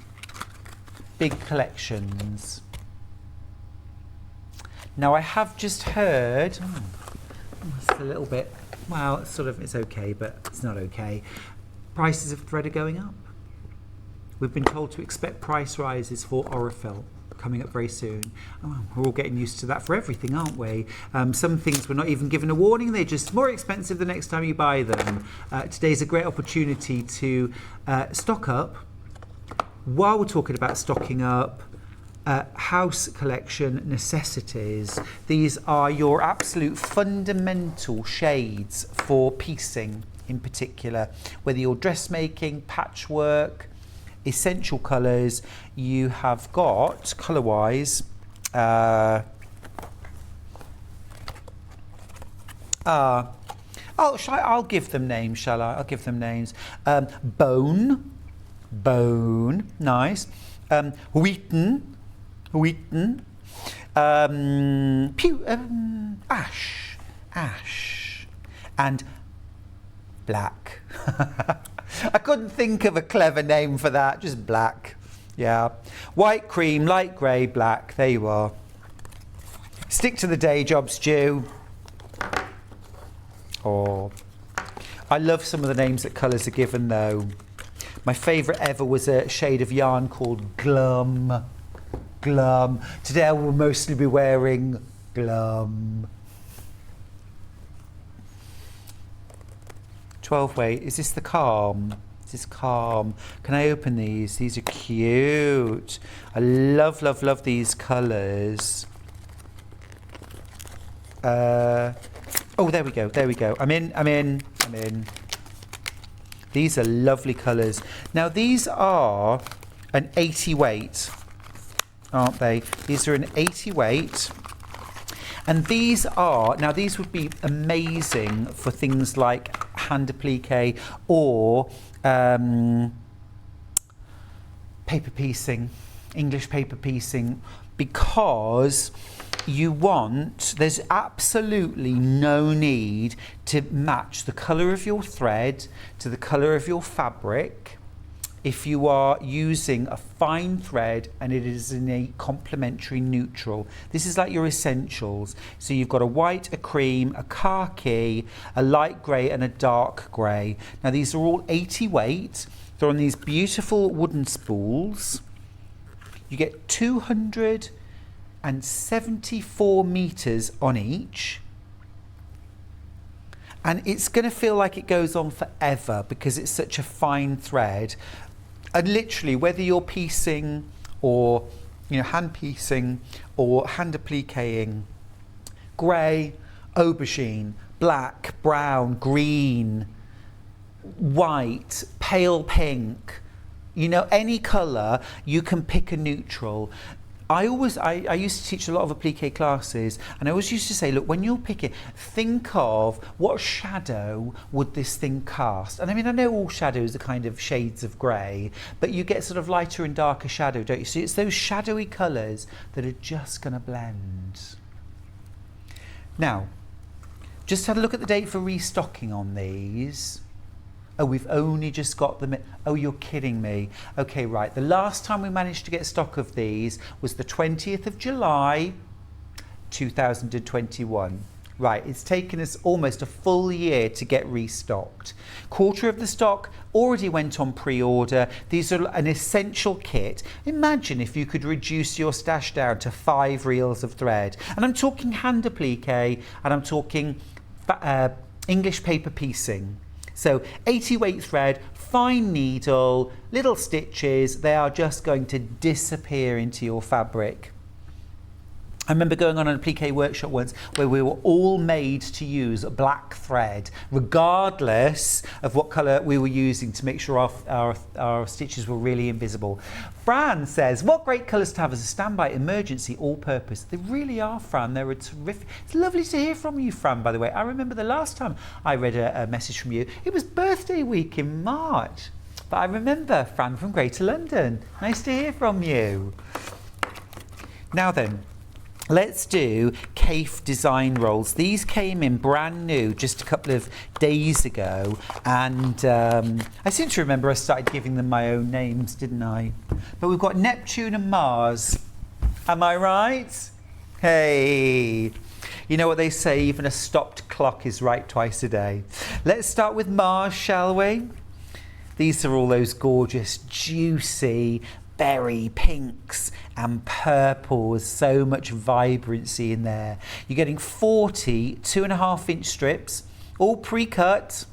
Big collections. Now I have just heard, it's a little bit, well, it's okay, but it's not okay. Prices of thread are going up. We've been told to expect price rises for Aurifil coming up very soon. Oh, we're all getting used to that for everything, aren't we? Some things we're not even given a warning. They're just more expensive the next time you buy them. Today's a great opportunity to stock up. While we're talking about stocking up, house collection necessities. These are your absolute fundamental shades for piecing in particular. Whether you're dressmaking, patchwork, essential colours, you have got colour-wise I'll give them names, shall I? I'll give them names. Bone, nice. Wheaten, ash, and black. I couldn't think of a clever name for that, just black. Yeah. White, cream, light grey, black. There you are. Stick to the day job, Stu. Oh. I love some of the names that colours are given though. My favourite ever was a shade of yarn called Glum. Glum. Today I will mostly be wearing Glum. 12 weight. Is this the Calm? Is this Calm? Can I open these? These are cute. I love these colours. Oh, there we go. I'm in. These are lovely colours. Now these are an 80 weight, aren't they? These are an 80 weight. And these would be amazing for things like hand applique or paper piecing, English paper piecing, because there's absolutely no need to match the colour of your thread to the colour of your fabric if you are using a fine thread and it is in a complementary neutral. This is like your essentials. So you've got a white, a cream, a khaki, a light grey and a dark grey. Now these are all 80 weight. They're on these beautiful wooden spools. You get 274 metres on each. And it's going to feel like it goes on forever because it's such a fine thread. And literally, whether you're piecing or hand piecing or hand appliquing, grey, aubergine, black, brown, green, white, pale pink, any colour, you can pick a neutral. I used to teach a lot of applique classes, and I always used to say, look, when you're picking, think of what shadow would this thing cast. And I mean, I know all shadows are kind of shades of grey, but you get sort of lighter and darker shadow, don't you? So it's those shadowy colours that are just going to blend. Now, just had a look at the date for restocking on these. Oh, we've only just got them. Oh, you're kidding me. Okay, right. The last time we managed to get stock of these was the 20th of July, 2021. Right, it's taken us almost a full year to get restocked. Quarter of the stock already went on pre-order. These are an essential kit. Imagine if you could reduce your stash down to 5 reels of thread. And I'm talking hand applique, and I'm talking English paper piecing. So 80 weight thread, fine needle, little stitches, they are just going to disappear into your fabric. I remember going on an applique workshop once where we were all made to use black thread, regardless of what colour we were using, to make sure our stitches were really invisible. Fran says, what great colours to have as a standby emergency all-purpose. They really are, Fran. They're terrific. It's lovely to hear from you, Fran, by the way. I remember the last time I read a message from you, it was birthday week in March. But I remember, Fran from Greater London. Nice to hear from you. Now then, let's do Kaffe design rolls. These came in brand new just a couple of days ago, and I seem to remember I started giving them my own names, didn't I? But we've got Neptune and Mars. Am I right? Hey, you know what they say, even a stopped clock is right twice a day. Let's start with Mars, shall we? These are all those gorgeous, juicy berry pinks and purples, so much vibrancy in there. You're getting 40 2.5-inch strips, all pre-cut,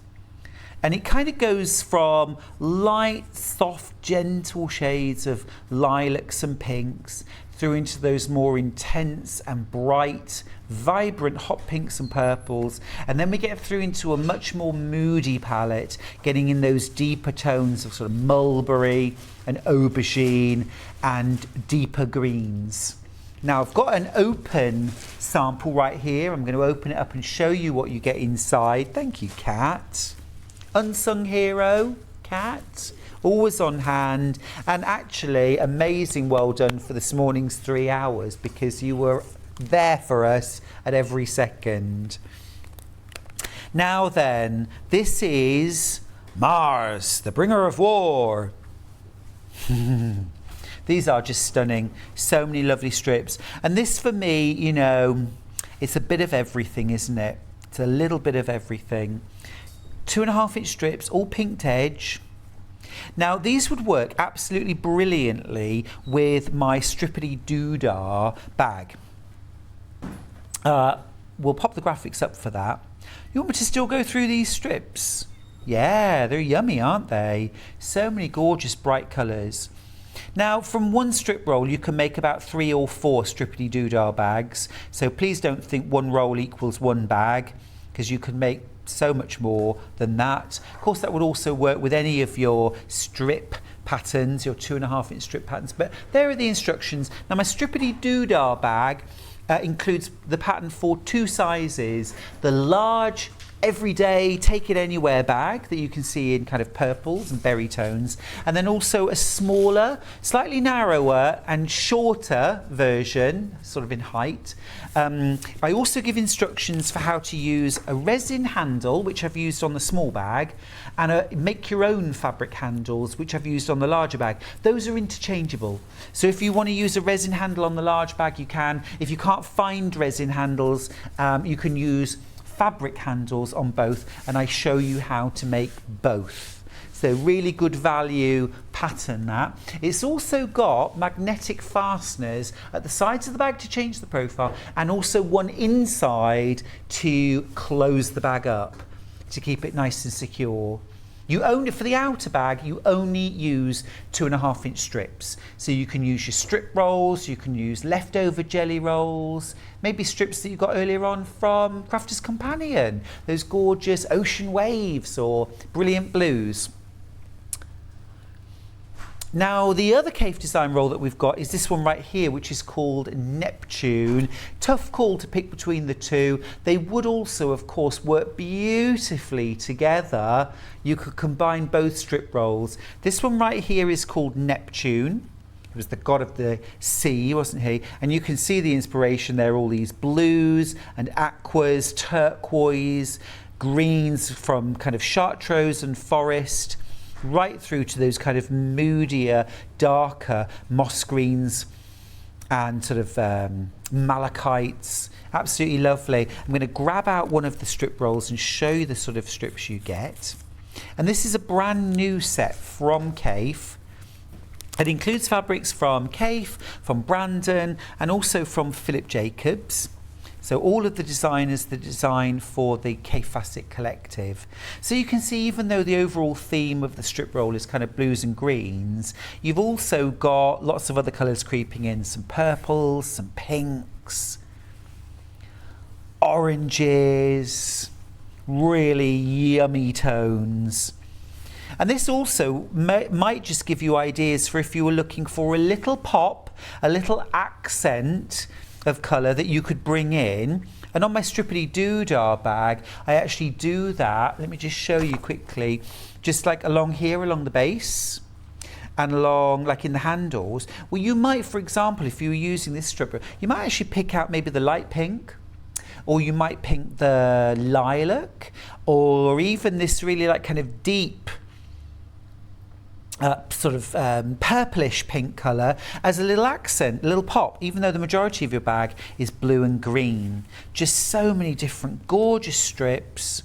and it kind of goes from light, soft, gentle shades of lilacs and pinks through into those more intense and bright, vibrant hot pinks and purples, and then we get through into a much more moody palette, getting in those deeper tones of sort of mulberry and aubergine and deeper greens. Now I've got an open sample right here. I'm going to open it up and show you what you get inside. Thank you, Kat. Unsung hero, Kat. Always on hand, and actually amazing well done for this morning's 3 hours, because you were there for us at every second. Now then, this is Mars, the bringer of war. These are just stunning. So many lovely strips. And this for me, you know, it's a bit of everything, isn't it? It's a little bit of everything. 2.5-inch strips, all pinked edge. Now these would work absolutely brilliantly with my Strippity Doodah bag. We'll pop the graphics up for that. You want me to still go through these strips? Yeah, they're yummy, aren't they? So many gorgeous bright colours. Now from one strip roll you can make about 3 or 4 Strippity Doodah bags, so please don't think one roll equals one bag, because you can make so much more than that. Of course that would also work with any of your strip patterns, your 2.5-inch strip patterns, but there are the instructions. Now my Strippity Doodah bag includes the pattern for 2 sizes: the large everyday take it anywhere bag that you can see in kind of purples and berry tones, and then also a smaller, slightly narrower and shorter version, sort of in height. I also give instructions for how to use a resin handle, which I've used on the small bag, and a make your own fabric handles, which I've used on the larger bag. Those are interchangeable, so if you want to use a resin handle on the large bag you can. If you can't find resin handles, you can use fabric handles on both, and I show you how to make both. So really good value pattern that. It's also got magnetic fasteners at the sides of the bag to change the profile, and also one inside to close the bag up to keep it nice and secure. You only, for the outer bag, you only use 2.5-inch strips. So you can use your strip rolls, you can use leftover jelly rolls, maybe strips that you got earlier on from Crafter's Companion, those gorgeous ocean waves or brilliant blues. Now the other Kaffe design roll that we've got is this one right here, which is called Neptune. Tough call to pick between the two. They would also of course work beautifully together. You could combine both strip rolls. This one right here is called Neptune. He was the god of the sea, wasn't he? And you can see the inspiration there, all these blues and aquas, turquoise, greens from kind of chartreuse and forest, right through to those kind of moodier, darker moss greens and sort of malachites. Absolutely lovely. I'm going to grab out one of the strip rolls and show you the sort of strips you get. And this is a brand new set from Kaffe. It includes fabrics from Kaffe, from Brandon, and also from Philip Jacobs. So all of the designers that design for the Kaffe Facet collective. So you can see, even though the overall theme of the strip roll is kind of blues and greens, you've also got lots of other colours creeping in, some purples, some pinks, oranges, really yummy tones. And this also might just give you ideas for if you were looking for a little pop, a little accent of colour that you could bring in. And on my Strippity Doodah bag, I actually do that. Let me just show you quickly, just like along here, along the base, and along like in the handles. Well, you might, for example, if you were using this stripper, you might actually pick out maybe the light pink, or you might pick the lilac, or even this really like kind of deep sort of purplish pink colour as a little accent, a little pop, even though the majority of your bag is blue and green. Just so many different gorgeous strips.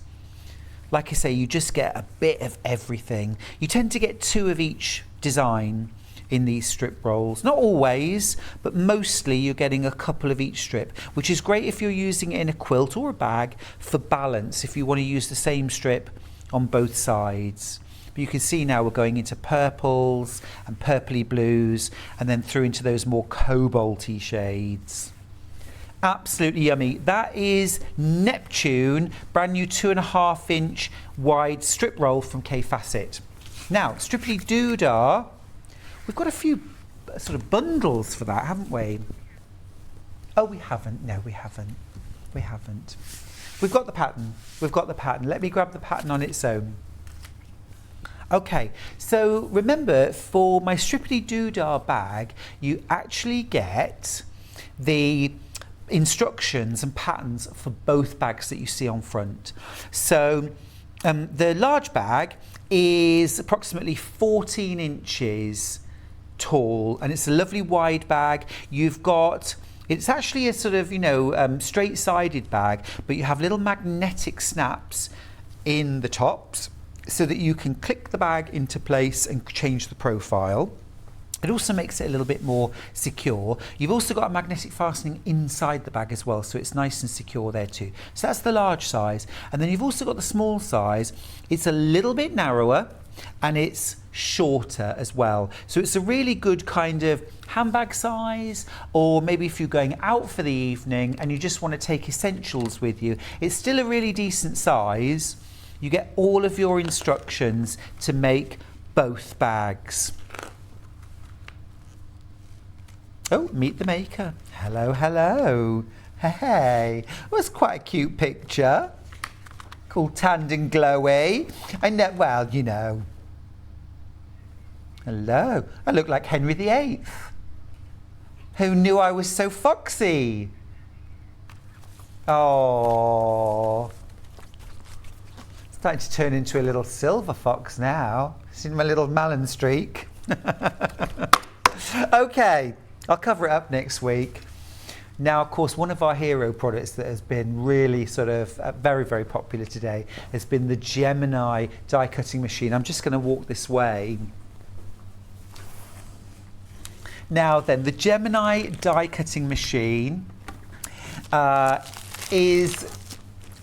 Like I say, you just get a bit of everything. You tend to get 2 of each design in these strip rolls. Not always, but mostly you're getting a couple of each strip, which is great if you're using it in a quilt or a bag for balance, if you want to use the same strip on both sides. But you can see now we're going into purples and purpley blues, and then through into those more cobalty shades. Absolutely yummy. That is Neptune, brand new 2.5 inch wide strip roll from Kaffe Facet. Now, Strippity Doodah, we've got a few sort of bundles for that, haven't we? Oh, we haven't. No, we haven't. We haven't. We've got the pattern. We've got the pattern. Let me grab the pattern on its own. Okay, so remember, for my Strippity Doodah bag, you actually get the instructions and patterns for both bags that you see on front. So the large bag is approximately 14 inches tall, and it's a lovely wide bag. You've got, it's actually a sort of, you know, straight-sided bag, but you have little magnetic snaps in the tops, so that you can click the bag into place and change the profile. It also makes it a little bit more secure. You've also got a magnetic fastening inside the bag as well, so it's nice and secure there too. So that's the large size. And then you've also got the small size. It's a little bit narrower and it's shorter as well. So it's a really good kind of handbag size, or maybe if you're going out for the evening and you just want to take essentials with you, it's still a really decent size. You get all of your instructions to make both bags. Oh, meet the maker. Hello, hello. Hey, well, it's quite a cute picture. Called Tanned and Glowy. I know, well, you know. Hello, I look like Henry VIII. Who knew I was so foxy? Oh. Starting to turn into a little silver fox now. See my little melon streak. Okay, I'll cover it up next week. Now, of course, one of our hero products that has been really sort of very, very popular today has been the Gemini die cutting machine. I'm just going to walk this way. Now then, the Gemini die cutting machine is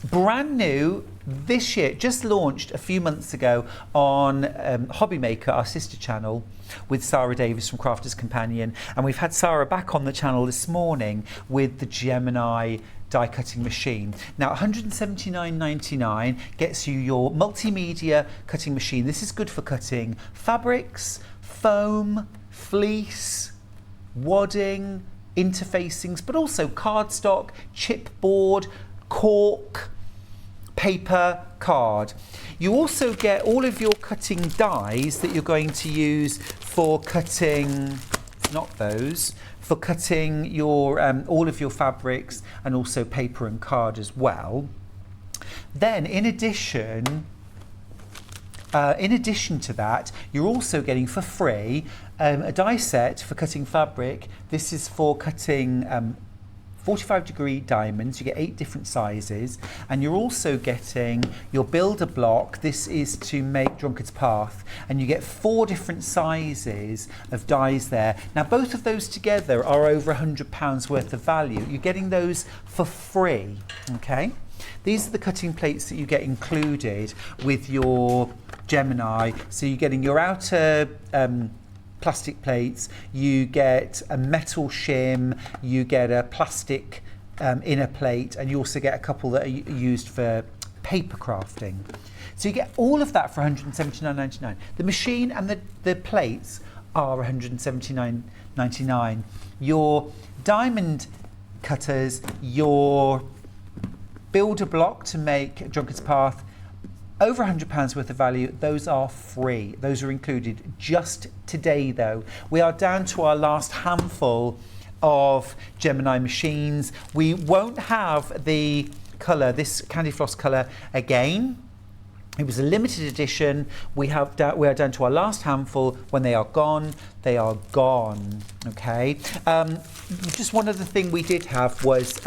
brand new this year, just launched a few months ago on Hobby Maker, our sister channel, with Sara Davies from Crafter's Companion, and we've had Sara back on the channel this morning with the Gemini die cutting machine. Now, $179.99 gets you your multimedia cutting machine. This is good for cutting fabrics, foam, fleece, wadding, interfacings, but also cardstock, chipboard, cork, paper, card. You also get all of your cutting dies that you're going to use for cutting, not those, for cutting your all of your fabrics, and also paper and card as well. Then in addition to that, you're also getting for free a die set for cutting fabric. This is for cutting 45-degree diamonds. You get 8 different sizes, and you're also getting your builder block. This is to make Drunkard's Path, and you get 4 different sizes of dies there. Now both of those together are over £100 worth of value. You're getting those for free, okay? These are the cutting plates that you get included with your Gemini. So you're getting your outer plastic plates, you get a metal shim, you get a plastic inner plate, and you also get a couple that are used for paper crafting. So you get all of that for £179.99. The machine and the plates are £179.99. Your diamond cutters, your builder block to make Drunkard's Path, over £100 worth of value, those are free. Those are included just today though. We are down to our last handful of Gemini machines. We won't have the colour, this candy floss colour again. It was a limited edition. We are down to our last handful. When they are gone, they are gone, okay? Just one other thing we did have was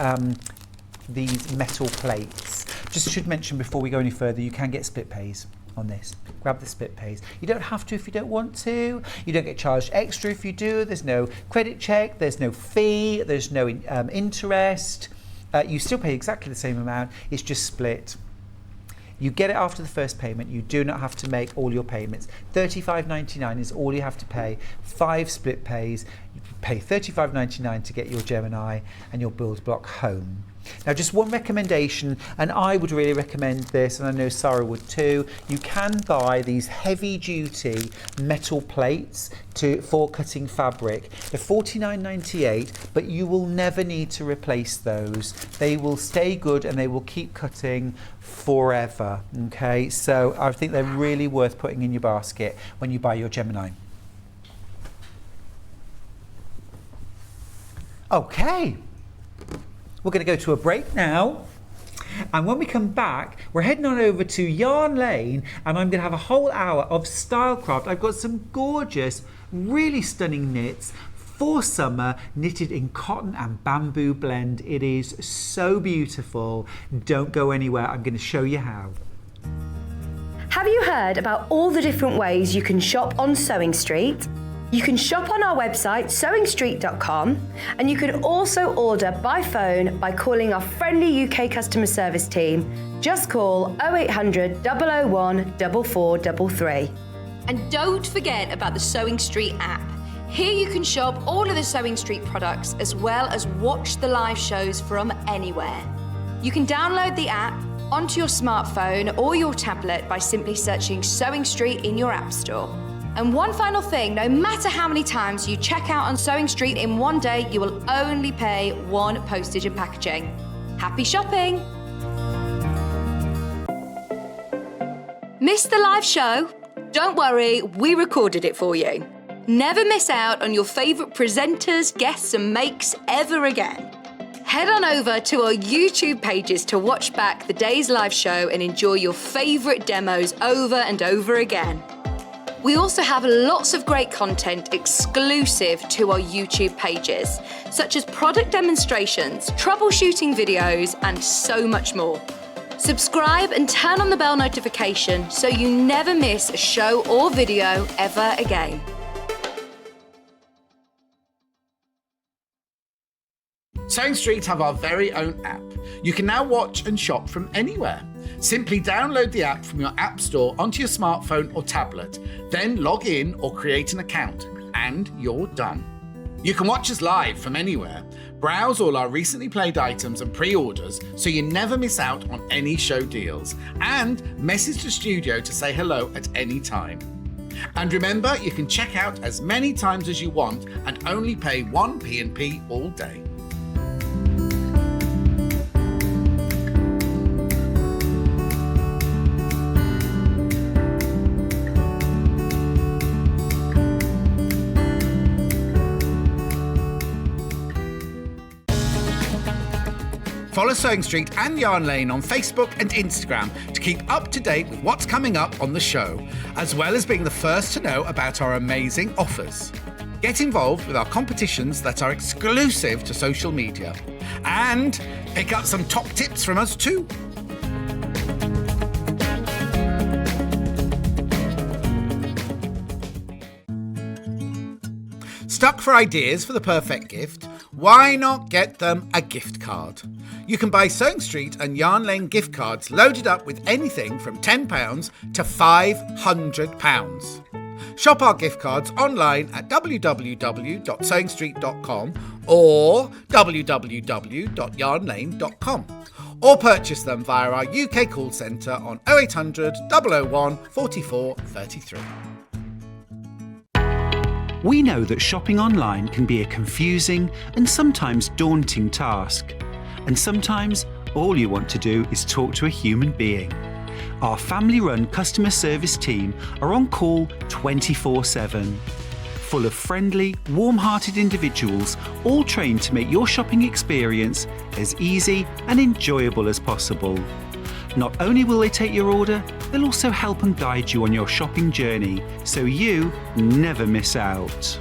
these metal plates. Just should mention before we go any further, you can get split pays on this. Grab the split pays. You don't have to if you don't want to. You don't get charged extra if you do. There's no credit check, there's no fee, there's no interest. You still pay exactly the same amount, it's just split. You get it after the first payment. You do not have to make all your payments. $35.99 is all you have to pay. 5 split pays. You pay $35.99 to get your Gemini and your build block home. Now just one recommendation, and I would really recommend this, and I know Sara would too. You can buy these heavy duty metal plates for cutting fabric. They're $49.98, but you will never need to replace those. They will stay good and they will keep cutting forever, okay? So I think they're really worth putting in your basket when you buy your Gemini. Okay. We're going to go to a break now, and when we come back, we're heading on over to Yarn Lane, and I'm going to have a whole hour of Stylecraft. I've got some gorgeous, really stunning knits for summer, knitted in cotton and bamboo blend. It is so beautiful. Don't go anywhere. I'm going to show you how. Have you heard about all the different ways you can shop on Sewing Street? You can shop on our website, sewingstreet.com, and you can also order by phone by calling our friendly UK customer service team. Just call 0800 001 4433. And don't forget about the Sewing Street app. Here you can shop all of the Sewing Street products as well as watch the live shows from anywhere. You can download the app onto your smartphone or your tablet by simply searching Sewing Street in your app store. And one final thing, no matter how many times you check out on Sewing Street in one day, you will only pay 1 postage and packaging. Happy shopping! Missed the live show? Don't worry, we recorded it for you. Never miss out on your favourite presenters, guests and makes ever again. Head on over to our YouTube pages to watch back the day's live show and enjoy your favourite demos over and over again. We also have lots of great content exclusive to our YouTube pages, such as product demonstrations, troubleshooting videos, and so much more. Subscribe and turn on the bell notification so you never miss a show or video ever again. Sewing Street have our very own app. You can now watch and shop from anywhere. Simply download the app from your app store onto your smartphone or tablet, then log in or create an account, and you're done. You can watch us live from anywhere, browse all our recently played items and pre-orders so you never miss out on any show deals, and message the studio to say hello at any time. And remember, you can check out as many times as you want and only pay 1 P&P all day. Follow Sewing Street and Yarn Lane on Facebook and Instagram to keep up to date with what's coming up on the show, as well as being the first to know about our amazing offers. Get involved with our competitions that are exclusive to social media. And pick up some top tips from us too. Stuck for ideas for the perfect gift? Why not get them a gift card? You can buy Sewing Street and Yarn Lane gift cards loaded up with anything from £10 to £500. Shop our gift cards online at www.sewingstreet.com or www.yarnlane.com, or purchase them via our UK call centre on 0800 001 44 33. We know that shopping online can be a confusing and sometimes daunting task. And sometimes all you want to do is talk to a human being. Our family-run customer service team are on call 24/7. Full of friendly, warm-hearted individuals, all trained to make your shopping experience as easy and enjoyable as possible. Not only will they take your order, they'll also help and guide you on your shopping journey, so you never miss out.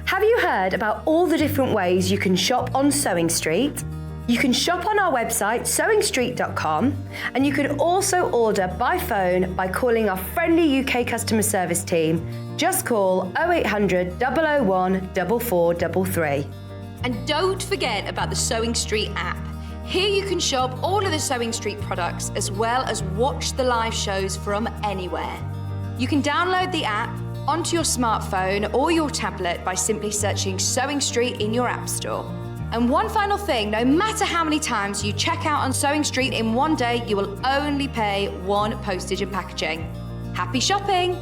Have you heard about all the different ways you can shop on Sewing Street? You can shop on our website sewingstreet.com, and you can also order by phone by calling our friendly UK customer service team. Just call 0800 001 4433. And don't forget about the Sewing Street app. Here you can shop all of the Sewing Street products as well as watch the live shows from anywhere. You can download the app onto your smartphone or your tablet by simply searching Sewing Street in your app store. And one final thing, no matter how many times you check out on Sewing Street in one day, you will only pay one postage and packaging. Happy shopping!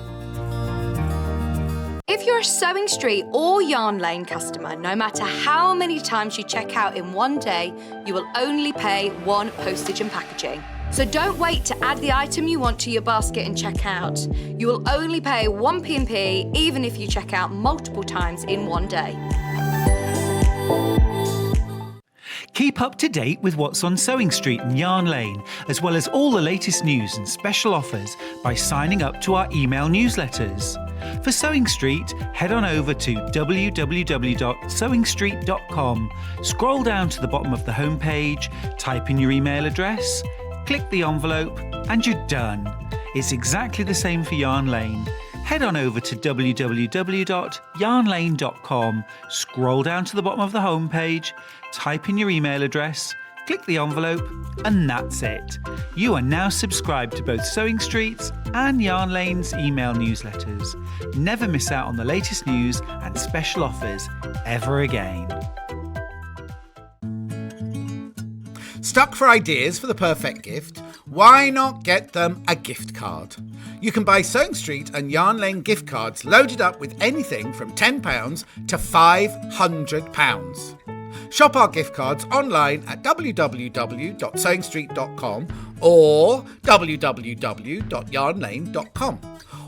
If you're a Sewing Street or Yarn Lane customer, no matter how many times you check out in one day, you will only pay one postage and packaging. So don't wait to add the item you want to your basket and check out. You will only pay one P&P even if you check out multiple times in one day. Keep up to date with what's on Sewing Street and Yarn Lane, as well as all the latest news and special offers by signing up to our email newsletters. For Sewing Street, head on over to www.sewingstreet.com, scroll down to the bottom of the homepage, type in your email address, click the envelope, and you're done. It's exactly the same for Yarn Lane. Head on over to www.yarnlane.com, scroll down to the bottom of the homepage, type in your email address, click the envelope, and that's it. You are now subscribed to both Sewing Street's and Yarn Lane's email newsletters. Never miss out on the latest news and special offers ever again. Stuck for ideas for the perfect gift? Why not get them a gift card? You can buy Sewing Street and Yarn Lane gift cards loaded up with anything from £10 to £500. Shop our gift cards online at www.sewingstreet.com or www.yarnlane.com,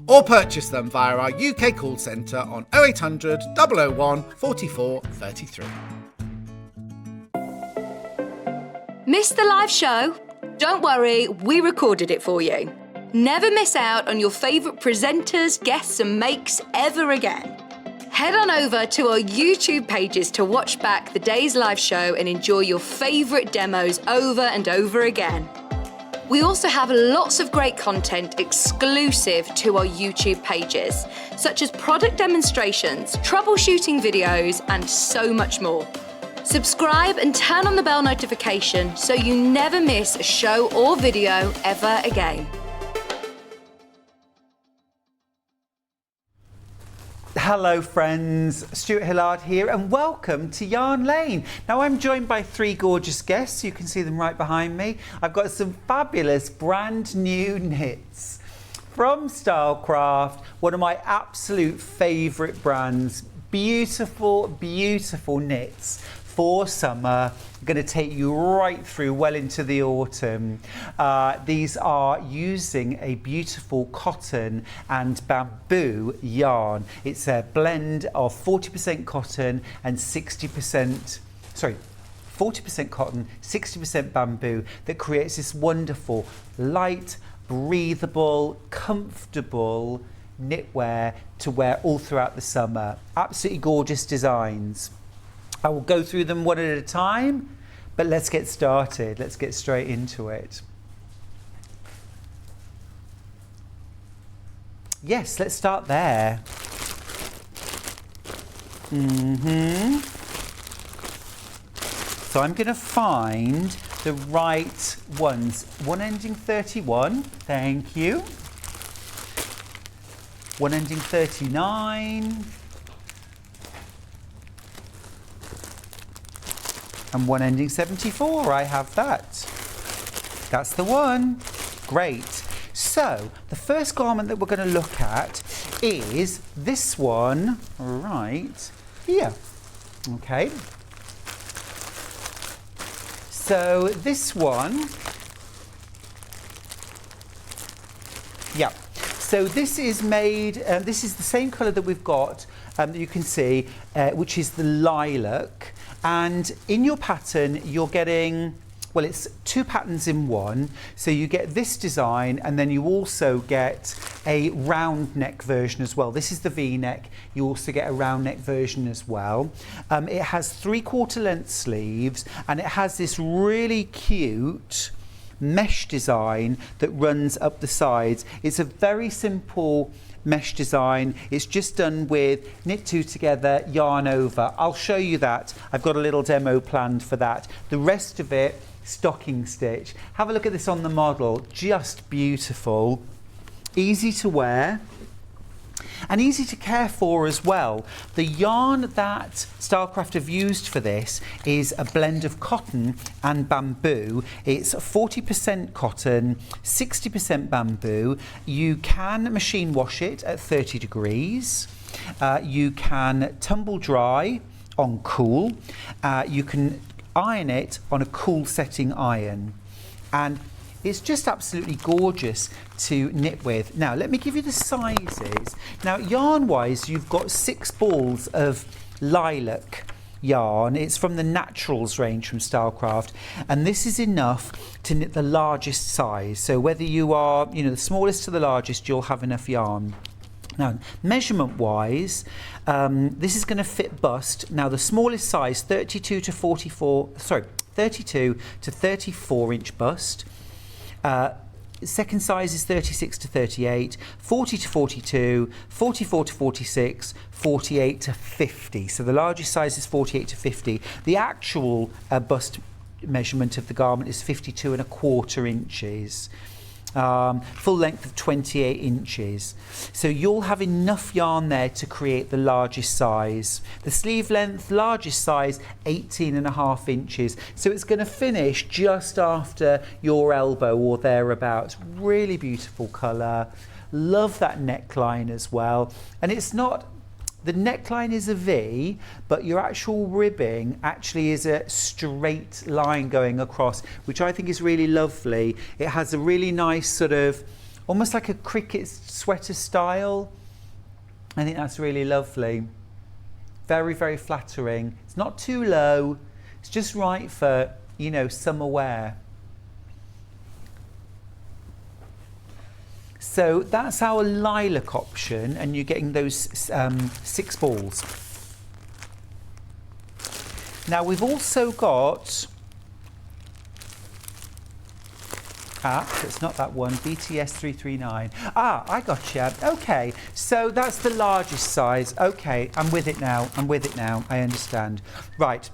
or purchase them via our UK call centre on 0800 001 44 33. Missed the live show? Don't worry, we recorded it for you. Never miss out on your favourite presenters, guests and makes ever again. Head on over to our YouTube pages to watch back the day's live show and enjoy your favourite demos over and over again. We also have lots of great content exclusive to our YouTube pages, such as product demonstrations, troubleshooting videos, and so much more. Subscribe and turn on the bell notification so you never miss a show or video ever again. Hello friends, Stuart Hillard here and welcome to Yarn Lane. Now I'm joined by three gorgeous guests, you can see them right behind me. I've got some fabulous brand new knits from Stylecraft, one of my absolute favourite brands. Beautiful, beautiful knits for summer. I'm going to take you right through well into the autumn. These are using a beautiful cotton and bamboo yarn. It's a blend of 40% cotton and 40% cotton, 60% bamboo that creates this wonderful, light, breathable, comfortable knitwear to wear all throughout the summer. Absolutely gorgeous designs. I will go through them one at a time, but let's get started. Let's get straight into it. Yes, let's start there. So I'm going to find the right ones. One ending 31, thank you. One ending 39. And one ending 74, I have that. That's the one. Great. So, the first garment that we're going to look at is this one right here. Okay. So, this one, yeah. So this is made, this is the same colour that we've got, that you can see, which is the lilac. And in your pattern, you're getting, well, it's two patterns in one. So you get this design, and then you also get a round neck version as well. This is the V-neck. You also get a round neck version as well. It has 3/4 length sleeves, and it has this really cute mesh design that runs up the sides. It's a very simple mesh design. It's just done with knit two together, yarn over. I'll show you that. I've got a little demo planned for that. The rest of it, stocking stitch. Have a look at this on the model. Just beautiful. Easy to wear and easy to care for as well. The yarn that Stylecraft have used for this is a blend of cotton and bamboo. It's 40% cotton, 60% bamboo. You can machine wash it at 30 degrees. You can tumble dry on cool. You can iron it on a cool setting iron. And it's just absolutely gorgeous to knit with. Now, let me give you the sizes. Now, yarn-wise, you've got 6 balls of lilac yarn. It's from the Naturals range from Stylecraft, and this is enough to knit the largest size. So whether you are, the smallest to the largest, you'll have enough yarn. Now, measurement-wise, this is going to fit bust. Now, the smallest size, 32 to 34 inch bust. Second size is 36 to 38, 40 to 42, 44 to 46, 48 to 50. So the largest size is 48 to 50. The actual bust measurement of the garment is 52.25 inches. Full length of 28 inches. So you'll have enough yarn there to create the largest size. The sleeve length, largest size, 18.5 inches. So it's going to finish just after your elbow or thereabouts. Really beautiful colour. Love that neckline as well. And it's not, the neckline is a V, but your actual ribbing actually is a straight line going across, which I think is really lovely. It has a really nice sort of, almost like a cricket sweater style. I think that's really lovely. Very, very flattering. It's not too low. It's just right for, summer wear. So that's our lilac option, and you're getting those 6 balls. Now we've also got, it's not that one, BTS 339. I gotcha. Okay, so that's the largest size. Okay, I'm with it now. I understand. Right.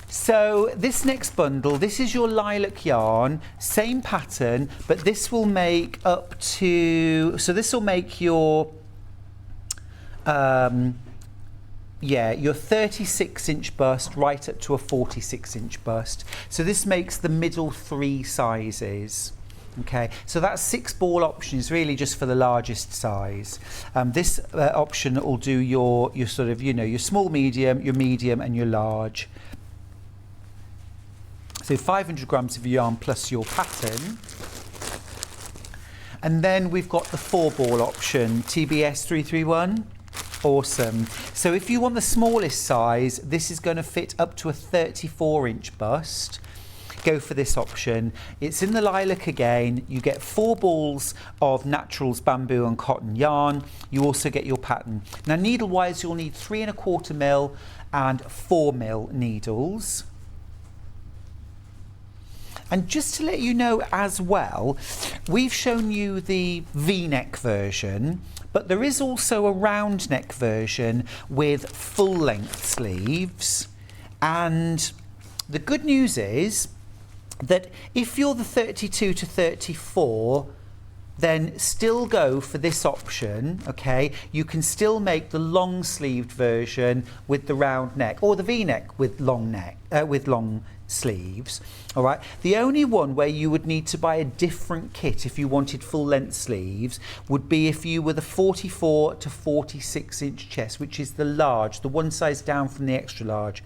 So this next bundle, this is your lilac yarn, same pattern, but this will make up to, so this will make your, your 36-inch bust right up to a 46-inch bust. So this makes the middle 3 sizes. Okay, so that 6-ball option is really just for the largest size. This option will do your sort of, you know, your small, medium, and your large. So 500 grams of yarn plus your pattern. And then we've got the 4-ball option, TBS 331. Awesome. So if you want the smallest size, this is going to fit up to a 34-inch bust. Go for this option. It's in the lilac again. You get 4 balls of naturals, bamboo and cotton yarn. You also get your pattern. Now needle wise, you'll need 3 1/4 mil and 4 mil needles. And just to let you know as well, we've shown you the V-neck version, but there is also a round neck version with full length sleeves. And the good news is that if you're the 32 to 34, then still go for this option, okay? You can still make the long sleeved version with the round neck, or the V-neck with long sleeves, all right? The only one where you would need to buy a different kit if you wanted full length sleeves would be if you were the 44 to 46 inch chest, which is the large, the one size down from the extra large.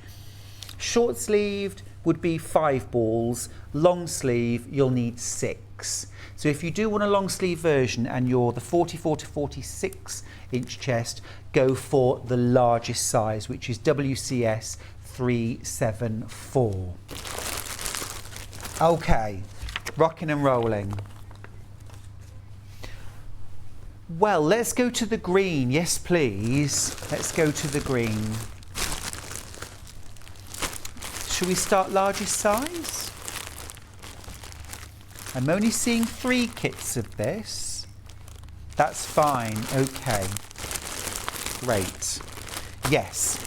Short sleeved would be 5 balls, long sleeve you'll need 6. So if you do want a long sleeve version and you're the 44 to 46 inch chest, go for the largest size, which is WCS 374. Okay, rocking and rolling. Well, let's go to the green. Yes, please. Let's go to the green. Should we start largest size? I'm only seeing 3 kits of this. That's fine. Okay. Great. Yes.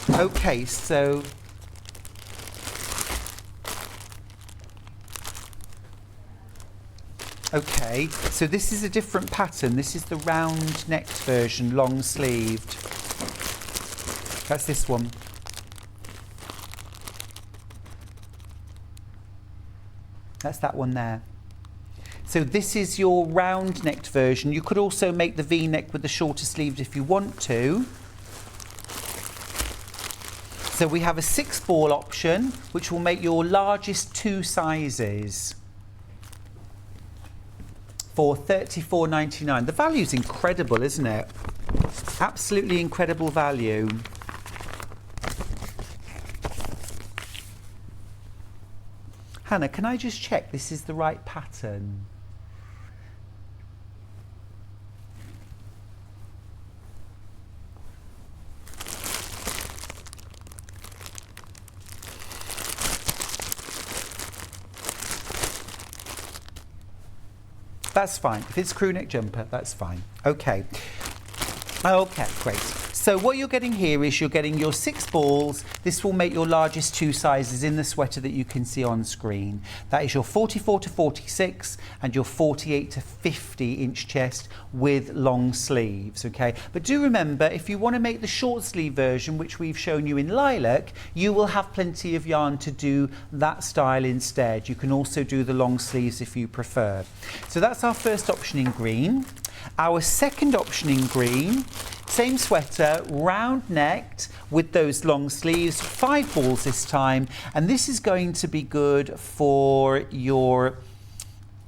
Okay, so this is a different pattern. This is the round necked version, long sleeved. That's this one. That's that one there. So this is your round necked version. You could also make the V-neck with the shorter sleeves if you want to. So we have a 6-ball option, which will make your largest 2 sizes for $34.99. The value is incredible, isn't it? Absolutely incredible value. Hannah, can I just check this is the right pattern? That's fine. If it's crew neck jumper, that's fine. Okay. Okay, great. So what you're getting here is you're getting your 6 balls. This will make your largest 2 sizes in the sweater that you can see on screen. That is your 44 to 46 and your 48 to 50 inch chest with long sleeves, okay? But do remember, if you want to make the short sleeve version, which we've shown you in lilac, you will have plenty of yarn to do that style instead. You can also do the long sleeves if you prefer. So that's our first option in green. Our second option in green, same sweater, round necked with those long sleeves, 5 balls this time, and this is going to be good for your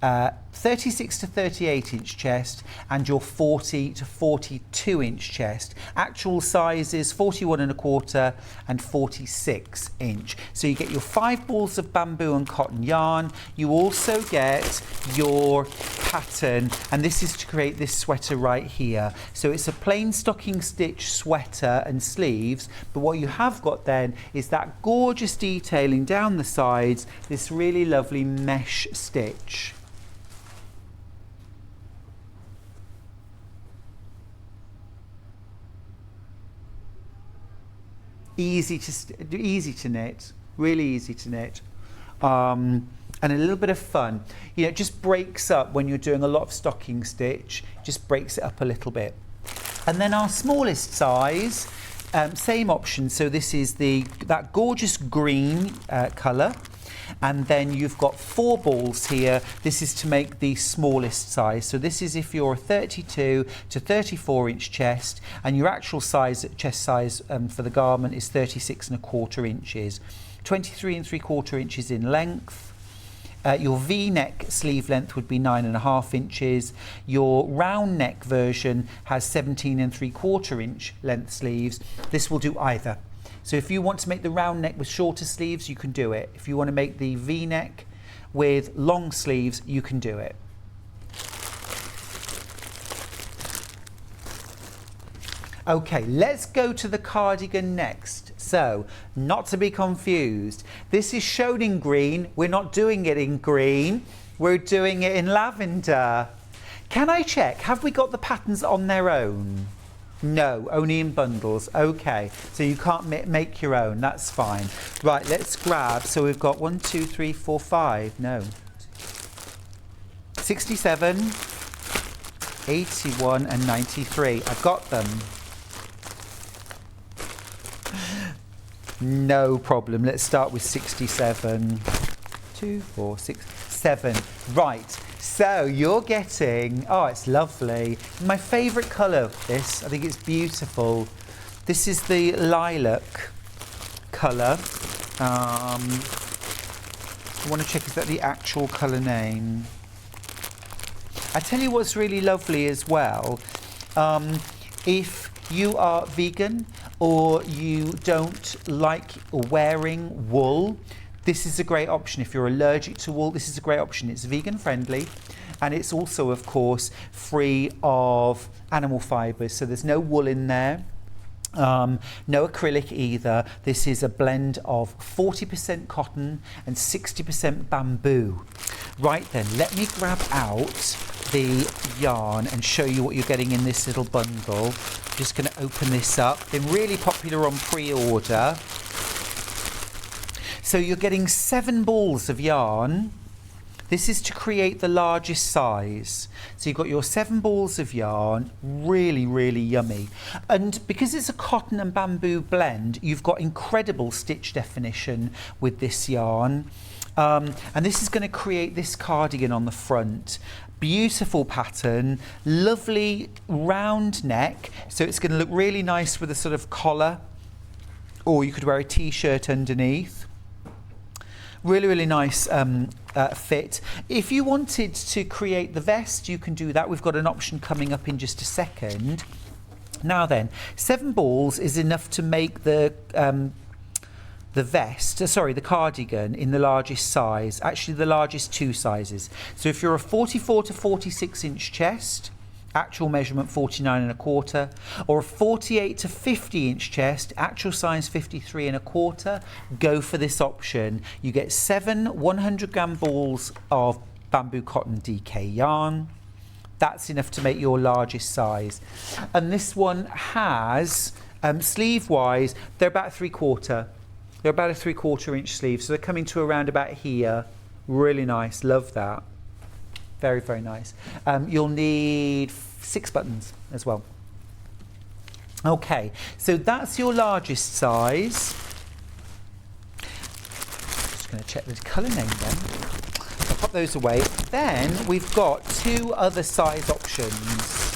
36 to 38 inch chest and your 40 to 42 inch chest. Actual sizes 41 1/4 and 46 inch. So you get your 5 balls of bamboo and cotton yarn. You also get your pattern, and this is to create this sweater right here. So it's a plain stocking stitch sweater and sleeves, but what you have got then is that gorgeous detailing down the sides, this really lovely mesh stitch. Easy to knit, really easy to knit, and a little bit of fun. You know, it just breaks up when you're doing a lot of stocking stitch, just breaks it up a little bit. And then our smallest size, same option. So this is that gorgeous green colour. And then you've got 4 balls here. This is to make the smallest size. So this is if you're a 32 to 34 inch chest, and your actual size, chest size for the garment is 36¼ inches. 23 3/4 inches in length. Your V-neck sleeve length would be 9½ inches. Your round neck version has 17 3/4 inch length sleeves. This will do either. So if you want to make the round neck with shorter sleeves, you can do it. If you want to make the V-neck with long sleeves, you can do it. Okay, let's go to the cardigan next. So, not to be confused, this is shown in green. We're not doing it in green, we're doing it in lavender. Can I check, have we got the patterns on their own? No, only in bundles. Okay, so you can't make your own, that's fine. Right, let's grab, so we've got 1, 2, 3, 4, 5, no. 67, 81 and 93, I've got them. No problem. Let's start with 67. 2, 4, 6, 7. Right. So you're getting, oh, it's lovely. My favourite colour of this, I think it's beautiful. This is the lilac colour. I want to check, is that the actual colour name? I tell you what's really lovely as well. If you are vegan or you don't like wearing wool, this is a great option. If you're allergic to wool, this is a great option. It's vegan friendly, and it's also, of course, free of animal fibres. So there's no wool in there. No acrylic either. This is a blend of 40% cotton and 60% bamboo. Right then, let me grab out the yarn and show you what you're getting in this little bundle. I'm just going to open this up. Been really popular on pre-order. So you're getting 7 balls of yarn. This is to create the largest size. So you've got your 7 balls of yarn, really, really yummy. And because it's a cotton and bamboo blend, you've got incredible stitch definition with this yarn. And this is going to create this cardigan on the front. Beautiful pattern, lovely round neck. So it's going to look really nice with a sort of collar, or you could wear a t-shirt underneath. Really, really nice fit. If you wanted to create the vest, you can do that. We've got an option coming up in just a second. Now then, 7 balls is enough to make the cardigan in the largest size, actually the largest 2 sizes. So if you're a 44 to 46 inch chest, actual measurement 49¼ or a 48 to 50 inch chest, actual size 53¼ go for this option. You get 7 100-gram balls of bamboo cotton DK yarn. That's enough to make your largest size. And this one has sleeve wise, they're about 3/4. They're about a 3/4 inch sleeve, so they're coming to around about here. Really nice, love that. Very, very nice. You'll need 6 buttons as well. Okay, so that's your largest size. Just going to check the colour name then. I'll pop those away. Then we've got 2 other size options.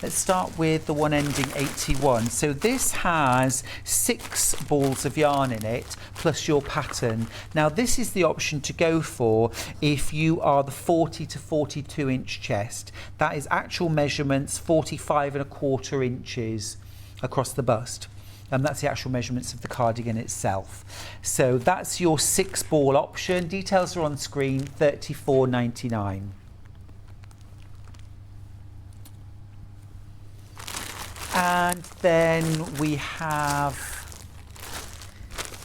Let's start with the one ending 81. So this has 6 balls of yarn in it, plus your pattern. Now this is the option to go for if you are the 40 to 42 inch chest. That is actual measurements 45¼ inches across the bust. And that's the actual measurements of the cardigan itself. So that's your 6 ball option. Details are on screen, $34.99. And then we have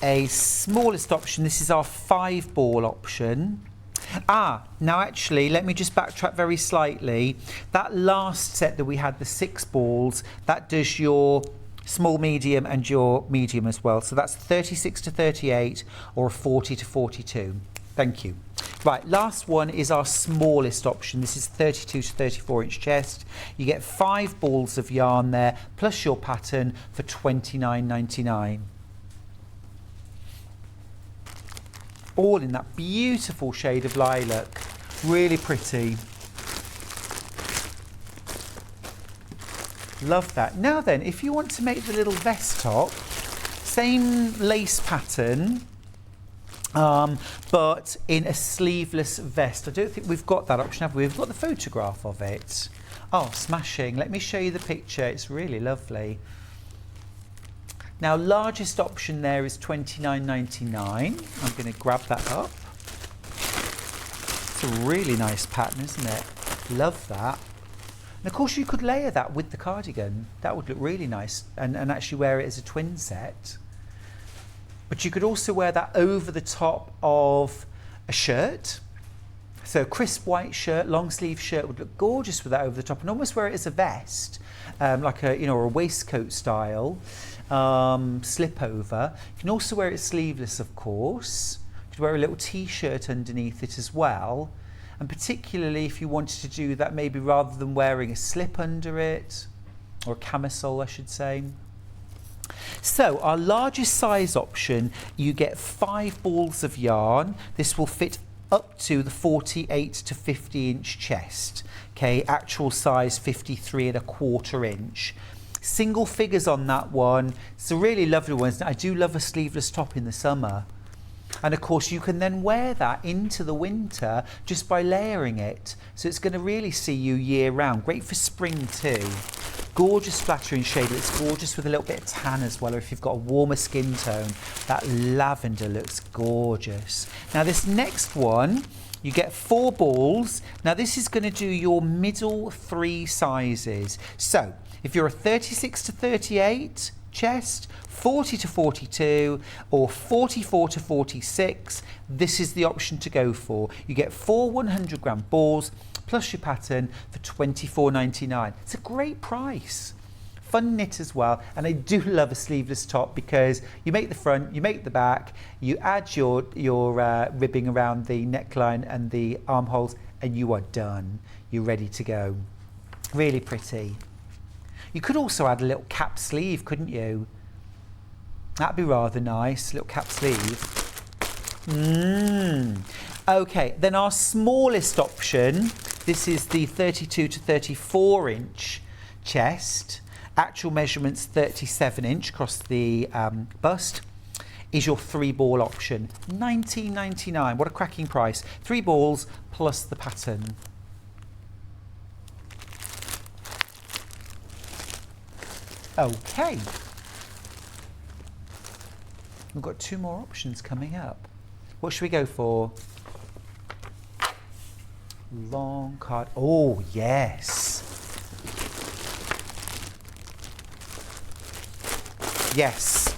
a smallest option. This is our 5 ball option. Now actually, let me just backtrack very slightly. That last set that we had, the 6 balls, that does your small, medium and your medium as well. So that's 36 to 38 or 40 to 42. Thank you. Right, last one is our smallest option. This is 32 to 34 inch chest. You get 5 balls of yarn there, plus your pattern for $29.99. all in that beautiful shade of lilac. Really pretty. Love that. Now then, if you want to make the little vest top, same lace pattern, but in a sleeveless vest. I don't think we've got that option, have we? We've got the photograph of it. Oh, smashing. Let me show you the picture. It's really lovely. Now, largest option there is $29.99. I'm going to grab that up. It's a really nice pattern, isn't it? Love that. And of course, you could layer that with the cardigan. That would look really nice, and actually wear it as a twin set. But you could also wear that over the top of a shirt. So a crisp white shirt, long sleeve shirt would look gorgeous with that over the top, and almost wear it as a vest, like a or a waistcoat style slip over. You can also wear it sleeveless, of course. You could wear a little t-shirt underneath it as well. And particularly if you wanted to do that, maybe rather than wearing a slip under it, or a camisole, I should say. So our largest size option, you get 5 balls of yarn. This will fit up to the 48 to 50 inch chest. Okay, actual size 53¼ inch. Single figures on that one. It's a really lovely one. I do love a sleeveless top in the summer. And of course you can then wear that into the winter just by layering it. So it's going to really see you year round. Great for spring too. Gorgeous flattering shade. It's gorgeous with a little bit of tan as well, or if you've got a warmer skin tone. That lavender looks gorgeous. Now this next one, you get 4 balls. Now this is going to do your middle 3 sizes. So if you're a 36 to 38 chest, 40 to 42 or 44 to 46, this is the option to go for. You get 4 100-gram balls plus your pattern for $24.99. It's a great price. Fun knit as well, and I do love a sleeveless top because you make the front, you make the back, you add your ribbing around the neckline and the armholes, and you are done. You're ready to go. Really pretty. You could also add a little cap sleeve, couldn't you? That'd be rather nice, little cap sleeve. Okay, then our smallest option, this is the 32 to 34 inch chest. Actual measurements 37 inch across the bust, is your 3 ball option. $19.99, what a cracking price. 3 balls plus the pattern. Okay. We've got 2 more options coming up. What should we go for? Long card. Oh, yes. Yes.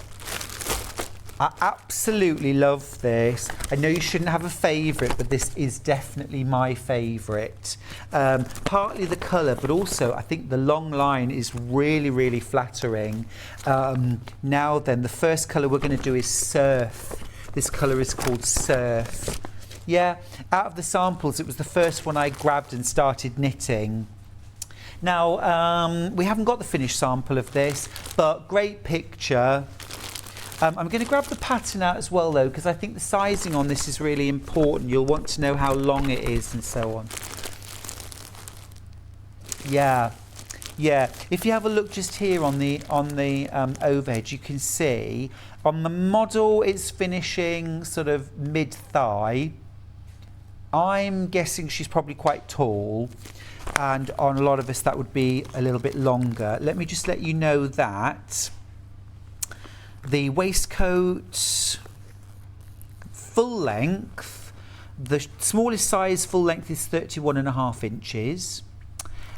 I absolutely love this. I know you shouldn't have a favourite, but this is definitely my favourite. Partly the colour, but also I think the long line is really, really flattering. Now then, the first colour we're going to do is Surf. This colour is called Surf. Yeah, out of the samples, it was the first one I grabbed and started knitting. Now, we haven't got the finished sample of this, but great picture. I'm going to grab the pattern out as well though, because I think the sizing on this is really important. You'll want to know how long it is and so on. Yeah, yeah. If you have a look just here on the overhead, you can see on the model it's finishing sort of mid-thigh. I'm guessing she's probably quite tall, and on a lot of us that would be a little bit longer. Let me just let you know that the waistcoat full length, the smallest size full length is 31.5 inches,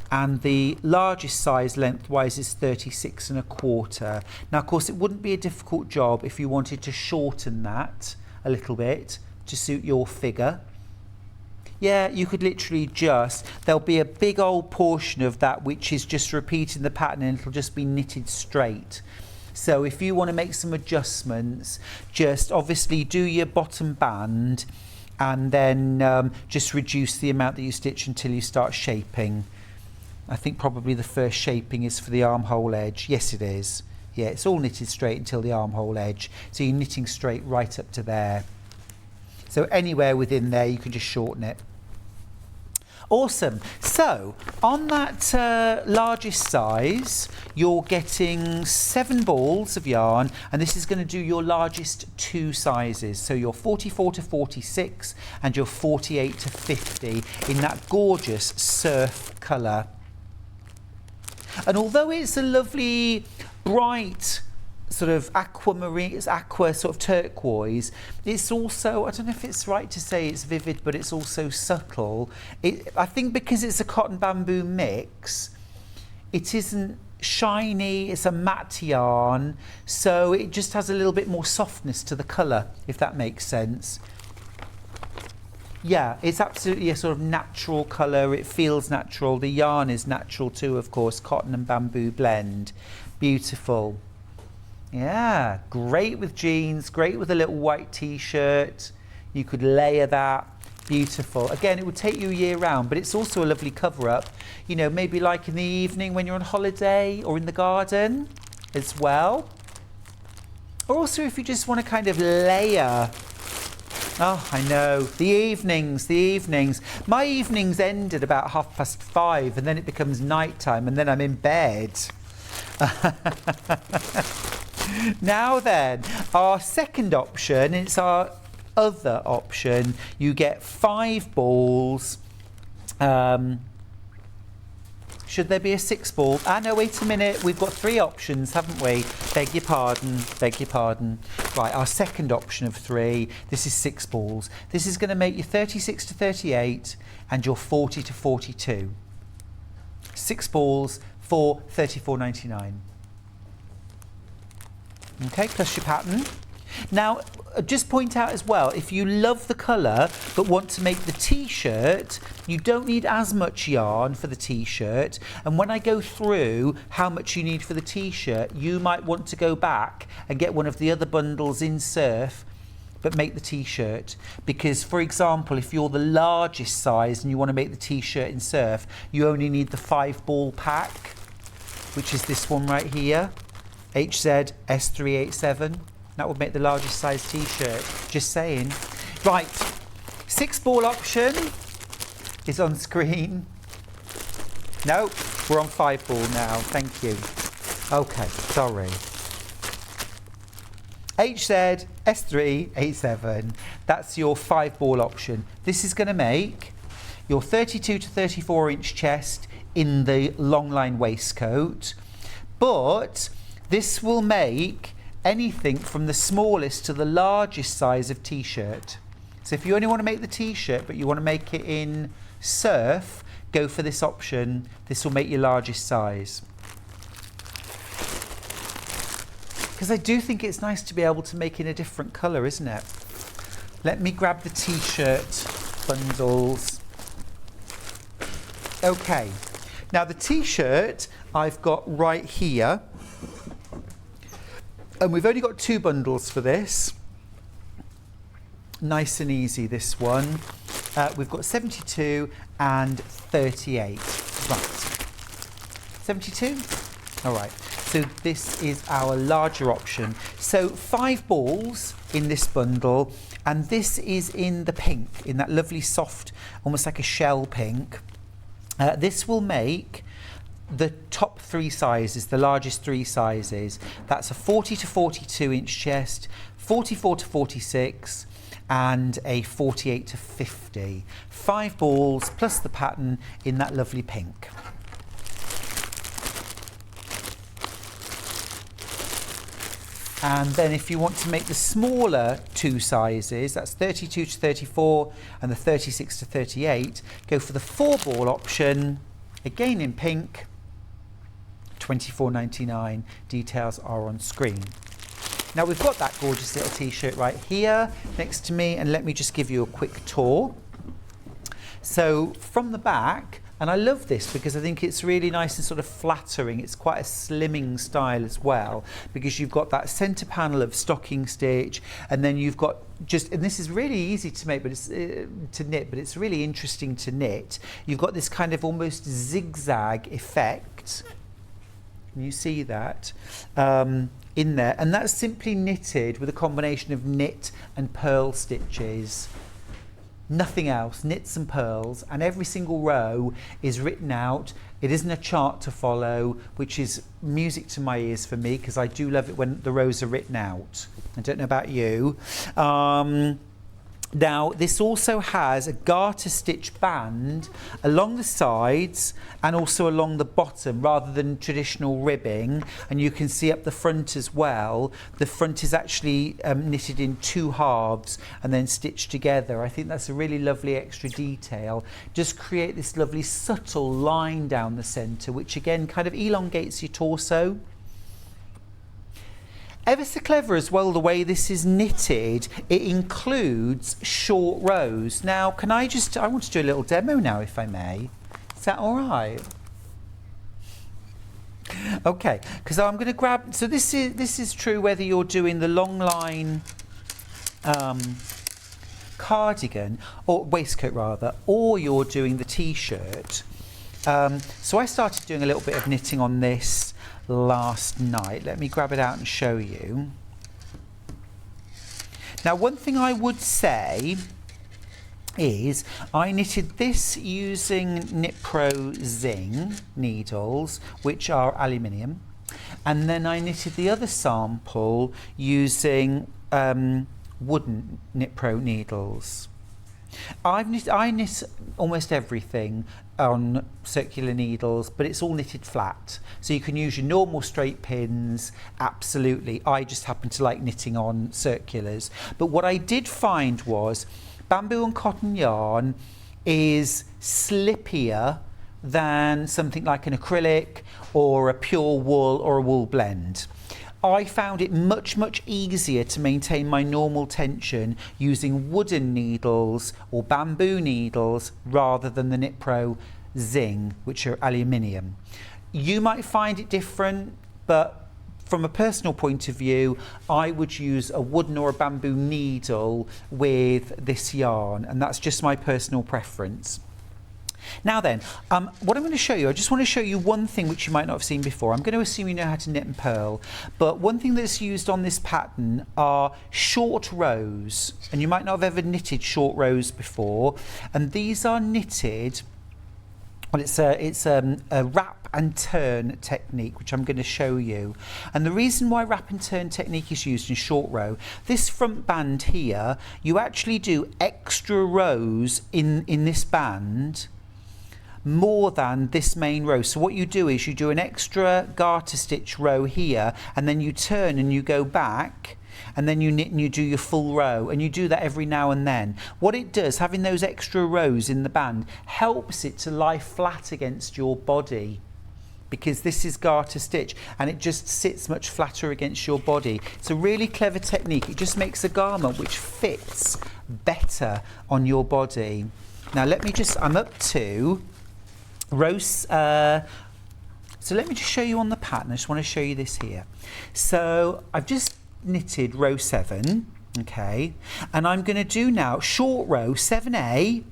and the largest size lengthwise is 36.25. Now, of course, it wouldn't be a difficult job if you wanted to shorten that a little bit to suit your figure. Yeah, you could literally there'll be a big old portion of that which is just repeating the pattern, and it'll just be knitted straight. So if you want to make some adjustments, just obviously do your bottom band and then just reduce the amount that you stitch until you start shaping. I think probably the first shaping is for the armhole edge. Yes, it is. Yeah, it's all knitted straight until the armhole edge. So you're knitting straight right up to there. So anywhere within there, you can just shorten it. Awesome. So on that largest size, you're getting 7 balls of yarn, and this is going to do your largest 2 sizes. So your 44 to 46 and your 48 to 50 in that gorgeous surf colour. And although it's a lovely, bright, sort of aquamarine, it's aqua sort of turquoise, it's also, I don't know if it's right to say it's vivid, but it's also subtle. I think because it's a cotton bamboo mix, it isn't shiny, it's a matte yarn, so it just has a little bit more softness to the colour, if that makes sense. Yeah, it's absolutely a sort of natural colour, it feels natural, the yarn is natural too, of course, cotton and bamboo blend. Beautiful. Yeah, great with jeans, great with a little white t-shirt. You could layer that. Beautiful. Again, it would take you year round, but it's also a lovely cover-up. You know, maybe like in the evening when you're on holiday or in the garden as well. Or also if you just want to kind of layer. Oh, I know. The evenings. My evenings end at about 5:30, and then it becomes night time, and then I'm in bed. Now then, our second option, it's our other option. You get 5 balls. Should there be a 6 ball? Ah, no, wait a minute. We've got 3 options, haven't we? Beg your pardon. Right, our second option of 3, this is 6 balls. This is going to make you 36 to 38 and your 40 to 42. 6 balls for $34.99. Okay, plus your pattern. Now, just point out as well, if you love the colour but want to make the t-shirt, you don't need as much yarn for the t-shirt. And when I go through how much you need for the t-shirt, you might want to go back and get one of the other bundles in surf but make the t-shirt. Because, for example, if you're the largest size and you want to make the t-shirt in surf, you only need the 5 ball pack, which is this one right here. HZ S387. That would make the largest size t-shirt. Just saying. Right, 6 ball option is on screen. No, we're on 5 ball now. Thank you. Okay, sorry. HZ S387. That's your 5 ball option. This is going to make your 32 to 34 inch chest in the long line waistcoat, but this will make anything from the smallest to the largest size of t-shirt. So if you only want to make the t-shirt but you want to make it in surf, go for this option. This will make your largest size. Because I do think it's nice to be able to make in a different colour, isn't it? Let me grab the t-shirt bundles. Okay, now the t-shirt I've got right here. And we've only got 2 bundles for this. Nice and easy, this one. We've got 72 and 38. Right. 72? All right. So this is our larger option. So 5 balls in this bundle, and this is in the pink, in that lovely soft, almost like a shell pink. This will make the top 3 sizes, the largest 3 sizes. That's a 40 to 42 inch chest, 44 to 46, and a 48 to 50. 5 balls plus the pattern in that lovely pink. And then if you want to make the smaller 2 sizes, that's 32 to 34 and the 36 to 38, go for the 4 ball option, again in pink. $24.99. Details are on screen. Now we've got that gorgeous little t-shirt right here next to me, and let me just give you a quick tour. So from the back, and I love this because I think it's really nice and sort of flattering. It's quite a slimming style as well, because you've got that centre panel of stocking stitch, and then you've got just, and this is really easy to make, but it's to knit, but it's really interesting to knit. You've got this kind of almost zigzag effect. You see that in there, and that's simply knitted with a combination of knit and purl stitches. nothing else, knits and purls, and every single row is written out. It isn't a chart to follow, which is music to my ears for me, because I do love it when the rows are written out. I don't know about you. Now, this also has a garter stitch band along the sides and also along the bottom, rather than traditional ribbing. And you can see up the front as well. The front is actually knitted in 2 halves and then stitched together. I think that's a really lovely extra detail. Just create this lovely subtle line down the centre, which again kind of elongates your torso. Ever so clever as well, the way this is knitted. It includes short rows. Now, I want to do a little demo now, if I may. Is that all right? Okay, because I'm going to grab, so this is true whether you're doing the long line cardigan, or waistcoat rather, or you're doing the t-shirt. So I started doing a little bit of knitting on this last night. Let me grab it out and show you. Now, one thing I would say is I knitted this using Knit Pro Zing needles, which are aluminium, and then I knitted the other sample using wooden Knit Pro needles. I knit almost everything on circular needles, but it's all knitted flat, so you can use your normal straight pins. Absolutely, I just happen to like knitting on circulars. But what I did find was bamboo and cotton yarn is slippier than something like an acrylic or a pure wool or a wool blend. I found it much easier to maintain my normal tension using wooden needles or bamboo needles rather than the Knit Pro Zing, which are aluminium. You might find it different, but from a personal point of view, I would use a wooden or a bamboo needle with this yarn, and that's just my personal preference. Now then, what I'm going to show you, I just want to show you one thing which you might not have seen before. I'm going to assume you know how to knit and purl, but one thing that's used on this pattern are short rows, and you might not have ever knitted short rows before, and these are knitted, well, it's a wrap and turn technique, which I'm going to show you. And the reason why wrap and turn technique is used in short row, this front band here, you actually do extra rows in this band more than this main row. So what you do is you do an extra garter stitch row here, and then you turn and you go back, and then you knit and you do your full row, and you do that every now and then. What it does, having those extra rows in the band, helps it to lie flat against your body, because this is garter stitch and it just sits much flatter against your body. It's a really clever technique. It just makes a garment which fits better on your body. Now let me just, I'm up to row, so let me just show you on the pattern. I just want to show you this here. So I've just knitted row 7, okay, and I'm going to do now short row 7A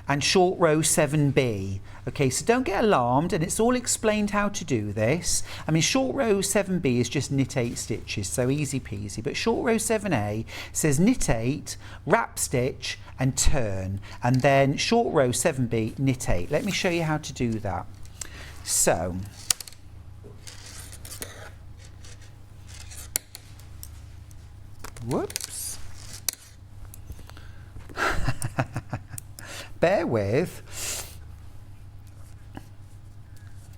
and short row 7B. Okay, so don't get alarmed, and it's all explained how to do this. I mean, short row 7B is just knit 8 stitches, so easy peasy, but short row 7A says knit 8, wrap stitch and turn, and then short row 7B, knit 8. Let me show you how to do that. So whoops. Bear with.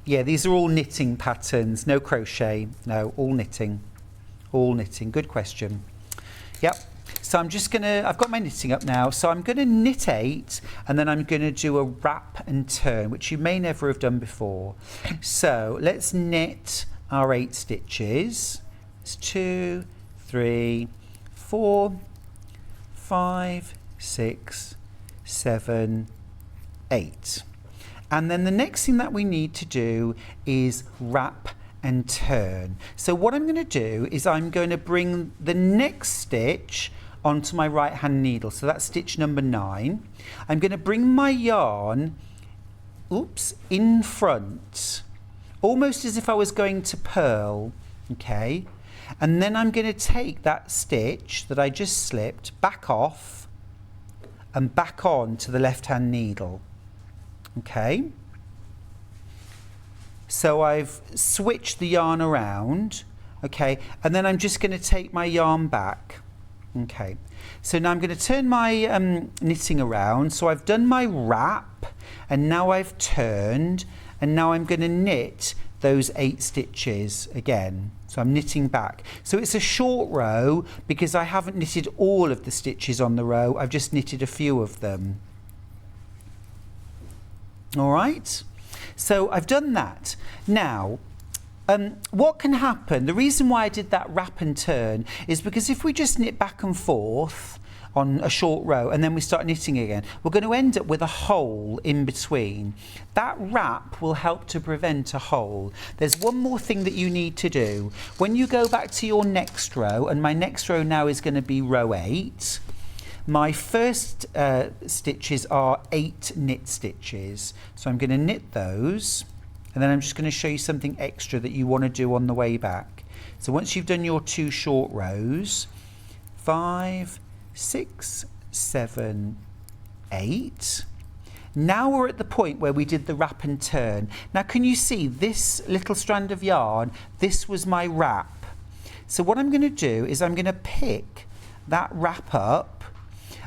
Yeah, these are all knitting patterns, no crochet, no, all knitting. All knitting, good question. Yep, so I'm just gonna, I've got my knitting up now, so I'm gonna knit 8, and then I'm gonna do a wrap and turn, which you may never have done before. So let's knit our 8 stitches. It's 2, 3, 4, 5, 6, 7, 8. And then the next thing that we need to do is wrap and turn. So what I'm going to do is I'm going to bring the next stitch onto my right hand needle. So that's stitch number 9. I'm going to bring my yarn, in front, almost as if I was going to purl, okay? And then I'm going to take that stitch that I just slipped back off and back on to the left-hand needle. Okay. So I've switched the yarn around, okay, and then I'm just going to take my yarn back. Okay, so now I'm going to turn my knitting around. So I've done my wrap, and now I've turned, and now I'm going to knit those 8 stitches again. So I'm knitting back. So it's a short row because I haven't knitted all of the stitches on the row. I've just knitted a few of them. All right, so I've done that. Now, what can happen, the reason why I did that wrap and turn is because if we just knit back and forth on a short row and then we start knitting again, we're going to end up with a hole in between. That wrap will help to prevent a hole. There's one more thing that you need to do. When you go back to your next row, and my next row now is going to be row 8, my first stitches are 8 knit stitches. So I'm going to knit those, and then I'm just going to show you something extra that you want to do on the way back. So once you've done your 2 short rows, 5, 6, 7, 8. Now we're at the point where we did the wrap and turn. Now can you see this little strand of yarn? This was my wrap. So what I'm going to do is I'm going to pick that wrap up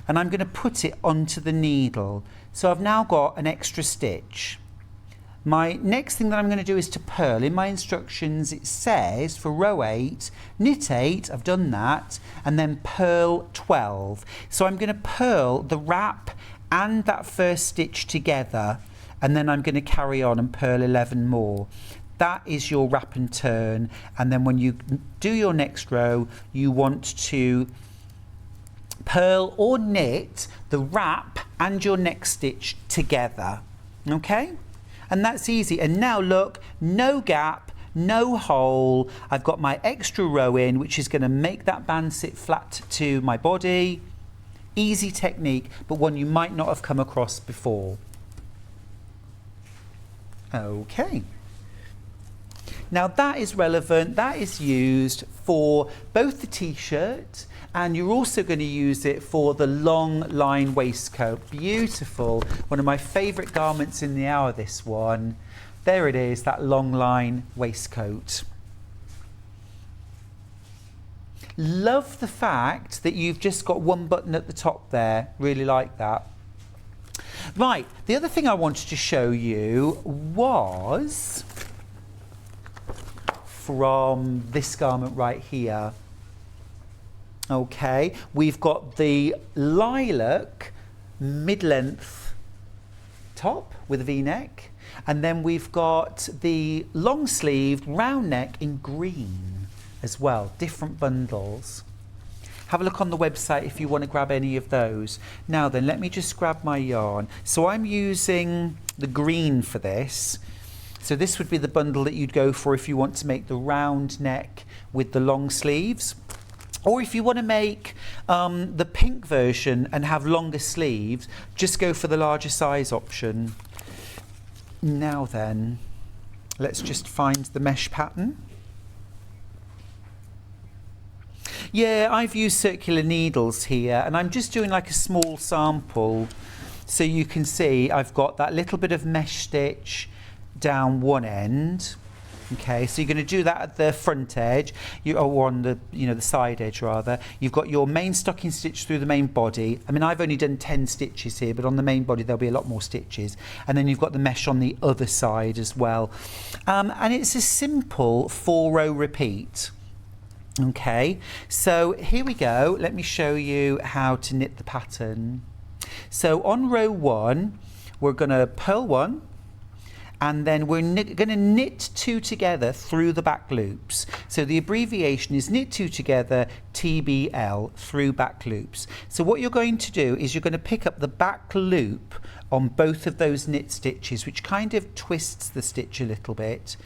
and I'm going to put it onto the needle. So I've now got an extra stitch. My next thing that I'm going to do is to purl. In my instructions it says for row 8, knit 8, I've done that, and then purl 12. So I'm going to purl the wrap and that first stitch together, and then I'm going to carry on and purl 11 more. That is your wrap and turn, and then when you do your next row you want to purl or knit the wrap and your next stitch together. Okay? And that's easy. And now look, no gap, no hole. I've got my extra row in, which is going to make that band sit flat to my body. Easy technique, but one you might not have come across before. Okay. Now that is relevant, that is used for both the t-shirt, and you're also going to use it for the long line waistcoat. Beautiful. One of my favourite garments in the hour, this one. There it is, that long line waistcoat. Love the fact that you've just got one button at the top there. Really like that. Right, the other thing I wanted to show you was from this garment right here. Okay, we've got the lilac mid-length top with a V-neck, and then we've got the long-sleeved round neck in green as well, different bundles. Have a look on the website if you want to grab any of those. Now then, let me just grab my yarn. So I'm using the green for this. So this would be the bundle that you'd go for if you want to make the round neck with the long sleeves. Or if you want to make the pink version and have longer sleeves, just go for the larger size option. Now then, let's just find the mesh pattern. Yeah, I've used circular needles here, and I'm just doing like a small sample. So you can see I've got that little bit of mesh stitch down one end. Okay, so you're going to do that at the front edge, or on the, the side edge rather. You've got your main stocking stitch through the main body. I mean, I've only done 10 stitches here, but on the main body there'll be a lot more stitches. And then you've got the mesh on the other side as well. And it's a simple 4-row repeat. Okay, so here we go. Let me show you how to knit the pattern. So on row 1, we're going to purl 1, and then we're going to knit 2 together through the back loops. So the abbreviation is knit 2 together, TBL, through back loops. So what you're going to do is you're going to pick up the back loop on both of those knit stitches, which kind of twists the stitch a little bit,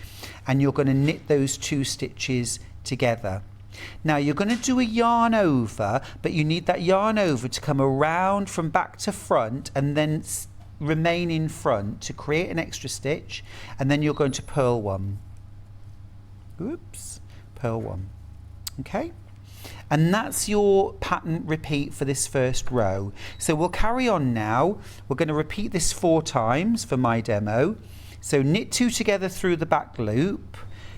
and you're going to knit those 2 stitches together. Now you're going to do a yarn over, but you need that yarn over to come around from back to front and then remain in front to create an extra stitch, and then you're going to purl 1. Oops, purl 1. Okay, And that's your pattern repeat for this first row. So we'll carry on now. We're going to repeat this 4 times for my demo. So knit 2 together through the back loop,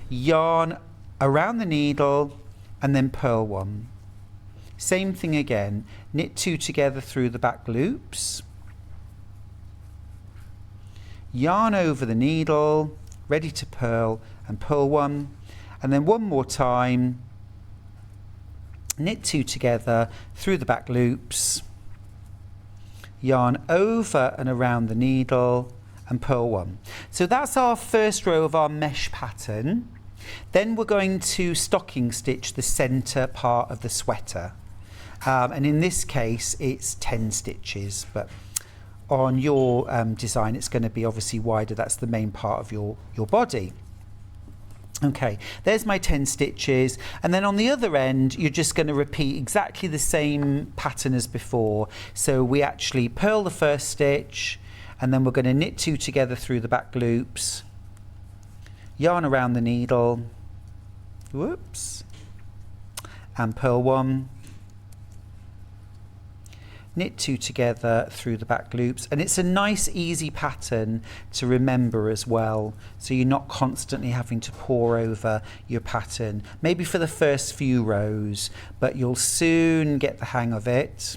yarn around the needle, and then purl 1. Same thing again, knit 2 together through the back loops, yarn over the needle, ready to purl, and purl 1, and then one more time, knit 2 together through the back loops, yarn over and around the needle, and purl 1. So that's our first row of our mesh pattern. Then we're going to stocking stitch the centre part of the sweater. And in this case it's 10 stitches, but on your design it's going to be obviously wider. That's the main part of your body. Okay, there's my 10 stitches, and then on the other end you're just going to repeat exactly the same pattern as before. So we actually purl the first stitch, and then we're going to knit 2 together through the back loops, yarn around the needle, whoops, and purl 1, knit 2 together through the back loops. And it's a nice easy pattern to remember as well, so you're not constantly having to pore over your pattern, maybe for the first few rows, but you'll soon get the hang of it.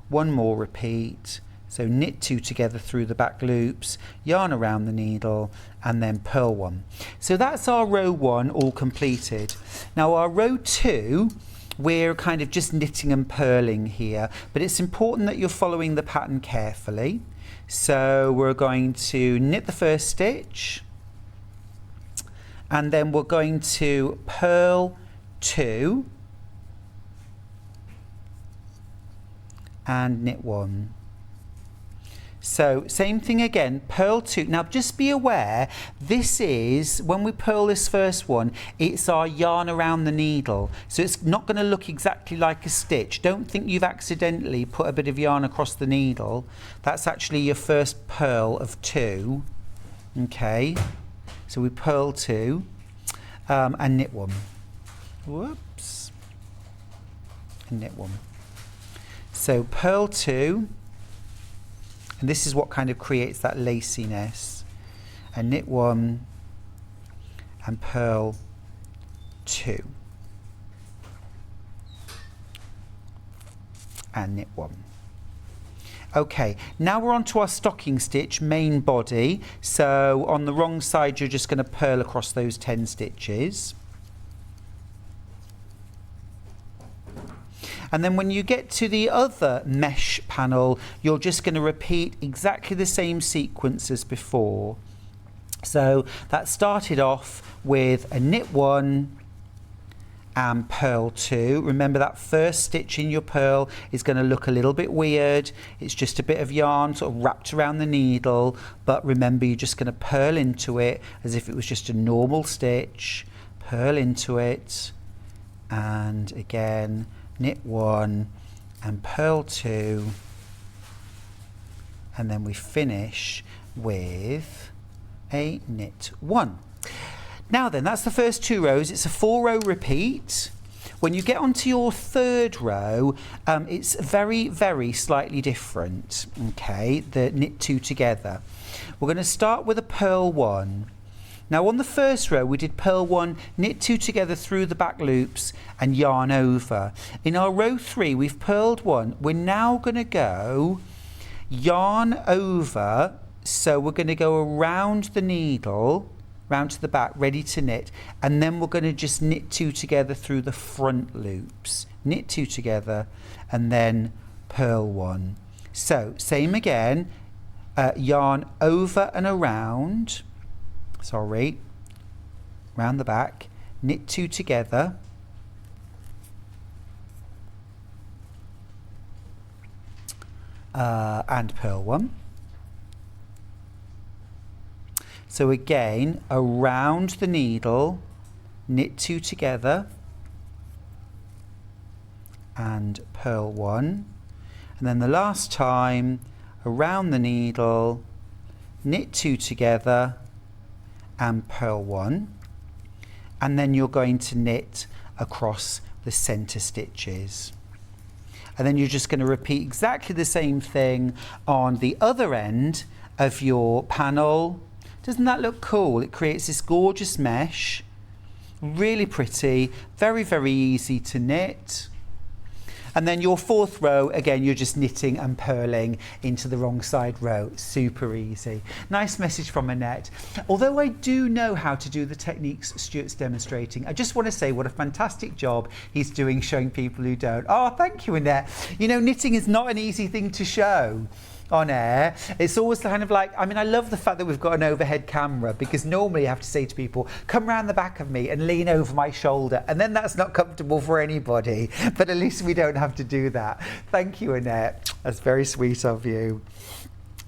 One more repeat. So knit 2 together through the back loops, yarn around the needle, and then purl 1. So that's our row 1 all completed. Now our row 2, we're kind of just knitting and purling here, but it's important that you're following the pattern carefully. So we're going to knit the first stitch, and then we're going to purl 2 and knit 1. So same thing again, purl 2. Now just be aware, this is, when we purl this first one, it's our yarn around the needle. So it's not going to look exactly like a stitch. Don't think you've accidentally put a bit of yarn across the needle. That's actually your first purl of 2. Okay, so we purl 2 and knit 1. Whoops. And knit 1. So purl 2. And this is what kind of creates that laciness. And knit 1 and purl 2 and knit 1. Okay, now we're on to our stocking stitch, main body. So on the wrong side you're just going to purl across those 10 stitches. And then when you get to the other mesh panel, you're just going to repeat exactly the same sequence as before. So that started off with a knit 1 and purl 2. Remember, that first stitch in your purl is going to look a little bit weird. It's just a bit of yarn sort of wrapped around the needle, but remember, you're just going to purl into it as if it was just a normal stitch. Purl into it, and again knit 1 and purl 2, and then we finish with a knit 1. Now then, that's the first 2 rows. It's a 4-row repeat. When you get onto your 3rd row, it's very, very slightly different. Okay, the knit 2 together. We're going to start with a purl 1. Now on the first row we did purl 1, knit 2 together through the back loops and yarn over. In our row 3 we've purled 1. We're now going to go yarn over, so we're going to go around the needle, round to the back, ready to knit, and then we're going to just knit 2 together through the front loops. Knit 2 together and then purl 1. So same again, yarn over and around, round the back, knit 2 together, and purl 1. So again, around the needle, knit 2 together and purl 1. And then the last time, around the needle, knit 2 together and purl 1, and then you're going to knit across the centre stitches. And then you're just going to repeat exactly the same thing on the other end of your panel. Doesn't that look cool? It creates this gorgeous mesh. Really pretty, very, very easy to knit. And then your fourth row, again, you're just knitting and purling into the wrong side row. Super easy. Nice message from Annette. Although I do know how to do the techniques Stuart's demonstrating, I just want to say what a fantastic job he's doing showing people who don't. Oh, thank you, Annette. You know, knitting is not an easy thing to show on air. It's always kind of like, I mean, I love the fact that we've got an overhead camera, because normally I have to say to people, come round the back of me and lean over my shoulder, and then that's not comfortable for anybody, but at least we don't have to do that. Thank you, Annette. That's very sweet of you.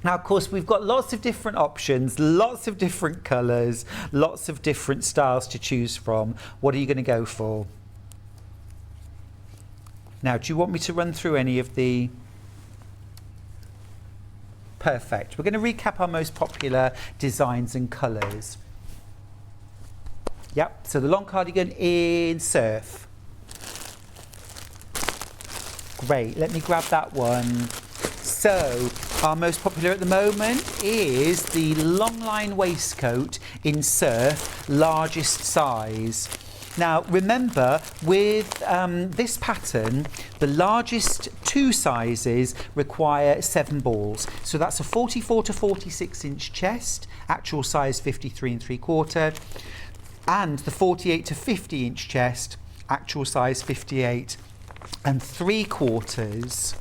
Now, of course, we've got lots of different options, lots of different colours, lots of different styles to choose from. What are you going to go for? Now, do you want me to run through any of the... Perfect. We're going to recap our most popular designs and colours. Yep, so the long cardigan in surf. Great, let me grab that one. So, our most popular at the moment is the long line waistcoat in surf, largest size. Now, remember, with this pattern, the largest two sizes require 7 balls. So that's a 44 to 46 inch chest, actual size 53 3/4, and the 48 to 50 inch chest, actual size 58 3/4.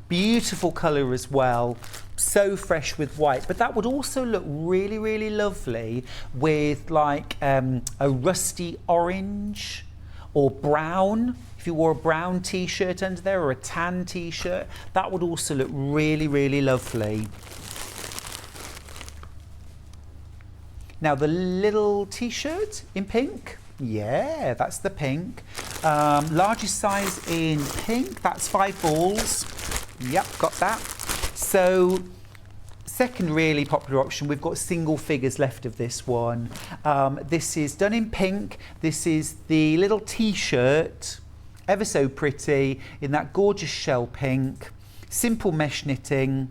Beautiful colour as well. So fresh with white, but that would also look really, really lovely with like a rusty orange or brown. If you wore a brown t-shirt under there or a tan t-shirt, that would also look really, really lovely. Now the little t-shirt in pink, yeah, that's the pink. Largest size in pink, that's 5 balls. Yep, got that. So, second really popular option, we've got single figures left of this one. This is done in pink. This is the little t-shirt, ever so pretty, in that gorgeous shell pink. Simple mesh knitting.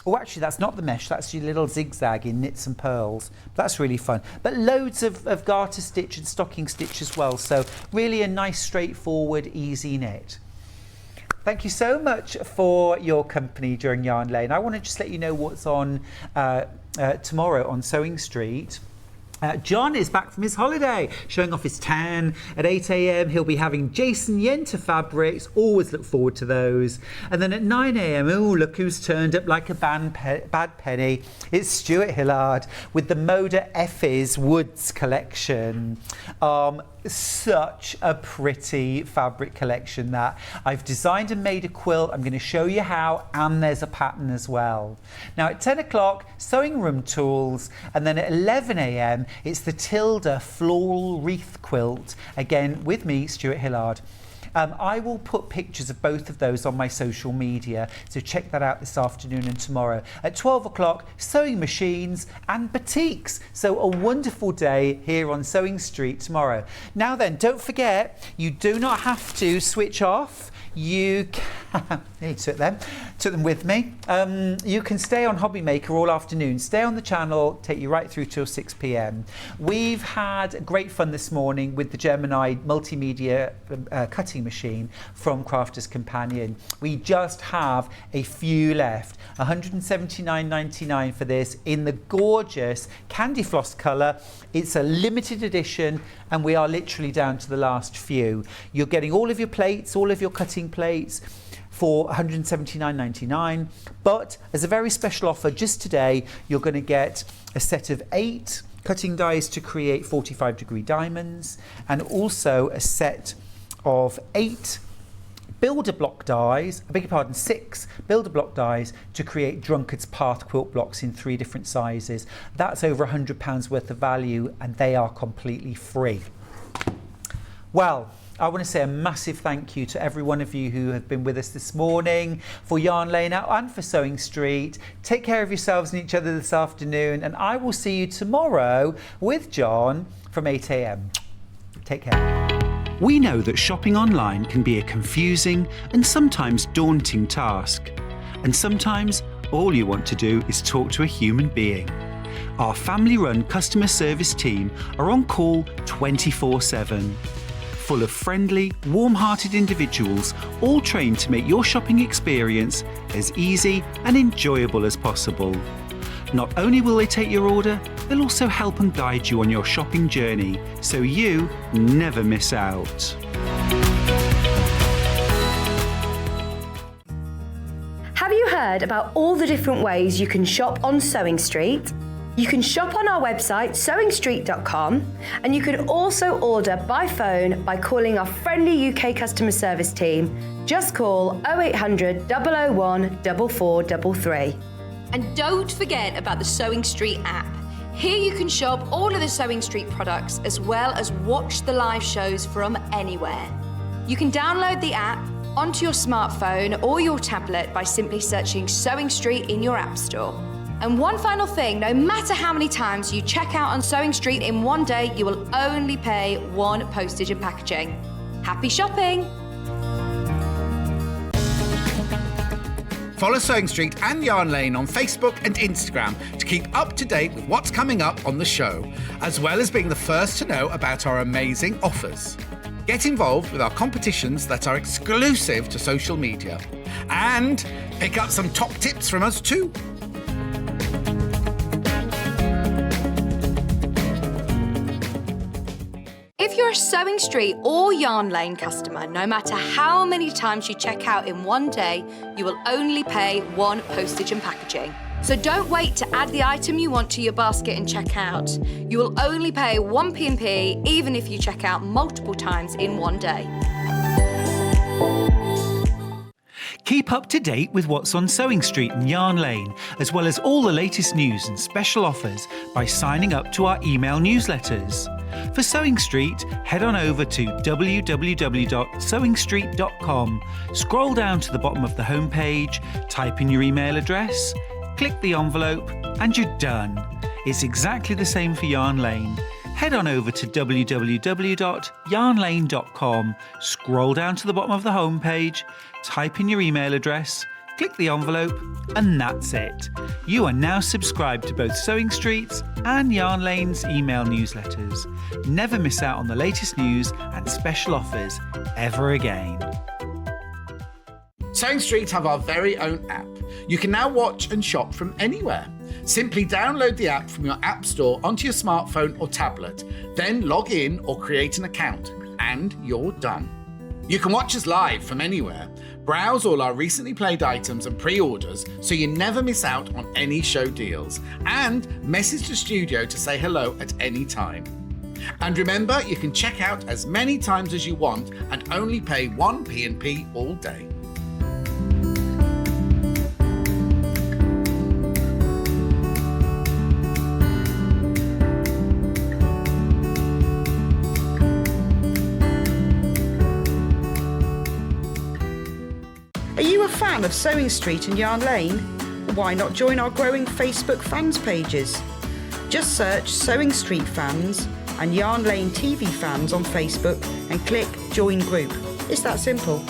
Oh, actually, that's not the mesh. That's your little zigzag in knits and pearls. That's really fun. But loads of garter stitch and stocking stitch as well. So, really a nice, straightforward, easy knit. Thank you so much for your company during Yarn Lane. I want to just let you know what's on tomorrow on Sewing Street. John is back from his holiday, showing off his tan at 8 a.m. He'll be having Jason Yenter fabrics. Always look forward to those. And then at 9 a.m, oh, look who's turned up like a bad penny. It's Stuart Hillard with the Moda Effie's Woods collection. Such a pretty fabric collection that I've designed and made a quilt. I'm going to show you how, and there's a pattern as well. Now at 10 o'clock, sewing room tools, and then at 11 a.m, it's the Tilda floral wreath quilt, again with me, Stuart Hillard. I will put pictures of both of those on my social media, so check that out this afternoon and tomorrow. At 12 o'clock, sewing machines and batiks. So a wonderful day here on Sewing Street tomorrow. Now then, don't forget, you do not have to switch off. You can, took them with me. You can stay on Hobby Maker all afternoon. Stay on the channel, take you right through till 6 p.m. We've had great fun this morning with the Gemini multimedia cutting machine from Crafters Companion. We just have a few left. $179.99 for this in the gorgeous candy floss colour. It's a limited edition and we are literally down to the last few. You're getting all of your plates, all of your cutting plates for $179.99, but as a very special offer just today, you're going to get a set of 8 cutting dies to create 45-degree diamonds, and also a set of 8 builder block dies, I beg your pardon, 6 builder block dies to create Drunkard's Path quilt blocks in 3 different sizes. That's over £100 worth of value, and they are completely free. Well, I want to say a massive thank you to every one of you who have been with us this morning for Yarn Lane Out and for Sewing Street. Take care of yourselves and each other this afternoon, and I will see you tomorrow with John from 8 a.m. Take care. We know that shopping online can be a confusing and sometimes daunting task. And sometimes all you want to do is talk to a human being. Our family-run customer service team are on call 24/7. Full of friendly, warm-hearted individuals, all trained to make your shopping experience as easy and enjoyable as possible. Not only will they take your order, they'll also help and guide you on your shopping journey, so you never miss out. Have you heard about all the different ways you can shop on Sewing Street? You can shop on our website sewingstreet.com, and you can also order by phone by calling our friendly UK customer service team. Just call 0800 001 4433. And don't forget about the Sewing Street app. Here you can shop all of the Sewing Street products as well as watch the live shows from anywhere. You can download the app onto your smartphone or your tablet by simply searching Sewing Street in your app store. And one final thing, no matter how many times you check out on Sewing Street in one day, you will only pay one postage and packaging. Happy shopping! Follow Sewing Street and Yarn Lane on Facebook and Instagram to keep up to date with what's coming up on the show, as well as being the first to know about our amazing offers. Get involved with our competitions that are exclusive to social media. And pick up some top tips from us too. If you're a Sewing Street or Yarn Lane customer, no matter how many times you check out in one day, you will only pay one postage and packaging. So don't wait to add the item you want to your basket and check out. You will only pay one P&P even if you check out multiple times in one day. Keep up to date with what's on Sewing Street and Yarn Lane, as well as all the latest news and special offers by signing up to our email newsletters. For Sewing Street, head on over to www.sewingstreet.com, scroll down to the bottom of the homepage, type in your email address, click the envelope, and you're done. It's exactly the same for Yarn Lane. Head on over to www.yarnlane.com, scroll down to the bottom of the homepage, type in your email address, click the envelope, and that's it. You are now subscribed to both Sewing Street's and Yarn Lane's email newsletters. Never miss out on the latest news and special offers ever again. Sewing Street have our very own app. You can now watch and shop from anywhere. Simply download the app from your app store onto your smartphone or tablet, then log in or create an account, and you're done. You can watch us live from anywhere, browse all our recently played items and pre-orders so you never miss out on any show deals, and message the studio to say hello at any time. And remember, you can check out as many times as you want and only pay one P&P all day. Are you a fan of Sewing Street and Yarn Lane? Why not join our growing Facebook fans pages? Just search Sewing Street Fans and Yarn Lane TV Fans on Facebook and click Join Group. It's that simple.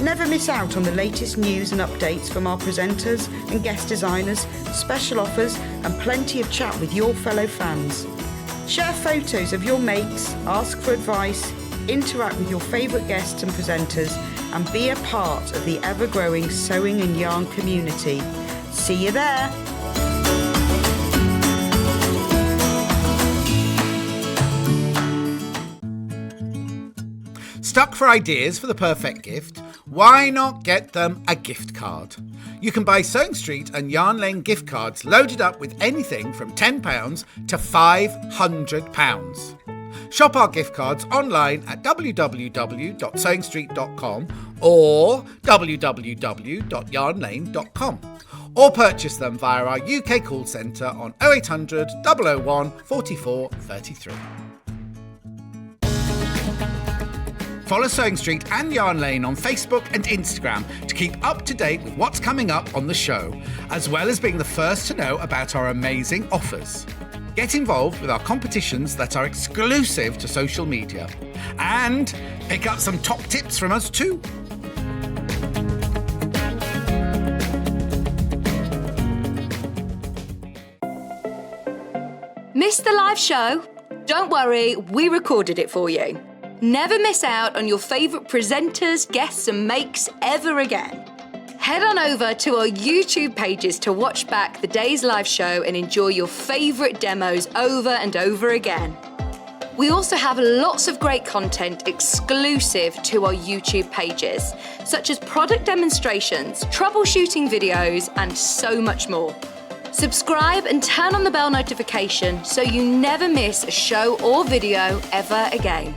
Never miss out on the latest news and updates from our presenters and guest designers, special offers, and plenty of chat with your fellow fans. Share photos of your makes, ask for advice, interact with your favourite guests and presenters, and be a part of the ever-growing sewing and yarn community. See you there! Stuck for ideas for the perfect gift? Why not get them a gift card? You can buy Sewing Street and Yarn Lane gift cards loaded up with anything from £10 to £500. Shop our gift cards online at www.sewingstreet.com or www.yarnlane.com, or purchase them via our UK call centre on 0800 001 44 33. Follow Sewing Street and Yarn Lane on Facebook and Instagram to keep up to date with what's coming up on the show, as well as being the first to know about our amazing offers. Get involved with our competitions that are exclusive to social media. And pick up some top tips from us too. Missed the live show? Don't worry, we recorded it for you. Never miss out on your favourite presenters, guests and makes ever again. Head on over to our YouTube pages to watch back the day's live show and enjoy your favourite demos over and over again. We also have lots of great content exclusive to our YouTube pages, such as product demonstrations, troubleshooting videos, and so much more. Subscribe and turn on the bell notification so you never miss a show or video ever again.